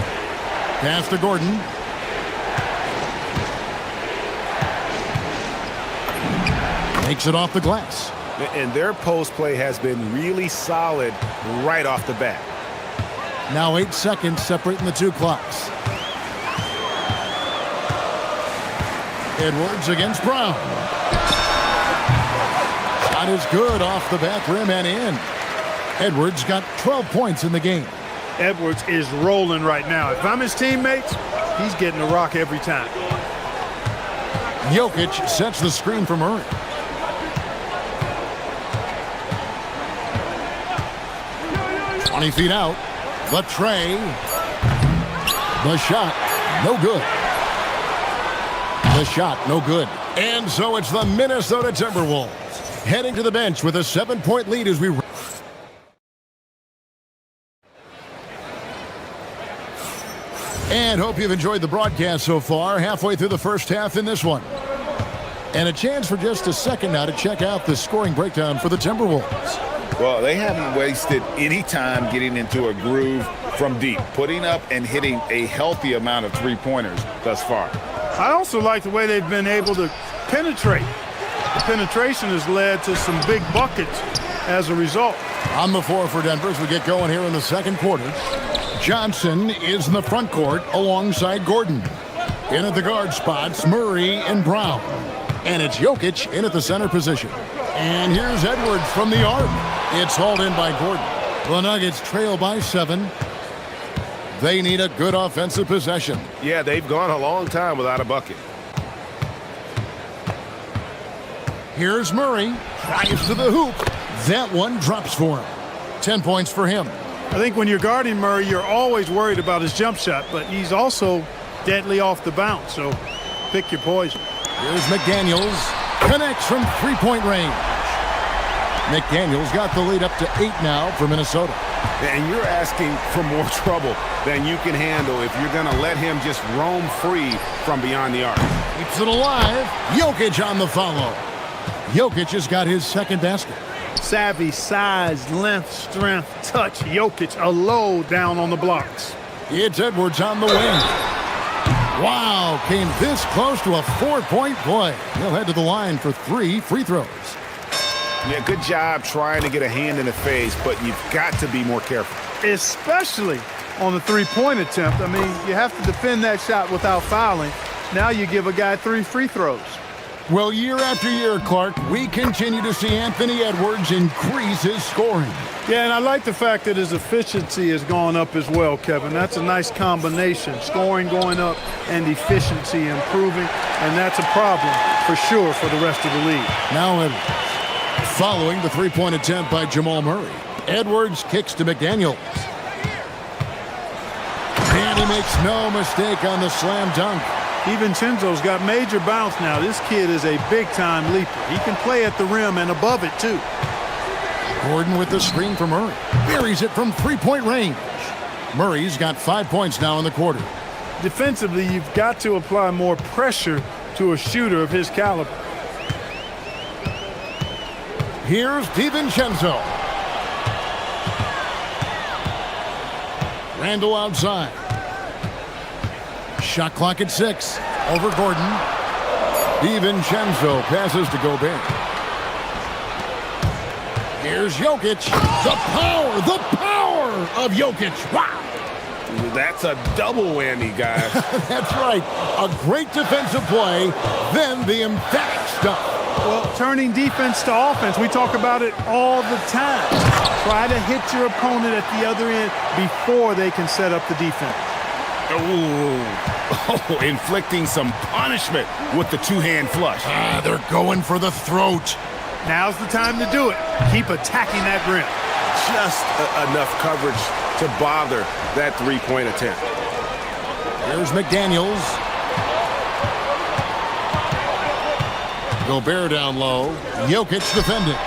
Pass to Gordon. Takes it off the glass. And their post play has been really solid right off the bat. Now 8 seconds separating the two clocks. Edwards against Brown. Shot is good off the back rim and in. Edwards got 12 points in the game. Edwards is rolling right now. If I'm his teammates, he's getting a rock every time. Jokic sets the screen for Murray. "20 feet out. The tray. The shot, no good. The shot, no good. And so it's the Minnesota Timberwolves heading to the bench with a 7-point lead as we... And hope you've enjoyed the broadcast so far, halfway through the first half in this one. And a chance for just a second now to check out the scoring breakdown for the Timberwolves. Well, they haven't wasted any time getting into a groove from deep, putting up and hitting a healthy amount of three-pointers thus far. I also like the way they've been able to penetrate. The penetration has led to some big buckets as a result. On the floor for Denver as we get going here in the second quarter. Johnson is in the front court alongside Gordon. In at the guard spots, Murray and Brown. And it's Jokic in at the center position. And here's Edwards from the arc. It's hauled in by Gordon. The Nuggets trail by 7. They need a good offensive possession. Yeah, they've gone a long time without a bucket. Here's Murray. Drives to the hoop. That one drops for him. 10 points for him. I think when you're guarding Murray, you're always worried about his jump shot, but he's also deadly off the bounce, so pick your poison. Here's McDaniels. Connects from three-point range. McDaniels got the lead up to 8 now for Minnesota. And you're asking for more trouble than you can handle if you're going to let him just roam free from beyond the arc. Keeps it alive. Jokic on the follow. Jokic has got his second basket. Savvy, size, length, strength, touch. Jokic a low down on the blocks. It's Edwards on the wing. Wow, came this close to a 4-point play. He'll head to the line for 3 free throws. Yeah, good job trying to get a hand in the face, but you've got to be more careful. Especially on the three-point attempt. I mean, you have to defend that shot without fouling. Now you give a guy 3 free throws. Well, year after year, Clark, we continue to see Anthony Edwards increase his scoring. Yeah, and I like the fact that his efficiency has gone up as well, Kevin. That's a nice combination. Scoring going up and efficiency improving, and that's a problem for sure for the rest of the league. Now Edwards. Following the three-point attempt by Jamal Murray. Edwards kicks to McDaniels. And he makes no mistake on the slam dunk. DiVincenzo's got major bounce now. This kid is a big-time leaper. He can play at the rim and above it, too. Gordon with the screen for Murray. Buries it from three-point range. Murray's got 5 points now in the quarter. Defensively, you've got to apply more pressure to a shooter of his caliber. Here's DiVincenzo. Randall outside. Shot clock at 6. Over Gordon. DiVincenzo passes to Gobert. Here's Jokic. The power of Jokic. Wow. That's a double whammy, guys. That's right. A great defensive play, then the emphatic stuff. Well, turning defense to offense, we talk about it all the time. Try to hit your opponent at the other end before they can set up the defense. Oh, inflicting some punishment with the two-hand flush. They're going for the throat. Now's the time to do it. Keep attacking that rim. Just enough coverage to bother that three-point attempt. Here's McDaniels. Gobert down low. Jokic defending.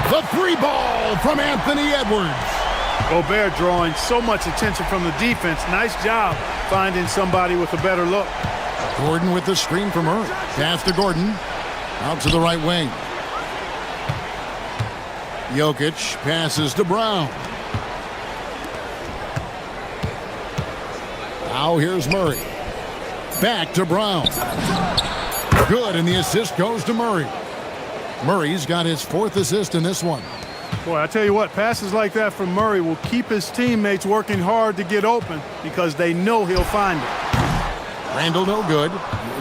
The three ball from Anthony Edwards. Gobert drawing so much attention from the defense. Nice job finding somebody with a better look. Gordon with the screen from Murray. Pass to Gordon. Out to the right wing. Jokic passes to Brown. Now here's Murray. Back to Brown. Good, and the assist goes to Murray. Murray's got his 4th assist in this one. Boy, I tell you what, passes like that from Murray will keep his teammates working hard to get open because they know he'll find it. Randall no good.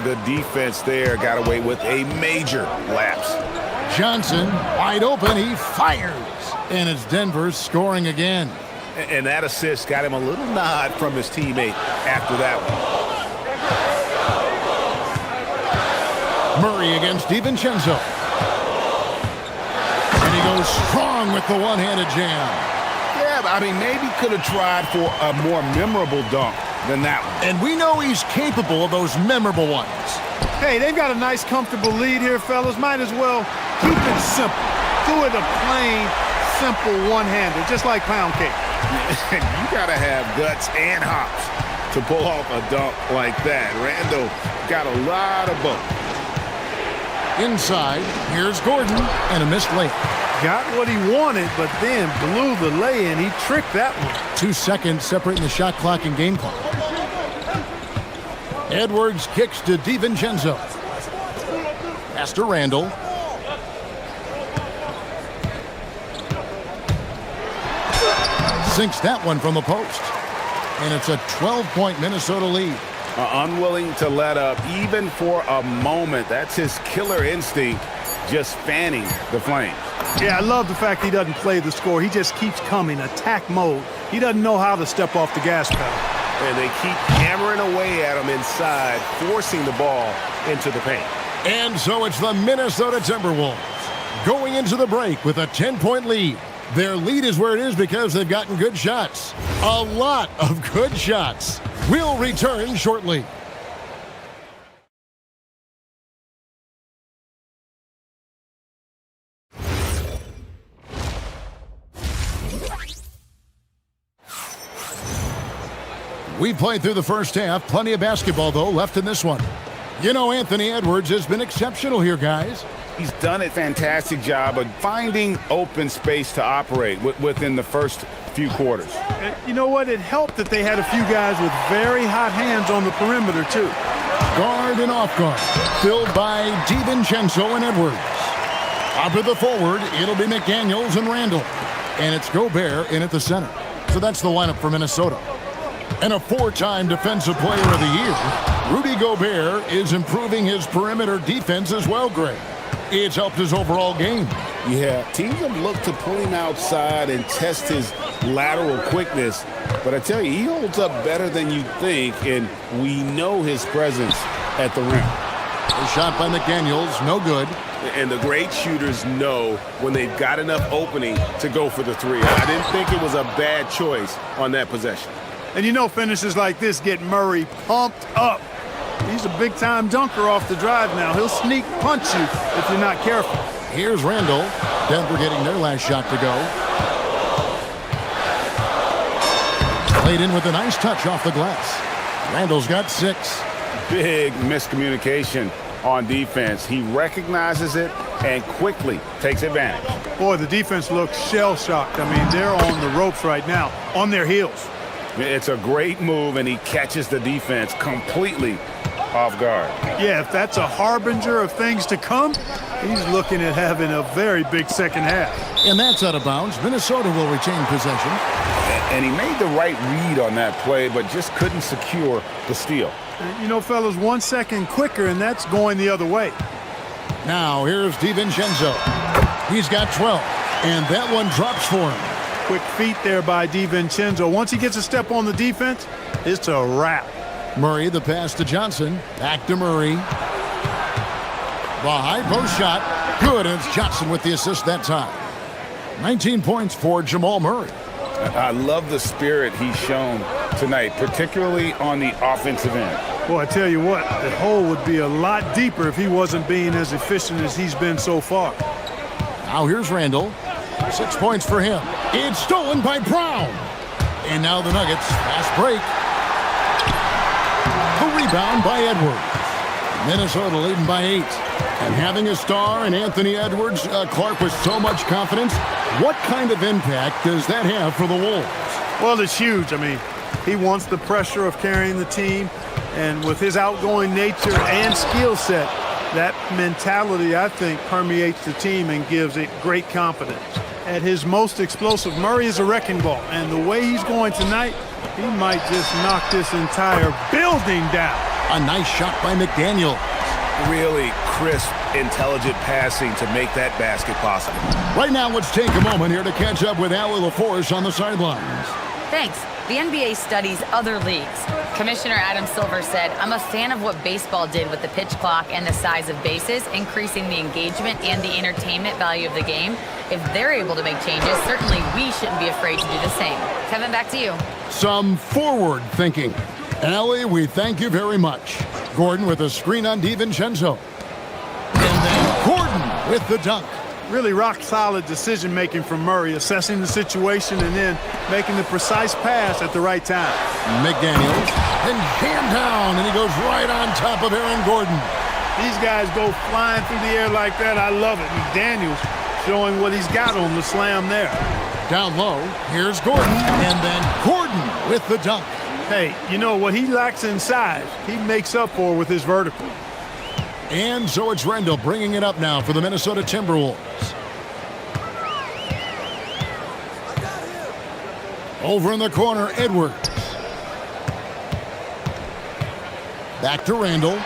The defense there got away with a major lapse. Johnson wide open. He fires. And it's Denver scoring again. And that assist got him a little nod from his teammate after that one. Murray against DiVincenzo. And he goes strong with the one-handed jam. Yeah, but I mean, maybe could have tried for a more memorable dunk than that one. And we know he's capable of those memorable ones. Hey, they've got a nice, comfortable lead here, fellas. Might as well keep it simple. Do it a plain, simple one-hander, just like pound cake. You got to have guts and hops to pull off a dunk like that. Randall got a lot of both. Inside, here's Gordon, and a missed layup. Got what he wanted, but then blew the lay-in. He tricked that one. 2 seconds separating the shot clock and game clock. Edwards kicks to DiVincenzo. Pass to Randall. Sinks that one from the post. And it's a 12-point Minnesota lead. Unwilling to let up even for a moment. That's his killer instinct, just fanning the flames. Yeah, I love the fact he doesn't play the score. He just keeps coming, attack mode. He doesn't know how to step off the gas pedal. And they keep hammering away at him inside, forcing the ball into the paint. And so it's the Minnesota Timberwolves going into the break with a 10-point lead. Their lead is where it is because they've gotten good shots. A lot of good shots. We'll return shortly. We played through the first half. Plenty of basketball, though, left in this one. You know, Anthony Edwards has been exceptional here, guys. He's done a fantastic job of finding open space to operate within the first few quarters. You know what? It helped that they had a few guys with very hot hands on the perimeter, too. Guard and off guard, filled by DiVincenzo and Edwards. Up at the forward, it'll be McDaniels and Randall. And it's Gobert in at the center. So that's the lineup for Minnesota. And a 4-time Defensive Player of the Year, Rudy Gobert is improving his perimeter defense as well, Greg. It's helped his overall game. Yeah, teams have looked to pull him outside and test his lateral quickness. But I tell you, he holds up better than you think, and we know his presence at the rim. A shot by McDaniels, no good. And the great shooters know when they've got enough opening to go for the three. I didn't think it was a bad choice on that possession. And you know finishes like this get Murray pumped up. He's a big-time dunker off the drive now. He'll sneak punch you if you're not careful. Here's Randall. Denver getting their last shot to go. Played in with a nice touch off the glass. Randall's got 6. Big miscommunication on defense. He recognizes it and quickly takes advantage. Boy, the defense looks shell-shocked. I mean, they're on the ropes right now, on their heels. It's a great move, and he catches the defense completely off guard. Yeah, if that's a harbinger of things to come, he's looking at having a very big second half. And that's out of bounds. Minnesota will retain possession. And he made the right read on that play, but just couldn't secure the steal. You know, fellas, 1 second quicker, and that's going the other way. Now, here's DiVincenzo. He's got 12, and that one drops for him. Quick feet there by DiVincenzo. Once he gets a step on the defense, it's a wrap. Murray, the pass to Johnson. Back to Murray. The high post shot. Good, and it's Johnson with the assist that time. 19 points for Jamal Murray. I love the spirit he's shown tonight, particularly on the offensive end. Boy, I tell you what, the hole would be a lot deeper if he wasn't being as efficient as he's been so far. Now here's Randall. 6 points for him. It's stolen by Brown. And now the Nuggets. Fast break. The rebound by Edwards. Minnesota leading by 8. And having a star in Anthony Edwards, Clark, with so much confidence, what kind of impact does that have for the Wolves? Well, it's huge. I mean, he wants the pressure of carrying the team. And with his outgoing nature and skill set, that mentality, I think, permeates the team and gives it great confidence. At his most explosive, Murray is a wrecking ball. And the way he's going tonight, he might just knock this entire building down. A nice shot by McDaniel. Really crisp, intelligent passing to make that basket possible. Right now, let's take a moment here to catch up with Allie LaForce on the sidelines. Thanks. The NBA studies other leagues. Commissioner Adam Silver said, "I'm a fan of what baseball did with the pitch clock and the size of bases, increasing the engagement and the entertainment value of the game. If they're able to make changes, certainly we shouldn't be afraid to do the same." Kevin, back to you. Some forward thinking. Allie, we thank you very much. Gordon with a screen on DiVincenzo. And then Gordon with the dunk. Really rock-solid decision-making from Murray, assessing the situation and then making the precise pass at the right time. McDaniels, and jammed down, and he goes right on top of Aaron Gordon. These guys go flying through the air like that. I love it. McDaniels showing what he's got on the slam there. Down low, here's Gordon, and then Gordon with the dunk. Hey, you know what he lacks in size, he makes up for with his vertical. And so it's Rendell bringing it up now for the Minnesota Timberwolves. Over in the corner, Edwards. Back to Randall.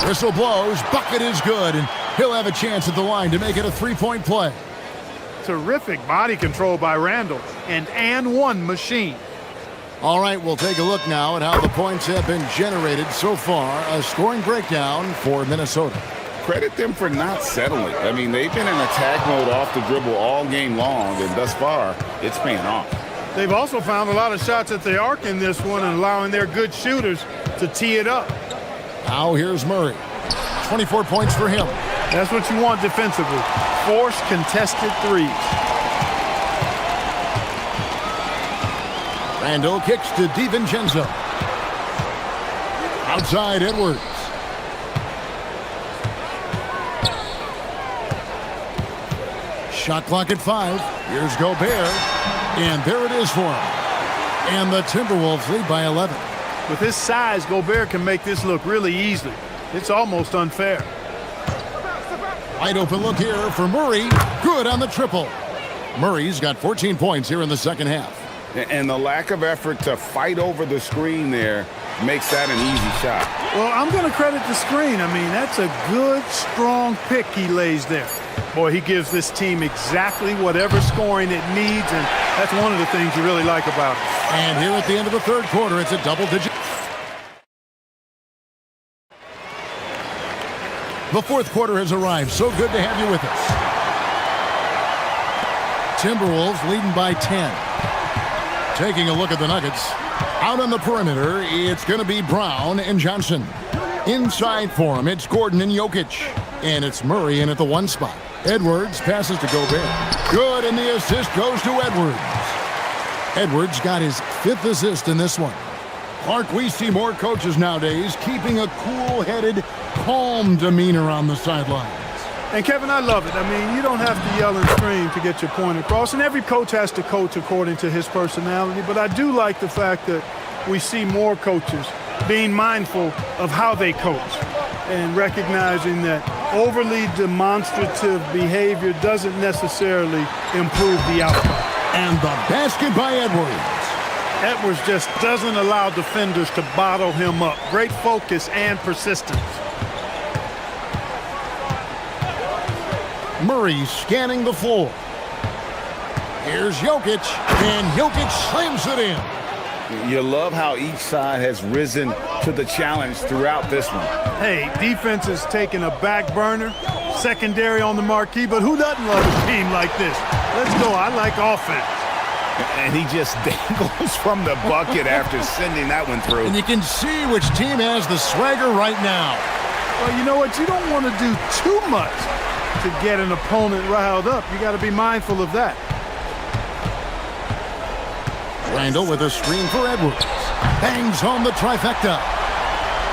Whistle blows, bucket is good, and he'll have a chance at the line to make it a three-point play. Terrific body control by Randall, and one machine. All right, we'll take a look now at how the points have been generated so far. A scoring breakdown for Minnesota. Credit them for not settling. I mean, they've been in attack mode off the dribble all game long, and thus far, it's paying off. They've also found a lot of shots at the arc in this one and allowing their good shooters to tee it up. Now here's Murray. 24 points for him. That's what you want defensively. Force contested threes. Randall kicks to DiVincenzo. Outside Edwards. Shot clock at 5. Here's Gobert. And there it is for him. And the Timberwolves lead by 11. With his size, Gobert can make this look really easy. It's almost unfair. Wide open look here for Murray. Good on the triple. Murray's got 14 points here in the second half. And the lack of effort to fight over the screen there makes that an easy shot. Well, I'm going to credit the screen. I mean, that's a good, strong pick he lays there. Boy, he gives this team exactly whatever scoring it needs, and that's one of the things you really like about it. And here at the end of the third quarter, it's a double-digit. The fourth quarter has arrived. So good to have you with us. Timberwolves leading by 10. Taking a look at the Nuggets. Out on the perimeter, it's going to be Brown and Johnson. Inside for him, it's Gordon and Jokic. And it's Murray in at the one spot. Edwards passes to Gobert. Good, and the assist goes to Edwards. Edwards got his 5th assist in this one. Clark, we see more coaches nowadays keeping a cool-headed, calm demeanor on the sidelines. And, Kevin, I love it. I mean, you don't have to yell and scream to get your point across, and every coach has to coach according to his personality, but I do like the fact that we see more coaches being mindful of how they coach and recognizing that overly demonstrative behavior doesn't necessarily improve the outcome. And the basket by Edwards. Edwards just doesn't allow defenders to bottle him up. Great focus and persistence. Murray scanning the floor. Here's Jokic, and Jokic slams it in. You love how each side has risen to the challenge throughout this one. Hey, defense is taking a back burner, secondary on the marquee, but who doesn't love a team like this? Let's go. I like offense. And he just dangles from the bucket after sending that one through. And you can see which team has the swagger right now. Well, you know what? You don't want to do too much to get an opponent riled up. You got to be mindful of that. Randall with a screen for Edwards. Bangs home the trifecta.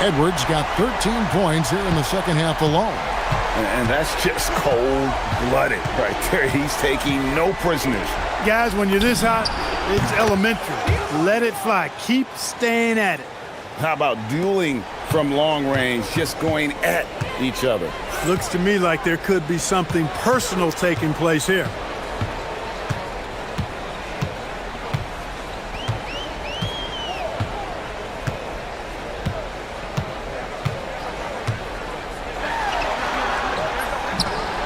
Edwards got 13 points here in the second half alone. And that's just cold-blooded right there. He's taking no prisoners. Guys, when you're this hot, it's elementary. Let it fly. Keep staying at it. How about dueling from long range, just going at each other. Looks to me like there could be something personal taking place here.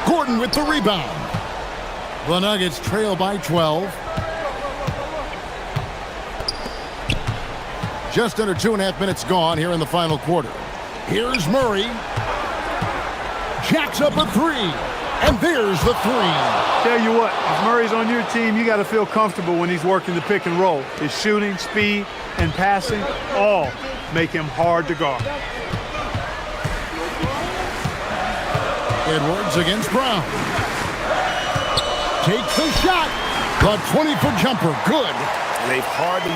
Gordon with the rebound. The Nuggets trail by 12. Just under 2.5 minutes gone here in the final quarter. Here's Murray. Jacks up a three. And there's the three. Tell you what, if Murray's on your team, you got to feel comfortable when he's working the pick and roll. His shooting, speed, and passing all make him hard to guard. Edwards against Brown. Takes the shot. The 20-foot jumper. Good. They've hardly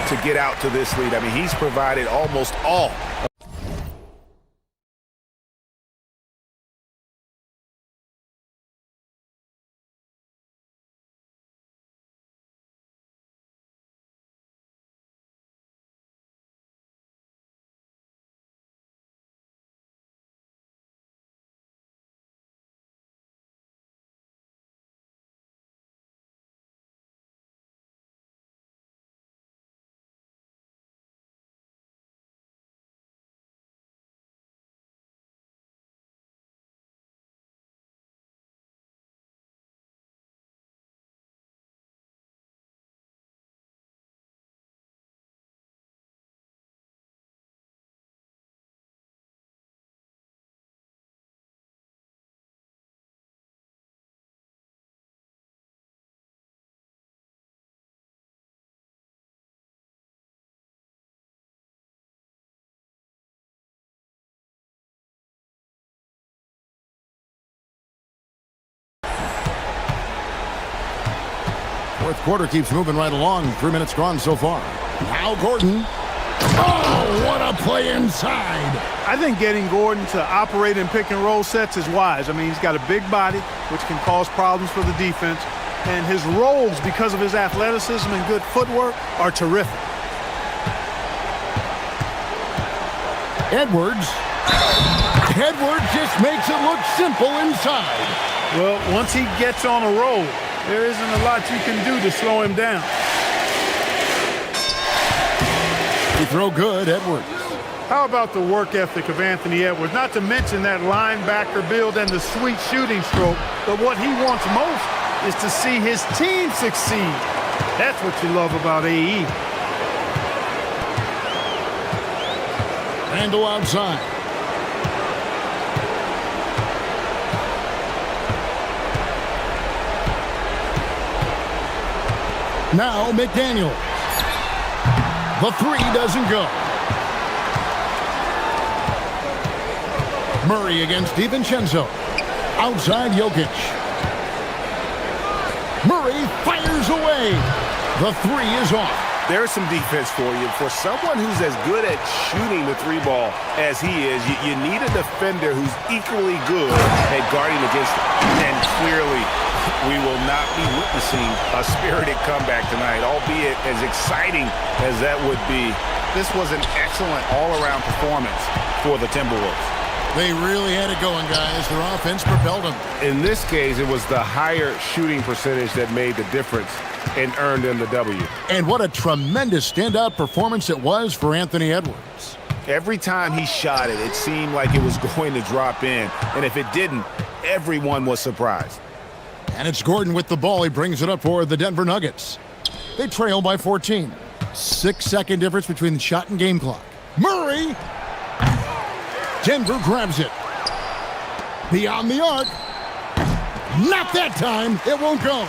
to get out to this lead. I mean, he's provided almost all. Fourth quarter keeps moving right along. 3 minutes gone so far. Now Gordon. Oh, what a play inside. I think getting Gordon to operate in pick and roll sets is wise. I mean, he's got a big body, which can cause problems for the defense. And his rolls, because of his athleticism and good footwork, are terrific. Edwards. Edwards just makes it look simple inside. Well, once he gets on a roll, there isn't a lot you can do to slow him down. He throw good, Edwards. How about the work ethic of Anthony Edwards? Not to mention that linebacker build and the sweet shooting stroke, but what he wants most is to see his team succeed. That's what you love about AE. Randall outside. Now McDaniel. The three doesn't go. Murray against DiVincenzo. Outside Jokic. Murray fires away. The three is off. There's some defense for you. For someone who's as good at shooting the three ball as he is, you need a defender who's equally good at guarding against it. And clearly, we will not be witnessing a spirited comeback tonight, albeit as exciting as that would be. This was an excellent all-around performance for the Timberwolves. They really had it going, guys. Their offense propelled them. In this case, it was the higher shooting percentage that made the difference and earned them the W. And what a tremendous standout performance it was for Anthony Edwards. Every time he shot it, it seemed like it was going to drop in. And if it didn't, everyone was surprised. And it's Gordon with the ball. He brings it up for the Denver Nuggets. They trail by 14. 6-second difference between the shot and game clock. Murray! Denver grabs it. Beyond the arc. Not that time. It won't go.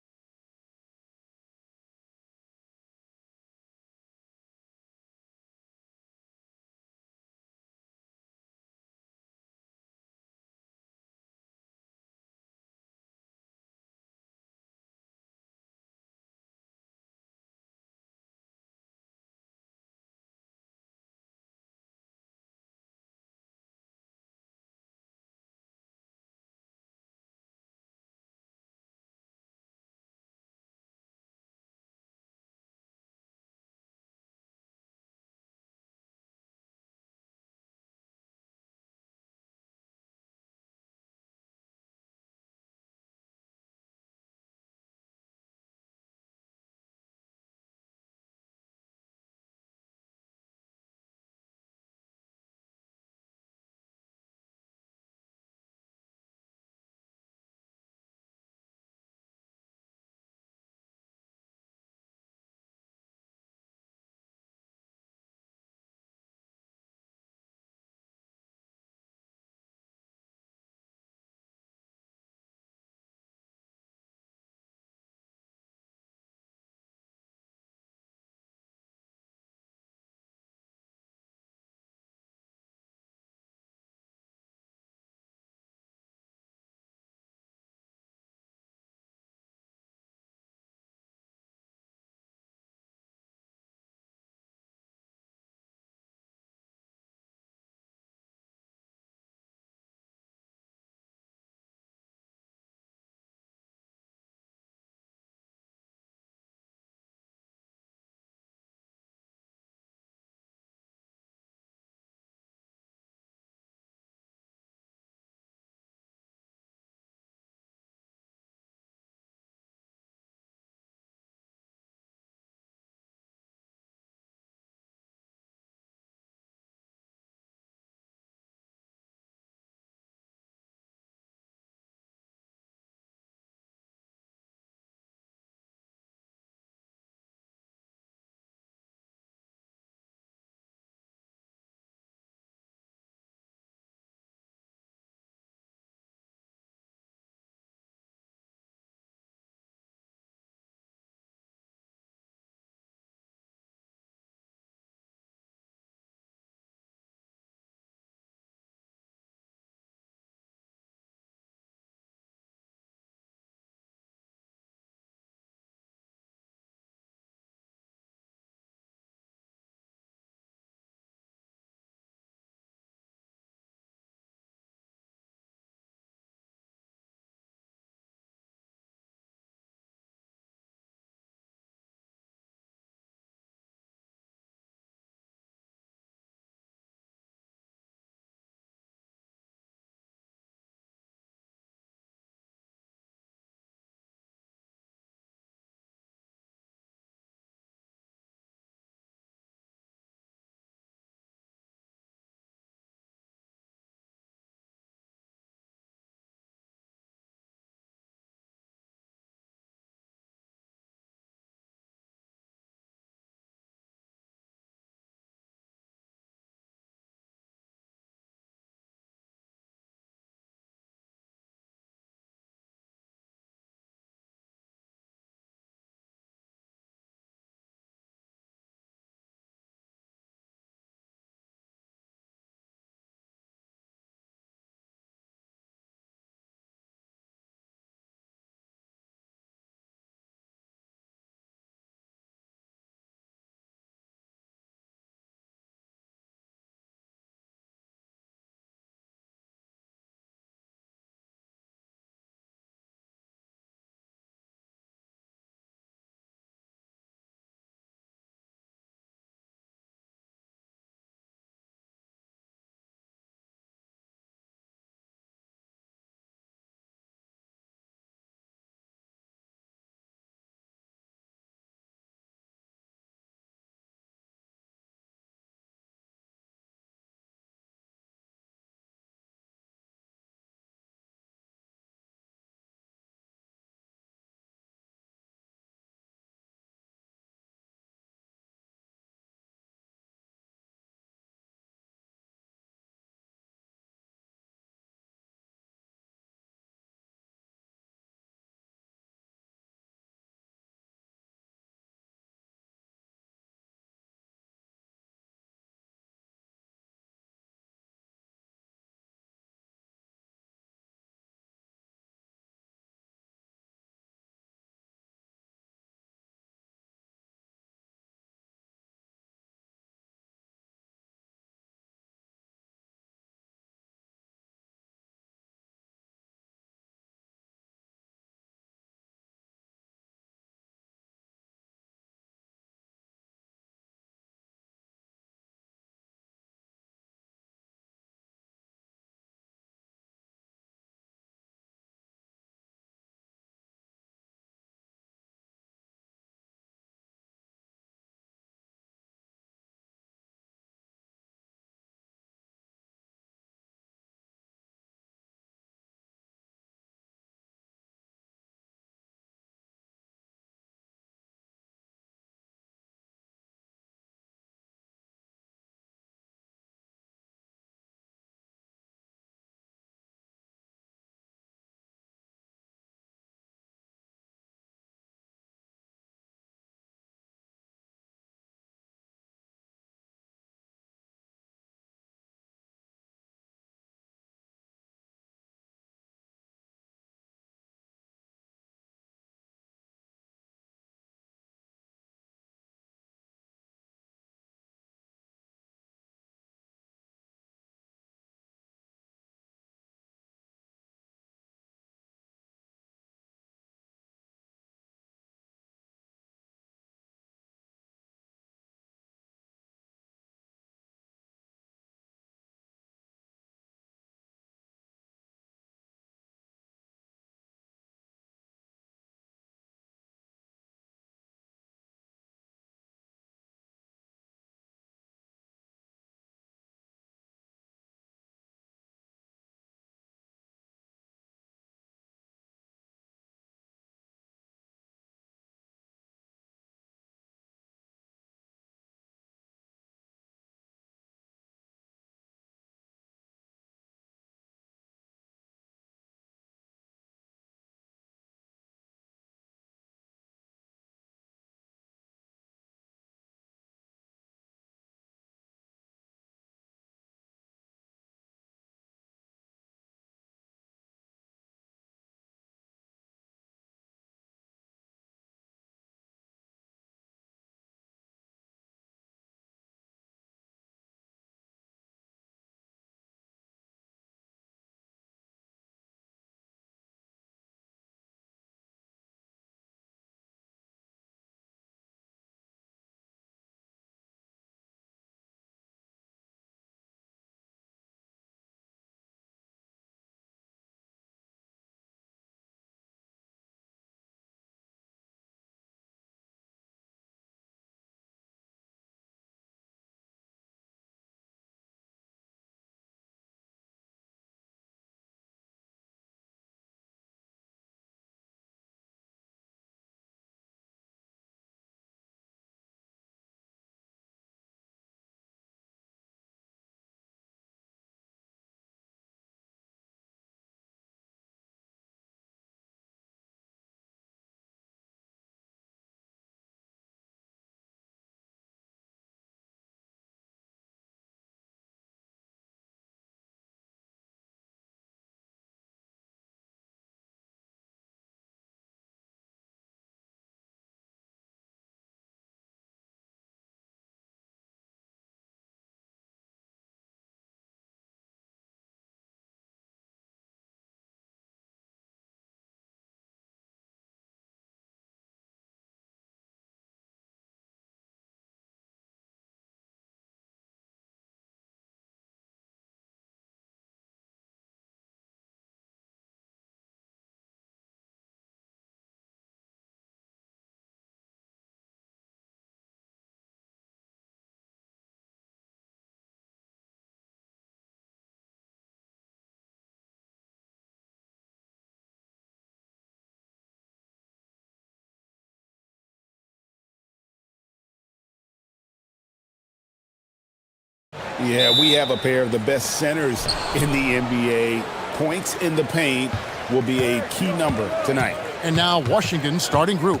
Yeah, we have a pair of the best centers in the NBA. Points in the paint will be a key number tonight. And now Washington's starting group.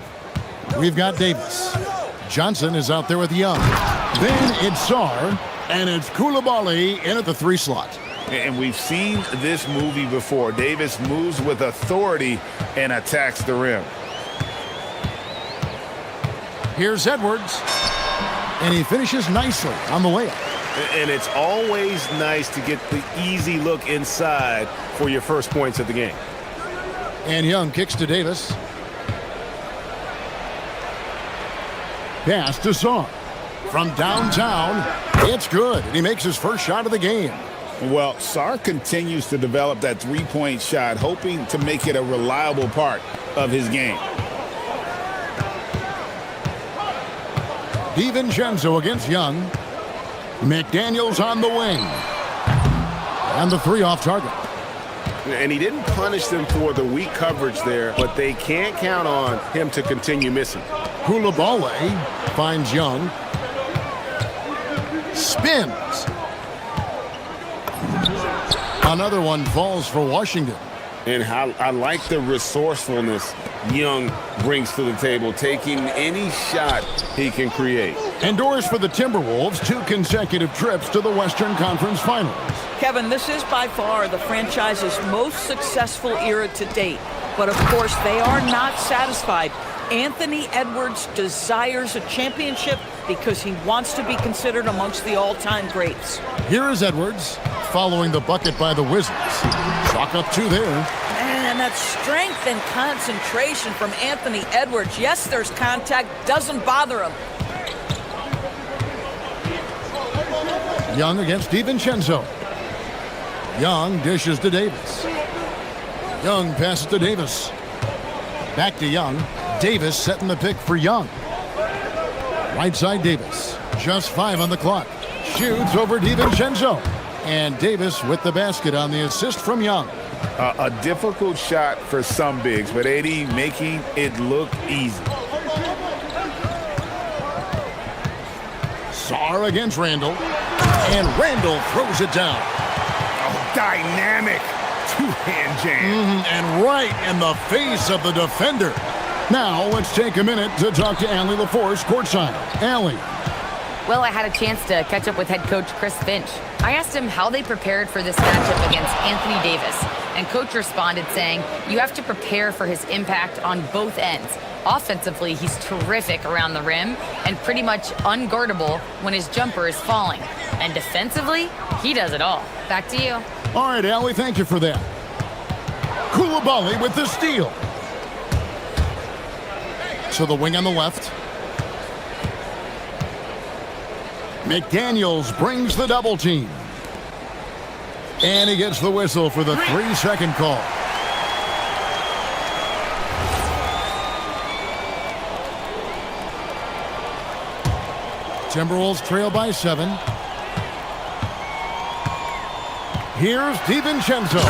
We've got Davis. Johnson is out there with Young. Then it's Sarr, and it's Coulibaly in at the 3 slot. And we've seen this movie before. Davis moves with authority and attacks the rim. Here's Edwards, and he finishes nicely on the layup. And it's always nice to get the easy look inside for your first points of the game. And Young kicks to Davis. Pass to Sarr. From downtown, it's good. And he makes his first shot of the game. Well, Sarr continues to develop that three-point shot, hoping to make it a reliable part of his game. DiVincenzo against Young. McDaniels on the wing. And the 3 off target. And he didn't punish them for the weak coverage there, but they can't count on him to continue missing. Coulibaly finds Young. Spins. Another one falls for Washington. And how I like the resourcefulness Young brings to the table, taking any shot he can create. Endures for the Timberwolves 2 consecutive trips to the Western Conference Finals. Kevin, this is by far the franchise's most successful era to date. But of course, they are not satisfied. Anthony Edwards desires a championship because he wants to be considered amongst the all-time greats. Here is Edwards following the bucket by the Wizards. Chalk up 2 there. Man, that strength and concentration from Anthony Edwards. Yes, there's contact, doesn't bother him. Young against DiVincenzo. Young dishes to Davis. Young passes to Davis. Back to Young. Davis setting the pick for Young. Right side Davis. Just 5 on the clock. Shoots over DiVincenzo. And Davis with the basket on the assist from Young. A difficult shot for some bigs, but AD making it look easy. Sarr against Randall. And Randall throws it down. Oh, dynamic two-hand jam. And right in the face of the defender. Now let's take a minute to talk to Allie LaForce courtside. Allie. Well, I had a chance to catch up with head coach Chris Finch. I asked him how they prepared for this matchup against Anthony Davis, and coach responded saying, you have to prepare for his impact on both ends. Offensively, he's terrific around the rim and pretty much unguardable when his jumper is falling. And defensively, he does it all. Back to you. All right, Allie, thank you for that. Coulibaly with the steal. To the wing on the left. McDaniels brings the double team. And he gets the whistle for the 3-second call. Timberwolves trail by 7. Here's DiVincenzo.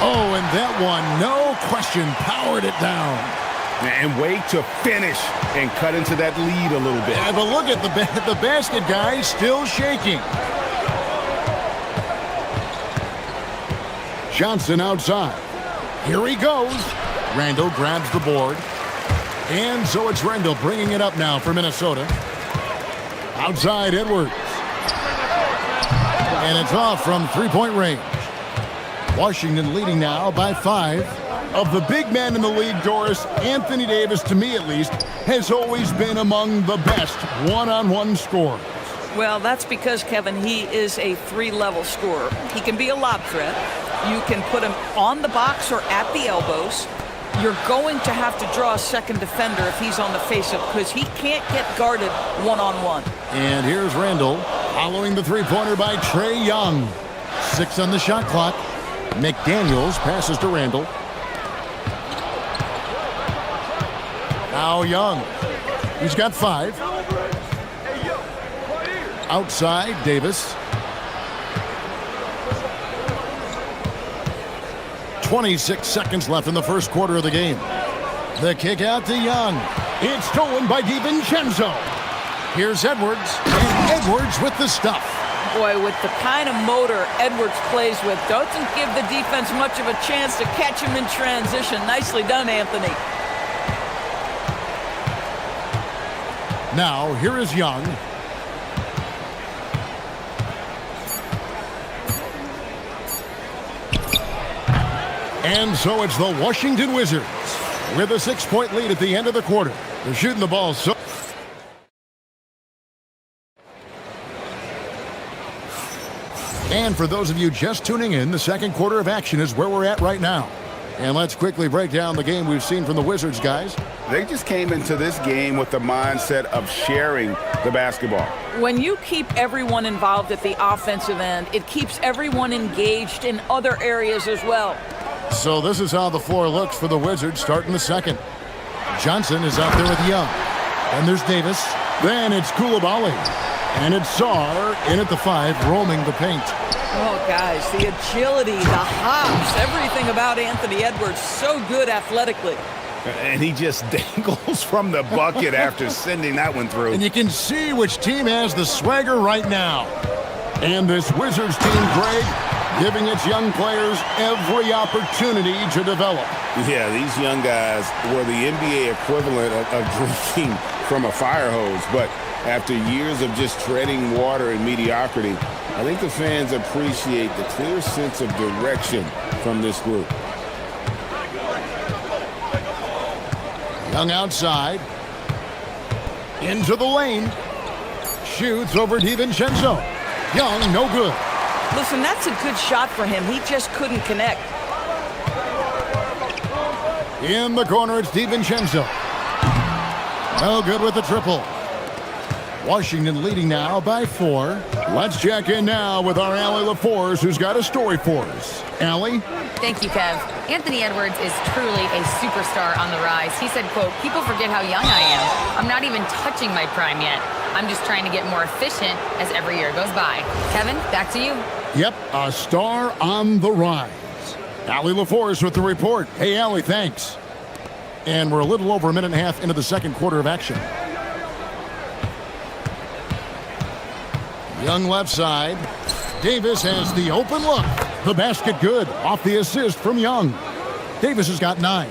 Oh, and that one, no question, powered it down. And wait to finish and cut into that lead a little bit. Yeah, but look at the basket, guys, still shaking. Johnson outside. Here he goes. Randall grabs the board. And so it's Randall bringing it up now for Minnesota. Outside Edwards. And it's off from 3-point range. Washington leading now by 5. Of the big men in the league, Doris, Anthony Davis, to me at least, has always been among the best one-on-one scorers. Well, that's because, Kevin, he is a 3-level scorer. He can be a lob threat. You can put him on the box or at the elbows. You're going to have to draw a second defender if he's on the face-up because he can't get guarded one-on-one. And here's Randall following the three-pointer by Trae Young. 6 on the shot clock. McDaniels passes to Randall. Now Young. He's got 5. Outside, Davis. 26 seconds left in the first quarter of the game. The kick out to Young. It's stolen by DiVincenzo. Here's Edwards. And Edwards with the stuff. Boy, with the kind of motor Edwards plays with, doesn't give the defense much of a chance to catch him in transition. Nicely done, Anthony. Now, here is Young. And so it's the Washington Wizards with a 6-point lead at the end of the quarter. They're shooting the ball so... And for those of you just tuning in, the second quarter of action is where we're at right now. And let's quickly break down the game we've seen from the Wizards, guys. They just came into this game with the mindset of sharing the basketball. When you keep everyone involved at the offensive end, it keeps everyone engaged in other areas as well. So this is how the floor looks for the Wizards starting the second. Johnson is out there with Young. And there's Davis. Then it's Koulibaly. And it's Sarr in at the 5, roaming the paint. Oh, guys, the agility, the hops, everything about Anthony Edwards, so good athletically. And he just dangles from the bucket after sending that one through. And you can see which team has the swagger right now. And this Wizards team, Greg, giving its young players every opportunity to develop. Yeah, these young guys were the NBA equivalent of drinking from a fire hose. But after years of just treading water and mediocrity, I think the fans appreciate the clear sense of direction from this group. Young outside. Into the lane. Shoots over DiVincenzo. Young, no good. Listen, that's a good shot for him. He just couldn't connect. In the corner, it's DiVincenzo. No good with the triple. Washington leading now by 4. Let's check in now with our Allie LaForce, who's got a story for us. Allie? Thank you, Kev. Anthony Edwards is truly a superstar on the rise. He said, quote, "People forget how young I am. I'm not even touching my prime yet. I'm just trying to get more efficient as every year goes by." Kevin, back to you. Yep, a star on the rise. Allie LaForce with the report. Hey, Allie, thanks. And we're a little over a minute and a half into the second quarter of action. Young left side. Davis has the open look. The basket good. Off the assist from Young. Davis has got 9.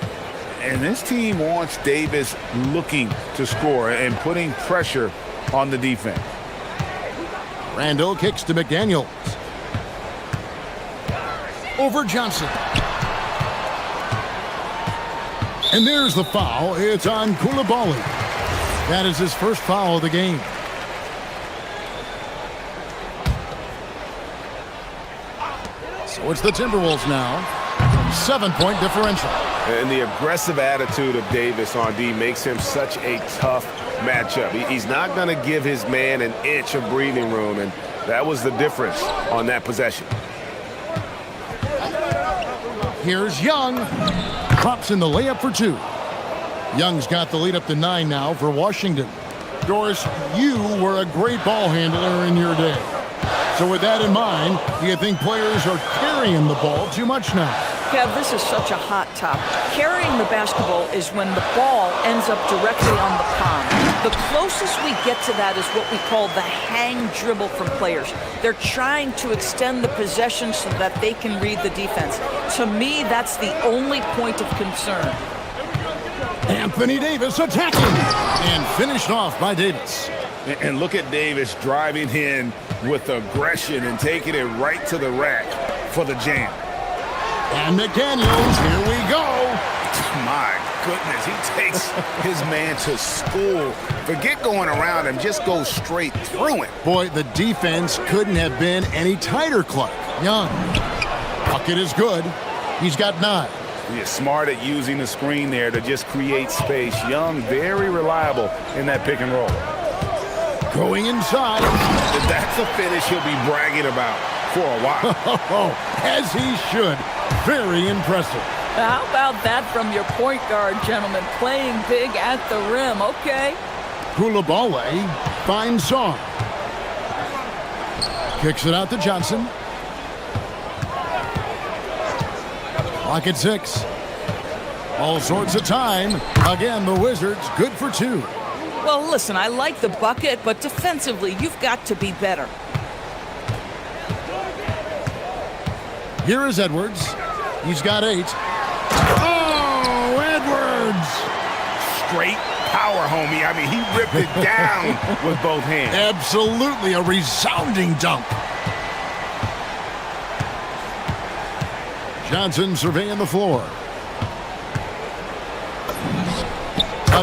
And this team wants Davis looking to score and putting pressure on the defense. Randall kicks to McDaniels. Over Johnson. And there's the foul. It's on Koulibaly. That is his first foul of the game. So it's the Timberwolves now. 7-point differential. And the aggressive attitude of Davis on D makes him such a tough matchup. He's not going to give his man an inch of breathing room, and that was the difference on that possession. Here's Young. Drops in the layup for 2. Young's got the lead up to 9 now for Washington. Doris, you were a great ball handler in your day. So with that in mind, do you think players are carrying the ball too much now? Kev, this is such a hot topic. Carrying the basketball is when the ball ends up directly on the palm. The closest we get to that is what we call the hang dribble from players. They're trying to extend the possession so that they can read the defense. To me, that's the only point of concern. Anthony Davis attacking and finished off by Davis. And look at Davis driving in with aggression and taking it right to the rack for the jam. And McDaniels, here we go. My goodness, he takes his man to school. Forget going around him, just go straight through it. Boy, the defense couldn't have been any tighter, Clark. Young. Bucket is good. He's got 9. He's smart at using the screen there to just create space. Young, very reliable in that pick and roll. Going inside. That's a finish he'll be bragging about for a while. As he should. Very impressive. How about that from your point guard, gentlemen? Playing big at the rim, okay? Koulibaly finds Sarr. Kicks it out to Johnson. Clock at 6. All sorts of time. Again, the Wizards good for 2. Well, listen, I like the bucket, but defensively, you've got to be better. Here is Edwards. He's got 8. Oh, Edwards! Straight power, homie. I mean, he ripped it down with both hands. Absolutely a resounding dunk. Johnson surveying the floor.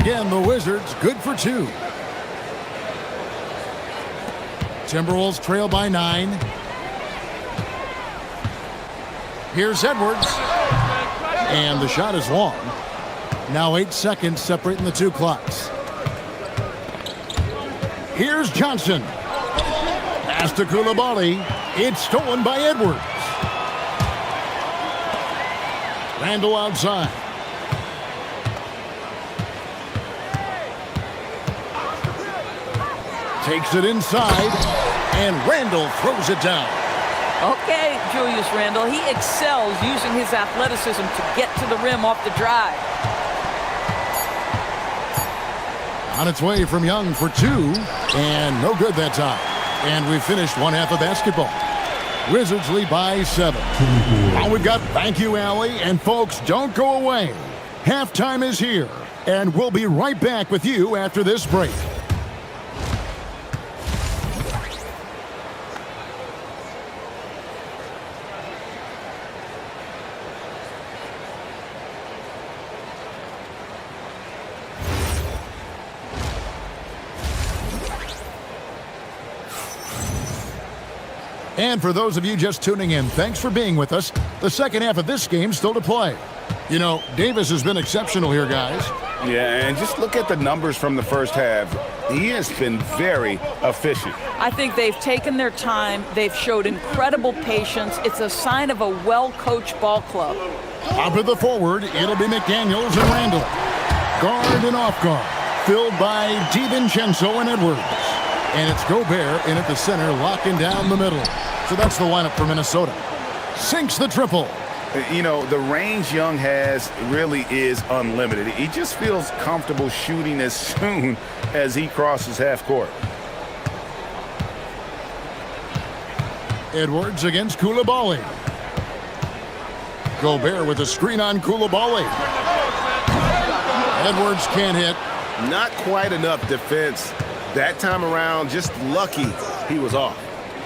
Again, the Wizards good for 2. Timberwolves trail by 9. Here's Edwards. And the shot is long. Now 8 seconds separating the 2 clocks. Here's Johnson. Pass to Koulibaly. It's stolen by Edwards. Randall outside. Takes it inside, and Randall throws it down. Okay, Julius Randle, he excels using his athleticism to get to the rim off the drive. On its way from Young for 2, and no good that time. And we finished one half of basketball. Wizards lead by 7. Now we've got thank you, Allie, and folks, don't go away. Halftime is here, and we'll be right back with you after this break. And for those of you just tuning in, thanks for being with us. The second half of this game still to play. You know, Davis has been exceptional here, guys. Yeah, and just look at the numbers from the first half. He has been very efficient. I think they've taken their time. They've showed incredible patience. It's a sign of a well-coached ball club. Up at the forward, it'll be McDaniels and Randall. Guard and off guard, filled by DiVincenzo and Edwards. And it's Gobert in at the center, locking down the middle. So that's the lineup for Minnesota. Sinks the triple. You know, the range Young has really is unlimited. He just feels comfortable shooting as soon as he crosses half court. Edwards against Koulibaly. Gobert with a screen on Koulibaly. Edwards can't hit. Not quite enough defense. That time around, just lucky he was off.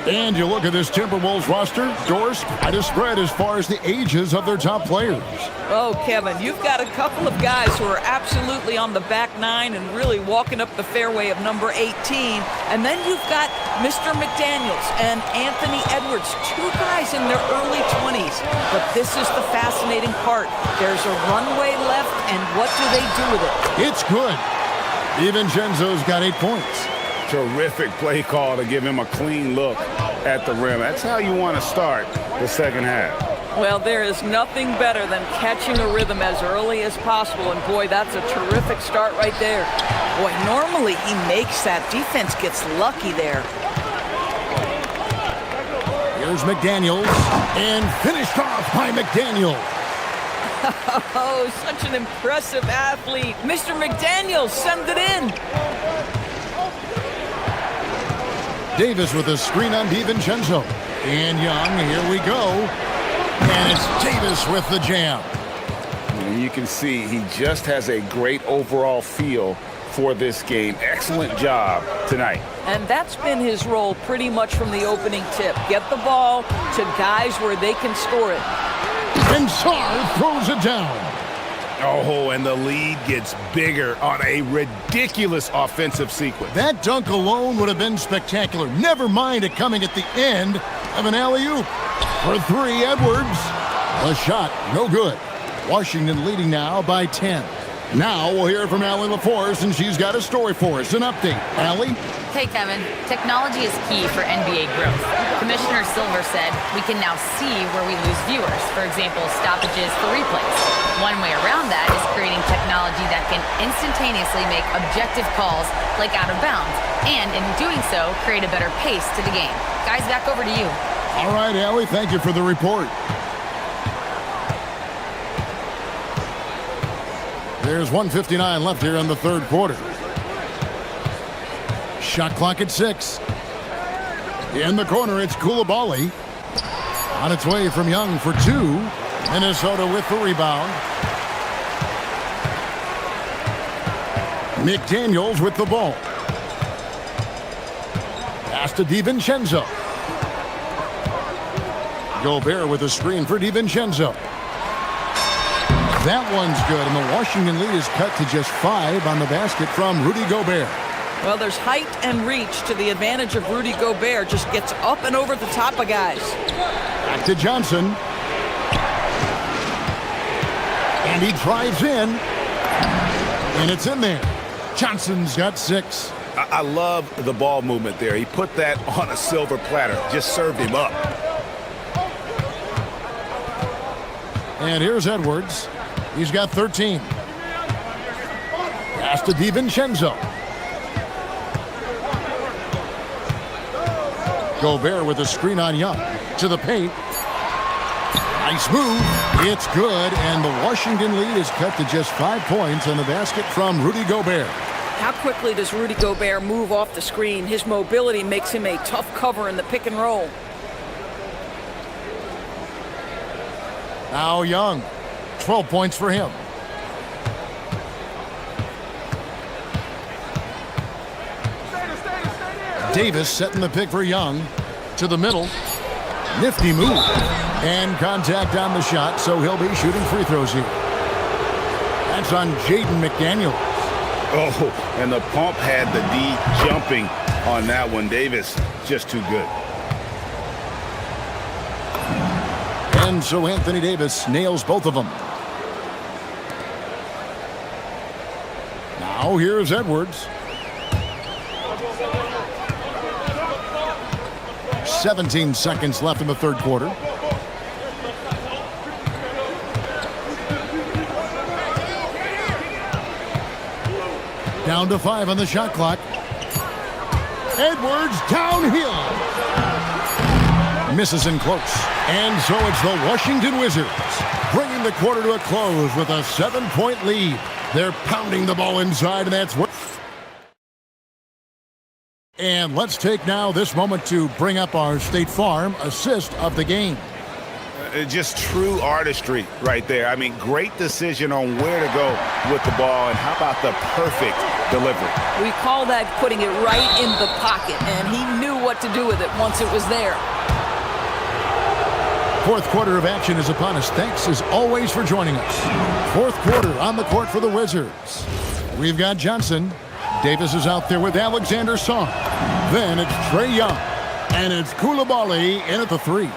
And you look at this Timberwolves roster, Doris, quite a spread as far as the ages of their top players. Oh, Kevin, you've got a couple of guys who are absolutely on the back 9 and really walking up the fairway of number 18. And then you've got Mr. McDaniels and Anthony Edwards, 2 guys in their early 20s. But this is the fascinating part. There's a runway left, and what do they do with it? It's good. DiVincenzo's got 8 points. Terrific play call to give him a clean look at the rim. That's how you want to start the second half. Well, there is nothing better than catching a rhythm as early as possible, and boy, that's a terrific start right there. Boy, normally he makes that. Defense gets lucky there. Here's McDaniels, and finished off by McDaniels. Oh, such an impressive athlete. Mr. McDaniels, send it in. Davis with a screen on DiVincenzo. And Young, here we go. And it's Davis with the jam. And you can see he just has a great overall feel for this game. Excellent job tonight. And that's been his role pretty much from the opening tip. Get the ball to guys where they can score it. And Sarr throws it down. Oh, and the lead gets bigger on a ridiculous offensive sequence. That dunk alone would have been spectacular. Never mind it coming at the end of an alley-oop. For 3, Edwards. A shot, no good. Washington leading now by 10. Now we'll hear from Allie LaForce, and she's got a story for us. An update. Allie? Hey, Kevin. Technology is key for NBA growth. Commissioner Silver said we can now see where we lose viewers. For example, stoppages for replays. One way around that is creating technology that can instantaneously make objective calls like out of bounds, and in doing so, create a better pace to the game. Guys, back over to you. All right, Allie, thank you for the report. There's 1:59 left here in the third quarter. Shot clock at 6. In the corner, it's Koulibaly. On its way from Young for two. Minnesota with the rebound. McDaniels with the ball. Pass to DiVincenzo. Gobert with a screen for DiVincenzo. That one's good, and the Washington lead is cut to just 5 on the basket from Rudy Gobert. Well, there's height and reach to the advantage of Rudy Gobert. Just gets up and over the top of guys. Back to Johnson. And he drives in. And it's in there. Johnson's got 6. I love the ball movement there. He put that on a silver platter. Just served him up. And here's Edwards. He's got 13. Pass to DiVincenzo. Gobert with a screen on Young. To the paint. Nice move. It's good, and the Washington lead is cut to just 5 points on the basket from Rudy Gobert. How quickly does Rudy Gobert move off the screen? His mobility makes him a tough cover in the pick and roll. Now Young. 12 points for him. Davis setting the pick for Young. To the middle. Nifty move. And contact on the shot, so he'll be shooting free throws here. That's on Jaden McDaniels. Oh, and the pump had the D jumping on that one. Davis, just too good. And so Anthony Davis nails both of them. Now here's Edwards. 17 seconds left in the third quarter. Down to 5 on the shot clock. Edwards downhill. Misses in close. And so it's the Washington Wizards bringing the quarter to a close with a 7-point lead. They're pounding the ball inside, and that's what. And let's take now this moment to bring up our State Farm assist of the game. Just true artistry right there. I mean, great decision on where to go with the ball, and how about the perfect delivery? We call that putting it right in the pocket, and he knew what to do with it once it was there. Fourth quarter of action is upon us. Thanks as always for joining us. Fourth quarter on the court for the Wizards. We've got Johnson. Davis is out there with Alexander Song. Then it's Trae Young. And it's Coulibaly in at the 3.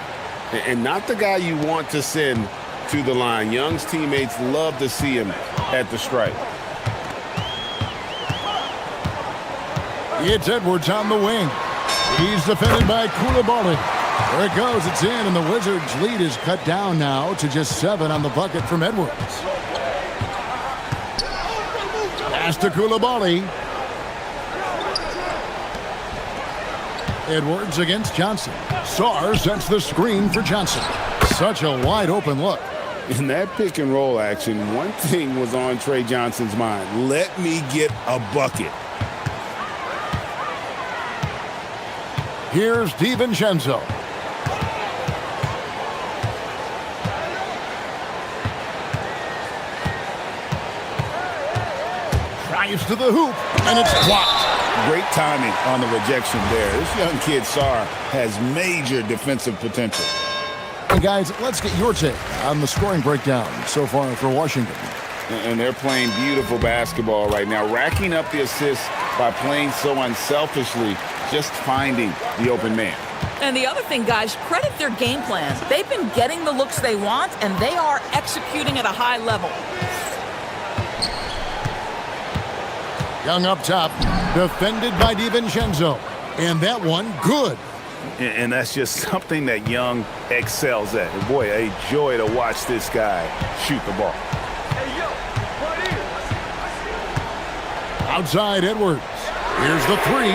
And not the guy you want to send to the line. Young's teammates love to see him at the stripe. It's Edwards on the wing. He's defended by Coulibaly. There it goes. It's in, and the Wizards' lead is cut down now to just 7 on the bucket from Edwards. Pass to Coulibaly. Edwards against Johnson. Sarr sets the screen for Johnson. Such a wide open look. In that pick and roll action, one thing was on Trae Johnson's mind. Let me get a bucket. Here's DiVincenzo. Drives to the hoop, and it's blocked. Great timing on the rejection there. This young kid, Sarr, has major defensive potential. Hey guys, let's get your take on the scoring breakdown so far for Washington. And they're playing beautiful basketball right now, racking up the assists by playing so unselfishly, just finding the open man. And the other thing, guys, credit their game plan. They've been getting the looks they want, and they are executing at a high level. Young up top, defended by DiVincenzo. And that one, good. And that's just something that Young excels at. And boy, a joy to watch this guy shoot the ball. Outside Edwards. Here's the 3.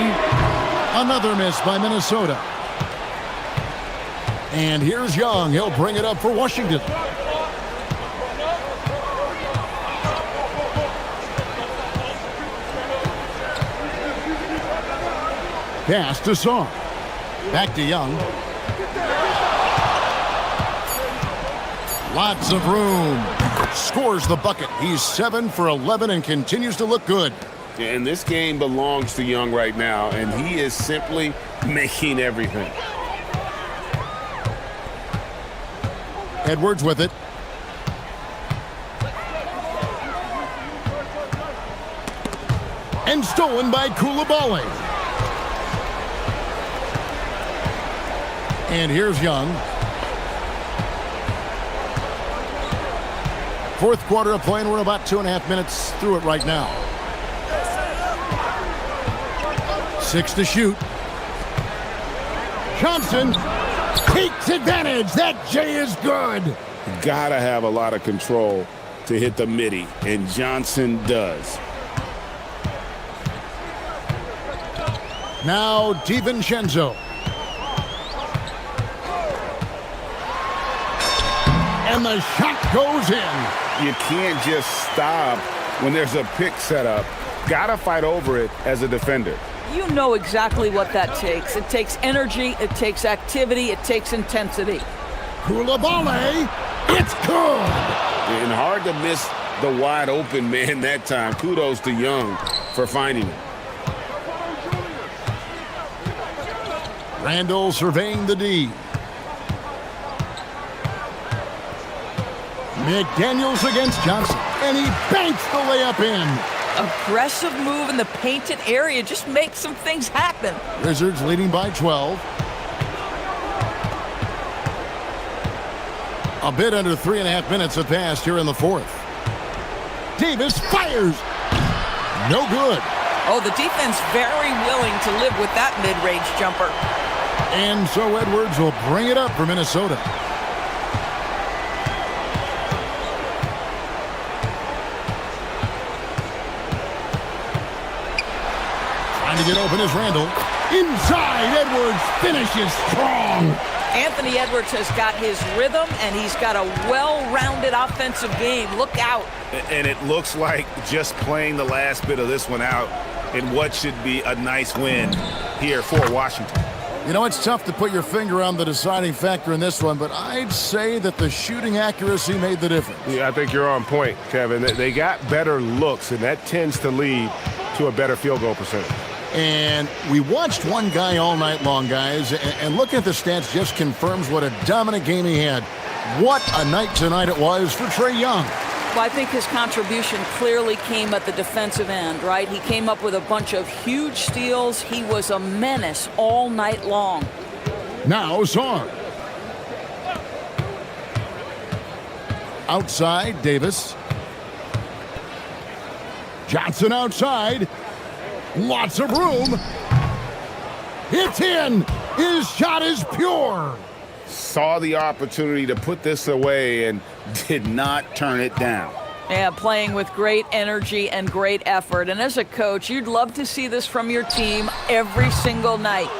Another miss by Minnesota. And here's Young. He'll bring it up for Washington. Pass to Song. Back to Young. Lots of room. Scores the bucket. He's 7 for 11 and continues to look good. And this game belongs to Young right now, and he is simply making everything. Edwards with it. And stolen by Koulibaly. And here's Young. Fourth quarter of play, and we're about 2.5 minutes through it right now. 6 to shoot. Johnson takes advantage. That J is good. Gotta have a lot of control to hit the midi, and Johnson does. Now DiVincenzo. And the shot goes in. You can't just stop when there's a pick set up. Gotta fight over it as a defender. You know exactly what that takes. It takes energy, it takes activity, it takes intensity. Koulibaly, it's good. And hard to miss the wide open man that time. Kudos to Young for finding it. Randall surveying the D. McDaniels against Johnson, and he banks the layup in. Aggressive move in the painted area just makes some things happen. Wizards leading by 12. A bit under 3.5 minutes have passed here in the fourth. Davis fires. No good. Oh, the defense very willing to live with that mid-range jumper. And so Edwards will bring it up for Minnesota. Trying to get open is Randall. Inside, Edwards finishes strong. Anthony Edwards has got his rhythm, and he's got a well-rounded offensive game. Look out. And it looks like just playing the last bit of this one out in what should be a nice win here for Washington. You know, it's tough to put your finger on the deciding factor in this one, but I'd say that the shooting accuracy made the difference. Yeah, I think you're on point, Kevin. They got better looks, and that tends to lead to a better field goal percentage. And we watched one guy all night long, guys, and looking at the stats just confirms what a dominant game he had. What a night tonight it was for Trae Young. Well, I think his contribution clearly came at the defensive end, right? He came up with a bunch of huge steals. He was a menace all night long. Now Zar. Outside, Davis. Johnson outside. Lots of room. It's in. His shot is pure. Saw the opportunity to put this away and did not turn it down. Yeah, playing with great energy and great effort. And as a coach, you'd love to see this from your team every single night.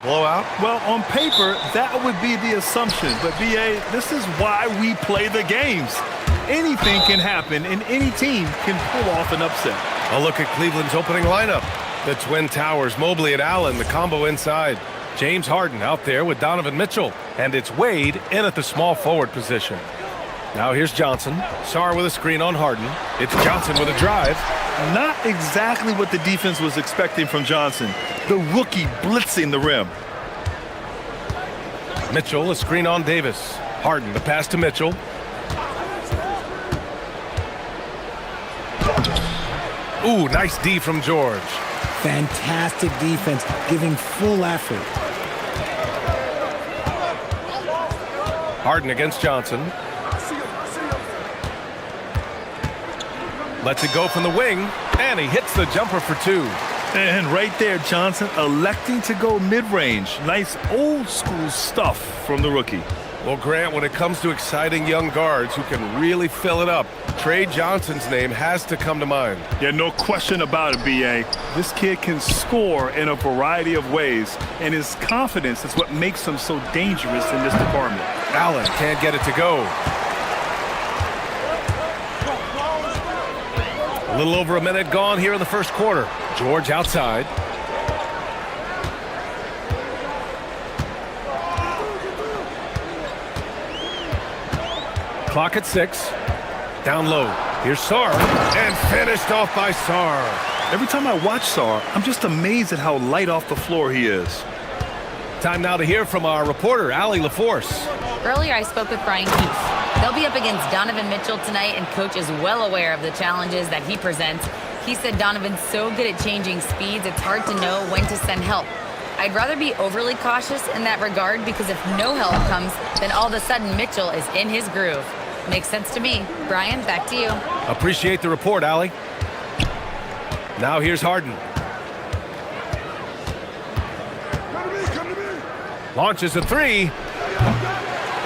Blowout? Well, on paper, that would be the assumption. But, B.A., this is why we play the games. Anything can happen, and any team can pull off an upset. A look at Cleveland's opening lineup. The Twin Towers, Mobley and Allen, the combo inside. James Harden out there with Donovan Mitchell. And it's Wade in at the small forward position. Now here's Johnson. Sarr with a screen on Harden. It's Johnson with a drive. Not exactly what the defense was expecting from Johnson. The rookie blitzing the rim. Mitchell, a screen on Davis. Harden, the pass to Mitchell. Ooh, nice D from George. Fantastic defense, giving full effort. Harden against Johnson. Lets it go from the wing, and he hits the jumper for two. And right there, Johnson electing to go mid-range. Nice old-school stuff from the rookie. Well, Grant, when it comes to exciting young guards who can really fill it up, Trey Johnson's name has to come to mind. Yeah, no question about it, B.A. This kid can score in a variety of ways, and his confidence is what makes him so dangerous in this department. Allen can't get it to go. A little over a minute gone here in the first quarter. George outside. Clock at 6. Down low. Here's Sarr. And finished off by Sarr. Every time I watch Sarr, I'm just amazed at how light off the floor he is. Time now to hear from our reporter, Allie LaForce. Earlier, I spoke with Brian Keefe. They'll be up against Donovan Mitchell tonight, and Coach is well aware of the challenges that he presents. He said Donovan's so good at changing speeds, it's hard to know when to send help. I'd rather be overly cautious in that regard, because if no help comes, then all of a sudden Mitchell is in his groove. Makes sense to me. Brian, back to you. Appreciate the report, Allie. Now here's Harden. Launches a three.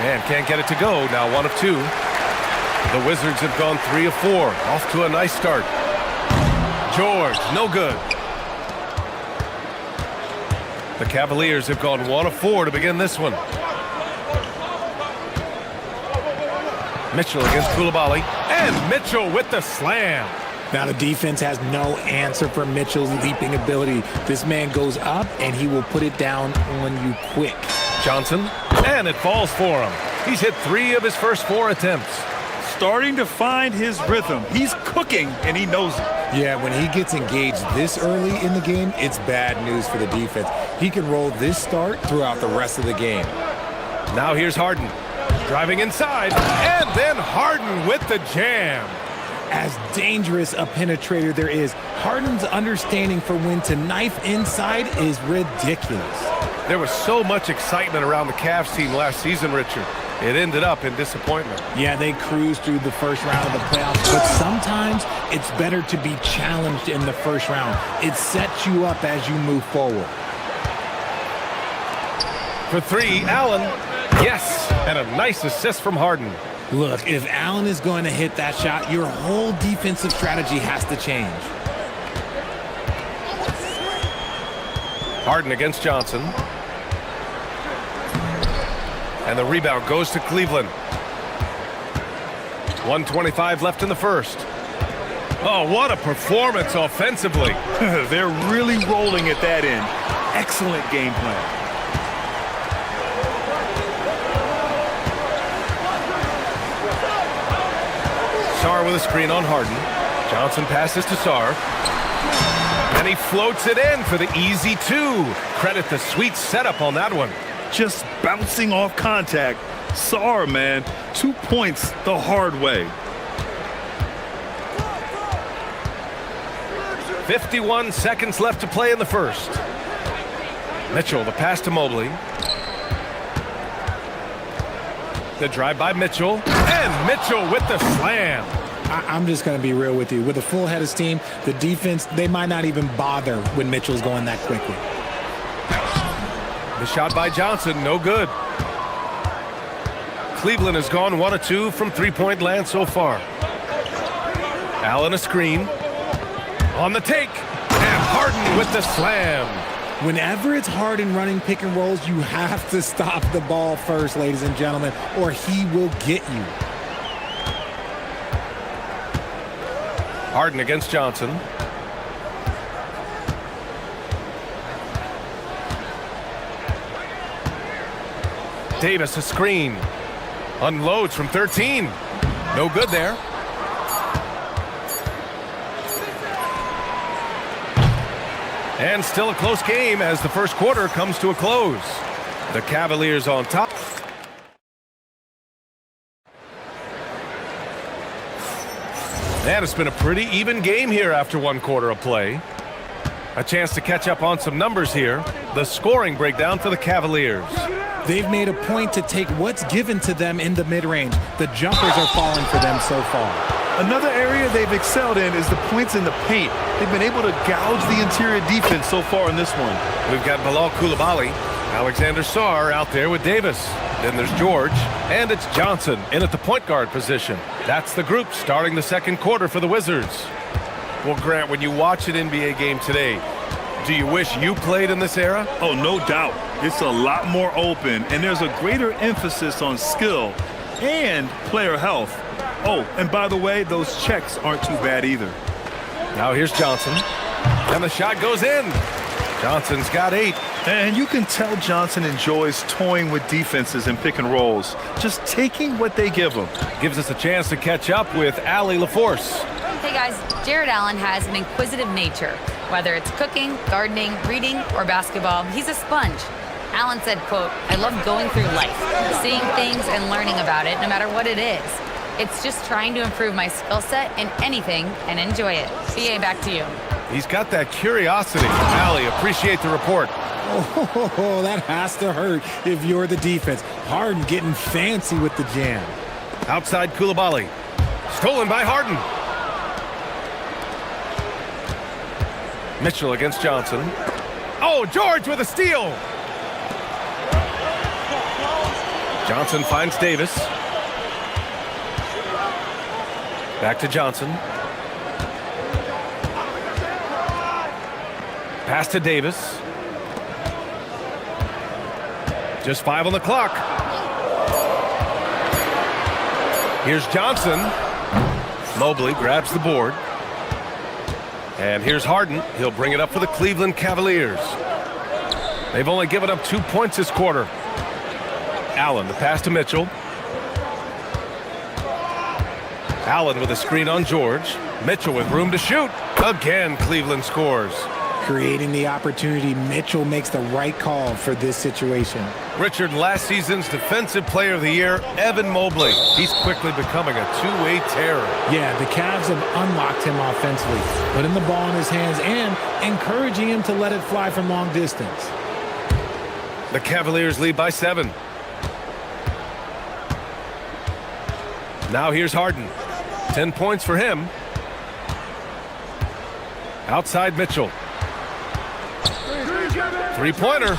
And can't get it to go. Now 1 of 2. The Wizards have gone 3 of 4. Off to a nice start. George, no good. The Cavaliers have gone 1 of 4 to begin this one. Mitchell against Koulibaly. And Mitchell with the slam. Now the defense has no answer for Mitchell's leaping ability. This man goes up and he will put it down on you quick. Johnson, and it falls for him. He's hit 3 of his first 4 attempts. Starting to find his rhythm. He's cooking, and he knows it. Yeah, when he gets engaged this early in the game, it's bad news for the defense. He can roll this start throughout the rest of the game. Now here's Harden. Driving inside, and then Harden with the jam. As dangerous a penetrator there is, Harden's understanding for when to knife inside is ridiculous. There was so much excitement around the Cavs team last season, Richard. It ended up in disappointment. Yeah, they cruised through the first round of the playoffs, but sometimes it's better to be challenged in the first round. It sets you up as you move forward. For 3, Allen. Yes, and a nice assist from Harden. Look, if Allen is going to hit that shot, your whole defensive strategy has to change. Harden against Johnson. And the rebound goes to Cleveland. 1:25 left in the first. Oh, what a performance offensively. They're really rolling at that end. Excellent game plan. Sarr with a screen on Harden. Johnson passes to Sarr. And he floats it in for the easy 2. Credit the sweet setup on that one. Just bouncing off contact. Sarr, man, 2 points the hard way. 51 seconds left to play in the first. Mitchell, the pass to Mobley. The drive by Mitchell. And Mitchell with the slam. I'm just going to be real with you. With a full head of steam, the defense, they might not even bother when Mitchell's going that quickly. The shot by Johnson, no good. Cleveland has gone 1 of 2 from three-point land so far. Allen a screen. On the take. And Harden with the slam. Whenever it's Harden running pick and rolls, you have to stop the ball first, ladies and gentlemen, or he will get you. Harden against Johnson. Davis, a screen. Unloads from 13. No good there. And still a close game as the first quarter comes to a close. The Cavaliers on top. And it's been a pretty even game here after one quarter of play. A chance to catch up on some numbers here. The scoring breakdown for the Cavaliers. They've made a point to take what's given to them in the mid-range. The jumpers are falling for them so far. Another area they've excelled in is the points in the paint. They've been able to gouge the interior defense so far in this one. We've got Bilal Coulibaly, Alexander Sarr out there with Davis. Then there's George, and it's Johnson in at the point guard position. That's the group starting the second quarter for the Wizards. Well, Grant, when you watch an NBA game today, do you wish you played in this era? Oh, no doubt. It's a lot more open, and there's a greater emphasis on skill and player health. Oh, and by the way, those checks aren't too bad either. Now here's Johnson, and the shot goes in. Johnson's got 8. And you can tell Johnson enjoys toying with defenses and pick and rolls, just taking what they give him. Gives us a chance to catch up with Allie LaForce. Hey guys, Jared Allen has an inquisitive nature. Whether it's cooking, gardening, reading, or basketball, he's a sponge. Allen said, quote, "I love going through life, seeing things and learning about it no matter what it is. It's just trying to improve my skill set in anything and enjoy it." BA, back to you. He's got that curiosity. Allie, appreciate the report. Oh, that has to hurt if you're the defense. Harden getting fancy with the jam. Outside Coulibaly. Stolen by Harden. Mitchell against Johnson. Oh, George with a steal. Johnson finds Davis. Back to Johnson. Pass to Davis. Just 5 on the clock. Here's Johnson. Mobley grabs the board. And here's Harden. He'll bring it up for the Cleveland Cavaliers. They've only given up 2 points this quarter. Allen, the pass to Mitchell. Allen with a screen on George. Mitchell with room to shoot. Again, Cleveland scores. Creating the opportunity, Mitchell makes the right call for this situation. Richard, last season's Defensive Player of the Year, Evan Mobley. He's quickly becoming a two-way terror. Yeah, the Cavs have unlocked him offensively, putting the ball in his hands and encouraging him to let it fly from long distance. The Cavaliers lead by 7. Now here's Harden. 10 points for him. Outside Mitchell. Three-pointer.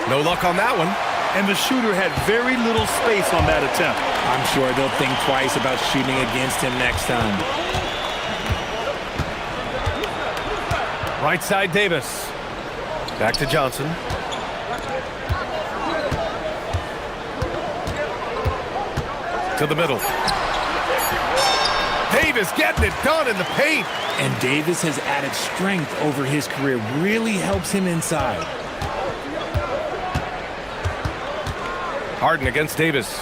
No luck on that one. And the shooter had very little space on that attempt. I'm sure they'll think twice about shooting against him next time. Right side Davis. Back to Johnson. To the middle. Davis getting it done in the paint. And Davis has added strength over his career. Really helps him inside. Harden against Davis.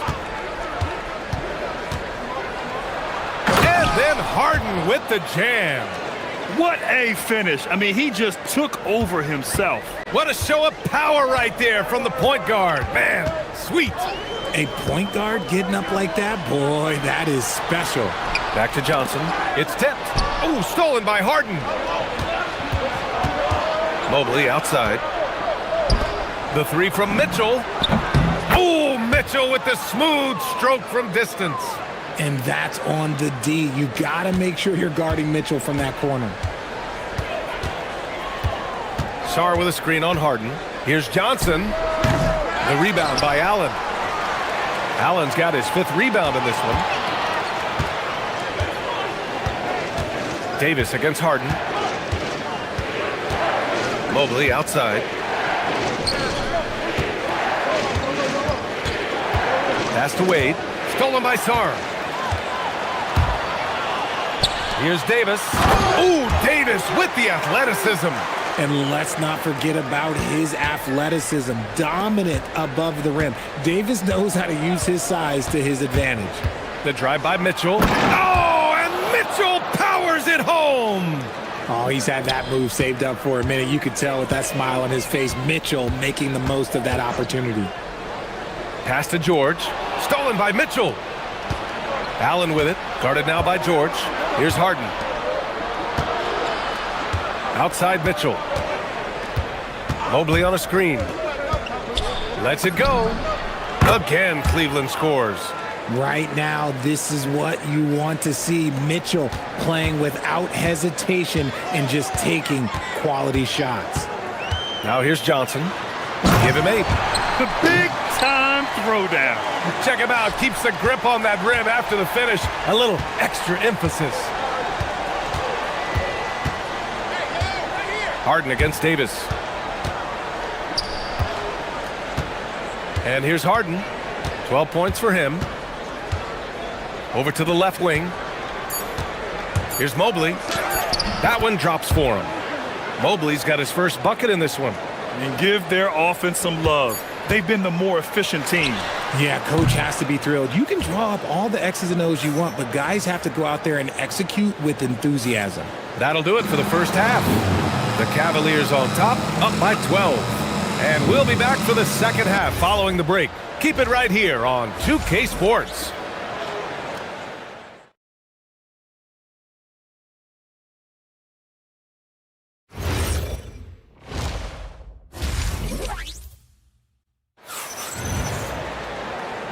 And then Harden with the jam. What a finish. I mean, he just took over himself. What a show of power right there from the point guard. Man, sweet. A point guard getting up like that? Boy, that is special. Back to Johnson. It's tipped. Oh, stolen by Harden. Mobley outside. The three from Mitchell. Oh, Mitchell with the smooth stroke from distance. And that's on the D. You got to make sure you're guarding Mitchell from that corner. Sarr with a screen on Harden. Here's Johnson. The rebound by Allen. Allen's got his 5th rebound in this one. Davis against Harden. Mobley outside. Pass to Wade. Stolen by Sarr. Here's Davis. Ooh, Davis with the athleticism. And let's not forget about his athleticism. Dominant above the rim. Davis knows how to use his size to his advantage. The drive by Mitchell. Oh, and Mitchell powers it home. Oh, he's had that move saved up for a minute. You could tell with that smile on his face, Mitchell making the most of that opportunity. Pass to George. Stolen by Mitchell. Allen with it. Guarded now by George. Here's Harden. Outside Mitchell. Mobley on a screen. Lets it go. Again, Cleveland scores. Right now, this is what you want to see. Mitchell playing without hesitation and just taking quality shots. Now here's Johnson. Give him 8. The big-time throwdown. Check him out. Keeps the grip on that rim after the finish. A little extra emphasis. Harden against Davis. And here's Harden. 12 points for him. Over to the left wing. Here's Mobley. That one drops for him. Mobley's got his first bucket in this one. And give their offense some love. They've been the more efficient team. Yeah, coach has to be thrilled. You can draw up all the X's and O's you want, but guys have to go out there and execute with enthusiasm. That'll do it for the first half. The Cavaliers on top, up by 12. And we'll be back for the second half following the break. Keep it right here on 2K Sports.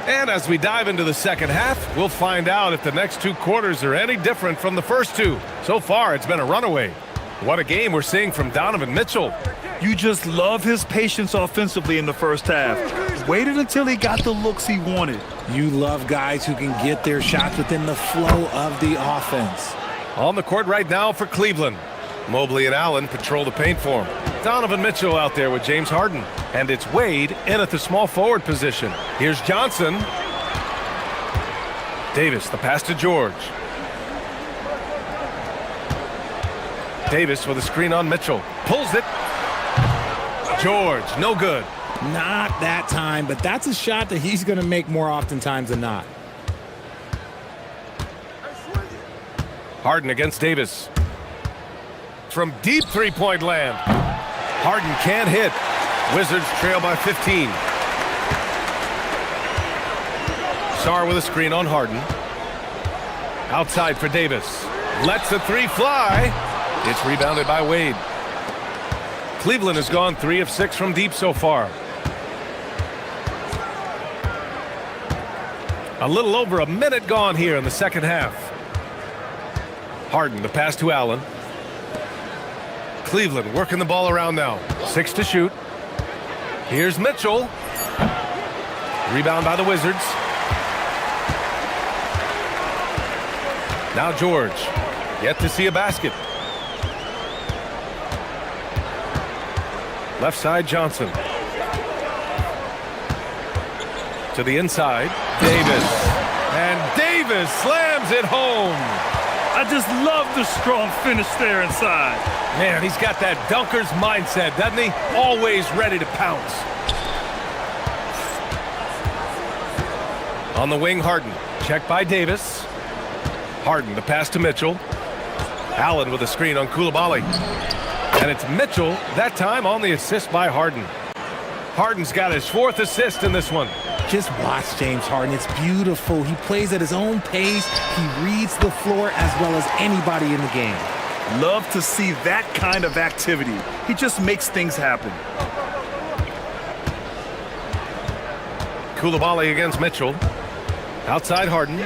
And as we dive into the second half, we'll find out if the next 2 quarters are any different from the first 2. So far, it's been a runaway. What a game we're seeing from Donovan Mitchell. You just love his patience offensively in the first half. Waited until he got the looks he wanted. You love guys who can get their shots within the flow of the offense. On the court right now for Cleveland. Mobley and Allen patrol the paint for him. Donovan Mitchell out there with James Harden. And it's Wade in at the small forward position. Here's Johnson. Davis, the pass to George. Davis with a screen on Mitchell. Pulls it. George, no good. Not that time, but that's a shot that he's going to make more oftentimes than not. Harden against Davis. From deep three-point land. Harden can't hit. Wizards trail by 15. Sarr with a screen on Harden. Outside for Davis. Lets the 3 fly. It's rebounded by Wade. Cleveland has gone 3 of 6 from deep so far. A little over a minute gone here in the second half. Harden, the pass to Allen. Cleveland working the ball around now. 6 to shoot. Here's Mitchell. Rebound by the Wizards. Now George. Yet to see a basket. Left side, Johnson. To the inside, Davis. And Davis slams it home. I just love the strong finish there inside. Man, he's got that dunker's mindset, doesn't he? Always ready to pounce. On the wing, Harden. Checked by Davis. Harden, the pass to Mitchell. Allen with a screen on Coulibaly. And it's Mitchell, that time on the assist by Harden. Harden's got his 4th assist in this one. Just watch James Harden. It's beautiful. He plays at his own pace. He reads the floor as well as anybody in the game. Love to see that kind of activity. He just makes things happen. Coulibaly against Mitchell. Outside Harden.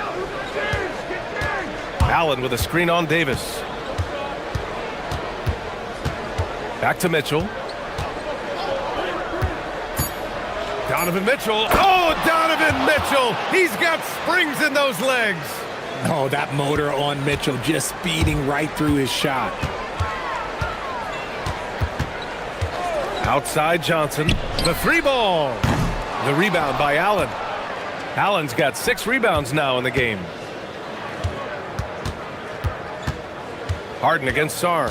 Allen with a screen on Davis. Back to Mitchell. Donovan Mitchell. Oh, Donovan Mitchell. He's got springs in those legs. Oh, that motor on Mitchell just speeding right through his shot. Outside Johnson. The three ball. The rebound by Allen. Allen's got 6 rebounds now in the game. Harden against Sarr.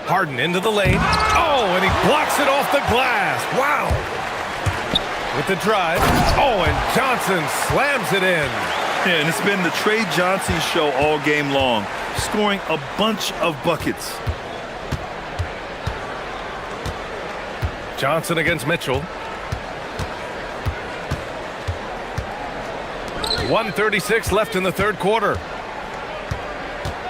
Harden into the lane. Oh, and he blocks it off the glass. Wow. With the drive. Oh, and Johnson slams it in. Yeah, and it's been the Trey Johnson show all game long, scoring a bunch of buckets. Johnson against Mitchell. 1:36 left in the third quarter.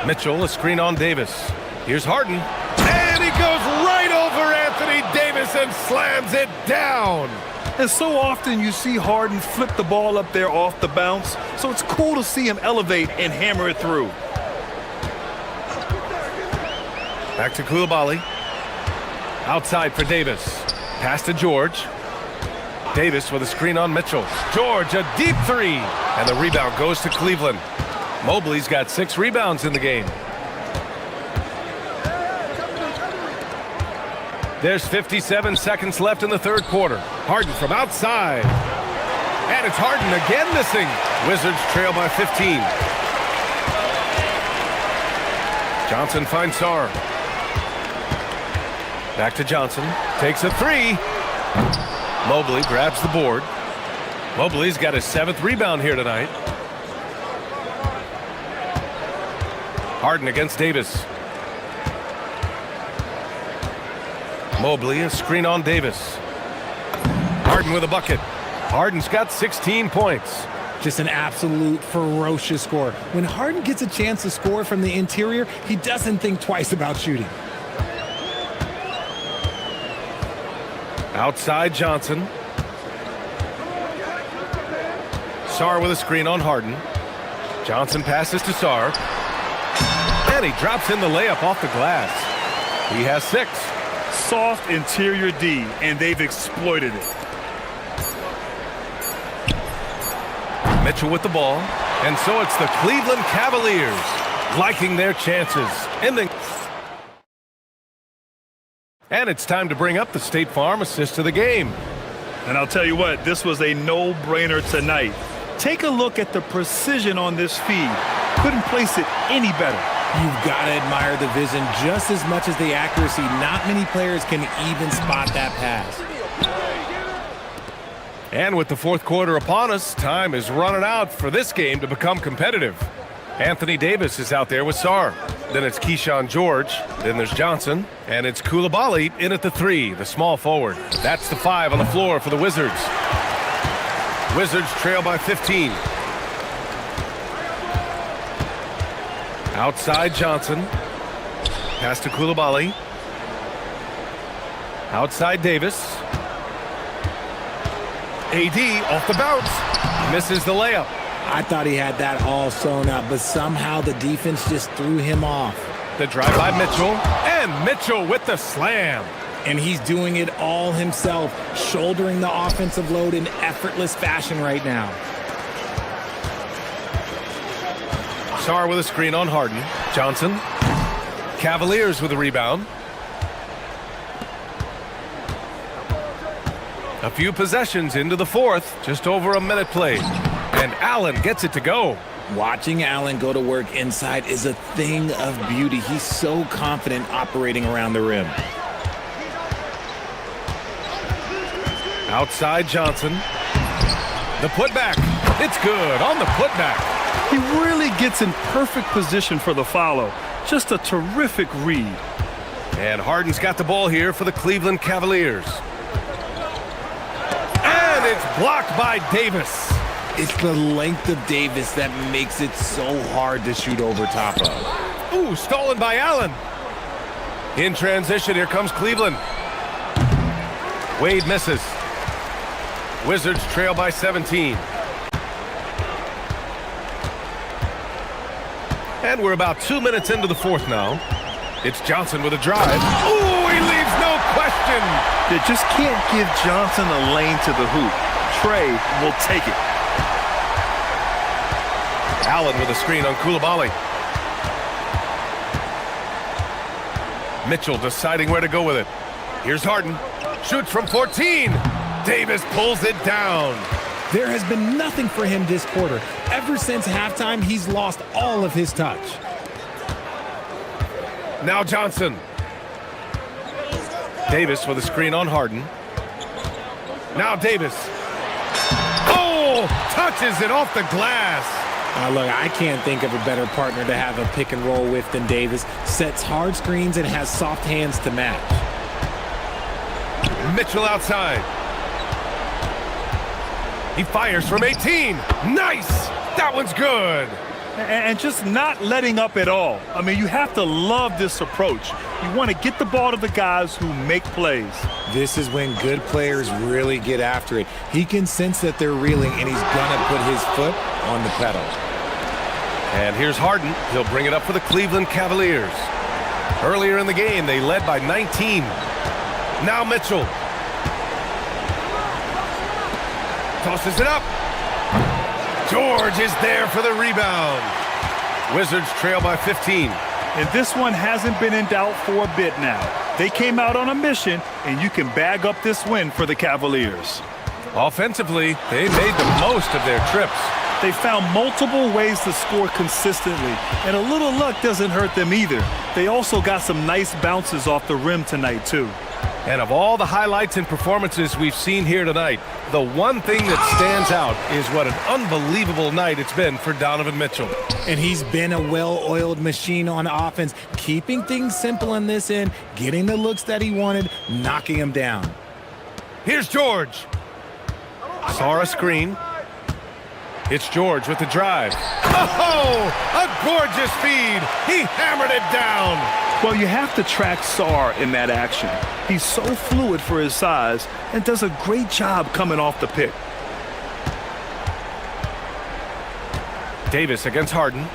Mitchell, a screen on Davis. Here's Harden. And he goes right over Anthony Davis and slams it down. And so often you see Harden flip the ball up there off the bounce, so it's cool to see him elevate and hammer it through. Back to Coulibaly. Outside for Davis. Pass to George. Davis with a screen on Mitchell. George, a deep three. And the rebound goes to Cleveland. Mobley's got 6 rebounds in the game. There's 57 seconds left in the third quarter. Harden from outside. And it's Harden again missing. Wizards trail by 15. Johnson finds Sarr. Back to Johnson. Takes a three. Mobley grabs the board. Mobley's got his 7th rebound here tonight. Harden against Davis. Mobley, a screen on Davis. Harden with a bucket. Harden's got 16 points. Just an absolute ferocious score. When Harden gets a chance to score from the interior, he doesn't think twice about shooting. Outside Johnson. Sarr with a screen on Harden. Johnson passes to Sarr. And he drops in the layup off the glass. He has 6. Soft interior D, and they've exploited it. Mitchell with the ball. And so it's the Cleveland Cavaliers liking their chances. And it's time to bring up the State Farm assist of the game. And I'll tell you what, this was a no-brainer tonight. Take a look at the precision on this feed. Couldn't place it any better. You've got to admire the vision just as much as the accuracy. Not many players can even spot that pass. And with the fourth quarter upon us, time is running out for this game to become competitive. Anthony Davis is out there with Sarr. Then it's Keyshawn George. Then there's Johnson. And it's Coulibaly in at the 3, the small forward. That's the 5 on the floor for the Wizards. Wizards trail by 15. Outside Johnson. Pass to Coulibaly. Outside Davis. AD off the bounce. Misses the layup. I thought he had that all sewn up, but somehow the defense just threw him off. The drive by Mitchell. And Mitchell with the slam. And he's doing it all himself, shouldering the offensive load in effortless fashion right now. Sarr with a screen on Harden. Johnson. Cavaliers with a rebound. A few possessions into the fourth. Just over a minute played. And Allen gets it to go. Watching Allen go to work inside is a thing of beauty. He's so confident operating around the rim. Outside Johnson. The putback. It's good on the putback. He really gets in perfect position for the follow. Just a terrific read. And Harden's got the ball here for the Cleveland Cavaliers. And it's blocked by Davis. It's the length of Davis that makes it so hard to shoot over top of. Ooh, stolen by Allen. In transition, here comes Cleveland. Wade misses. Wizards trail by 17. And we're about 2 minutes into the fourth now. It's Johnson with a drive. Ooh, he leaves no question. They just can't give Johnson a lane to the hoop. Trey will take it. Allen with a screen on Coulibaly. Mitchell deciding where to go with it. Here's Harden. Shoots from 14. Davis pulls it down. There has been nothing for him this quarter. Ever since halftime, he's lost all of his touch. Now Johnson. Davis with a screen on Harden. Now Davis. Oh, touches it off the glass. Look, I can't think of a better partner to have a pick and roll with than Davis. Sets hard screens and has soft hands to match. Mitchell outside. He fires from 18. Nice! That one's good. And just not letting up at all. I mean, you have to love this approach. You want to get the ball to the guys who make plays. This is when good players really get after it. He can sense that they're reeling, and he's going to put his foot on the pedal. And here's Harden. He'll bring it up for the Cleveland Cavaliers. Earlier in the game, they led by 19. Now Mitchell. Tosses it up. George is there for the rebound. Wizards trail by 15. And this one hasn't been in doubt for a bit now. They came out on a mission, and you can bag up this win for the Cavaliers. Offensively, they made the most of their trips. They found multiple ways to score consistently, and a little luck doesn't hurt them either. They also got some nice bounces off the rim tonight, too. And of all the highlights and performances we've seen here tonight, the one thing that stands out is what an unbelievable night it's been for Donovan Mitchell. And he's been a well-oiled machine on offense, keeping things simple in this end, getting the looks that he wanted, knocking him down. Here's George. Saw a screen. It's George with the drive. Oh, a gorgeous feed. He hammered it down. Well, you have to track Sarr in that action. He's so fluid for his size and does a great job coming off the pick. Davis against Harden.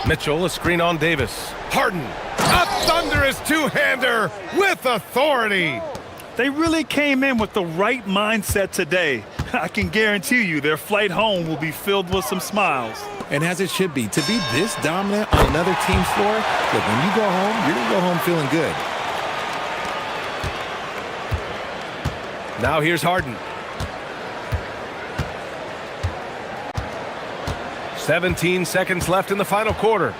Mitchell, a screen on Davis. Harden, a thunderous two-hander with authority. They really came in with the right mindset today. I can guarantee you their flight home will be filled with some smiles. And as it should be, to be this dominant on another team's floor, look, when you go home, you're going to go home feeling good. Now here's Harden. 17 seconds left in the final quarter.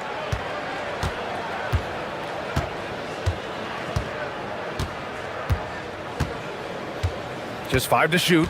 Just 5 to shoot.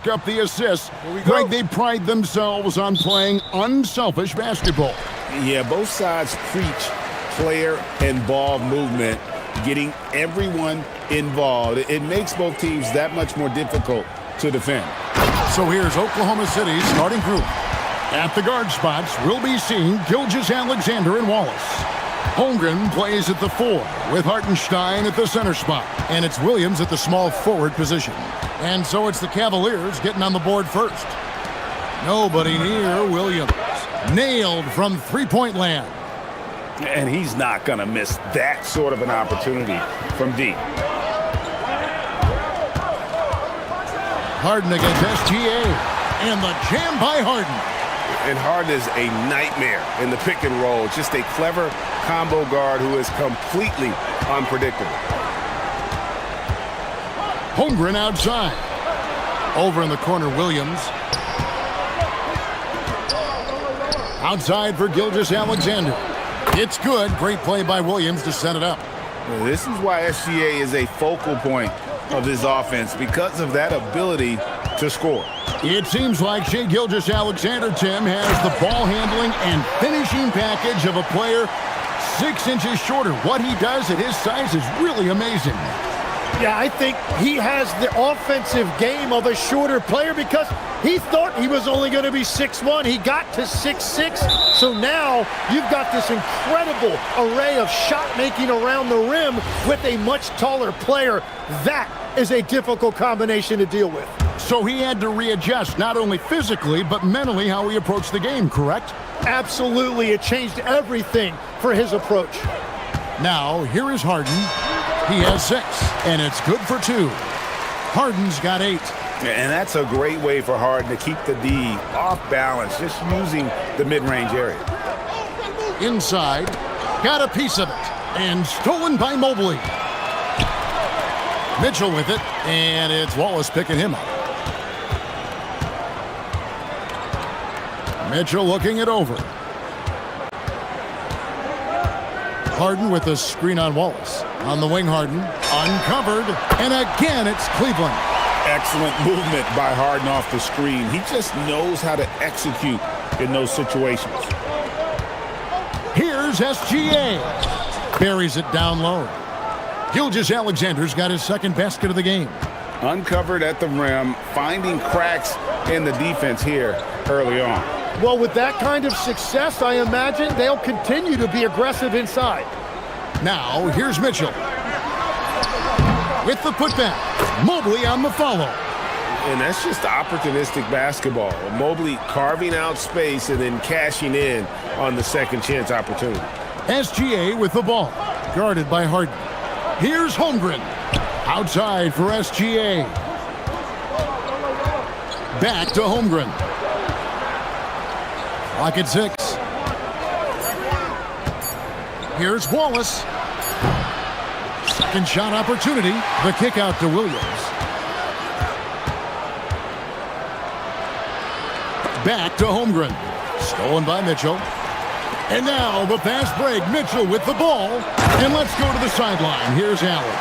rack up the assists. Greg, they pride themselves on playing unselfish basketball. Yeah, both sides preach player and ball movement, getting everyone involved. It makes both teams that much more difficult to defend. So here's Oklahoma City's starting group. At the guard spots, we'll be seeing Gilgeous-Alexander and Wallace. Holmgren plays at the 4 with Hartenstein at the center spot. And it's Williams at the small forward position. And so it's the Cavaliers getting on the board first. Nobody near Williams. Nailed from three-point land. And he's not going to miss that sort of an opportunity from deep. Harden against SGA. And the jam by Harden. And Harden is a nightmare in the pick and roll. Just a clever combo guard who is completely unpredictable. Holmgren outside. Over in the corner, Williams. Outside for Gilgeous-Alexander. It's good. Great play by Williams to set it up. Well, this is why SGA is a focal point of this offense, because of that ability to score. It seems like Shai Gilgeous-Alexander, Tim, has the ball handling and finishing package of a player 6 inches shorter. What he does at his size is really amazing. Yeah, I think he has the offensive game of a shorter player because he thought he was only going to be 6'1". He got to 6'6". So now you've got this incredible array of shot making around the rim with a much taller player. That is a difficult combination to deal with. So he had to readjust not only physically but mentally how he approached the game, correct? Absolutely. It changed everything for his approach. Now, here is Harden. He has 6, and it's good for 2. Harden's got 8. And that's a great way for Harden to keep the D off balance, just using the mid-range area. Inside, got a piece of it, and stolen by Mobley. Mitchell with it, and it's Wallace picking him up. Mitchell looking it over. Harden with a screen on Wallace. On the wing, Harden. Uncovered. And again, it's Cleveland. Excellent movement by Harden off the screen. He just knows how to execute in those situations. Here's SGA. Buries it down low. Gilgeous-Alexander's got his second basket of the game. Uncovered at the rim, finding cracks in the defense here early on. Well, with that kind of success, I imagine they'll continue to be aggressive inside. Now, here's Mitchell. With the putback. Mobley on the follow. And that's just opportunistic basketball. Mobley carving out space and then cashing in on the second chance opportunity. SGA with the ball. Guarded by Harden. Here's Holmgren. Outside for SGA. Back to Holmgren. Clock at 6. Here's Wallace. Second shot opportunity. The kick out to Williams. Back to Holmgren. Stolen by Mitchell. And now the fast break. Mitchell with the ball. And let's go to the sideline. Here's Allen.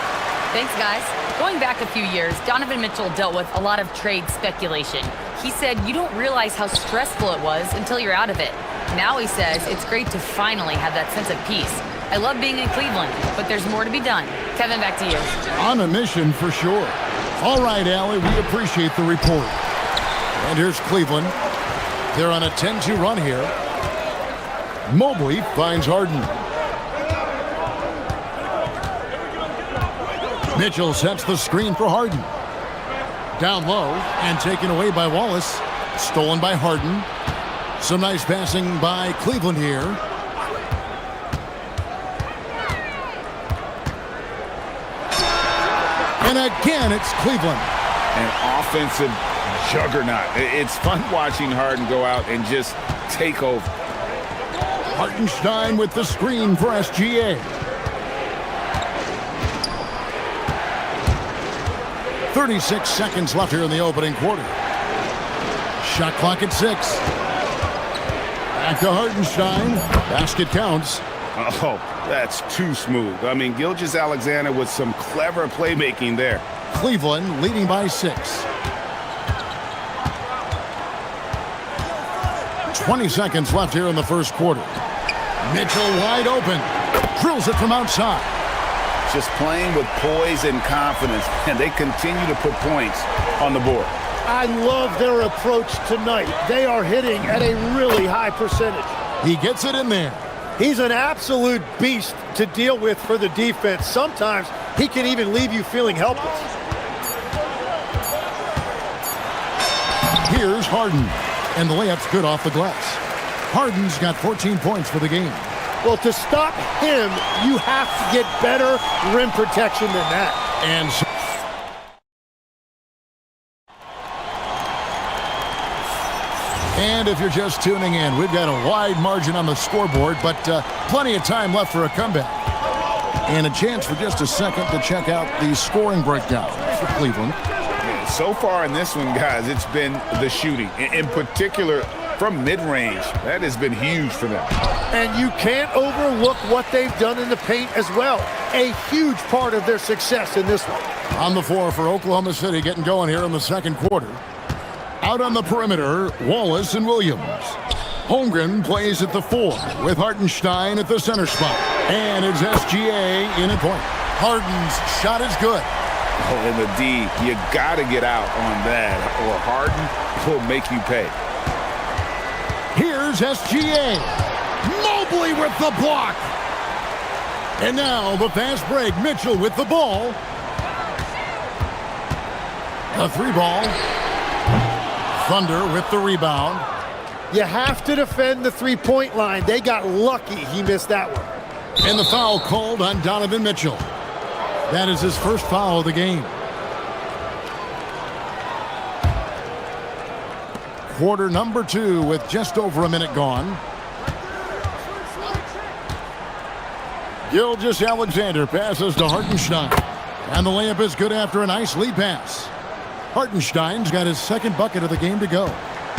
Thanks, guys. Going back a few years, Donovan Mitchell dealt with a lot of trade speculation. He said you don't realize how stressful it was until you're out of it. Now he says it's great to finally have that sense of peace. I love being in Cleveland, but there's more to be done. Kevin, back to you. On a mission for sure. All right, Allie, we appreciate the report. And here's Cleveland. They're on a 10-2 run here. Mobley finds Harden. Mitchell sets the screen for Harden. Down low and taken away by Wallace. Stolen by Harden. Some nice passing by Cleveland here. And again, it's Cleveland. An offensive juggernaut. It's fun watching Harden go out and just take over. Hartenstein with the screen for SGA. 36 seconds left here in the opening quarter. Shot clock at 6. Back to Hartenstein. Basket counts. Oh, that's too smooth. I mean, Gilgeous-Alexander with some clever playmaking there. Cleveland leading by 6. 20 seconds left here in the first quarter. Mitchell wide open. Drills it from outside. Just playing with poise and confidence, and they continue to put points on the board. I love their approach tonight. They are hitting at a really high percentage. He gets it in there. He's an absolute beast to deal with for the defense. Sometimes he can even leave you feeling helpless. Here's Harden, and the layup's good off the glass. Harden's got 14 points for the game. Well, to stop him, you have to get better rim protection than that. And if you're just tuning in, we've got a wide margin on the scoreboard, but plenty of time left for a comeback. And a chance for just a second to check out the scoring breakdown for Cleveland. So far in this one, guys, it's been the shooting. In particular, from mid-range. That has been huge for them. And you can't overlook what they've done in the paint as well. A huge part of their success in this one. On the floor for Oklahoma City, getting going here in the second quarter. Out on the perimeter, Wallace and Williams. Holmgren plays at the 4 with Hartenstein at the center spot. And it's SGA in at point. Harden's shot is good. Oh, and the D, you got to get out on that, or Harden will make you pay. Here's SGA. Mobley with the block. And now the fast break. Mitchell with the ball. A 3-ball. Thunder with the rebound. You have to defend the three-point line. They got lucky he missed that one. And the foul called on Donovan Mitchell. That is his first foul of the game. Quarter number 2 with just over a minute gone. Gilgeous-Alexander passes to Hartenstein. And the layup is good after a nice lead pass. Hartenstein's got his second bucket of the game to go.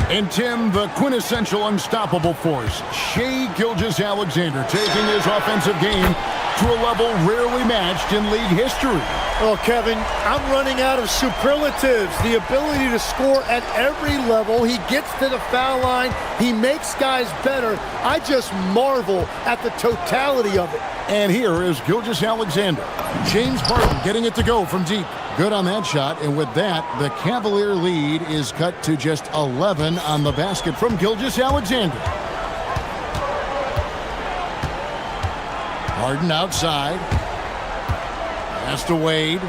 And Tim, the quintessential unstoppable force, Shai Gilgeous-Alexander, taking his offensive game to a level rarely matched in league history. Well, Kevin, I'm running out of superlatives. The ability to score at every level. He gets to the foul line. He makes guys better. I just marvel at the totality of it. And here is Gilgeous-Alexander. James Harden getting it to go from deep. Good on that shot, and with that, the Cavalier lead is cut to just 11 on the basket from Gilgeous-Alexander. Harden outside. Pass to Wade.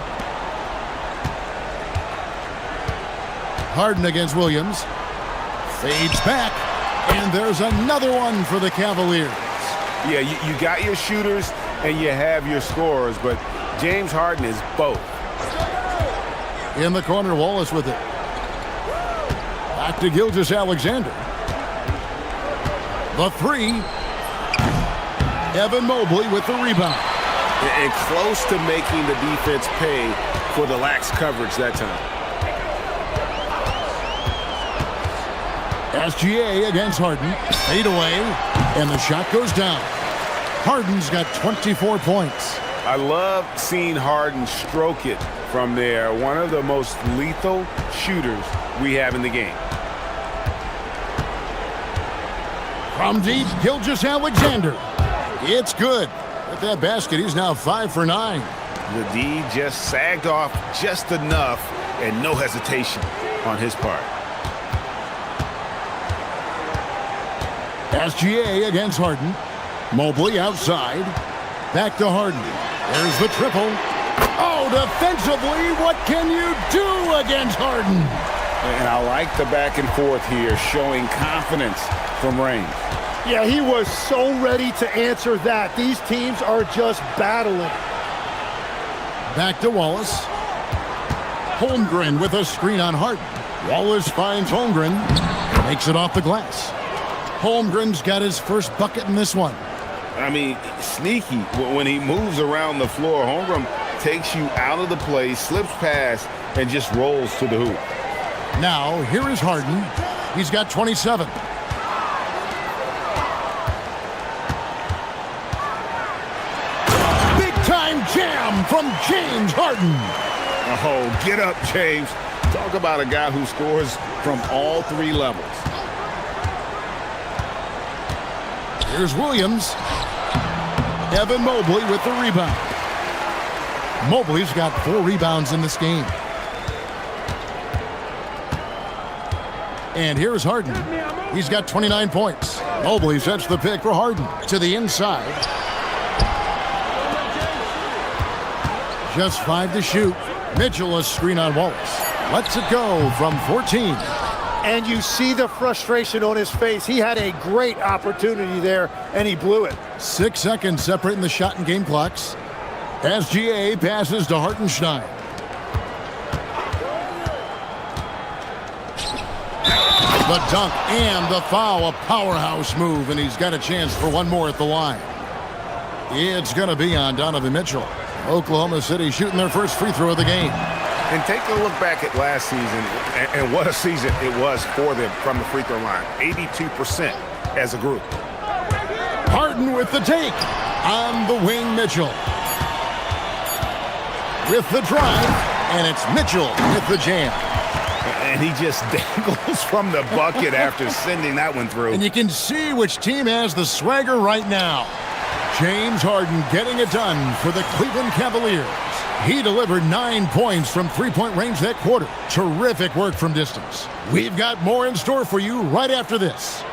Harden against Williams. Fades back, and there's another one for the Cavaliers. Yeah, you got your shooters and you have your scorers, but James Harden is both. In the corner, Wallace with it. Back to Gilgeous-Alexander. The 3. Evan Mobley with the rebound. And close to making the defense pay for the lax coverage that time. SGA against Harden. Fade away, and the shot goes down. Harden's got 24 points. I love seeing Harden stroke it from there. One of the most lethal shooters we have in the game. From deep, Gilgeous-Alexander. It's good. With that basket, he's now 5 for 9. The D just sagged off just enough, and no hesitation on his part. SGA against Harden. Mobley outside. Back to Harden. There's the triple. Oh, defensively, what can you do against Harden? And I like the back and forth here, showing confidence from range. Yeah, he was so ready to answer that. These teams are just battling. Back to Wallace. Holmgren with a screen on Harden. Wallace finds Holmgren. Makes it off the glass. Holmgren's got his first bucket in this one. I mean, sneaky. When he moves around the floor, Holmgren takes you out of the play, slips past, and just rolls to the hoop. Now, here is Harden. He's got 27. Big-time jam from James Harden. Oh, get up, James. Talk about a guy who scores from all 3 levels. Here's Williams. Evan Mobley with the rebound. Mobley's got 4 rebounds in this game. And here's Harden. He's got 29 points. Mobley sets the pick for Harden to the inside. Just 5 to shoot. Mitchell a screen on Wallace. Lets it go from 14. And you see the frustration on his face. He had a great opportunity there, and he blew it. 6 seconds separating the shot and game clocks. SGA passes to Hartenstein. The dunk and the foul, a powerhouse move, and he's got a chance for one more at the line. It's going to be on Donovan Mitchell. Oklahoma City shooting their first free throw of the game. And take a look back at last season, and what a season it was for them from the free throw line. 82% as a group. Harden with the take. On the wing, Mitchell. With the drive, and it's Mitchell with the jam. And he just dangles from the bucket after sending that one through. And you can see which team has the swagger right now. James Harden getting it done for the Cleveland Cavaliers. He delivered 9 points from three-point range that quarter. Terrific work from distance. We've got more in store for you right after this.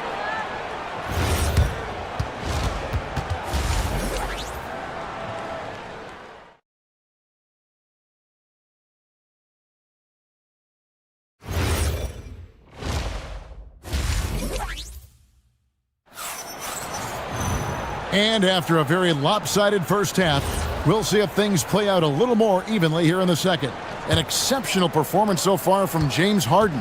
And after a very lopsided first half, we'll see if things play out a little more evenly here in the second. An exceptional performance so far from James Harden.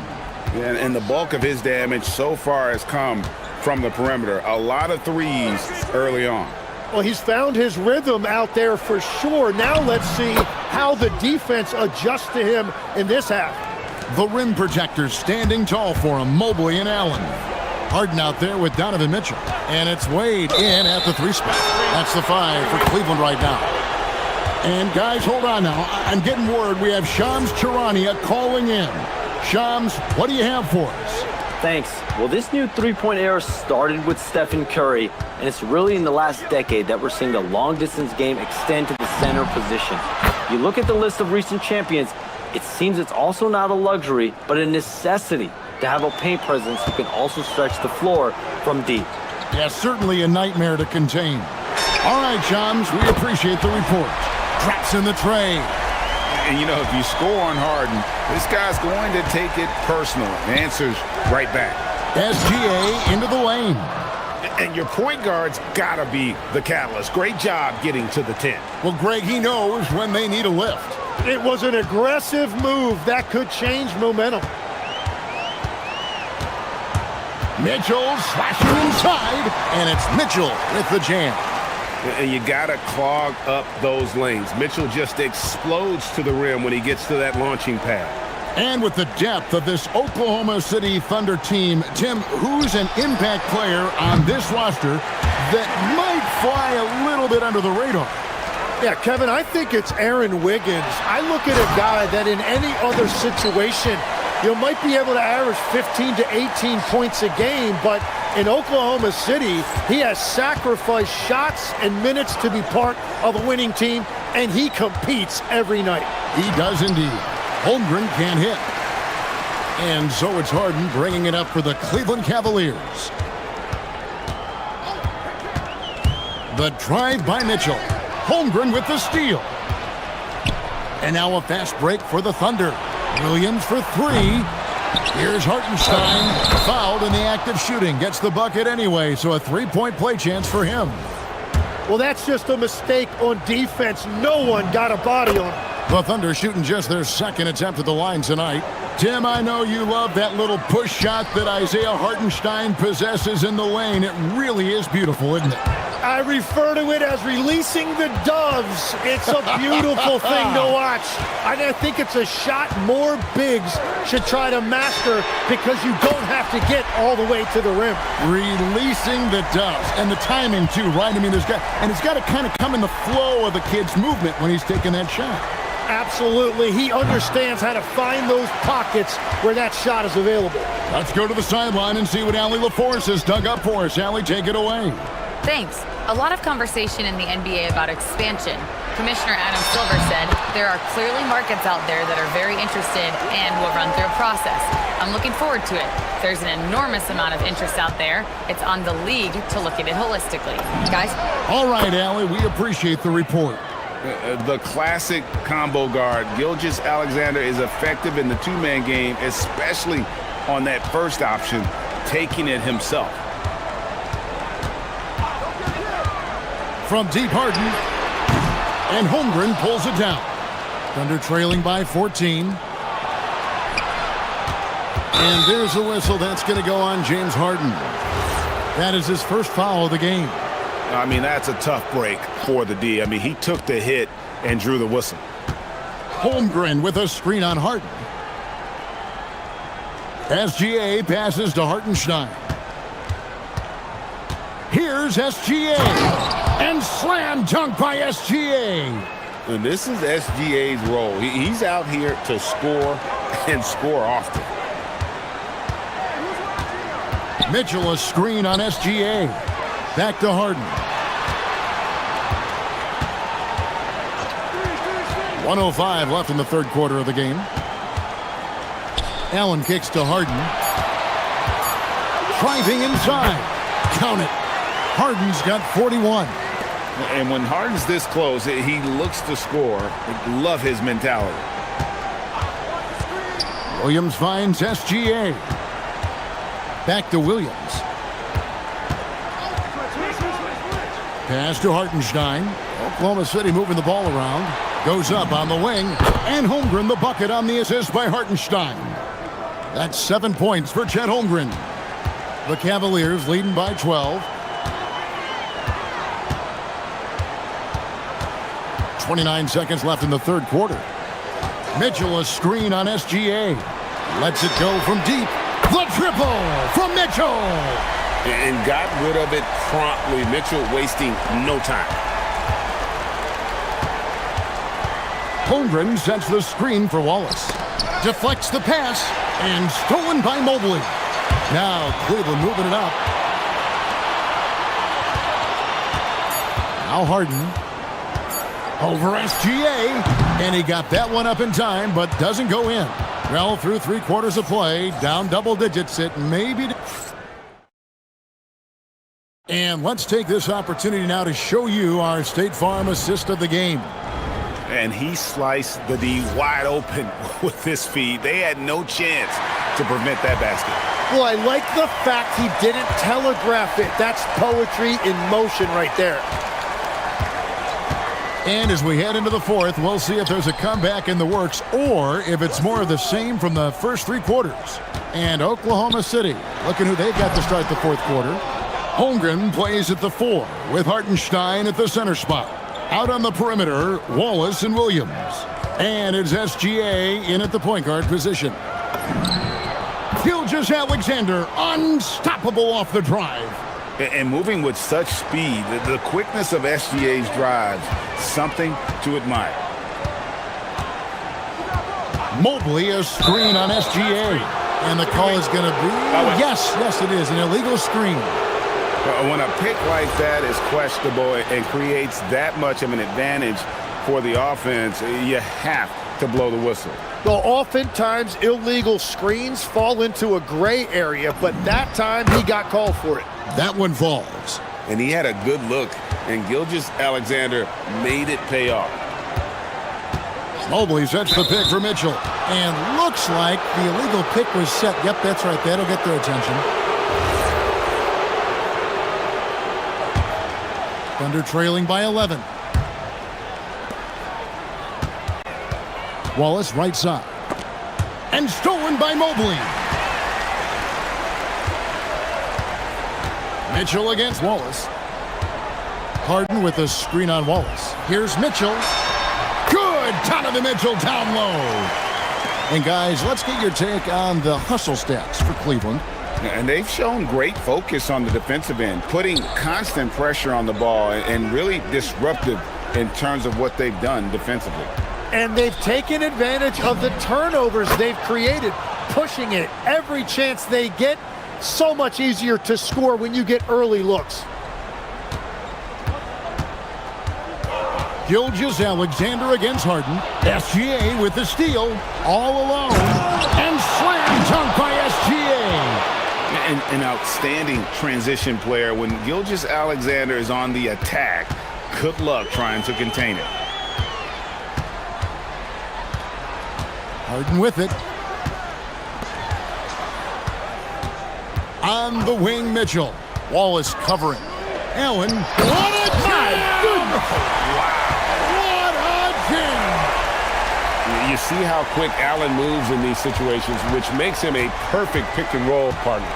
And the bulk of his damage so far has come from the perimeter. A lot of threes early on. Well, he's found his rhythm out there for sure. Now let's see how the defense adjusts to him in this half. The rim protectors standing tall for him, Mobley and Allen. Harden out there with Donovan Mitchell. And it's Wade in at the 3 spot. That's the 5 for Cleveland right now. And guys, hold on now. I'm getting word we have Shams Charania calling in. Shams, what do you have for us? Thanks. Well, this new three-point era started with Stephen Curry, and it's really in the last decade that we're seeing the long-distance game extend to the center position. You look at the list of recent champions, it seems it's also not a luxury, but a necessity to have a paint presence who can also stretch the floor from deep. Yeah, certainly a nightmare to contain. All right, Shams, we appreciate the report. Drops in the tray. And, you know, if you score on Harden, this guy's going to take it personal. The answer's right back. SGA into the lane. And your point guard's got to be the catalyst. Great job getting to the 10. Well, Greg, he knows when they need a lift. It was an aggressive move that could change momentum. Mitchell slashing inside, and it's Mitchell with the jam. And you got to clog up those lanes. Mitchell just explodes to the rim when he gets to that launching pad. And with the depth of this Oklahoma City Thunder team, Tim, who's an impact player on this roster that might fly a little bit under the radar? Yeah, Kevin, I think it's Aaron Wiggins. I look at a guy that in any other situation, you might be able to average 15 to 18 points a game, but in Oklahoma City, he has sacrificed shots and minutes to be part of a winning team, and he competes every night. He does indeed. Holmgren can't hit. And so it's Harden bringing it up for the Cleveland Cavaliers. The drive by Mitchell. Holmgren with the steal. And now a fast break for the Thunder. Williams for 3. Here's Hartenstein, fouled in the act of shooting. Gets the bucket anyway, so a 3-point play chance for him. Well, that's just a mistake on defense. No one got a body on him. The Thunder shooting just their second attempt at the line tonight. Tim, I know you love that little push shot that Isaiah Hartenstein possesses in the lane. It really is beautiful, isn't it? I refer to it as releasing the doves. It's a beautiful thing to watch. I think it's a shot more bigs should try to master because you don't have to get all the way to the rim. Releasing the doves. And the timing, too, right? I mean, it's got to kind of come in the flow of the kid's movement when he's taking that shot. Absolutely. He understands how to find those pockets where that shot is available. Let's go to the sideline and see what Allie LaForce has dug up for us. Allie, take it away. Thanks. A lot of conversation in the NBA about expansion. Commissioner Adam Silver said there are clearly markets out there that are very interested and will run through a process. I'm looking forward to it. There's an enormous amount of interest out there. It's on the league to look at it holistically. Guys? All right, Allie, we appreciate the report. The classic combo guard, Gilgeous-Alexander, is effective in the two-man game, especially on that first option, taking it himself. From deep, Harden. And Holmgren pulls it down. Thunder trailing by 14. And there's a whistle. That's going to go on James Harden. That is his first foul of the game. I mean, that's a tough break for the D. I mean, he took the hit and drew the whistle. Holmgren with a screen on Harden. SGA passes to Hartenstein. Here's SGA. And slam dunk by SGA. And this is SGA's role. He's out here to score and score often. Mitchell a screen on SGA. Back to Harden. 1:05 left in the third quarter of the game. Allen kicks to Harden. Driving inside. Count it. Harden's got 41. And when Harden's this close, he looks to score. I love his mentality. Williams finds SGA. Back to Williams. Pass to Hartenstein. Oklahoma City moving the ball around. Goes up on the wing. And Holmgren the bucket on the assist by Hartenstein. That's 7 points for Chet Holmgren. The Cavaliers leading by 12. 29 seconds left in the third quarter. Mitchell a screen on SGA. Lets it go from deep. The triple from Mitchell. And got rid of it promptly. Mitchell wasting no time. Holmgren sets the screen for Wallace. Deflects the pass. And stolen by Mobley. Now Cleveland moving it up. Now Harden. Over SGA, and he got that one up in time, but doesn't go in. Well, through 3 quarters of play, down double digits, it may be. And let's take this opportunity now to show you our State Farm assist of the game. And he sliced the D wide open with this feed. They had no chance to prevent that basket. Well, I like the fact he didn't telegraph it. That's poetry in motion right there. And as we head into the fourth, we'll see if there's a comeback in the works or if it's more of the same from the first 3 quarters. And Oklahoma City, looking who they've got to start the fourth quarter. Holmgren plays at the 4 with Hartenstein at the center spot. Out on the perimeter, Wallace and Williams. And it's SGA in at the point guard position. Gilgeous-Alexander, unstoppable off the drive. And moving with such speed, the quickness of SGA's drives, something to admire. Mobley a screen on SGA. And the call is going to be, yes, it is, an illegal screen. When a pick like that is questionable and creates that much of an advantage for the offense, you have to blow the whistle. Well, oftentimes illegal screens fall into a gray area, but that time he got called for it. That one falls. And he had a good look, and Gilgeous-Alexander made it pay off. Mobley sets the pick for Mitchell. And looks like the illegal pick was set. Yep, that's right. That'll get their attention. Thunder trailing by 11. Wallace right side. And stolen by Mobley. Mitchell against Wallace. Harden with a screen on Wallace. Here's Mitchell. Good! Donovan Mitchell down low. And guys, let's get your take on the hustle stats for Cleveland. And they've shown great focus on the defensive end, putting constant pressure on the ball and really disruptive in terms of what they've done defensively. And they've taken advantage of the turnovers they've created, pushing it every chance they get. So much easier to score when you get early looks. Gilgeous Alexander against Harden. SGA with the steal, all alone. And slam dunk by SGA. An outstanding transition player. When Gilgeous Alexander is on the attack, good luck trying to contain it. Harden with it. On the wing, Mitchell. Wallace covering. Allen. What a jam! What a jam! You see how quick Allen moves in these situations, which makes him a perfect pick-and-roll partner.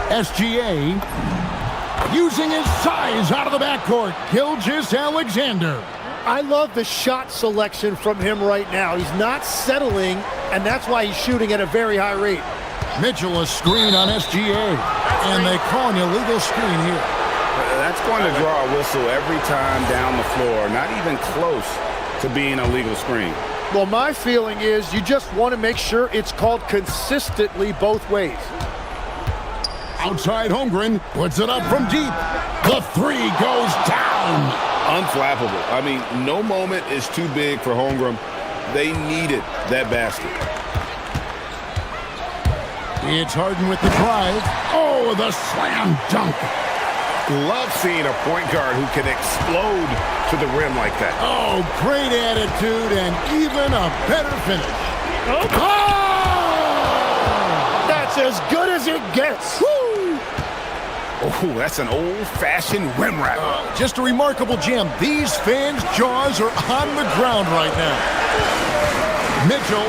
SGA using his size out of the backcourt. Gilgeous Alexander. I love the shot selection from him right now. He's not settling, and that's why he's shooting at a very high rate. Mitchell, a screen on SGA, and they call an illegal screen here. That's going to draw a whistle every time down the floor. Not even close to being a legal screen. Well, my feeling is you just want to make sure it's called consistently both ways. Outside Holmgren puts it up from deep. The three goes down. Unflappable. I mean, no moment is too big for Holmgren. They needed that basket. It's Harden with the drive. Oh, the slam dunk. Love seeing a point guard who can explode to the rim like that. Oh, great attitude and even a better finish. Oh! That's as good as it gets. Woo! Oh, that's an old-fashioned rim wrap. Just a remarkable jam. These fans' jaws are on the ground right now. Mitchell.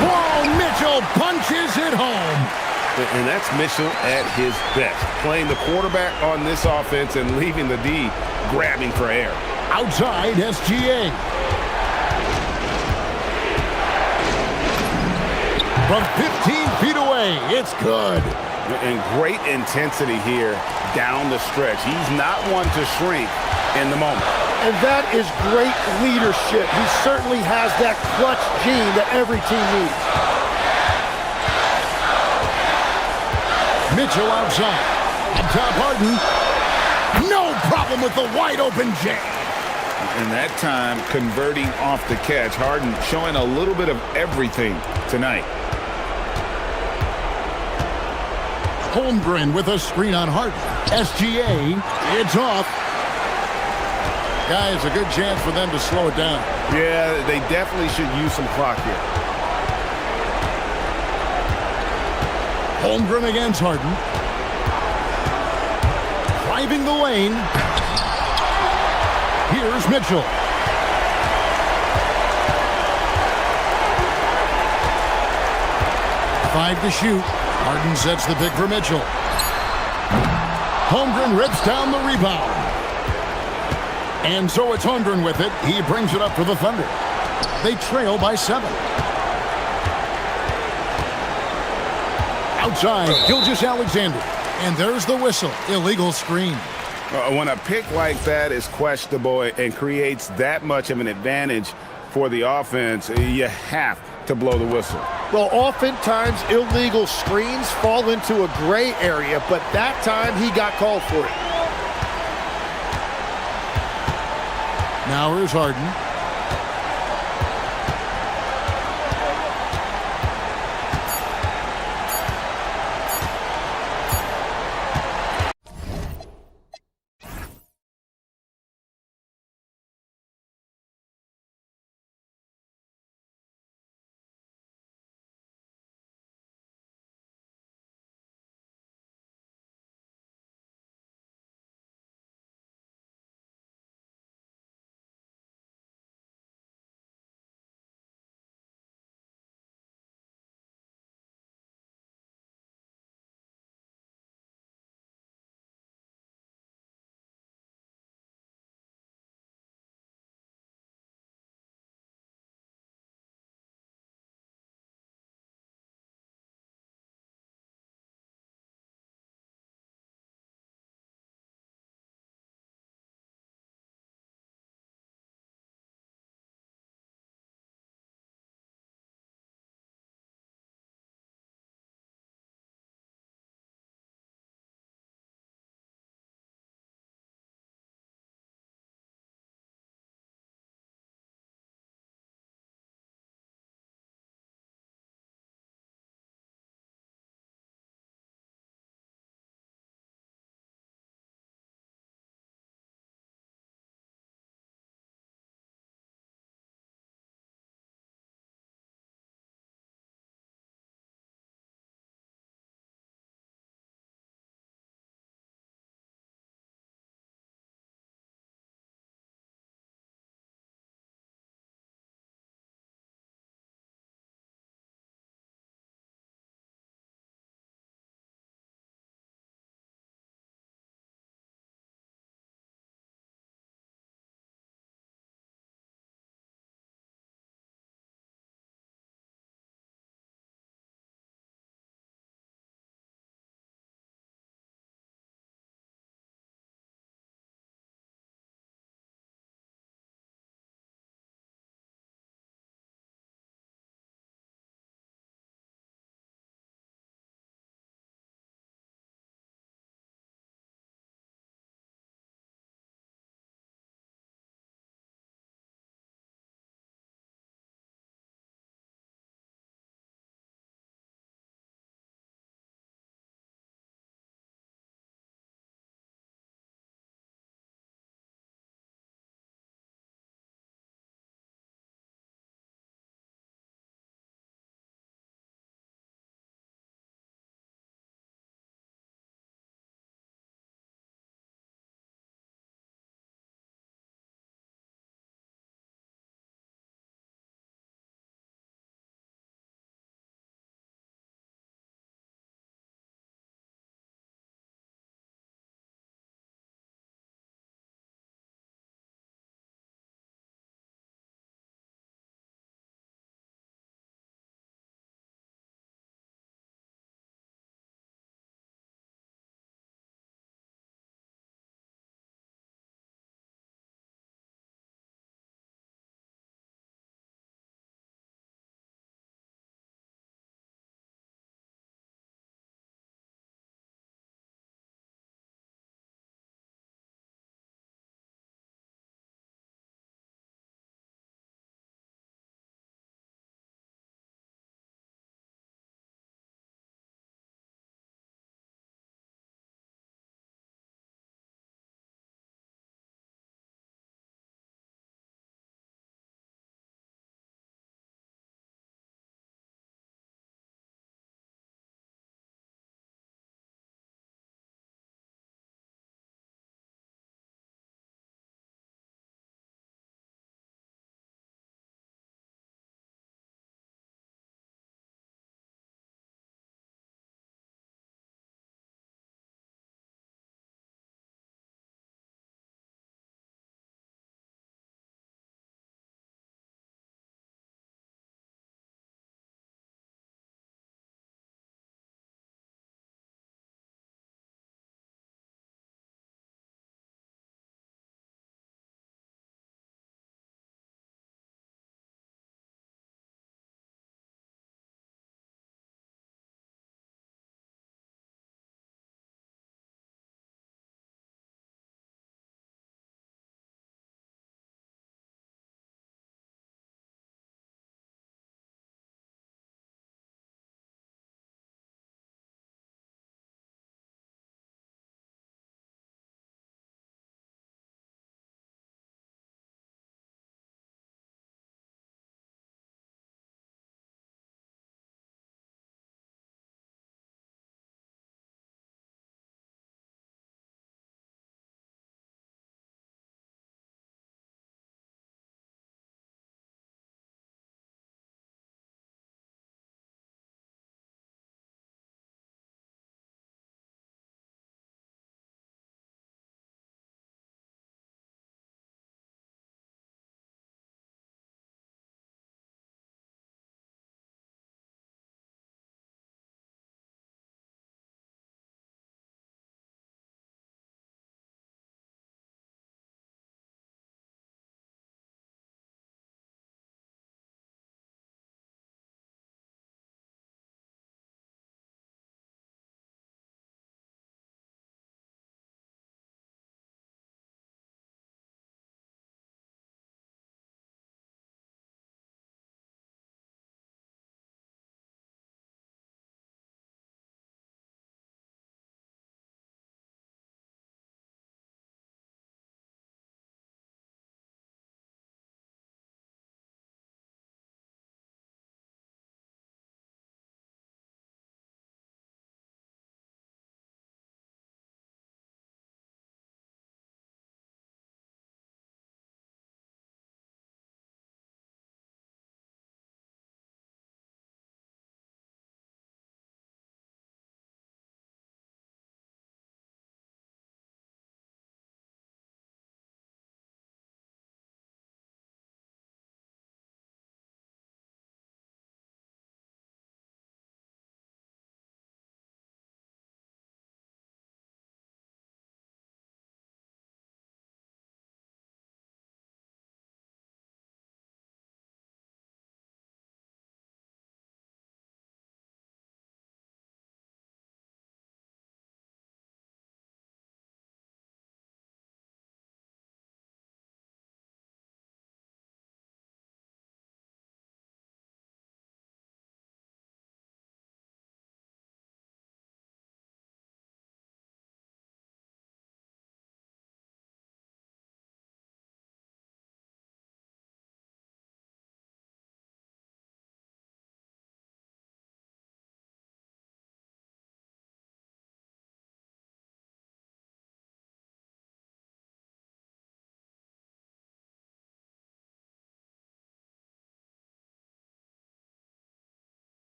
Whoa, Mitchell punches it home. And that's Mitchell at his best. Playing the quarterback on this offense and leaving the D grabbing for air. Outside SGA. From 15 feet away, it's good. And great intensity here down the stretch. He's not one to shrink in the moment. And that is great leadership. He certainly has that clutch gene that every team needs. Mitchell outside. On top, Harden. No problem with the wide open jam. And that time, converting off the catch. Harden showing a little bit of everything tonight. Holmgren with a screen on Harden. SGA, it's off. Guys, a good chance for them to slow it down. Yeah, they definitely should use some clock here. Holmgren against Harden. Driving the lane. Here's Mitchell. Five to shoot. Harden sets the pick for Mitchell. Holmgren rips down the rebound. And so it's Holmgren with it. He brings it up for the Thunder. They trail by 7. Outside, Gilgeous Alexander. And there's the whistle. Illegal screen. When a pick like that is questionable and creates that much of an advantage for the offense, you have to blow the whistle. Well, oftentimes illegal screens fall into a gray area, but that time he got called for it. Now here's Harden.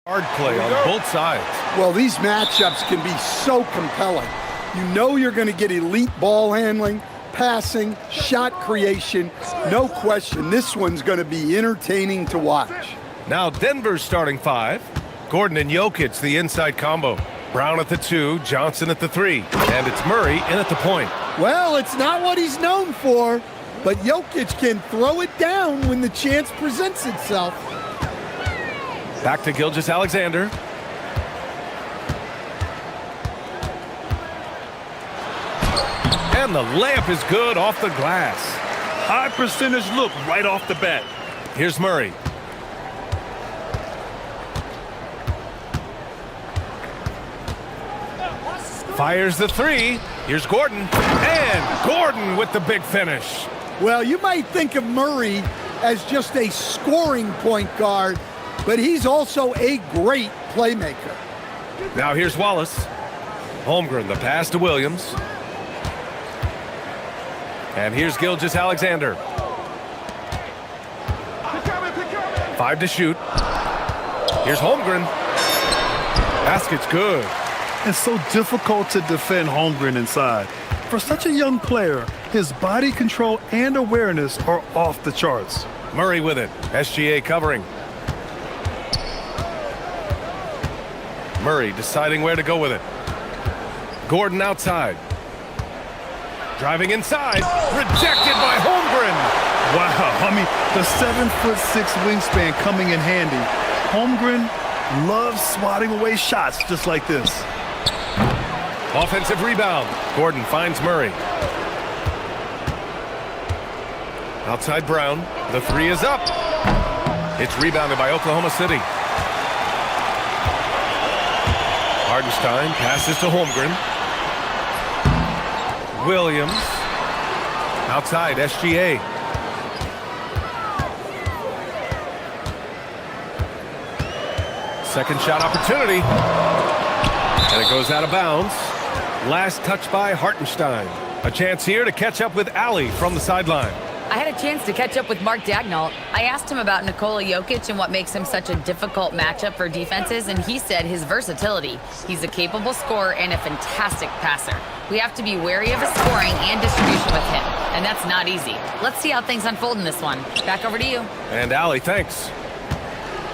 Hard play on both sides. Well, these matchups can be so compelling. You know you're going to get elite ball handling, passing, shot creation. No question, this one's going to be entertaining to watch. Now Denver's starting 5. Gordon and Jokic, the inside combo. Brown at the 2, Johnson at the 3. And it's Murray in at the point. Well, it's not what he's known for, but Jokic can throw it down when the chance presents itself. Back to Gilgeous-Alexander. And the layup is good off the glass. High percentage look right off the bat. Here's Murray. Fires the 3. Here's Gordon. And Gordon with the big finish. Well, you might think of Murray as just a scoring point guard, but he's also a great playmaker. Now here's Wallace. Holmgren, the pass to Williams. And here's Gilgeous-Alexander. 5 to shoot. Here's Holmgren. Basket's good. It's so difficult to defend Holmgren inside. For such a young player, his body control and awareness are off the charts. Murray with it. SGA covering. Murray deciding where to go with it. Gordon outside. Driving inside. Rejected by Holmgren. Wow, I mean, the 7'6" wingspan coming in handy. Holmgren loves swatting away shots just like this. Offensive rebound. Gordon finds Murray. Outside Brown. The 3 is up. It's rebounded by Oklahoma City. Hardenstein passes to Holmgren. Williams. Outside SGA. Second shot opportunity. And it goes out of bounds. Last touch by Hartenstein. A chance here to catch up with Ali from the sideline. I had a chance to catch up with Mark Dagnall. I asked him about Nikola Jokic and what makes him such a difficult matchup for defenses, and he said his versatility. He's a capable scorer and a fantastic passer. We have to be wary of his scoring and distribution with him, and that's not easy. Let's see how things unfold in this one. Back over to you. And Ali, thanks.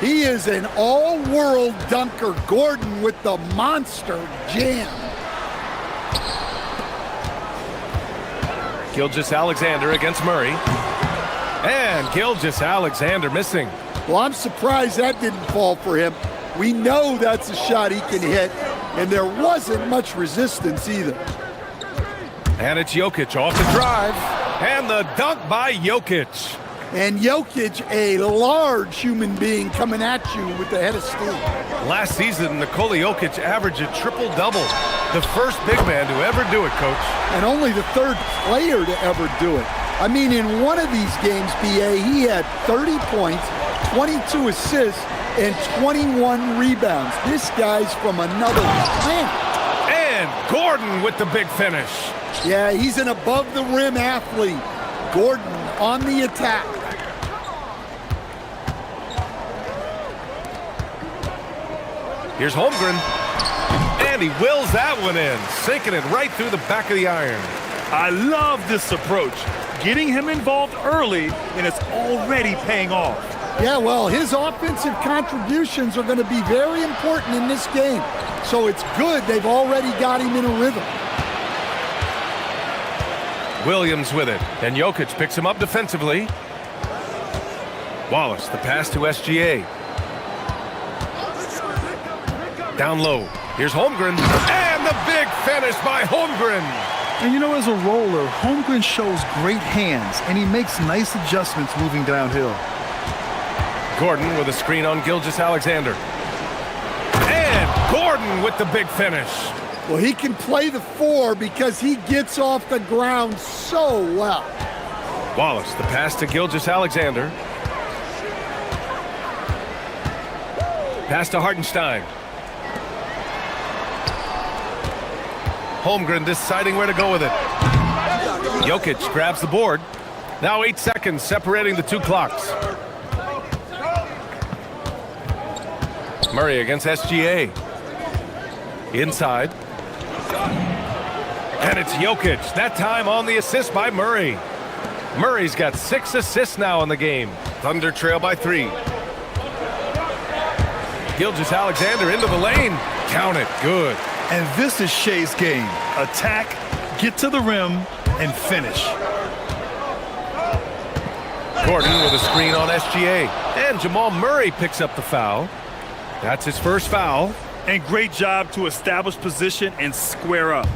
He is an all-world dunker. Gordon with the monster jam. Gilgeous-Alexander against Murray. And Gilgeous-Alexander missing. Well, I'm surprised that didn't fall for him. We know that's a shot he can hit, and there wasn't much resistance either. And it's Jokic off the drive. And the dunk by Jokic. And Jokic, a large human being coming at you with the head of steam. Last season, Nikola Jokic averaged a triple-double. The first big man to ever do it, Coach. And only the third player to ever do it. I mean, in one of these games, BA, he had 30 points, 22 assists, and 21 rebounds. This guy's from another planet. And Gordon with the big finish. Yeah, he's an above-the-rim athlete. Gordon on the attack. Here's Holmgren. And he wills that one in, sinking it right through the back of the iron. I love this approach. Getting him involved early, and it's already paying off. Yeah, well, his offensive contributions are going to be very important in this game. So it's good they've already got him in a rhythm. Williams with it, and Jokic picks him up defensively. Wallace, the pass to SGA. Down low. Here's Holmgren. And the big finish by Holmgren. And you know, as a roller, Holmgren shows great hands, and he makes nice adjustments moving downhill. Gordon with a screen on Gilgeous-Alexander. And Gordon with the big finish. Well, he can play the 4 because he gets off the ground so well. Wallace, the pass to Gilgeous-Alexander. Pass to Hartenstein. Holmgren deciding where to go with it. Jokic grabs the board. Now 8 seconds separating the two clocks. Murray against SGA. Inside. And it's Jokic. That time on the assist by Murray. Murray's got 6 assists now in the game. Thunder trail by 3. Gilgeous-Alexander into the lane. Count it. Good. And this is Shea's game. Attack, get to the rim, and finish. Gordon with a screen on SGA. And Jamal Murray picks up the foul. That's his first foul. And great job to establish position and square up.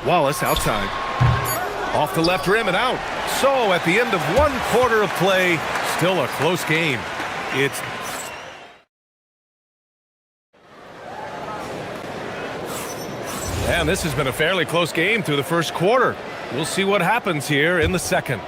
Wallace outside. Off the left rim and out. So at the end of 1 quarter of play, still a close game. It's and this has been a fairly close game through the first quarter. We'll see what happens here in the second.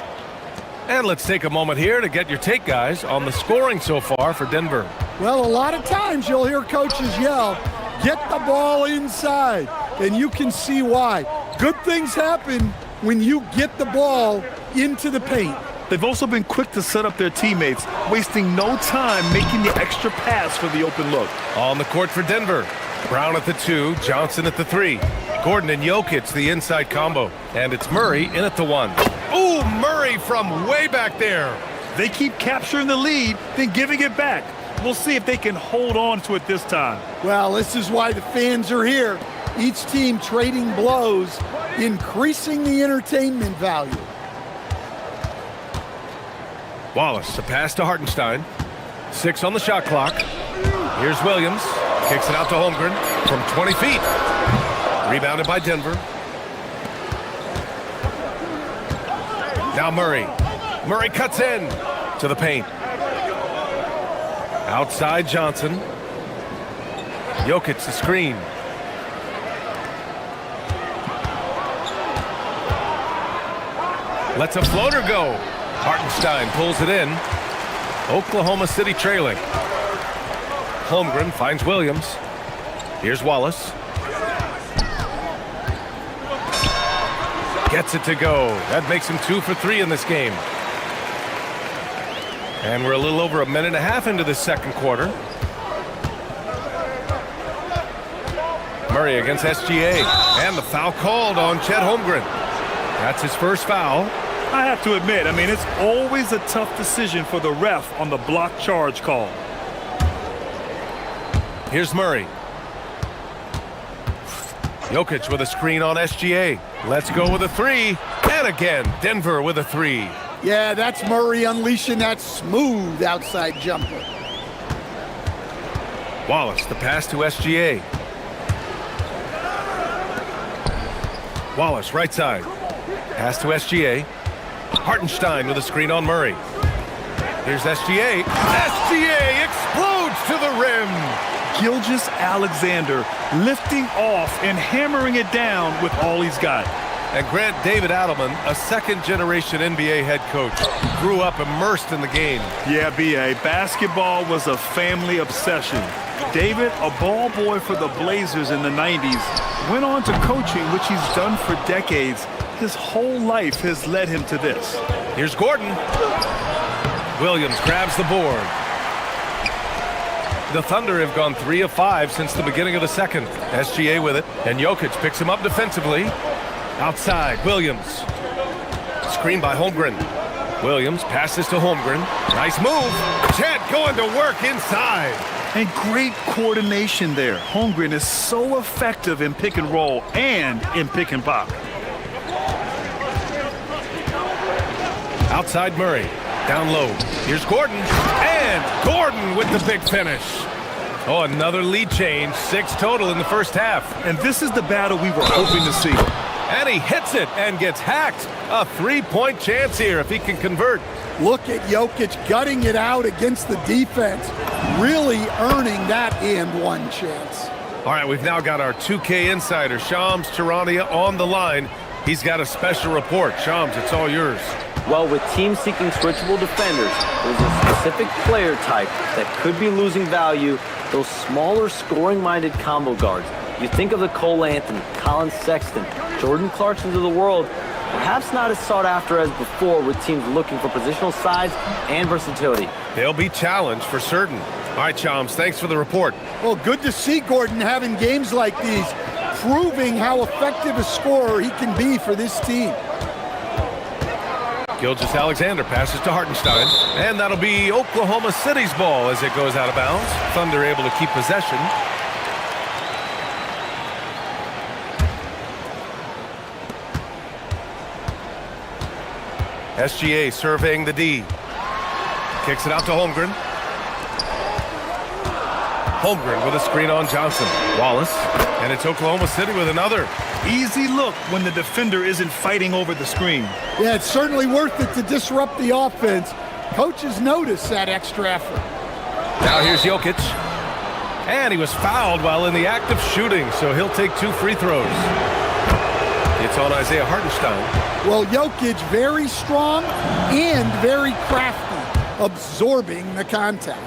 And let's take a moment here to get your take, guys, on the scoring so far for Denver. Well, a lot of times you'll hear coaches yell, get the ball inside, and you can see why. Good things happen when you get the ball into the paint. They've also been quick to set up their teammates, wasting no time making the extra pass for the open look. On the court for Denver. Brown at the 2, Johnson at the 3. Gordon and Jokic the inside combo. And it's Murray in at the 1. Ooh, Murray from way back there. They keep capturing the lead, then giving it back. We'll see if they can hold on to it this time. Well, this is why the fans are here. Each team trading blows, increasing the entertainment value. Wallace, a pass to Hartenstein. 6 on the shot clock. Here's Williams. Kicks it out to Holmgren from 20 feet. Rebounded by Denver. Now Murray. Murray cuts in to the paint. Outside Johnson. Jokic the screen. Lets a floater go. Hartenstein pulls it in. Oklahoma City trailing. Holmgren finds Williams. Here's Wallace. Gets it to go. That makes him 2 for 3 in this game. And we're a little over 1.5 minutes into the second quarter. Murray against SGA. And the foul called on Chet Holmgren. That's his first foul. I have to admit, it's always a tough decision for the ref on the block charge call. Here's Murray. Jokic with a screen on SGA. Let's go with a 3. And again, Denver with a 3. Yeah, that's Murray unleashing that smooth outside jumper. Wallace, the pass to SGA. Wallace, right side. Pass to SGA. Hartenstein with a screen on Murray. Here's SGA. SGA explodes to the rim. Gilgeous-Alexander lifting off and hammering it down with all he's got. And Grant David Adelman, a second-generation NBA head coach, grew up immersed in the game. Yeah, B.A., basketball was a family obsession. David, a ball boy for the Blazers in the 90s, went on to coaching, which he's done for decades. His whole life has led him to this. Here's Gordon. Williams grabs the board. The Thunder have gone 3 of 5 since the beginning of the second. SGA with it, and Jokic picks him up defensively. Outside, Williams. Screen by Holmgren. Williams passes to Holmgren. Nice move. Chet going to work inside. And great coordination there. Holmgren is so effective in pick and roll and in pick and pop. Outside Murray. Down low. Here's Gordon. And Gordon with the big finish. Oh, another lead change. 6 total in the first half. And this is the battle we were hoping to see. And he hits it and gets hacked. A 3-point chance here if he can convert. Look at Jokic gutting it out against the defense. Really earning that and one chance. All right, we've now got our 2K insider, Shams Charania, on the line. He's got a special report. Shams, it's all yours. Well, with teams seeking switchable defenders, there's a specific player type that could be losing value, those smaller scoring-minded combo guards. You think of the Cole Anthony, Colin Sexton, Jordan Clarksons of the world, perhaps not as sought after as before with teams looking for positional size and versatility. They'll be challenged for certain. All right, Chums, thanks for the report. Well, good to see Gordon having games like these, proving how effective a scorer he can be for this team. Gilgeous-Alexander passes to Hartenstein, and that'll be Oklahoma City's ball as it goes out of bounds. Thunder able to keep possession. SGA surveying the D. Kicks it out to Holmgren. Holmgren with a screen on Johnson. Wallace, and it's Oklahoma City with another. Easy look when the defender isn't fighting over the screen. Yeah, it's certainly worth it to disrupt the offense. Coaches notice that extra effort. Now here's Jokic. And he was fouled while in the act of shooting, so he'll take 2 free throws. It's on Isaiah Hartenstein. Well, Jokic very strong and very crafty, absorbing the contact.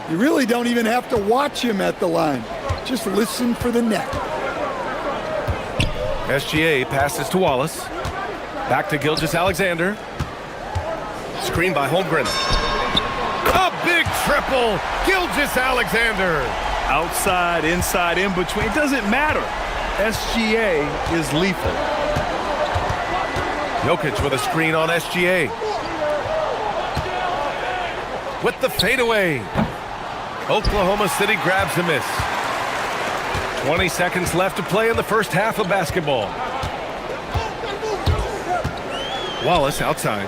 You really don't even have to watch him at the line. Just listen for the net. SGA passes to Wallace. Back to Gilgeous-Alexander. Screen by Holmgren. A big triple! Gilgeous-Alexander! Outside, inside, in between, it doesn't matter. SGA is lethal. Jokic with a screen on SGA. With the fadeaway. Oklahoma City grabs the miss. 20 seconds left to play in the first half of basketball. Wallace outside.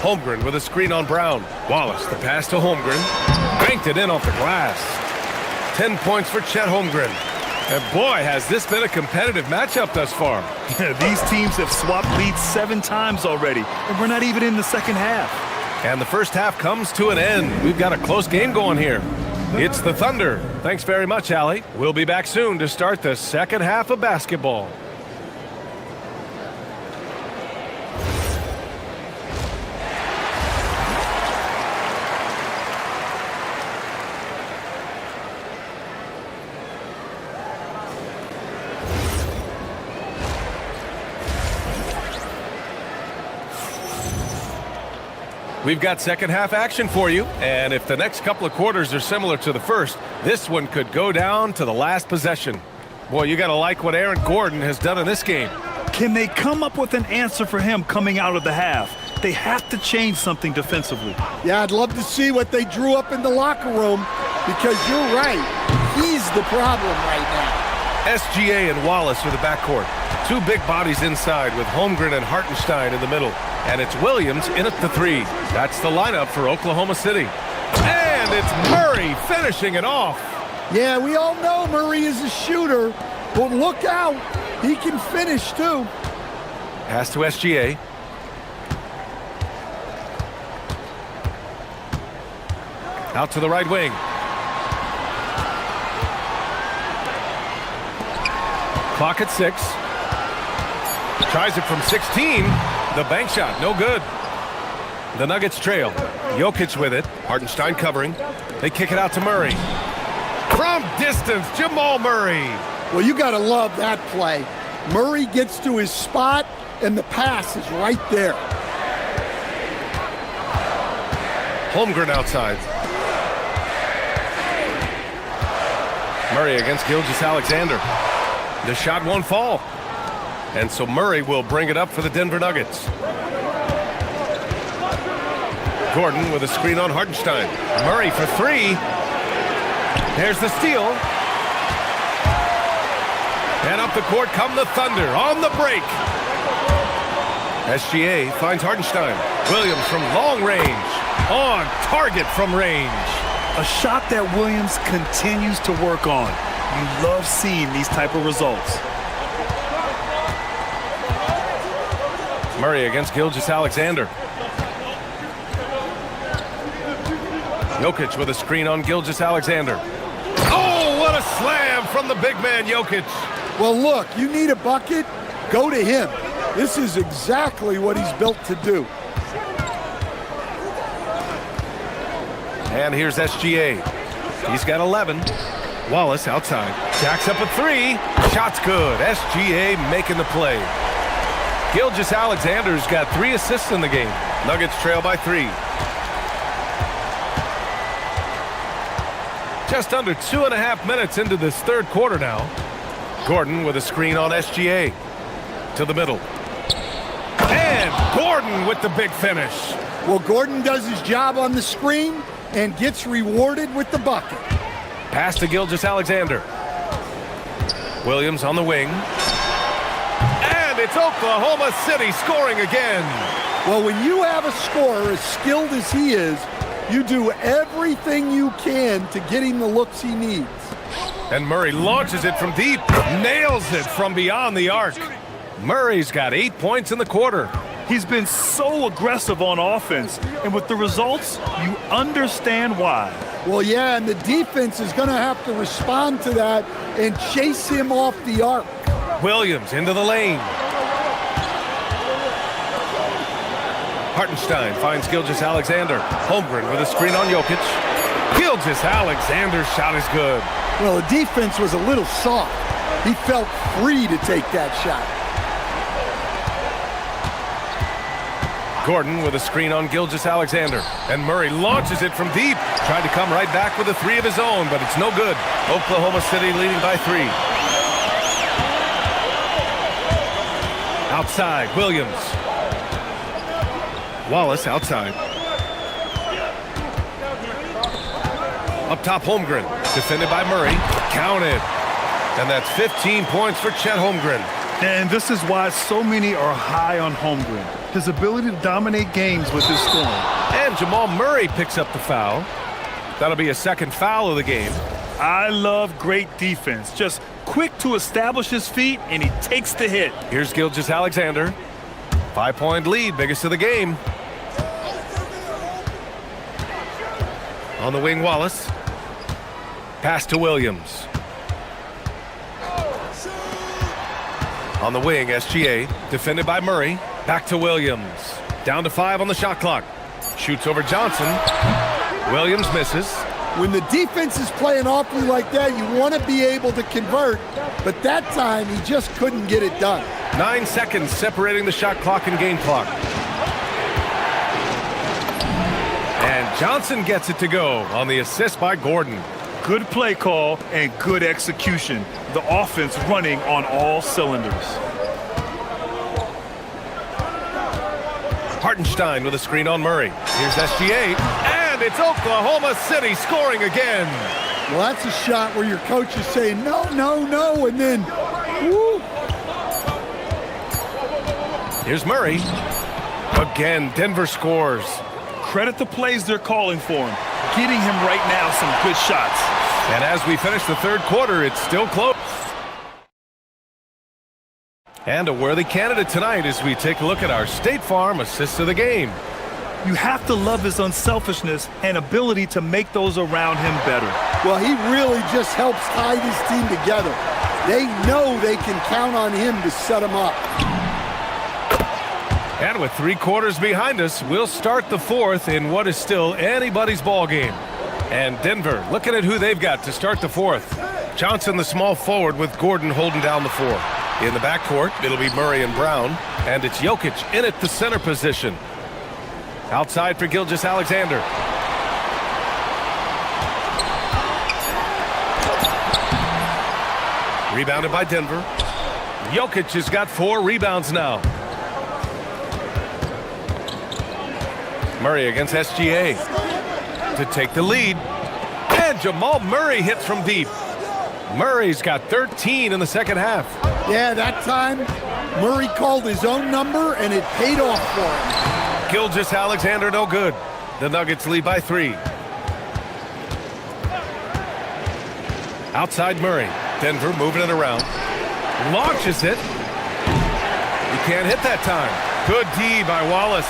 Holmgren with a screen on Brown. Wallace, the pass to Holmgren. Banked it in off the glass. 10 points for Chet Holmgren. And boy, has this been a competitive matchup thus far. These teams have swapped leads 7 times already, and we're not even in the second half. And the first half comes to an end. We've got a close game going here. It's the Thunder. Thanks very much, Allie. We'll be back soon to start the second half of basketball. We've got second half action for you, and if the next couple of quarters are similar to the first, this one could go down to the last possession. Boy, you gotta like what Aaron Gordon has done in this game. Can they come up with an answer for him coming out of the half? They have to change something defensively. Yeah, I'd love to see what they drew up in the locker room, because you're right. He's the problem right now. SGA and Wallace are the backcourt. 2 big bodies inside with Holmgren and Hartenstein in the middle. And it's Williams in at the 3. That's the lineup for Oklahoma City. And it's Murray finishing it off. Yeah, we all know Murray is a shooter, but look out. He can finish too. Pass to SGA. Out to the right wing. Clock at 6. Tries it from 16. The bank shot, no good. The Nuggets trail. Jokic with it. Hartenstein covering. They kick it out to Murray. From distance, Jamal Murray. Well, you got to love that play. Murray gets to his spot, and the pass is right there. Holmgren outside. Murray against Gilgeous-Alexander. The shot won't fall. And so Murray will bring it up for the Denver Nuggets. Gordon with a screen on Hartenstein. Murray for 3. There's the steal. And up the court come the Thunder on the break. SGA finds Hartenstein. Williams from long range. On target from range. A shot that Williams continues to work on. You love seeing these type of results. Murray against Gilgeous-Alexander. Jokic with a screen on Gilgeous-Alexander. Oh, what a slam from the big man, Jokic. Well, look, you need a bucket, go to him. This is exactly what he's built to do. And here's SGA. He's got 11. Wallace outside. Jacks up a three. Shot's good. SGA making the play. Gilgeous-Alexander's got 3 assists in the game. Nuggets trail by 3. Just under 2.5 minutes into this third quarter now. Gordon with a screen on SGA. To the middle. And Gordon with the big finish. Well, Gordon does his job on the screen and gets rewarded with the bucket. Pass to Gilgeous-Alexander. Williams on the wing. And it's Oklahoma City scoring again. Well, when you have a scorer as skilled as he is, you do everything you can to get him the looks he needs. And Murray launches it from deep. Nails it from beyond the arc. Murray's got 8 points in the quarter. He's been so aggressive on offense, and with the results, you understand why. Well, yeah, and the defense is going to have to respond to that and chase him off the arc. Williams into the lane. Hartenstein finds Gilgeous-Alexander. Holmgren with a screen on Jokic. Gilgeous-Alexander's shot is good. Well, the defense was a little soft. He felt free to take that shot. Gordon with a screen on Gilgeous-Alexander. And Murray launches it from deep. Tried to come right back with a 3 of his own, but it's no good. Oklahoma City leading by 3. Outside, Williams. Wallace outside. Up top, Holmgren. Defended by Murray. Counted. And that's 15 points for Chet Holmgren. And this is why so many are high on Holmgren. His ability to dominate games with his scoring. And Jamal Murray picks up the foul. That'll be a second foul of the game. I love great defense. Just quick to establish his feet, and he takes the hit. Here's Gilgeous-Alexander. 5-point lead, biggest of the game. On the wing, Wallace. Pass to Williams. On the wing, SGA. Defended by Murray. Back to Williams. Down to 5 on the shot clock. Shoots over Johnson. Williams misses. When the defense is playing awfully like that, you want to be able to convert. But that time, he just couldn't get it done. 9 seconds separating the shot clock and game clock. And Johnson gets it to go on the assist by Gordon. Good play call and good execution. The offense running on all cylinders. Hartenstein with a screen on Murray. Here's SGA. And it's Oklahoma City scoring again. Well, that's a shot where your coach is saying, no, no, no, and then, woo. Here's Murray. Again, Denver scores. Credit the plays they're calling for him. Getting him right now some good shots. And as we finish the third quarter, it's still close. And a worthy candidate tonight as we take a look at our State Farm assists of the game. You have to love his unselfishness and ability to make those around him better. Well, he really just helps tie this team together. They know they can count on him to set them up. And with 3 quarters behind us, we'll start the fourth in what is still anybody's ball game. And Denver looking at who they've got to start the fourth. Johnson, the small forward, with Gordon holding down the 4. In the backcourt, it'll be Murray and Brown. And it's Jokic in at the center position. Outside for Gilgeous-Alexander. Rebounded by Denver. Jokic has got 4 rebounds now. Murray against SGA to take the lead. And Jamal Murray hits from deep. Murray's got 13 in the second half. Yeah, that time Murray called his own number and it paid off for him. Gilgeous-Alexander no good. The Nuggets lead by 3. Outside Murray. Denver moving it around. Launches it. He can't hit that time. Good D by Wallace.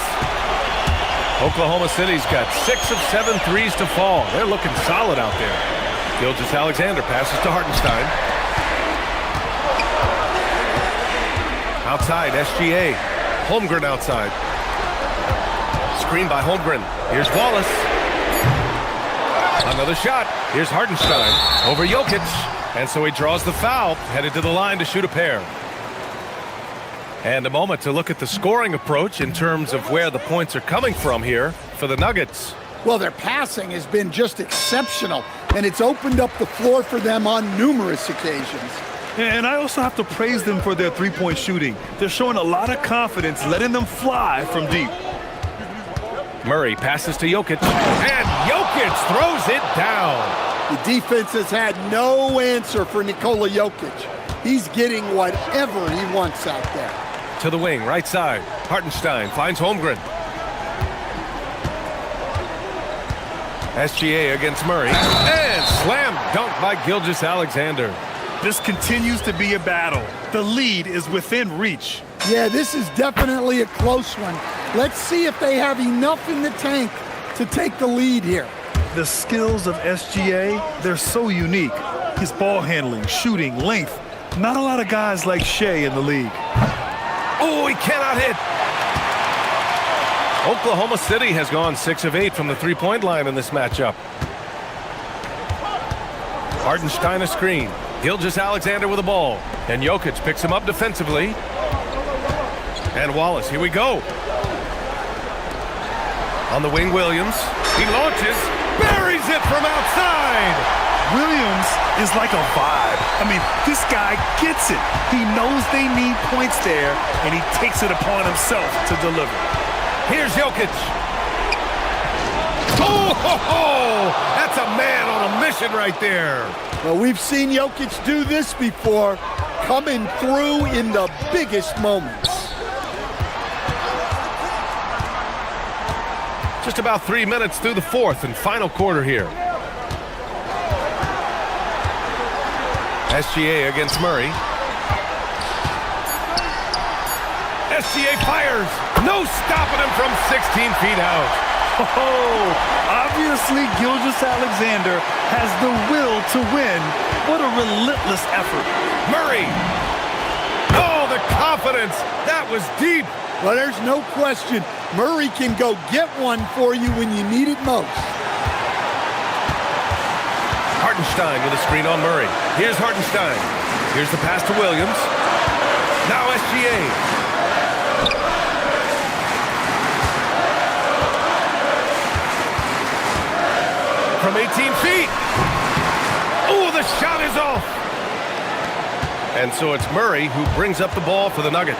Oklahoma City's got 6 of 7 threes to fall. They're looking solid out there. Gilgeous-Alexander passes to Hartenstein. Outside, SGA. Holmgren outside. Screen by Holmgren. Here's Wallace. Another shot. Here's Hartenstein over Jokic. And so he draws the foul, headed to the line to shoot a pair. And a moment to look at the scoring approach in terms of where the points are coming from here for the Nuggets. Well, their passing has been just exceptional, and it's opened up the floor for them on numerous occasions. And I also have to praise them for their three-point shooting. They're showing a lot of confidence, letting them fly from deep. Murray passes to Jokic, and Jokic throws it down. The defense has had no answer for Nikola Jokic. He's getting whatever he wants out there. To the wing, right side. Hartenstein finds Holmgren. SGA against Murray. And slam dunk by Gilgeous-Alexander. This continues to be a battle. The lead is within reach. Yeah, this is definitely a close one. Let's see if they have enough in the tank to take the lead here. The skills of SGA, they're so unique. His ball handling, shooting, length. Not a lot of guys like Shea in the league. Oh, he cannot hit. Oklahoma City has gone 6 of 8 from the three-point line in this matchup. Hartenstein a screen. Gilgeous-Alexander with the ball. And Jokic picks him up defensively. And Wallace, here we go. On the wing, Williams. He launches, buries it from outside. Williams is like a vibe. I mean, this guy gets it. He knows they need points there, and he takes it upon himself to deliver. Here's Jokic. Oh, ho, ho! That's a man on a mission right there. Well, we've seen Jokic do this before, coming through in the biggest moments. Just about 3 minutes through the fourth and final quarter here. SGA against Murray. SGA fires. No stopping him from 16 feet out. Oh, obviously Gilgeous-Alexander has the will to win. What a relentless effort. Murray. Oh, the confidence. That was deep. Well, there's no question. Murray can go get one for you when you need it most. Hartenstein with a screen on Murray. Here's Hartenstein. Here's the pass to Williams. Now SGA. From 18 feet. Oh, the shot is off. And so it's Murray who brings up the ball for the Nuggets.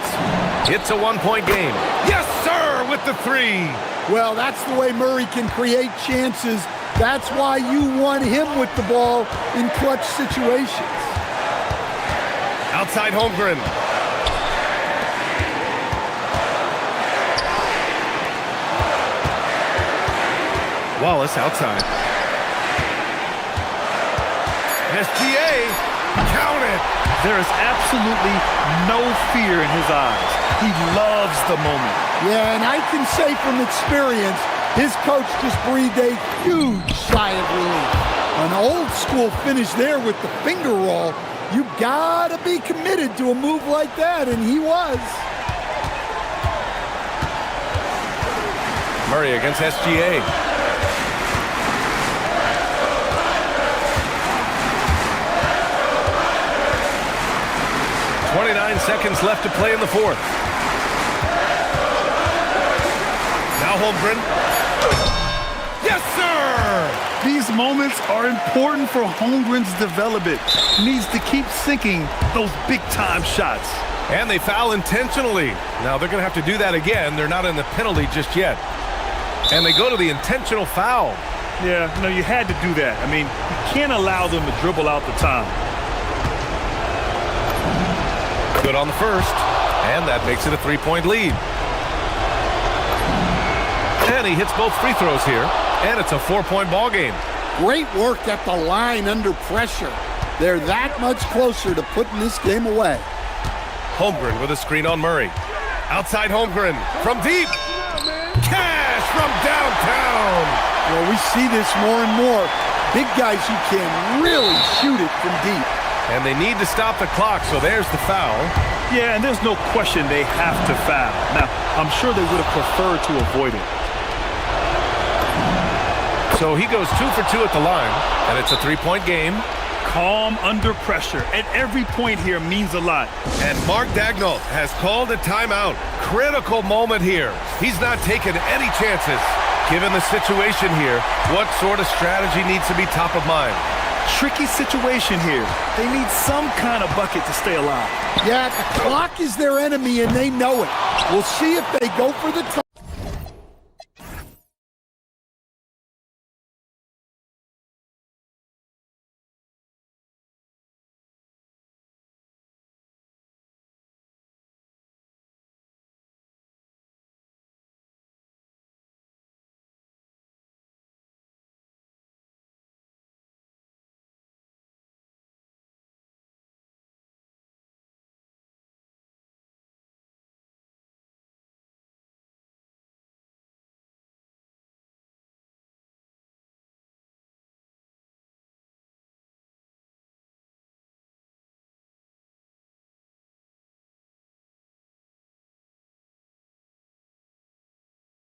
It's a one-point game. Yes, sir, with the three. Well, that's the way Murray can create chances. That's why you want him with the ball in clutch situations. Outside Holmgren. Wallace outside. SGA, count it. There is absolutely no fear in his eyes. He loves the moment. Yeah, and I can say from experience, his coach just breathed a huge sigh of relief. An old school finish there with the finger roll. You gotta be committed to a move like that, and he was. Murray against SGA. 29 seconds left to play in the fourth. Now Holmgren. Yes, sir! These moments are important for Holmgren's development. He needs to keep sinking those big-time shots. And they foul intentionally. Now they're going to have to do that again. They're not in the penalty just yet. And they go to the intentional foul. Yeah, no, you had to do that. I mean, you can't allow them to dribble out the time. Good on the first, and that makes it a three-point lead. And he hits both free throws here, and it's a four-point ball game. Great work at the line under pressure. They're that much closer to putting this game away. Holmgren with a screen on Murray. Outside Holmgren from deep. Cash from downtown. Well, we see this more and more. Big guys who can really shoot it from deep. And they need to stop the clock, so there's the foul. Yeah, and there's no question they have to foul. Now, I'm sure they would have preferred to avoid it. So he goes 2 for 2 at the line, and it's a 3-point game. Calm under pressure, and every point here means a lot. And Mark Dagnall has called a timeout. Critical moment here. He's not taking any chances. Given the situation here, what sort of strategy needs to be top of mind? Tricky situation here. They need some kind of bucket to stay alive. Yeah, the clock is their enemy, and they know it. We'll see if they go for the